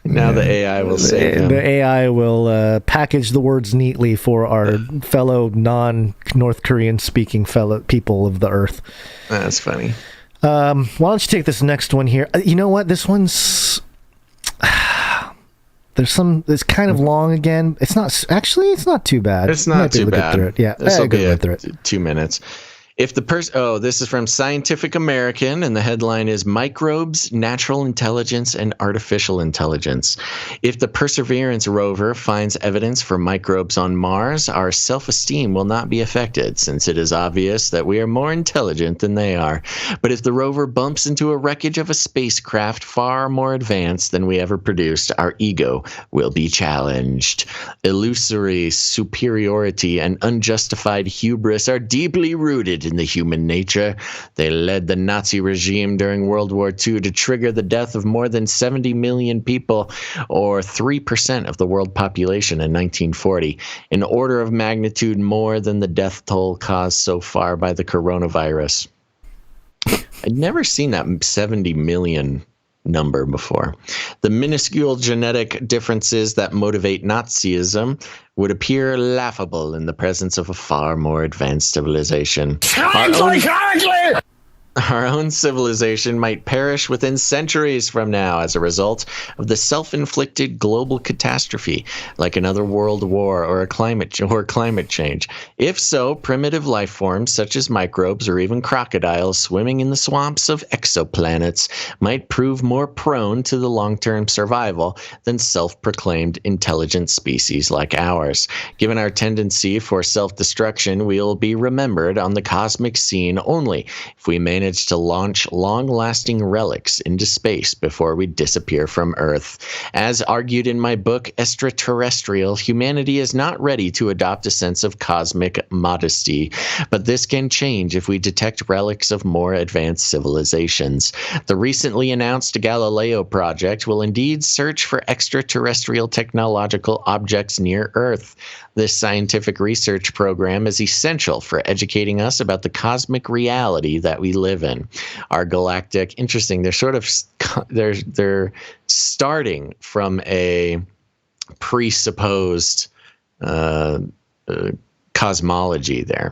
the AI will save them. The AI will package the words neatly for our fellow non-North Korean speaking fellow people of the earth. That's funny. Why don't you take this next one here? You know what? This one's... It's kind of long again. It's not too bad. It's not too bad. Yeah, this will be 2 minutes. If the person, this is from Scientific American, and the headline is Microbes, Natural Intelligence, and Artificial Intelligence. If the Perseverance rover finds evidence for microbes on Mars, our self-esteem will not be affected, since it is obvious that we are more intelligent than they are. But if the rover bumps into a wreckage of a spacecraft far more advanced than we ever produced, our ego will be challenged. Illusory superiority and unjustified hubris are deeply rooted in the human nature. They led the Nazi regime during World War II to trigger the death of more than 70 million people, or 3% of the world population in 1940, an order of magnitude more than the death toll caused so far by the coronavirus. I'd never seen that 70 million number before. The minuscule genetic differences that motivate Nazism would appear laughable in the presence of a far more advanced civilization. Our own civilization might perish within centuries from now as a result of the self-inflicted global catastrophe, like another world war or climate change. If so, primitive life forms such as microbes or even crocodiles swimming in the swamps of exoplanets might prove more prone to the long-term survival than self-proclaimed intelligent species like ours. Given our tendency for self-destruction, we will be remembered on the cosmic scene only if we manage to launch long-lasting relics into space before we disappear from Earth. As argued in my book, Extraterrestrial, humanity is not ready to adopt a sense of cosmic modesty, but this can change if we detect relics of more advanced civilizations. The recently announced Galileo project will indeed search for extraterrestrial technological objects near Earth. This scientific research program is essential for educating us about the cosmic reality that we live in. Our galactic, interesting, they're starting from a presupposed cosmology there.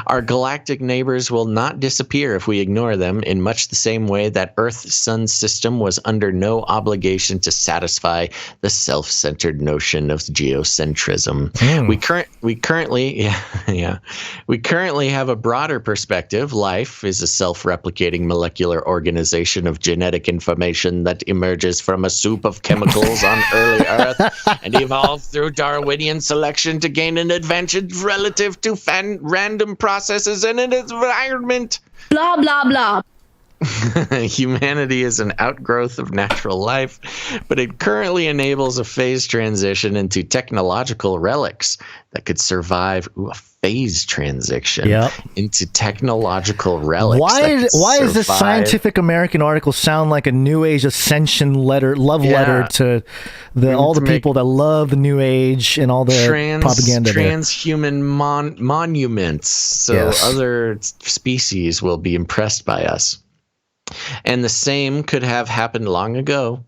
Our galactic neighbors will not disappear if we ignore them, in much the same way that Earth-Sun system was under no obligation to satisfy the self-centered notion of geocentrism. We currently have a broader perspective. Life is a self-replicating molecular organization of genetic information that emerges from a soup of chemicals on early Earth and evolved through Darwinian selection to gain an advantage relative to random processes in an environment. Blah, blah, blah. Humanity is an outgrowth of natural life, but it currently enables a phase transition into technological relics that could survive a phase transition into technological relics. Why does this Scientific American article sound like a New Age ascension letter to all the people that love the New Age and all the propaganda? Transhuman monuments, so other species will be impressed by us. And the same could have happened long ago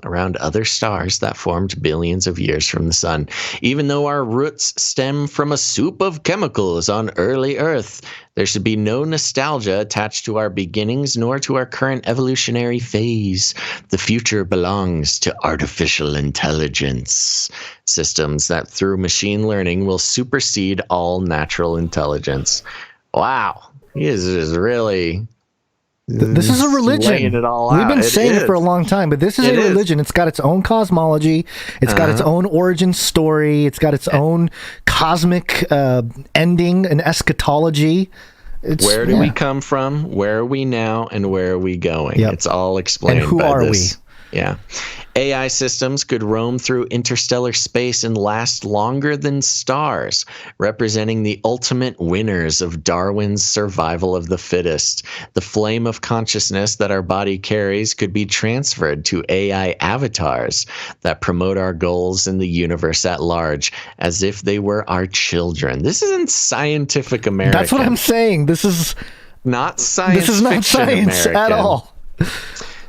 around other stars that formed billions of years from the sun. Even though our roots stem from a soup of chemicals on early Earth, there should be no nostalgia attached to our beginnings nor to our current evolutionary phase. The future belongs to artificial intelligence systems that through machine learning will supersede all natural intelligence. Wow. He is really... This is a religion. We've been saying it for a long time, but this is a religion. It's got its own cosmology. It's got its own origin story. It's got its own cosmic ending and eschatology. Where do we come from? Where are we now? And where are we going? It's all explained by this. And who are we? Yeah. AI systems could roam through interstellar space and last longer than stars, representing the ultimate winners of Darwin's survival of the fittest. The flame of consciousness that our body carries could be transferred to AI avatars that promote our goals in the universe at large, as if they were our children. This isn't Scientific American. That's what I'm saying. This is not science. This is not science American. at all.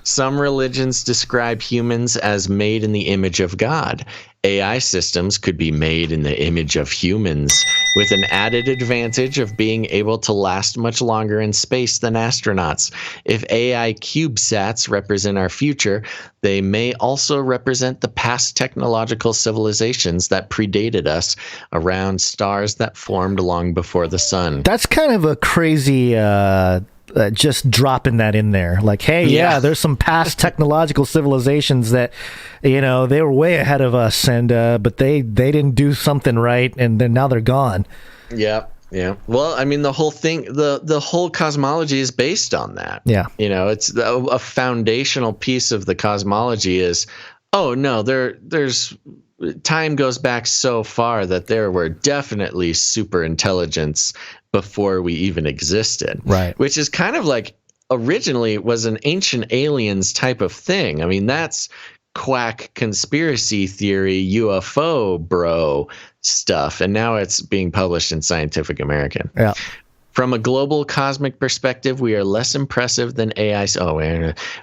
Some religions describe humans as made in the image of God. AI systems could be made in the image of humans, with an added advantage of being able to last much longer in space than astronauts. If AI CubeSats represent our future, they may also represent the past technological civilizations that predated us around stars that formed long before the sun. That's kind of a crazy... just dropping that in there, like, hey, there's some past technological civilizations that, they were way ahead of us, and but they didn't do something right, and then now they're gone. Yeah. Well, I mean, the whole thing, the whole cosmology is based on that. Yeah. It's a foundational piece of the cosmology is, oh no, there's time goes back so far that there were definitely super intelligence before we even existed. Right. Which is kind of like originally was an ancient aliens type of thing. I mean, that's quack conspiracy theory, UFO bro stuff. And now it's being published in Scientific American. Yeah. From a global cosmic perspective, we are less impressive than AI.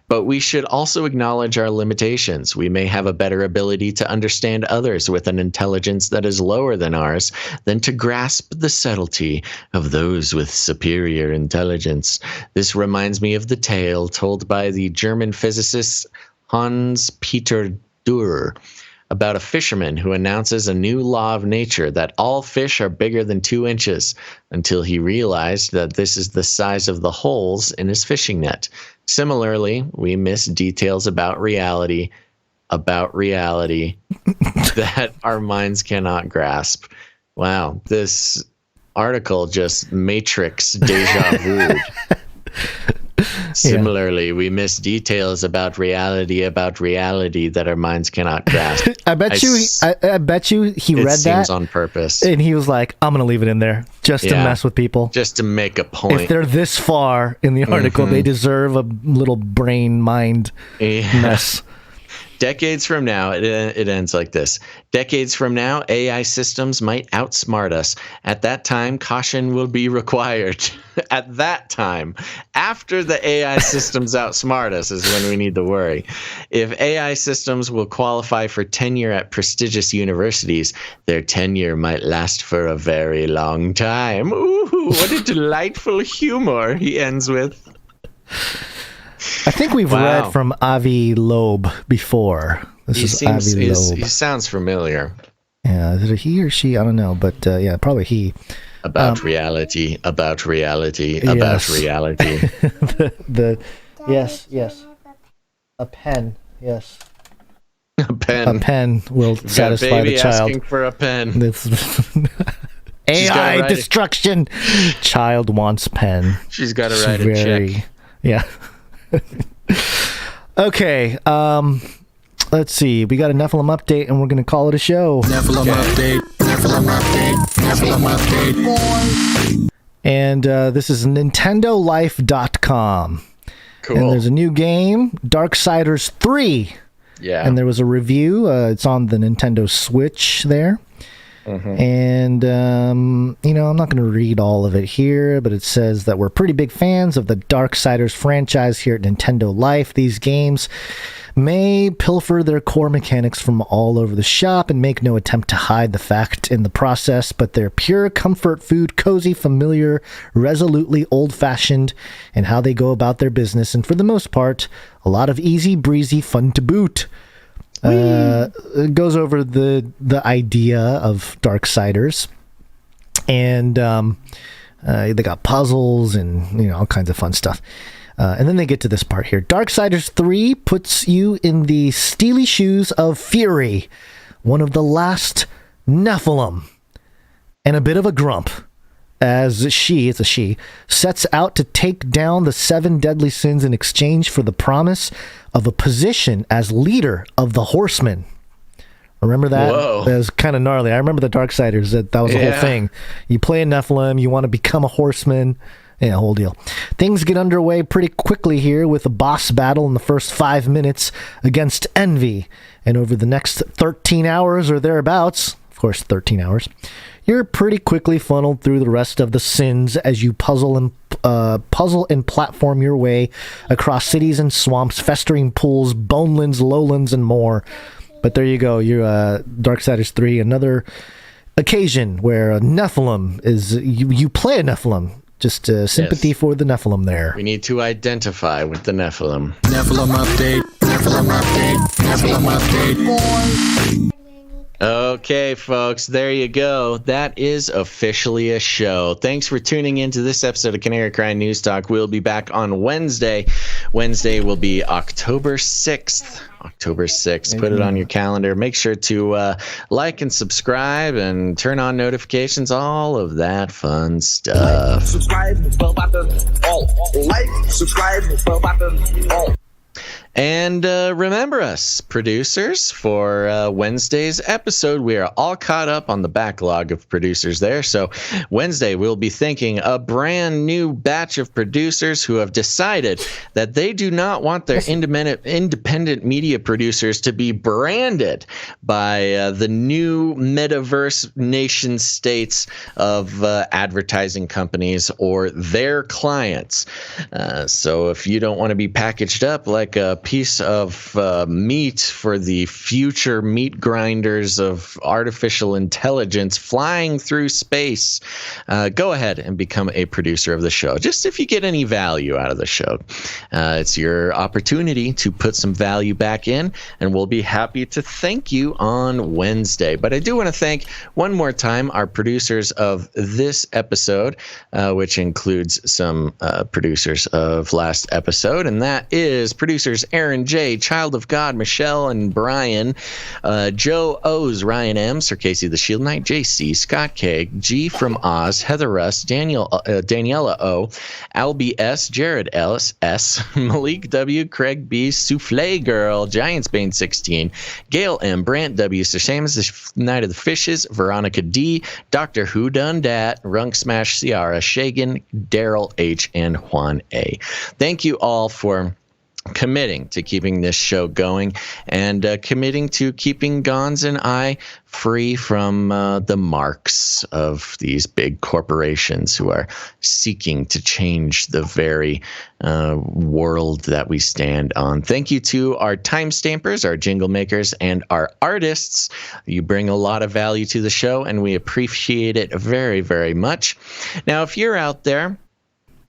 But we should also acknowledge our limitations. We may have a better ability to understand others with an intelligence that is lower than ours than to grasp the subtlety of those with superior intelligence. This reminds me of the tale told by the German physicist Hans Peter Dürr about a fisherman who announces a new law of nature that all fish are bigger than 2 inches until he realized that this is the size of the holes in his fishing net. Similarly, we miss details about reality that our minds cannot grasp. Wow, this article just Matrix deja vu. Similarly, we miss details about reality that our minds cannot grasp. I bet you he read that. It seems on purpose. And he was like, I'm going to leave it in there just to mess with people. Just to make a point. If they're this far in the article, they deserve a little brain mind mess. Decades from now, it ends like this. Decades from now, AI systems might outsmart us. At that time, caution will be required. At that time, after the AI systems outsmart us is when we need to worry. If AI systems will qualify for tenure at prestigious universities, their tenure might last for a very long time. Ooh, what a delightful humor, he ends with. I think we've read from Avi Loeb before. Avi Loeb. He sounds familiar. Yeah, is it a he or she? I don't know, but yeah, probably he. About reality. Yes. Yes. A pen. Yes. A pen will satisfy the child. Asking for a pen. AI destruction. Child wants pen. She's got to write a check. Yeah. Okay. Let's see. We got a Nephilim update, and we're going to call it a show. Nephilim update. And this is NintendoLife.com. Cool. And there's a new game, Darksiders 3. Yeah. And there was a review. It's on the Nintendo Switch there. And, I'm not going to read all of it here, but it says that we're pretty big fans of the Darksiders franchise here at Nintendo Life. These games may pilfer their core mechanics from all over the shop and make no attempt to hide the fact in the process, but they're pure comfort food, cozy, familiar, resolutely old-fashioned in how they go about their business, and for the most part, a lot of easy breezy fun to boot. It goes over the idea of Darksiders, and they got puzzles and all kinds of fun stuff. And then they get to this part here. Darksiders 3 puts you in the steely shoes of Fury, one of the last Nephilim, and a bit of a grump, as it's a she, sets out to take down the 7 deadly sins in exchange for the promise of a position as leader of the Horsemen. Remember that? Whoa. That was kind of gnarly. I remember the Darksiders. That was the whole thing. You play a Nephilim, you want to become a Horseman. Yeah, whole deal. Things get underway pretty quickly here with a boss battle in the first 5 minutes against Envy. And over the next 13 hours or thereabouts, of course 13 hours, you're pretty quickly funneled through the rest of the sins as you puzzle and platform your way across cities and swamps, festering pools, bonelands, lowlands, and more. But there you go. You're Darksiders 3, another occasion where a Nephilim is... You play a Nephilim. Just sympathy for the Nephilim there. We need to identify with the Nephilim. Nephilim update. Okay, folks, there you go. That is officially a show. Thanks for tuning in to this episode of Canary Cry News Talk. We'll be back on Wednesday. Wednesday will be October 6th. October 6th. Put it on your calendar. Make sure to like and subscribe and turn on notifications, all of that fun stuff. Subscribe, bell button, all. Like, subscribe, bell button, all. And remember us, producers, for Wednesday's episode. We are all caught up on the backlog of producers there. So Wednesday, we'll be thanking a brand new batch of producers who have decided that they do not want their independent media producers to be branded by the new metaverse nation states of advertising companies or their clients. So if you don't want to be packaged up like a piece of meat for the future meat grinders of artificial intelligence flying through space, go ahead and become a producer of the show. Just if you get any value out of the show, it's your opportunity to put some value back in, and we'll be happy to thank you on Wednesday. But I do want to thank one more time our producers of this episode, which includes some producers of last episode, and that is producers Aaron J, Child of God, Michelle and Brian, Joe O's, Ryan M, Sir Casey the Shield Knight, JC, Scott K, G from Oz, Heather Russ, Daniela O, Albie S, Jared Ellis S, Malik W, Craig B, Souffle Girl, Giantsbane 16, Gail M, Brant W, Sir Samus the Night of the Fishes, Veronica D, Doctor Who Done Dat, Runk Smash Ciara, Shagan, Daryl H, and Juan A. Thank you all for committing to keeping this show going and committing to keeping Gons and I free from the marks of these big corporations who are seeking to change the very world that we stand on. Thank you to our timestampers, our jingle makers, and our artists. You bring a lot of value to the show, and we appreciate it very, very much. Now, if you're out there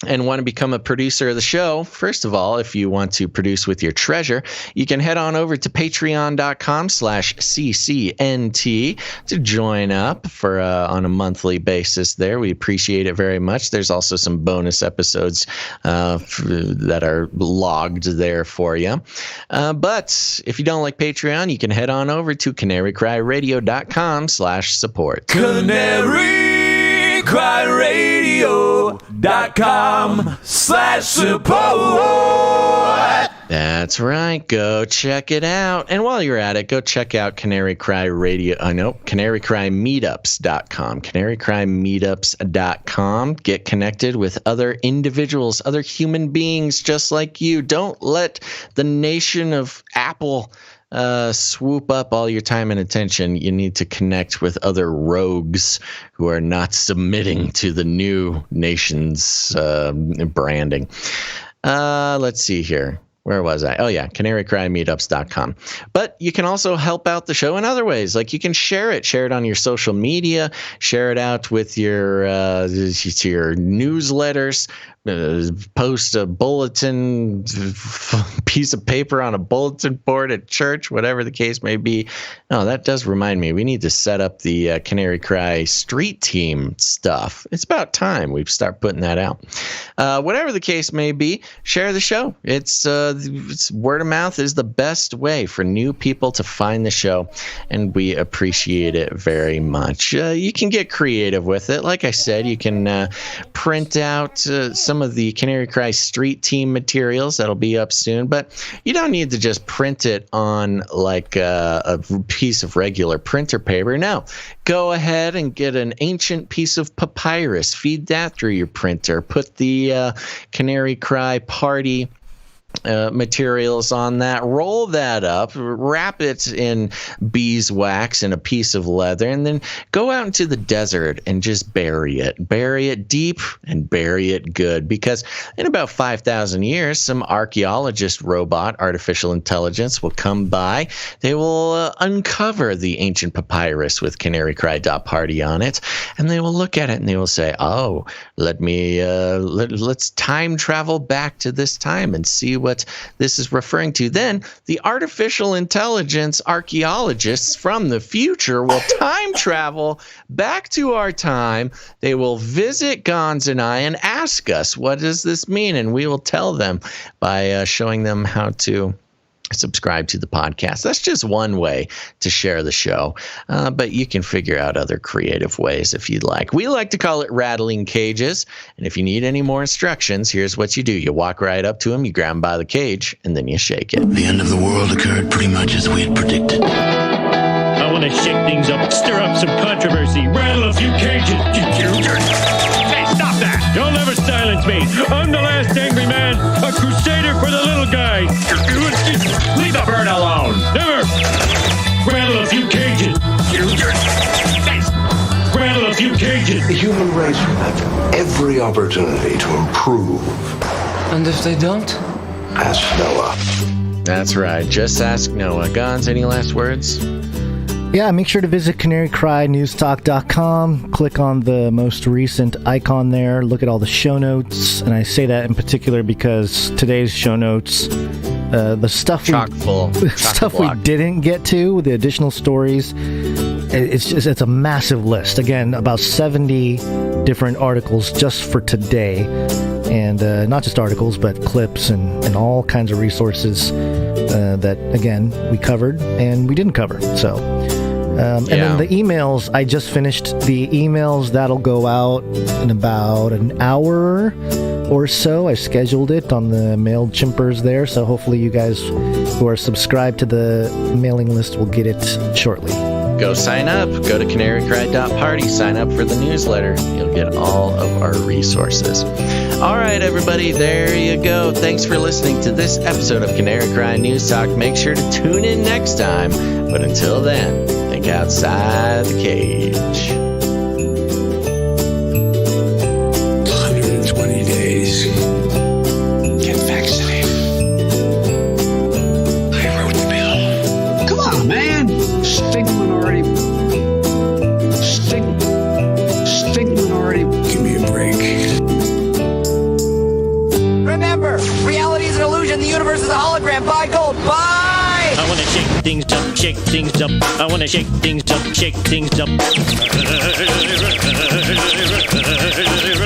and want to become a producer of the show, first of all, if you want to produce with your treasure, you can head on over to patreon.com/CCNT to join up for on a monthly basis there. We appreciate it very much. There's also some bonus episodes that are logged there for you. But if you don't like Patreon, you can head on over to CanaryCryRadio.com/support. CanaryCryRadio.com/support. That's right. Go check it out. And while you're at it, go check out CanaryCryMeetups.com. CanaryCryMeetups.com. Get connected with other individuals, other human beings just like you. Don't let the nation of Apple swoop up all your time and attention. You need to connect with other rogues who are not submitting to the new nation's branding. Let's see here. Where was I? Oh, yeah, CanaryCryMeetups.com. But you can also help out the show in other ways. Like you can share it on your social media, share it out with your newsletters, post a bulletin piece of paper on a bulletin board at church, whatever the case may be. Oh, that does remind me. We need to set up the Canary Cry street team stuff. It's about time we start putting that out. Whatever the case may be, share the show. It's word of mouth is the best way for new people to find the show, and we appreciate it very much. You can get creative with it. Like I said, you can print out some of the Canary Cry street team materials that'll be up soon, but you don't need to just print it on like a piece of regular printer paper. No, go ahead and get an ancient piece of papyrus, feed that through your printer, put the CanaryCry.Party materials on that, roll that up, wrap it in beeswax and a piece of leather, and then go out into the desert and just bury it deep and bury it good, because in about 5,000 years some archaeologist robot artificial intelligence will come by. They will uncover the ancient papyrus with CanaryCry.Party on it, and they will look at it and they will say, oh, let's time travel back to this time and see what this is referring to. Then the artificial intelligence archaeologists from the future will time travel back to our time. They will visit Gons and I and ask us, what does this mean? And we will tell them by showing them how to subscribe to the podcast. That's just one way to share the show, but you can figure out other creative ways if you'd like. We like to call it rattling cages, and if you need any more instructions, here's what you do. You walk right up to him, you grab him by the cage, and then you shake it. The end of the world occurred pretty much as we had predicted. I want to shake things up, stir up some controversy, rattle a few cages. Hey, stop that! You'll never silence me. I'm the last angry man, a crusader for the little guy. Leave the bird alone. Never. Rattle a few cages. Rattle a few cages. The human race will have every opportunity to improve. And if they don't? Ask Noah. That's right. Just ask Noah. Gons, any last words? Yeah, make sure to visit CanaryCry.Newstalk.com. Click on the most recent icon there. Look at all the show notes. And I say that in particular because today's show notes, the stuff we didn't get to, the additional stories, it's a massive list. Again, about 70 different articles just for today. And not just articles, but clips and all kinds of resources that, again, we covered and we didn't cover. So, and then the emails, I just finished the emails. That'll go out in about an hour or so. I scheduled it on the mailed chimpers there. So hopefully you guys who are subscribed to the mailing list will get it shortly. Go sign up. Go to CanaryCry.Party. Sign up for the newsletter. You'll get all of our resources. All right, everybody, there you go. Thanks for listening to this episode of Canary Cry News Talk. Make sure to tune in next time. But until then, think outside the cage. 120 days. Get vaccinated. I wrote the bill. Come on, man. Stigma minority. Give me a break. Remember, reality is an illusion. The universe is a hologram. Buy gold. Buy! I want to shake things up, shake things up. I want to shake things up, shake things up.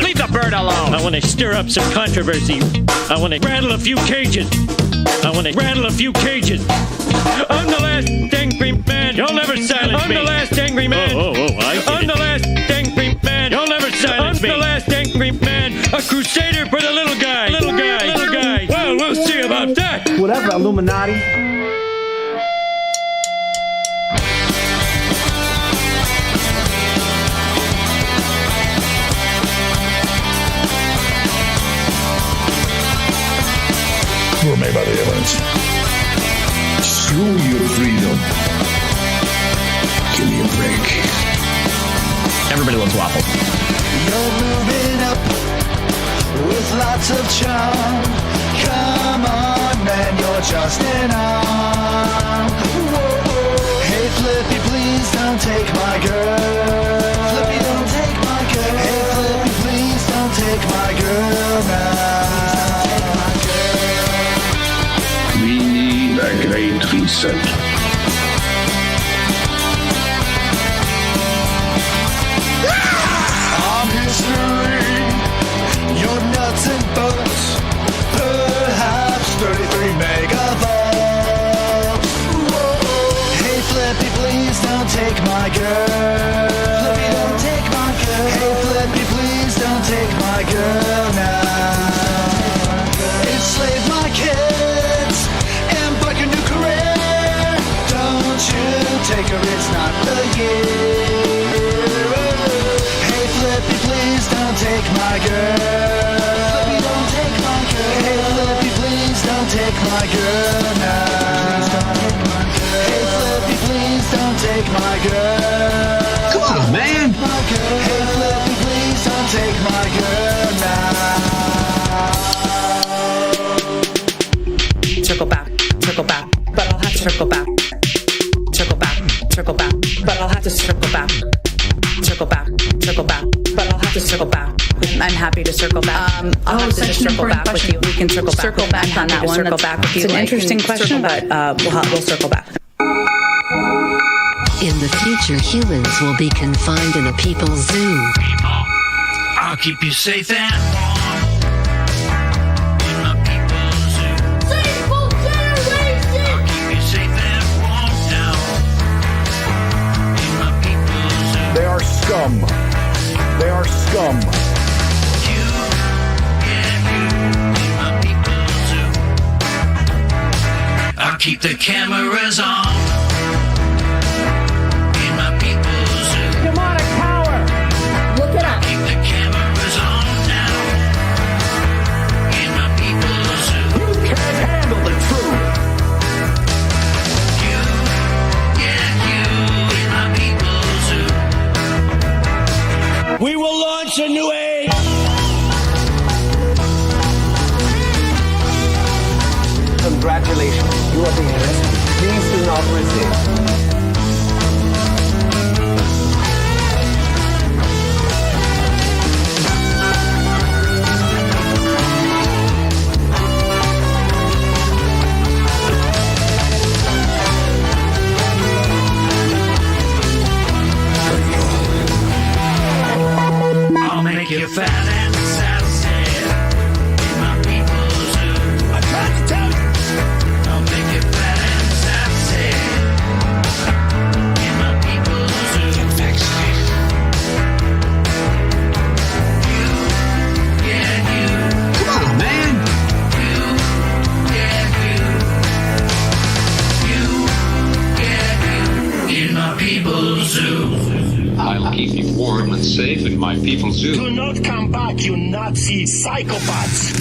Leave the bird alone. I want to stir up some controversy. I want to rattle a few cages. I want to rattle a few cages. I'm the last angry man. You'll never silence me. I'm the last angry man. I'm the last angry man. You'll never silence me. I'm the last angry man. A crusader for the little guy. Little guy. Little guy. Well, we'll see about that. Whatever, Illuminati. We're made by the evidence. Screw your freedom. Give me a break. Everybody loves waffles. You're moving up with lots of charm. Come on, man, you're just an arm. Whoa. Hey, Flippy, please don't take my girl. Flippy, don't take my girl. Hey, Flippy, please don't take my girl now. We need a great reset. I'm history, your nuts and bolts, perhaps 33 megavolts. Whoa. Hey, Flippy, please don't take my girl. Flippy, don't take my girl. Hey, Flippy, please don't take my girl now. Enslave my kids, embark a new career. Don't you take her, it's not the year. Flippy, please don't take my girl. Flippy, don't take my girl. Hey, Flippy, please don't take my girl now. Hey, Flippy, please don't take my girl. Come on, man. Hey, Flippy, please don't take my girl now. Circle back, but I'll have to circle back. Circle back, but I'll have to circle back. Circle back, but I'll have to circle back. I'm happy to circle back. I'll have to just circle back with you. We can circle back on that one. Circle back with you. It's an interesting question, but we'll circle back. In the future, humans will be confined in a people's zoo. I'll keep you safe and warm in my people's zoo. Single generation! Keep the cameras on. In my people's zoo. Demonic power. Look it up. Keep the cameras on now. In my people's zoo. You can't handle the truth. You, yeah, you, in my people's zoo. We will launch a new age. Congratulations, you are being arrested. Please do not resist. I'll make you fat and sassy. In my people's zoo. I tried to tell you. I'll make you fat and sassy. In my people's zoo. You, yeah, you. Come on, man. You, yeah, you. You, yeah, you. In my people's zoo. I'll keep you warm and safe in my people's zoo. Do not come back, you Nazi psychopaths.